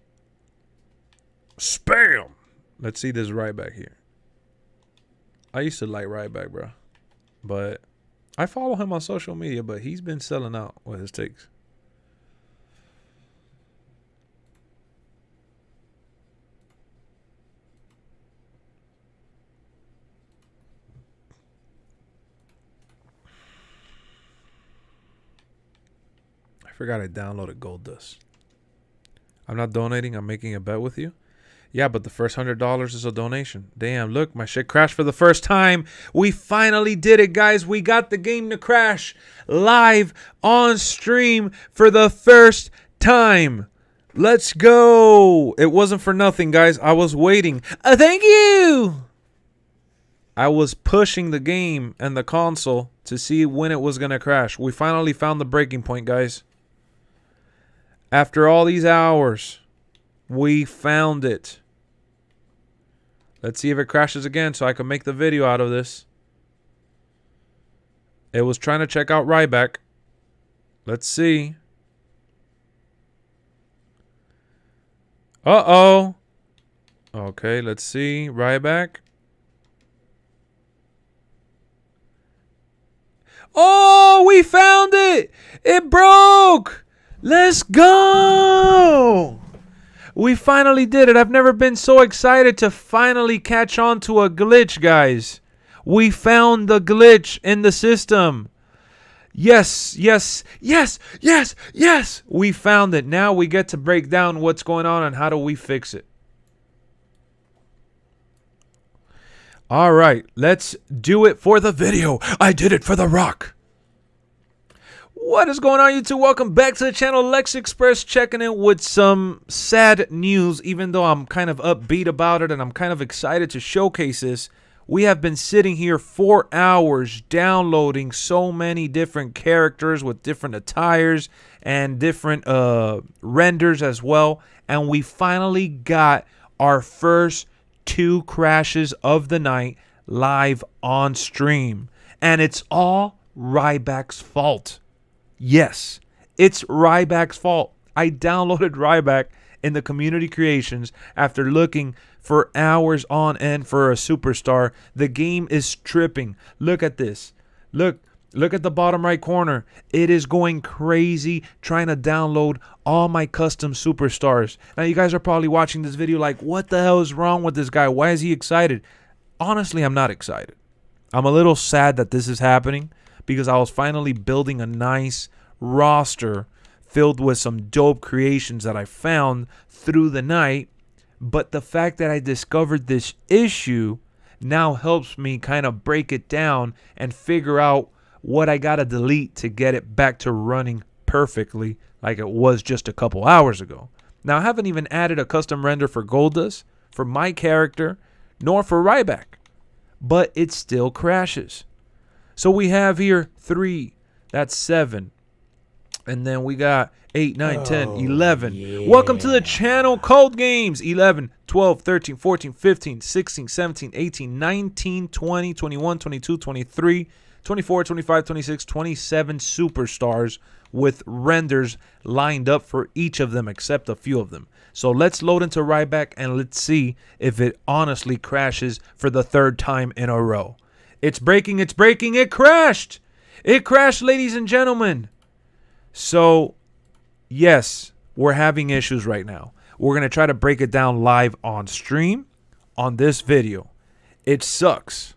Spam. Let's see this Ryback here. I used to like Ryback, bro. But I follow him on social media, but he's been selling out with his takes. I forgot I downloaded Gold Dust. I'm not donating. I'm making a bet with you. Yeah, but the first $100 is a donation. Damn, look, my shit crashed for the first time. We finally did it, guys. We got the game to crash live on stream for the first time. Let's go. It wasn't for nothing, guys. I was waiting. Thank you. I was pushing the game and the console to see when it was going to crash. We finally found the breaking point, guys. After all these hours, we found it. Let's see if it crashes again so I can make the video out of this. It was trying to check out Ryback. Let's see. Uh-oh. Okay, let's see. Ryback. Oh, we found it. It broke. Let's go. We finally did it. I've never been so excited to finally catch on to a glitch, guys. We found the glitch in the system. Yes, yes, yes, yes, yes. We found it. Now we get to break down what's going on and how do we fix it. All right, let's do it for the video. I did it for The Rock. What is going on, YouTube? Welcome back to the channel. LexxExpress checking in with some sad news, even though I'm kind of upbeat about it and I'm kind of excited to showcase this. We have been sitting here 4 hours downloading so many different characters with different attires and different renders as well. And we finally got our first 2 crashes of the night live on stream. And it's all Ryback's fault. Yes, it's Ryback's fault. I downloaded Ryback in the community creations after looking for hours on end for a superstar. The game is tripping. Look at this. Look at the bottom right corner. It is going crazy trying to download all my custom superstars. Now you guys are probably watching this video like, what the hell is wrong with this guy? Why is he excited? Honestly, I'm not excited. I'm a little sad that this is happening, because I was finally building a nice roster filled with some dope creations that I found through the night. But the fact that I discovered this issue now helps me kind of break it down and figure out what I got to delete to get it back to running perfectly like it was just a couple hours ago. Now, I haven't even added a custom render for Goldust, for my character, nor for Ryback, but it still crashes. So we have here 3, that's 7, and then we got 8, 9, 10, 11. Yeah. Welcome to the channel, Cold Games. 11, 12, 13, 14, 15, 16, 17, 18, 19, 20, 21, 22, 23, 24, 25, 26, 27 superstars with renders lined up for each of them except a few of them. So let's load into Ryback and let's see if it honestly crashes for the 3rd time in a row. It's breaking, it crashed. It crashed, ladies and gentlemen. So, yes, we're having issues right now. We're going to try to break it down live on stream on this video. It sucks.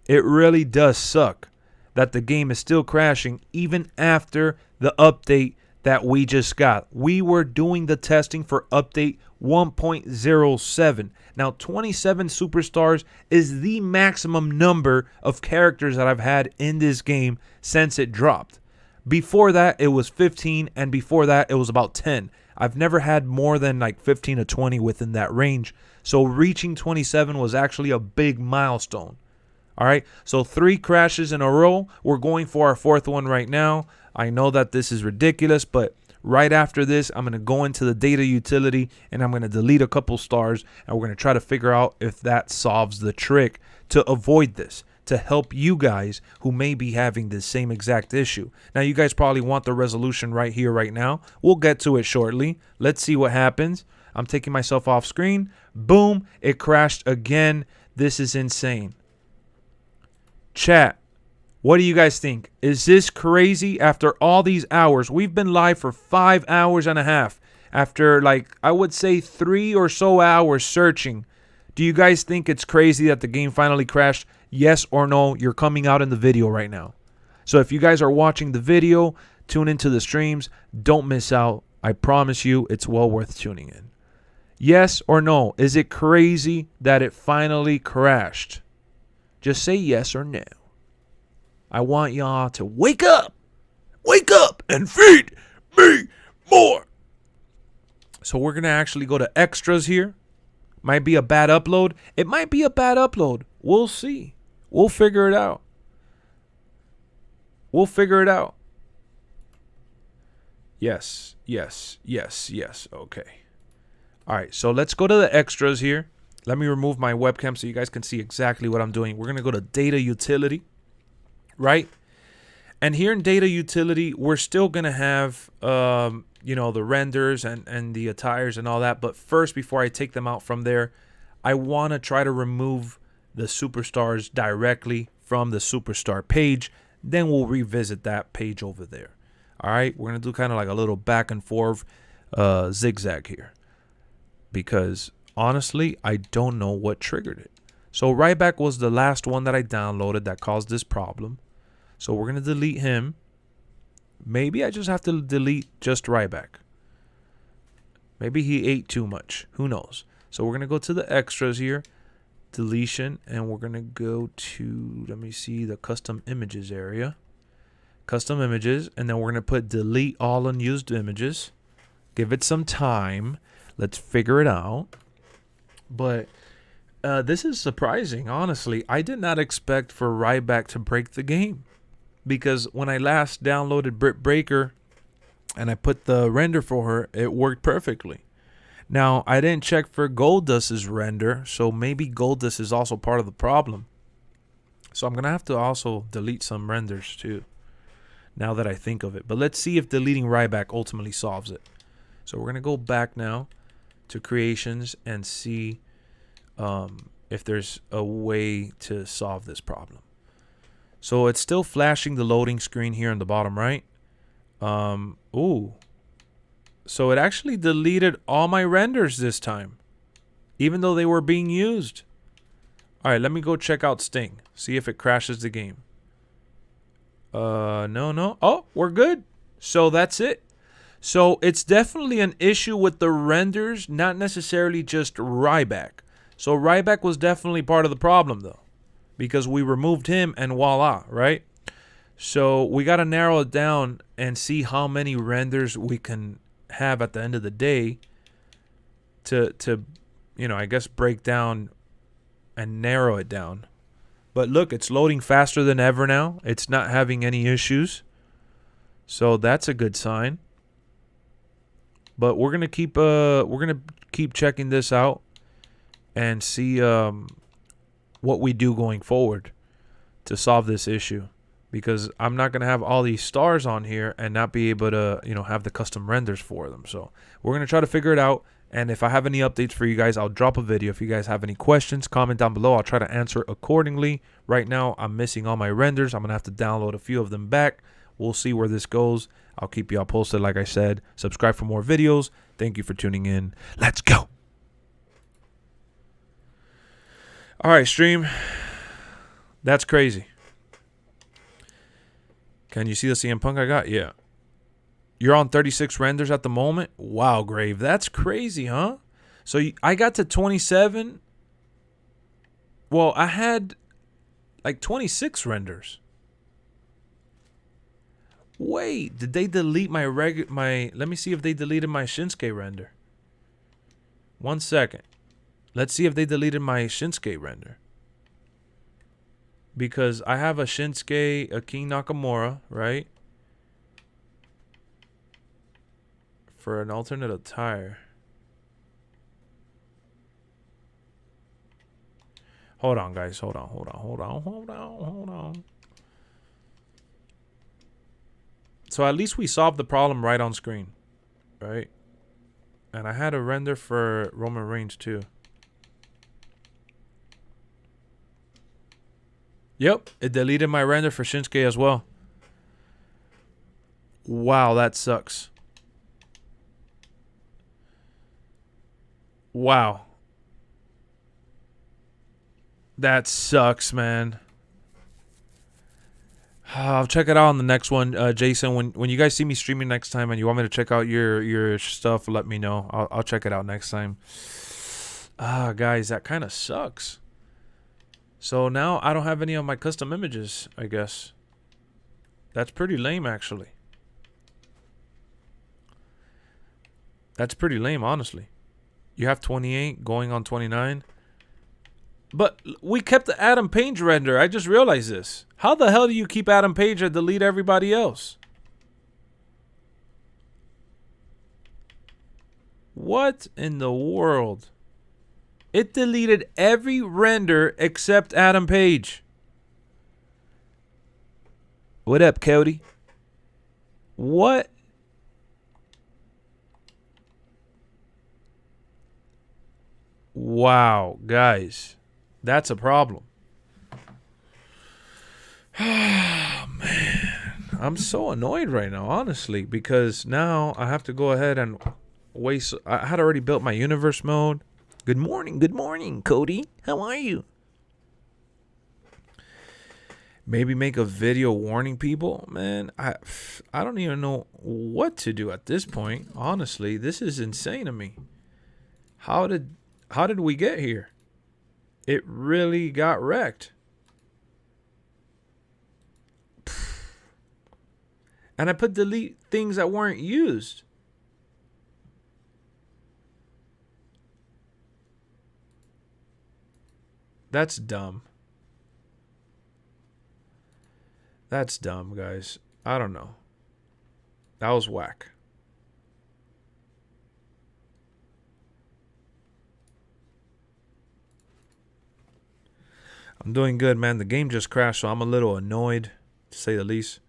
It really does suck that the game is still crashing even after the update that we just got. We were doing the testing for update 1.07. Now, 27 superstars is the maximum number of characters that I've had in this game since it dropped. Before that, it was 15, and before that, it was about 10. I've never had more than like 15 to 20 within that range. So reaching 27 was actually a big milestone. All right, so 3 crashes in a row. We're going for our 4th one right now. I know that this is ridiculous, but right after this, I'm going to go into the data utility and I'm going to delete a couple stars, and we're going to try to figure out if that solves the trick to avoid this, to help you guys who may be having the same exact issue. Now, you guys probably want the resolution right here, right now. We'll get to it shortly. Let's see what happens. I'm taking myself off screen. Boom, it crashed again. This is insane. Chat, what do you guys think? Is this crazy after all these hours? We've been live for 5 hours and a half. After, like, I would say 3 or so hours searching. Do you guys think it's crazy that the game finally crashed? Yes or no? You're coming out in the video right now. So if you guys are watching the video, tune into the streams. Don't miss out. I promise you it's well worth tuning in. Yes or no? Is it crazy that it finally crashed? Just say yes or no. I want y'all to wake up and feed me more. So we're going to actually go to extras here. Might be a bad upload. It might be a bad upload. We'll see. We'll figure it out. We'll figure it out. Yes, yes, yes, yes. Okay. All right, so let's go to the extras here. Let me remove my webcam so you guys can see exactly what I'm doing. We're going to go to data utility, right? And here in data utility, we're still going to have, you know, the renders and the attires and all that. But first, before I take them out from there, I want to try to remove the superstars directly from the superstar page. Then we'll revisit that page over there. All right, we're going to do kind of like a little back and forth zigzag here. Because honestly, I don't know what triggered it. So Ryback was the last one that I downloaded that caused this problem. So we're going to delete him. Maybe I just have to delete just Ryback. Maybe he ate too much. Who knows? So we're going to go to the extras here. Deletion. And we're going to go to, let me see, the custom images area. Custom images. And then we're going to put delete all unused images. Give it some time. Let's figure it out. But this is surprising, honestly. I did not expect for Ryback to break the game. Because when I last downloaded Brit Breaker and I put the render for her, it worked perfectly. Now, I didn't check for Goldust's render, so maybe Goldust is also part of the problem. So I'm going to have to also delete some renders too, now that I think of it. But let's see if deleting Ryback ultimately solves it. So we're going to go back now to creations and see if there's a way to solve this problem. So it's still flashing the loading screen here in the bottom right. Ooh. So it actually deleted all my renders this time, even though they were being used. All right, let me go check out Sting. See if it crashes the game. No. Oh, we're good. So that's it. So it's definitely an issue with the renders, not necessarily just Ryback. So Ryback was definitely part of the problem, though, because we removed him and voila, right? So we got to narrow it down and see how many renders we can have at the end of the day to I guess break down and narrow it down. But look, it's loading faster than ever now. It's not having any issues. So that's a good sign. But we're going to keep checking this out and see what we do going forward to solve this issue, because I'm not going to have all these stars on here and not be able to, have the custom renders for them. So we're going to try to figure it out. And if I have any updates for you guys, I'll drop a video. If you guys have any questions, comment down below. I'll try to answer accordingly. Right now, I'm missing all my renders. I'm going to have to download a few of them back. We'll see where this goes. I'll keep y'all posted, like I said. Subscribe for more videos. Thank you for tuning in. Let's go. All right, stream. That's crazy. Can you see the CM Punk I got? Yeah. You're on 36 renders at the moment? Wow, Grave. That's crazy, huh? So I got to 27. Well, I had like 26 renders. Wait, did they delete my let me see if they deleted my Shinsuke render. 1 second. Let's see if they deleted my Shinsuke render. Because I have a Shinsuke, a King Nakamura, right? For an alternate attire. Hold on, guys. Hold on. So at least we solved the problem right on screen, right? And I had a render for Roman Reigns too. Yep, it deleted my render for Shinsuke as well. Wow, that sucks. Wow. That sucks, man. I'll check it out on the next one, Jason. When you guys see me streaming next time and you want me to check out your stuff, let me know. I'll check it out next time. Guys, that kind of sucks. So now I don't have any of my custom images, I guess. That's pretty lame, actually. That's pretty lame, honestly. You have 28 going on 29. But we kept the Adam Page render. I just realized this. How the hell do you keep Adam Page and delete everybody else? What in the world? It deleted every render except Adam Page. What up, Cody? What? Wow, guys. That's a problem. Oh, man. I'm so annoyed right now, honestly, because now I have to go ahead and waste. I had already built my universe mode. Good morning, Cody. How are you? Maybe make a video warning people. Man, I don't even know what to do at this point. Honestly, this is insane to me. How did we get here? It really got wrecked. And I put delete things that weren't used. That's dumb. That's dumb, guys. I don't know. That was whack. I'm doing good, man. The game just crashed, so I'm a little annoyed, to say the least.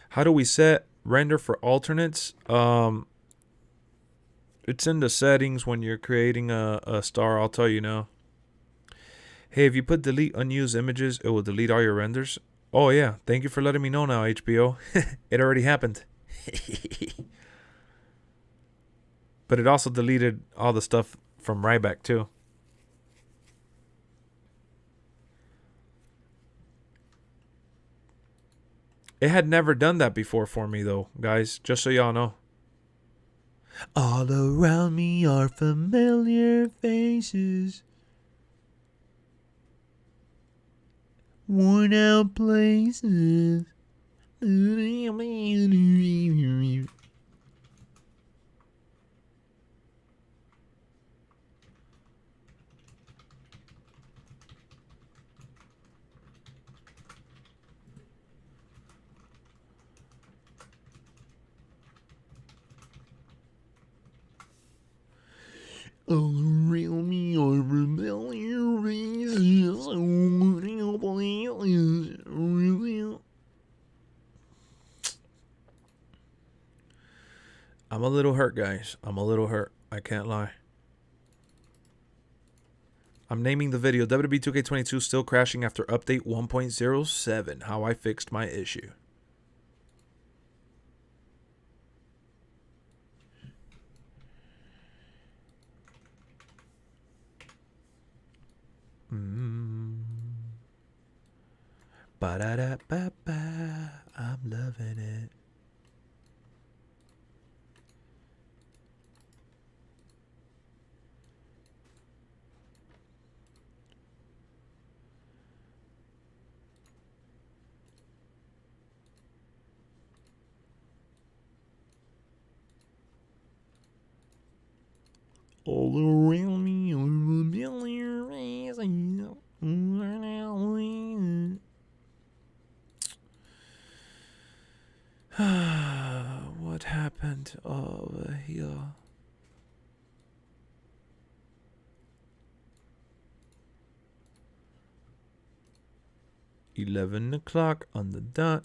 How do we set render for alternates? It's in the settings when you're creating a star. I'll tell you now. Hey, if you put delete unused images, it will delete all your renders. Oh, yeah. Thank you for letting me know now, HBO. It already happened. But it also deleted all the stuff from Ryback, too. It had never done that before for me, though, guys. Just so y'all know. All around me are familiar faces. Worn out places. All around me are familiar faces. Worn out places. I'm a little hurt, guys. I'm a little hurt. I can't lie. I'm naming the video WWE 2K22 still crashing after update 1.07. How I fixed my issue. Ba-da-da-ba-ba. I'm loving it. All around me are familiar faces. What happened over here? $11 on the dot.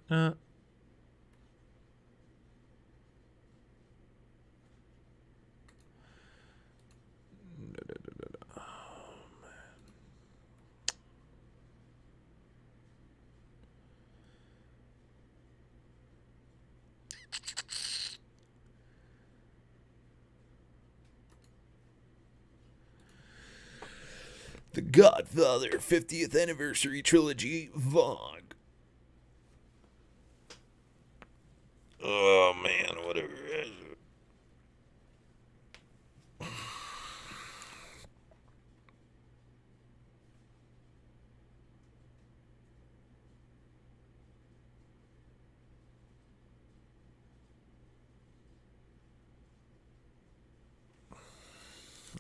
The Godfather 50th Anniversary Trilogy Vlog. Oh man, whatever.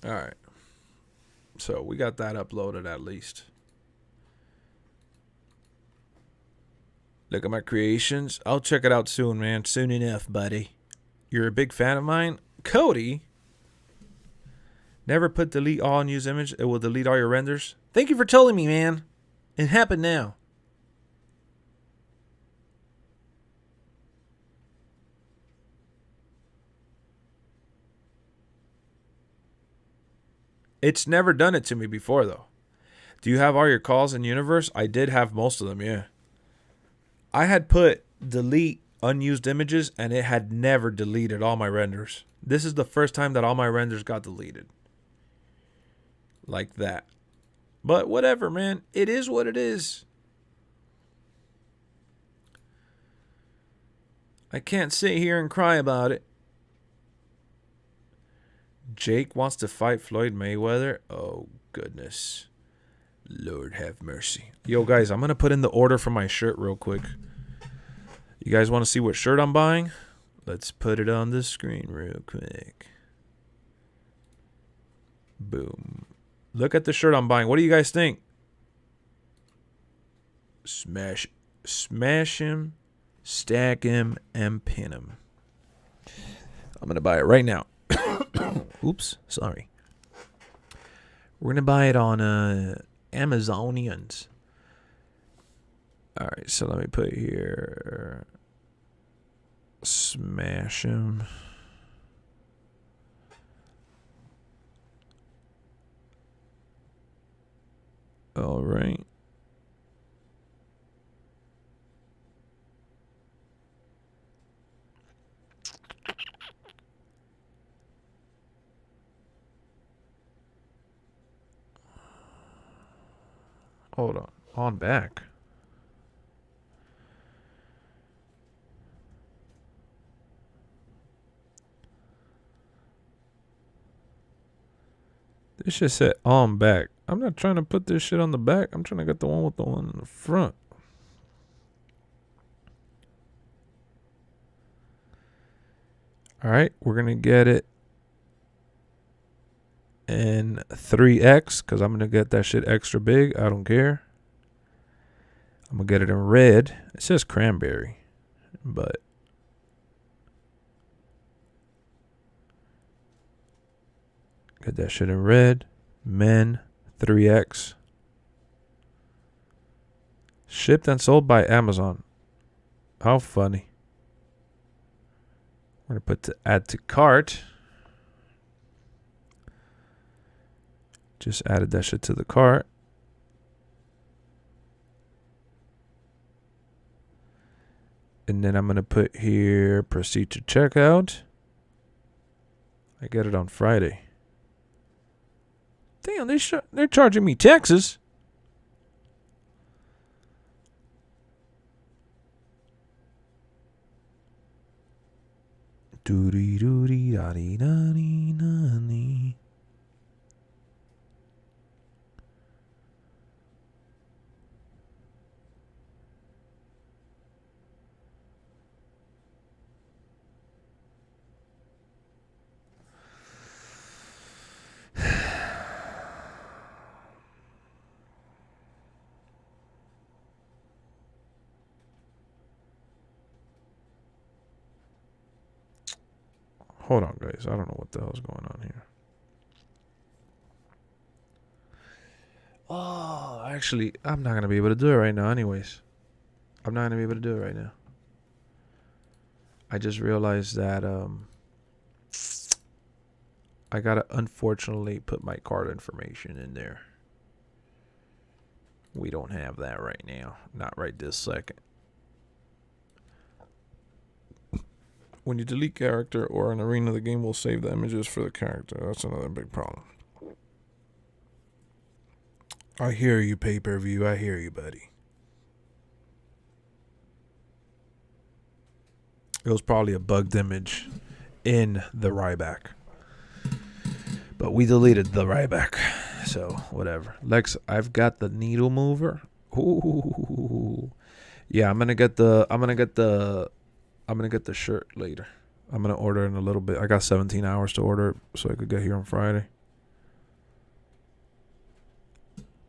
All right. So we got that uploaded at least. Look at my creations. I'll check it out soon, man. Soon enough, buddy. You're a big fan of mine? Cody? Never put delete all unused image. It will delete all your renders. Thank you for telling me, man. It happened now. It's never done it to me before, though. Do you have all your calls in universe? I did have most of them, yeah. I had put delete unused images, and it had never deleted all my renders. This is the first time that all my renders got deleted. Like that. But whatever, man. It is what it is. I can't sit here and cry about it. Jake wants to fight Floyd Mayweather. Oh, goodness. Lord have mercy. Yo, guys, I'm going to put in the order for my shirt real quick. You guys want to see what shirt I'm buying? Let's put it on the screen real quick. Boom. Look at the shirt I'm buying. What do you guys think? Smash him, stack him, and pin him. I'm going to buy it right now. Oops, sorry. We're gonna buy it on Amazonians. All right, so let me put here. Smash him. All right. Hold on back. This shit said on back. I'm not trying to put this shit on the back. I'm trying to get the one with the one in the front. All right, we're going to get it in 3X because I'm going to get that shit extra big. I don't care. I'm going to get it in red. It says cranberry, but get that shit in red. Men, 3X. Shipped and sold by Amazon. How funny. We're going to put to add to cart. Just added that shit to the cart. And then I'm going to put here proceed to checkout. I get it on Friday. Damn, they're charging me taxes. Doody doody daddy daddy nanny. Hold on, guys. I don't know what the hell's going on here. Oh, actually, I'm not going to be able to do it right now anyways. I'm not going to be able to do it right now. I just realized that I got to unfortunately put my card information in there. We don't have that right now. Not right this second. When you delete character or an arena, the game will save the images for the character. That's another big problem. I hear you, pay-per-view. I hear you, buddy. It was probably a bugged image in the Ryback. But we deleted the Ryback. So, whatever. Lex, I've got the needle mover. Ooh. Yeah, I'm gonna get the shirt later. I'm going to order in a little bit. I got 17 hours to order it so I could get here on Friday.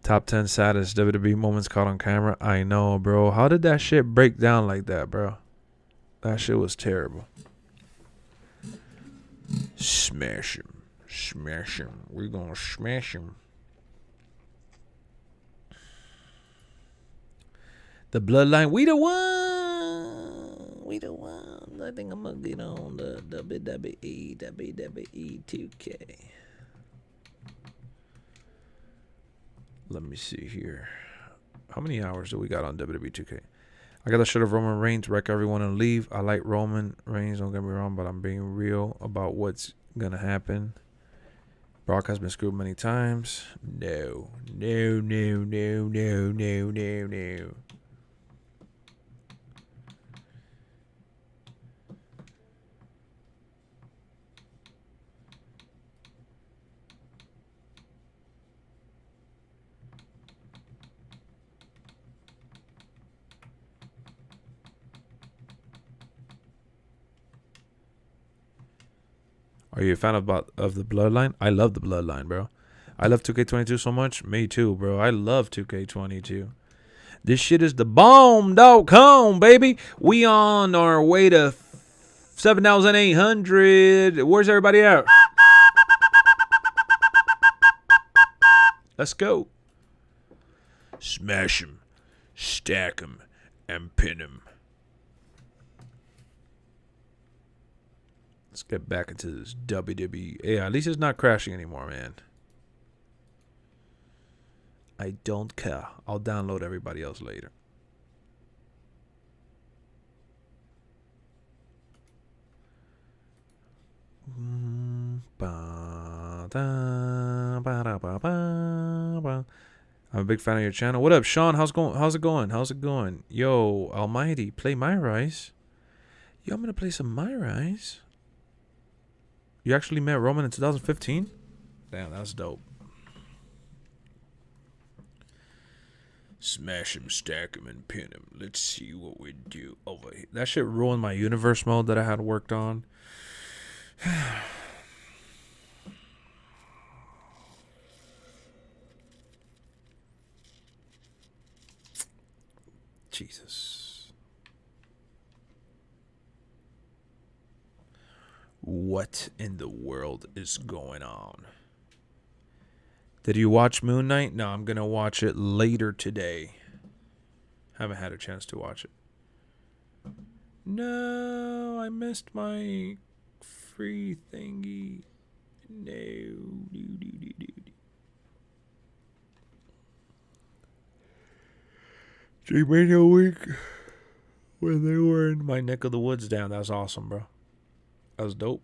Top 10 saddest WWE moments caught on camera. I know, bro. How did that shit break down like that, bro? That shit was terrible. Smash him. Smash him. We're going to smash him. The bloodline. We the one. We the one. I think I'm going to get on the WWE 2K. Let me see here. How many hours do we got on WWE 2K? I got a shirt of Roman Reigns, wreck everyone and leave. I like Roman Reigns, don't get me wrong, but I'm being real about what's going to happen. Brock has been screwed many times. No. No, no, no, no, no, no, no. Are you a fan of the Bloodline? I love the Bloodline, bro. I love 2K22 so much. Me too, bro. I love 2K22. This shit is the bomb.com, baby. We on our way to 7,800. Where's everybody at? Let's go. Smash him, stack him, and pin him. Let's get back into this WWE. Yeah, at least it's not crashing anymore, man. I don't care. I'll download everybody else later. I'm a big fan of your channel. What up, Sean? How's it going? Yo, Almighty, play My Rise. Yo, I'm gonna play some My Rise. You actually met Roman in 2015? Damn, that's dope. Smash him, stack him, and pin him. Let's see what we do over here. That shit ruined my universe mode that I had worked on. Jesus. What in the world is going on? Did you watch Moon Knight? No, I'm going to watch it later today. Haven't had a chance to watch it. No, I missed my free thingy. No. J-Mania week when they were in my neck of the woods down. That was awesome, bro. That was dope.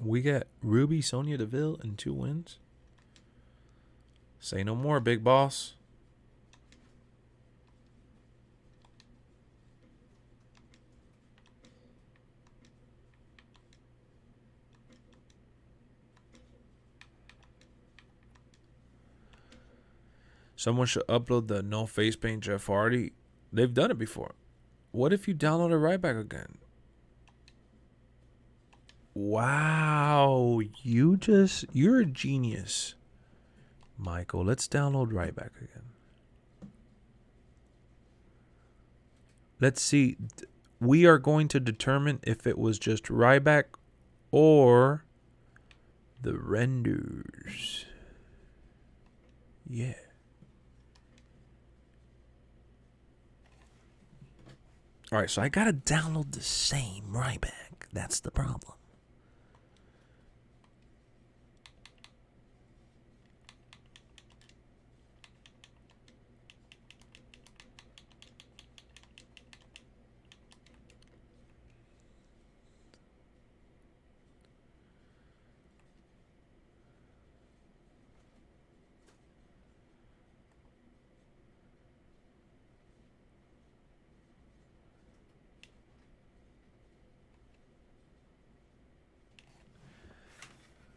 We got Ruby, Sonya Deville, and 2 wins. Say no more, big boss. Someone should upload the no face paint Jeff Hardy. They've done it before. What if you download it right back again? Wow, you're a genius, Michael. Let's download Ryback again. Let's see. We are going to determine if it was just Ryback or the renders. Yeah. All right, so I got to download the same Ryback. That's the problem.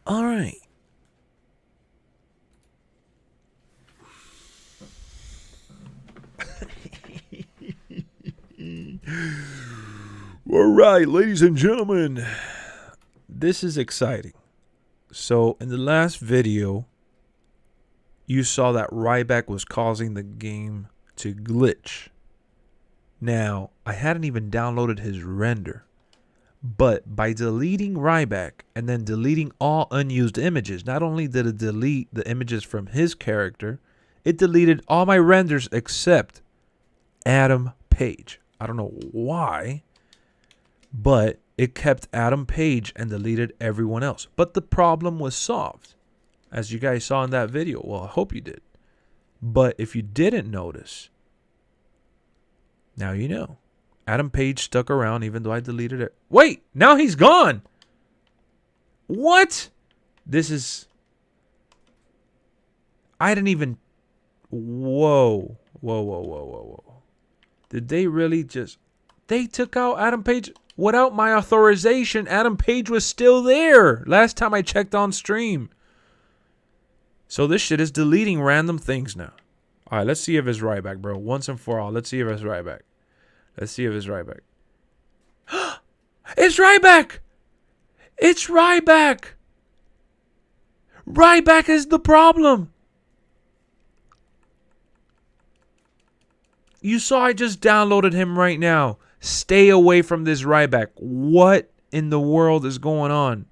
All right. All right, ladies and gentlemen. This is exciting. So, in the last video, you saw that Ryback was causing the game to glitch. Now, I hadn't even downloaded his render. But by deleting Ryback and then deleting all unused images, not only did it delete the images from his character, it deleted all my renders except Adam Page. I don't know why, but it kept Adam Page and deleted everyone else. But the problem was solved, as you guys saw in that video. Well, I hope you did. But if you didn't notice, now you know. Adam Page stuck around even though I deleted it. Wait, now he's gone. What? This is... I didn't even... Whoa. Whoa. Did they really just... They took out Adam Page without my authorization. Adam Page was still there last time I checked on stream. So this shit is deleting random things now. All right, let's see if it's Ryback, bro. Once and for all, let's see if it's Ryback. Let's see if it's Ryback. It's Ryback! It's Ryback! Ryback is the problem! You saw I just downloaded him right now. Stay away from this Ryback. What in the world is going on?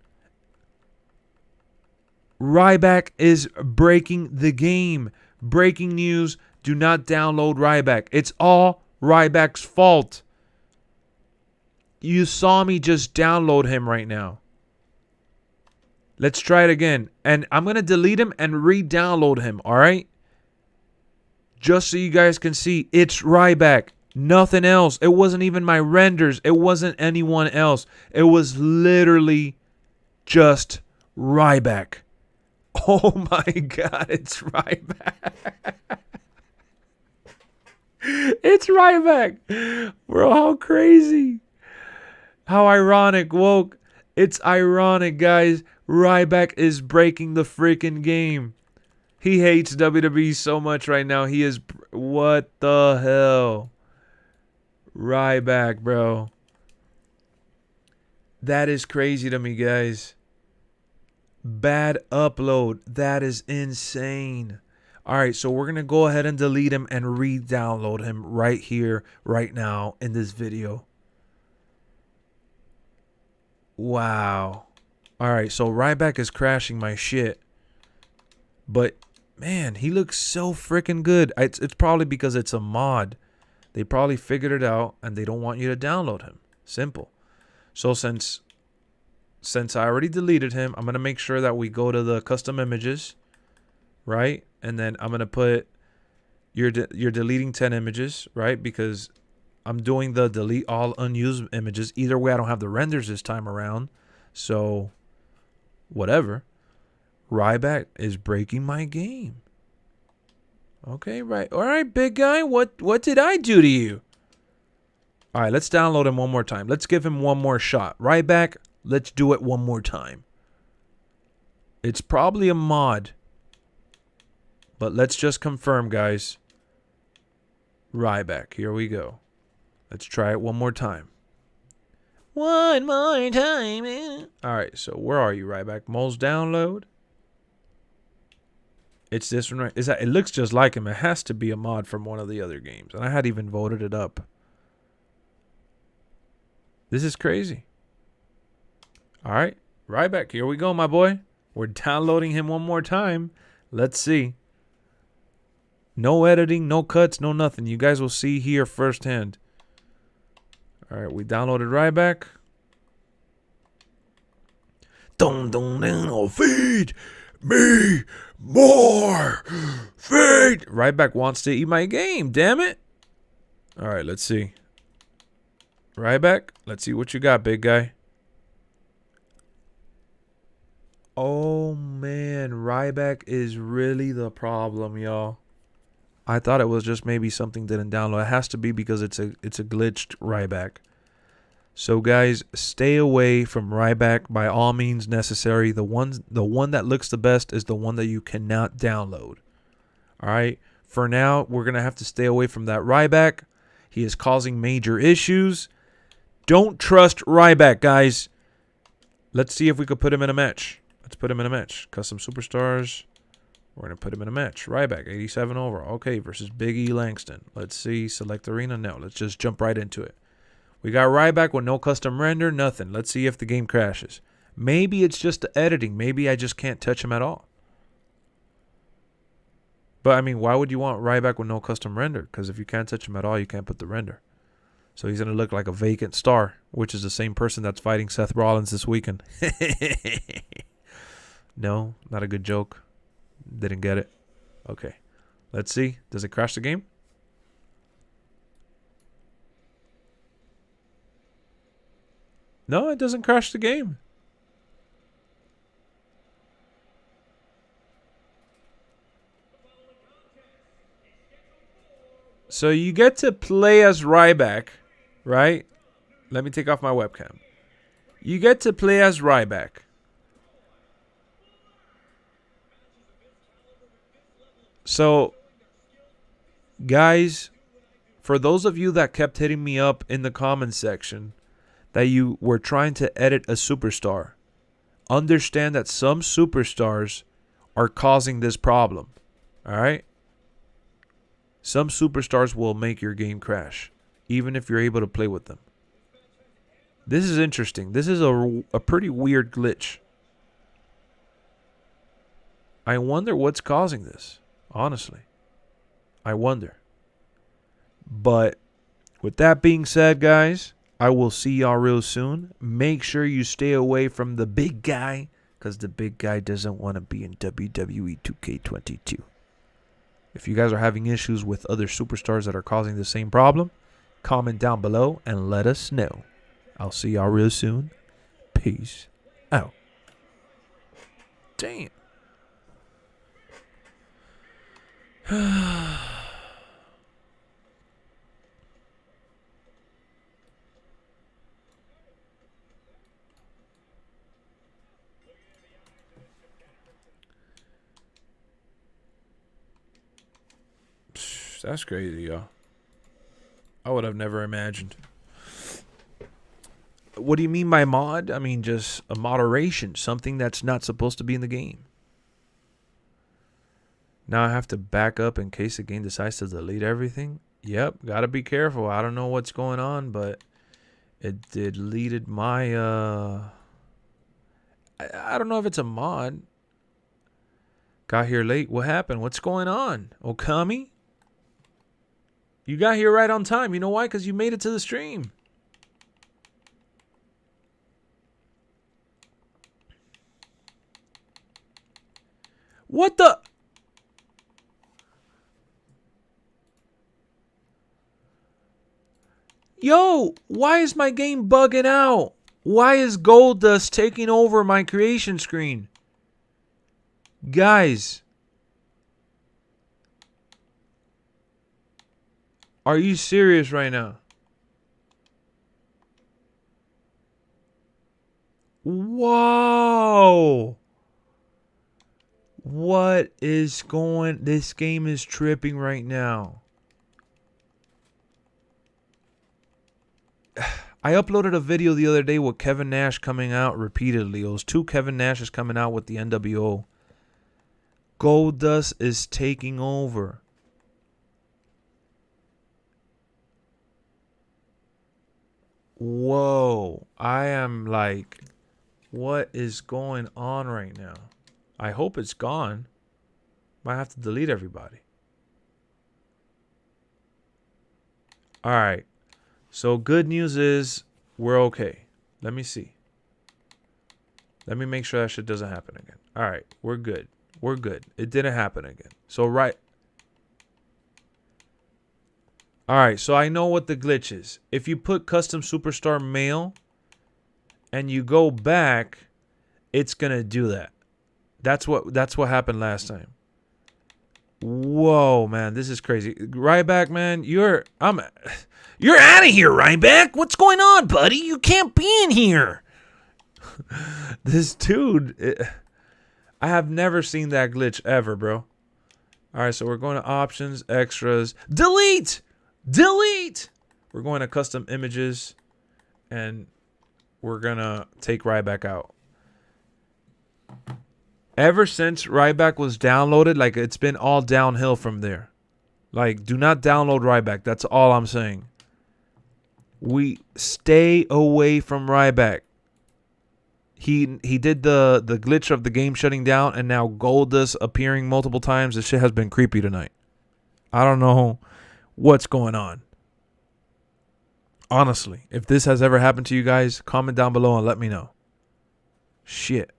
Ryback is breaking the game. Breaking news. Do not download Ryback. It's all Ryback's fault. You saw me just download him right now. Let's try it again. And I'm going to delete him and re-download him, all right? Just so you guys can see, it's Ryback. Nothing else. It wasn't even my renders. It wasn't anyone else. It was literally just Ryback. Oh my God, it's Ryback. It's Ryback. Bro, how crazy. How ironic, woke. It's ironic, guys. Ryback is breaking the freaking game. He hates WWE so much right now. He is... What the hell? Ryback, bro. That is crazy to me, guys. Bad upload. That is insane. All right, so we're going to go ahead and delete him and re-download him right here, right now in this video. Wow. All right, so Ryback is crashing my shit. But, man, he looks so freaking good. It's probably because it's a mod. They probably figured it out, and they don't want you to download him. Simple. So since I already deleted him, I'm going to make sure that we go to the custom images, right? And then I'm going to put you're deleting 10 images, right? Because I'm doing the delete all unused images. Either way, I don't have the renders this time around. So whatever. Ryback is breaking my game. Okay, right. All right, big guy. What did I do to you? All right, let's download him one more time. Let's give him one more shot. Ryback, let's do it one more time. It's probably a mod. But let's just confirm, guys. Ryback, here we go. Let's try it one more time. One more time. All right, so where are you, Ryback? Most download. It's this one, right? It looks just like him. It has to be a mod from one of the other games. And I had even voted it up. This is crazy. All right, Ryback, here we go, my boy. We're downloading him one more time. Let's see. No editing, no cuts, no nothing. You guys will see here firsthand. All right, we downloaded Ryback. Feed me more. Feed. Ryback wants to eat my game, damn it. All right, let's see. Ryback, let's see what you got, big guy. Oh, man. Ryback is really the problem, y'all. I thought it was just maybe something didn't download. It has to be because it's a glitched Ryback. So guys, stay away from Ryback by all means necessary. The one that looks the best is the one that you cannot download. All right. For now, we're gonna have to stay away from that Ryback. He is causing major issues. Don't trust Ryback, guys. Let's see if we could put him in a match. Let's put him in a match. Custom superstars. We're going to put him in a match. Ryback, 87 overall. Okay, versus Big E Langston. Let's see. Select arena. No, let's just jump right into it. We got Ryback with no custom render. Nothing. Let's see if the game crashes. Maybe it's just the editing. Maybe I just can't touch him at all. But, I mean, why would you want Ryback with no custom render? Because if you can't touch him at all, you can't put the render. So he's going to look like a vacant star, which is the same person that's fighting Seth Rollins this weekend. No, not a good joke. Didn't get it. Okay. Let's see. Does it crash the game? No, it doesn't crash the game. So you get to play as Ryback, right? Let me take off my webcam. You get to play as Ryback. So, guys, for those of you that kept hitting me up in the comments section that you were trying to edit a superstar, understand that some superstars are causing this problem. All right? Some superstars will make your game crash, even if you're able to play with them. This is interesting. This is a pretty weird glitch. I wonder what's causing this. Honestly, I wonder. But with that being said, guys, I will see y'all real soon. Make sure you stay away from the big guy, because the big guy doesn't want to be in WWE 2K22. If you guys are having issues with other superstars that are causing the same problem, comment down below and let us know. I'll see y'all real soon. Peace out. Damn. That's crazy, y'all. I would have never imagined. What do you mean by mod? I mean just a moderation, something that's not supposed to be in the game. Now I have to back up in case the game decides to delete everything. Yep, gotta be careful. I don't know what's going on, but it deleted my I don't know if it's a mod. Got here late. What happened? What's going on? Okami? You got here right on time. You know why? Because you made it to the stream. What the? Yo, why is my game bugging out? Why is Gold Dust taking over my creation screen? Guys. Are you serious right now? Whoa. What is going? This game is tripping right now. I uploaded a video the other day with Kevin Nash coming out repeatedly. It was 2 Kevin Nashes coming out with the NWO. Goldust is taking over. Whoa. I am like, what is going on right now? I hope it's gone. Might have to delete everybody. All right. So good news is we're okay. Let me see. Let me make sure that shit doesn't happen again. All right. We're good. We're good. It didn't happen again. So right. All right. So I know what the glitch is. If you put custom superstar mail and you go back, it's going to do that. That's what happened last time. Whoa, man, this is crazy. Ryback, man, you're out of here, Ryback. What's going on, buddy? You can't be in here. This dude, I have never seen that glitch ever, bro. All right, so we're going to options, extras, delete. We're going to custom images, and we're gonna take Ryback out. Ever since Ryback was downloaded, like, it's been all downhill from there. Like, do not download Ryback. That's all I'm saying. We stay away from Ryback. He did the glitch of the game shutting down, and now Goldust appearing multiple times. This shit has been creepy tonight. I don't know what's going on. Honestly, if this has ever happened to you guys, comment down below and let me know. Shit.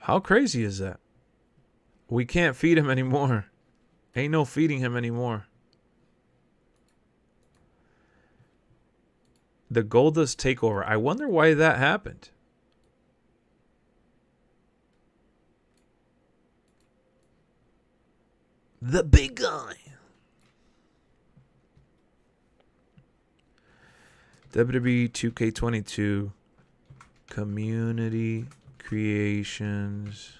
How crazy is that? We can't feed him anymore. Ain't no feeding him anymore. The Goldust takeover. I wonder why that happened. The big guy. WWE 2K22 community creations.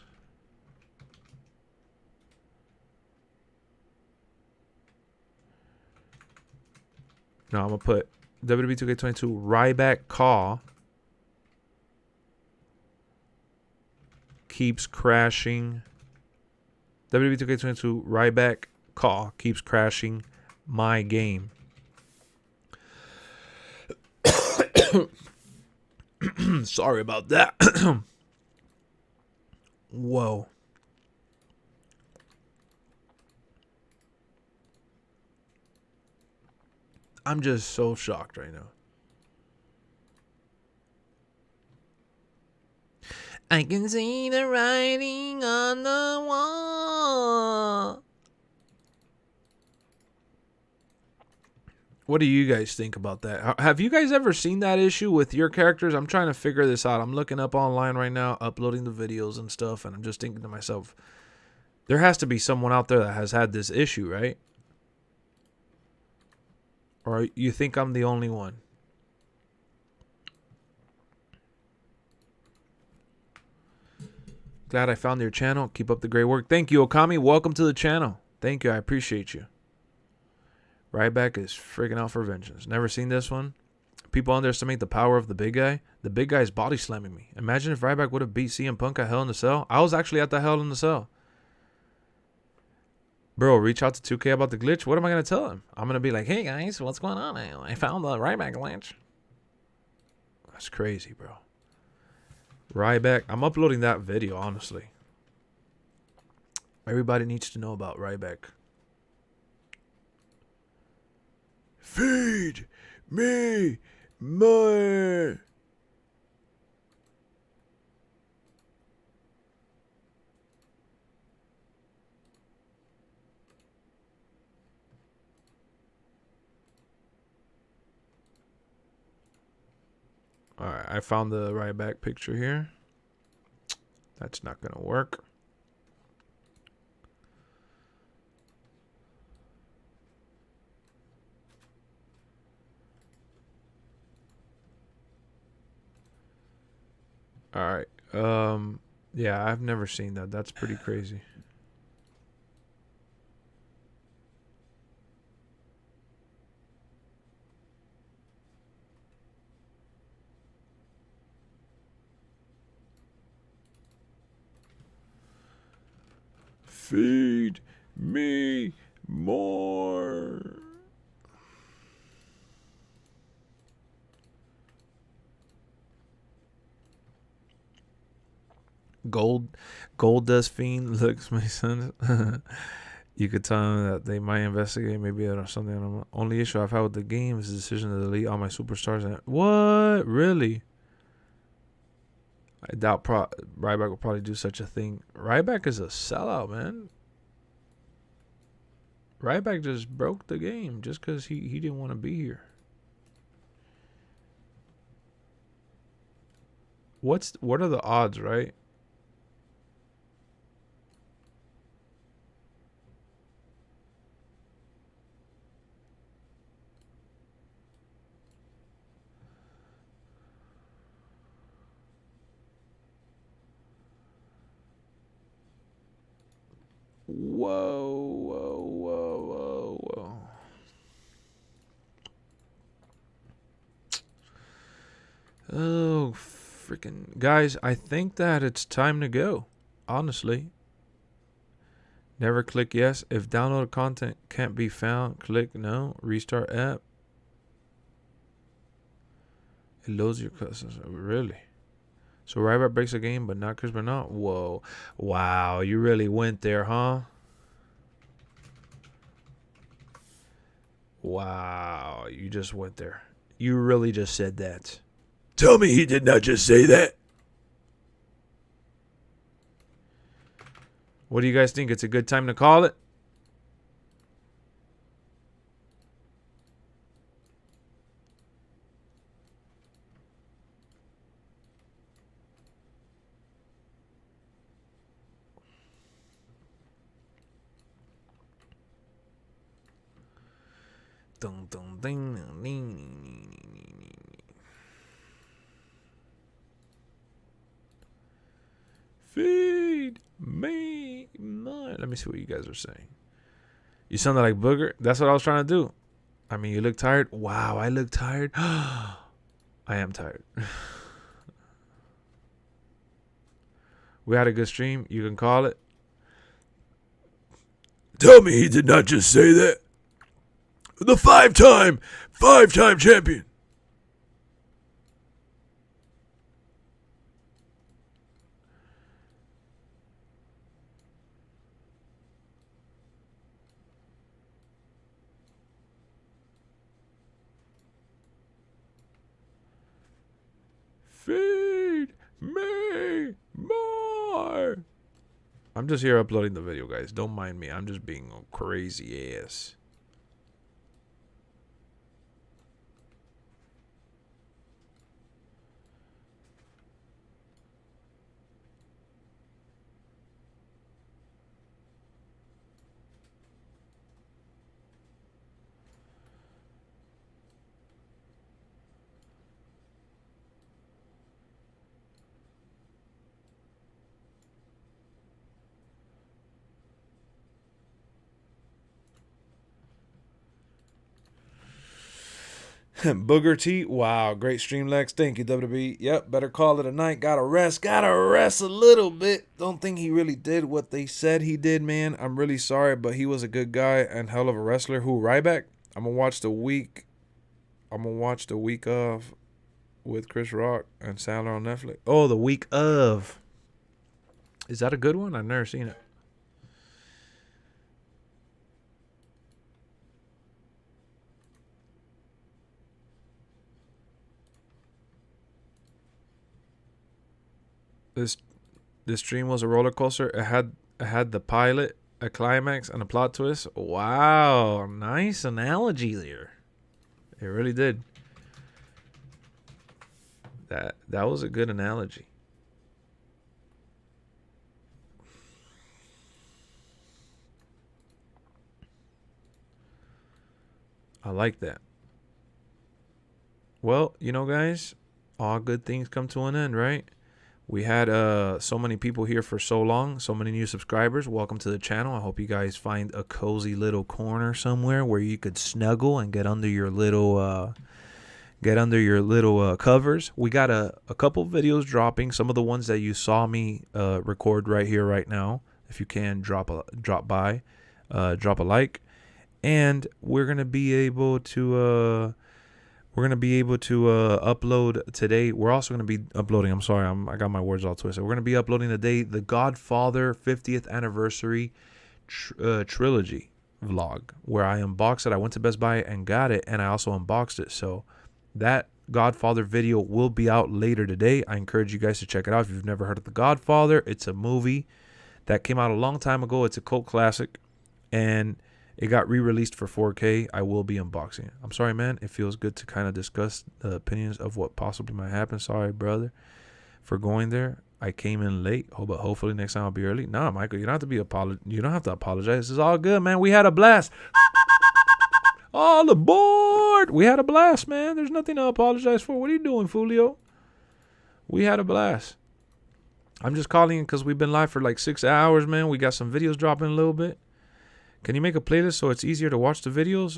No, I'm gonna put WWE 2K22 Ryback call keeps crashing. WWE 2K22 Ryback call keeps crashing my game. Sorry about that. Whoa. I'm just so shocked right now. I can see the writing on the wall. What do you guys think about that? Have you guys ever seen that issue with your characters? I'm trying to figure this out. I'm looking up online right now, uploading the videos and stuff, and I'm just thinking to myself, there has to be someone out there that has had this issue, right? Or you think I'm the only one? Glad I found your channel. Keep up the great work. Thank you, Okami. Welcome to the channel. Thank you. I appreciate you. Ryback is freaking out for vengeance. Never seen this one. People underestimate the power of the big guy. The big guy is body slamming me. Imagine if Ryback would have beat CM Punk at Hell in the Cell. I was actually at the Hell in the Cell. Bro, reach out to 2K about the glitch. What am I going to tell him? I'm going to be like, hey guys, what's going on? I found the Ryback glitch. That's crazy, bro. Ryback. I'm uploading that video, honestly. Everybody needs to know about Ryback. Feed me more. Alright, I found the Ryback picture here. That's not gonna work. Alright. Yeah, I've never seen that. That's pretty crazy. Feed me more. Gold Dust Fiend looks my son. You could tell them that they might investigate maybe or something. Only issue I've had with the game is the decision to delete all my superstars. And what? Really? I doubt Ryback will probably do such a thing. Ryback is a sellout, man. Ryback just broke the game just because he didn't want to be here. What are the odds, right? Whoa. Oh, freaking. Guys, I think that it's time to go. Honestly. Never click yes. If downloaded content can't be found, click no. Restart app. It loads your customers. Really? So Ryback breaks a game, but not Chris Bernal? Whoa. Wow, you really went there, huh? Wow, you just went there. You really just said that. Tell me he did not just say that. What do you guys think? It's a good time to call it? Dun, dun, ding, ding, ding. Feed me more. Let me see what you guys are saying. You sounded like Booger. That's what I was trying to do. I mean, you look tired. Wow, I look tired. I am tired. We had a good stream. You can call it. Tell me he did not just say that. The five-time champion. Feed me more. I'm just here uploading the video, guys. Don't mind me. I'm just being a crazy ass. Booger T. Wow, great stream, Lex. Thank you, WWE. Yep, better call it a night. Gotta rest a little bit. Don't think he really did what they said he did, man. I'm really sorry, but he was a good guy and hell of a wrestler. Who, Ryback? I'm gonna watch the week of with Chris Rock and Sandler on Netflix. Oh, the week of. Is that a good one? I've never seen it. This stream was a roller coaster. It had the pilot, a climax, and a plot twist. Wow, nice analogy there. It really did. That was a good analogy. I like that. Well, you know, guys, all good things come to an end, right? We had so many people here for so long, so many new subscribers. Welcome to the channel. I hope you guys find a cozy little corner somewhere where you could snuggle and get under your little covers. We got a couple videos dropping. Some of the ones that you saw me record right here, right now. If you can, drop a like, and we're gonna be able to upload today. We're also going to be uploading. I'm sorry, I got my words all twisted. We're going to be uploading today the Godfather 50th anniversary trilogy vlog, where I unboxed it. I went to Best Buy and got it, and I also unboxed it. So that Godfather video will be out later today. I encourage you guys to check it out. If you've never heard of The Godfather, it's a movie that came out a long time ago. It's a cult classic, and it got re-released for 4K. I will be unboxing it. I'm sorry, man. It feels good to kind of discuss the opinions of what possibly might happen. Sorry, brother, for going there. I came in late, but hopefully next time I'll be early. Nah, Michael, you don't have to you don't have to apologize. This is all good, man. We had a blast. All aboard. We had a blast, man. There's nothing to apologize for. What are you doing, Fulio? We had a blast. I'm just calling you because we've been live for like 6 hours, man. We got some videos dropping a little bit. Can you make a playlist so it's easier to watch the videos?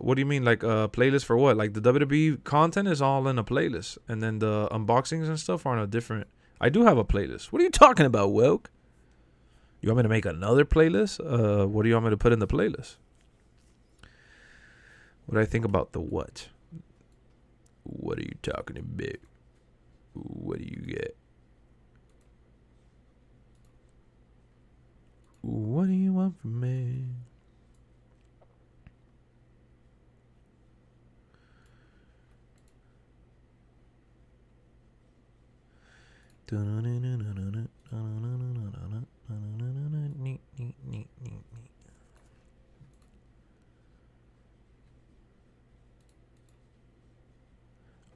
What do you mean, like a playlist for what? Like the WWE content is all in a playlist, and then the unboxings and stuff are in a different. I do have a playlist. What are you talking about, Wilk? You want me to make another playlist? What do you want me to put in the playlist? What do I think about the what? What are you talking about? What do you get? What do you want from me?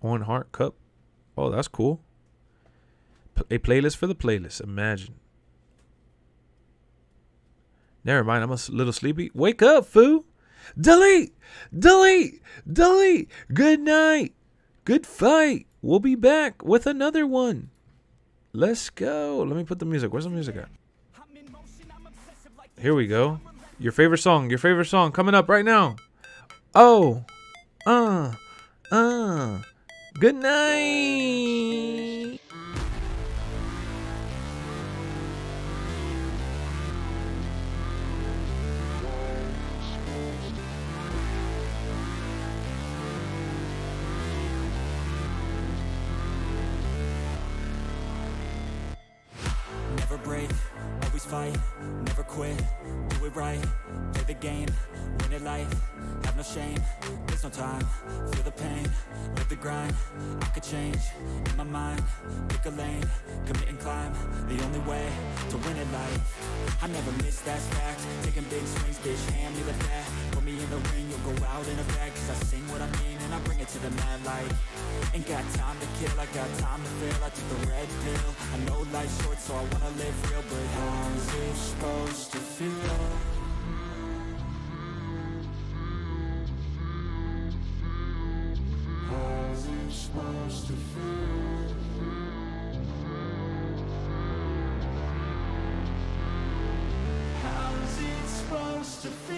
Owen Hart Cup. Oh, that's cool. A playlist for the playlist. Imagine. Never mind, I'm a little sleepy. Wake up, foo. Delete. Delete. Delete. Good night. Good fight. We'll be back with another one. Let's go. Let me put the music. Where's the music at? Here we go. Your favorite song. Your favorite song coming up right now. Oh. Good night. Never break, always fight, never quit, do it right, play the game, win it life, have no shame, there's no time, feel the pain, live the grind, I could change, in my mind, pick a lane, commit and climb, the only way to win it life, I never miss, that's fact, taking big swings, bitch, hand me the bat, put me in the ring, you'll go out in a bag, cause I sing what I mean and I bring it to the mad light, ain't got time to kill, I got time to feel, I took the red pill, I know life's short so I wanna live real, but how's it supposed to feel? How's it supposed to feel? How's it supposed to feel?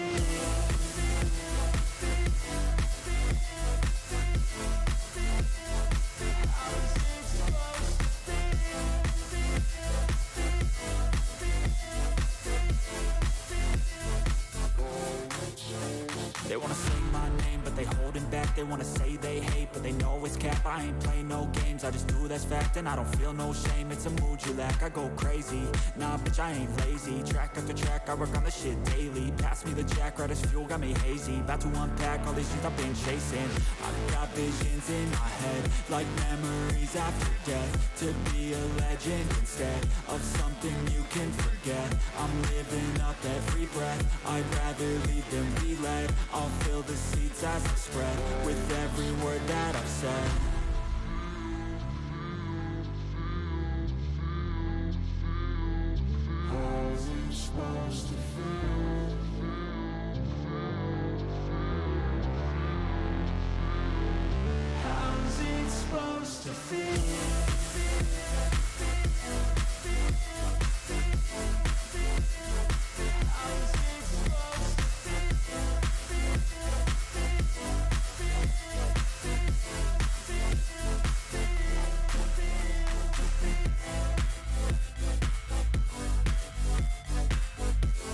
back, they wanna say they hate, but they know it's cap. I ain't play no games, I just do that's fact. And I don't feel no shame, it's a mood you lack. I go crazy, nah bitch I ain't lazy. Track after track, I work on the shit daily. Pass me the jack, right as fuel, got me hazy. About to unpack all these things I've been chasing. I've got visions in my head, like memories after death. To be a legend instead of something you can forget. I'm living up every breath, I'd rather lead than be led. I'll fill the seats as I spread, with every word that I've said. How's it supposed to feel? How's it supposed to feel?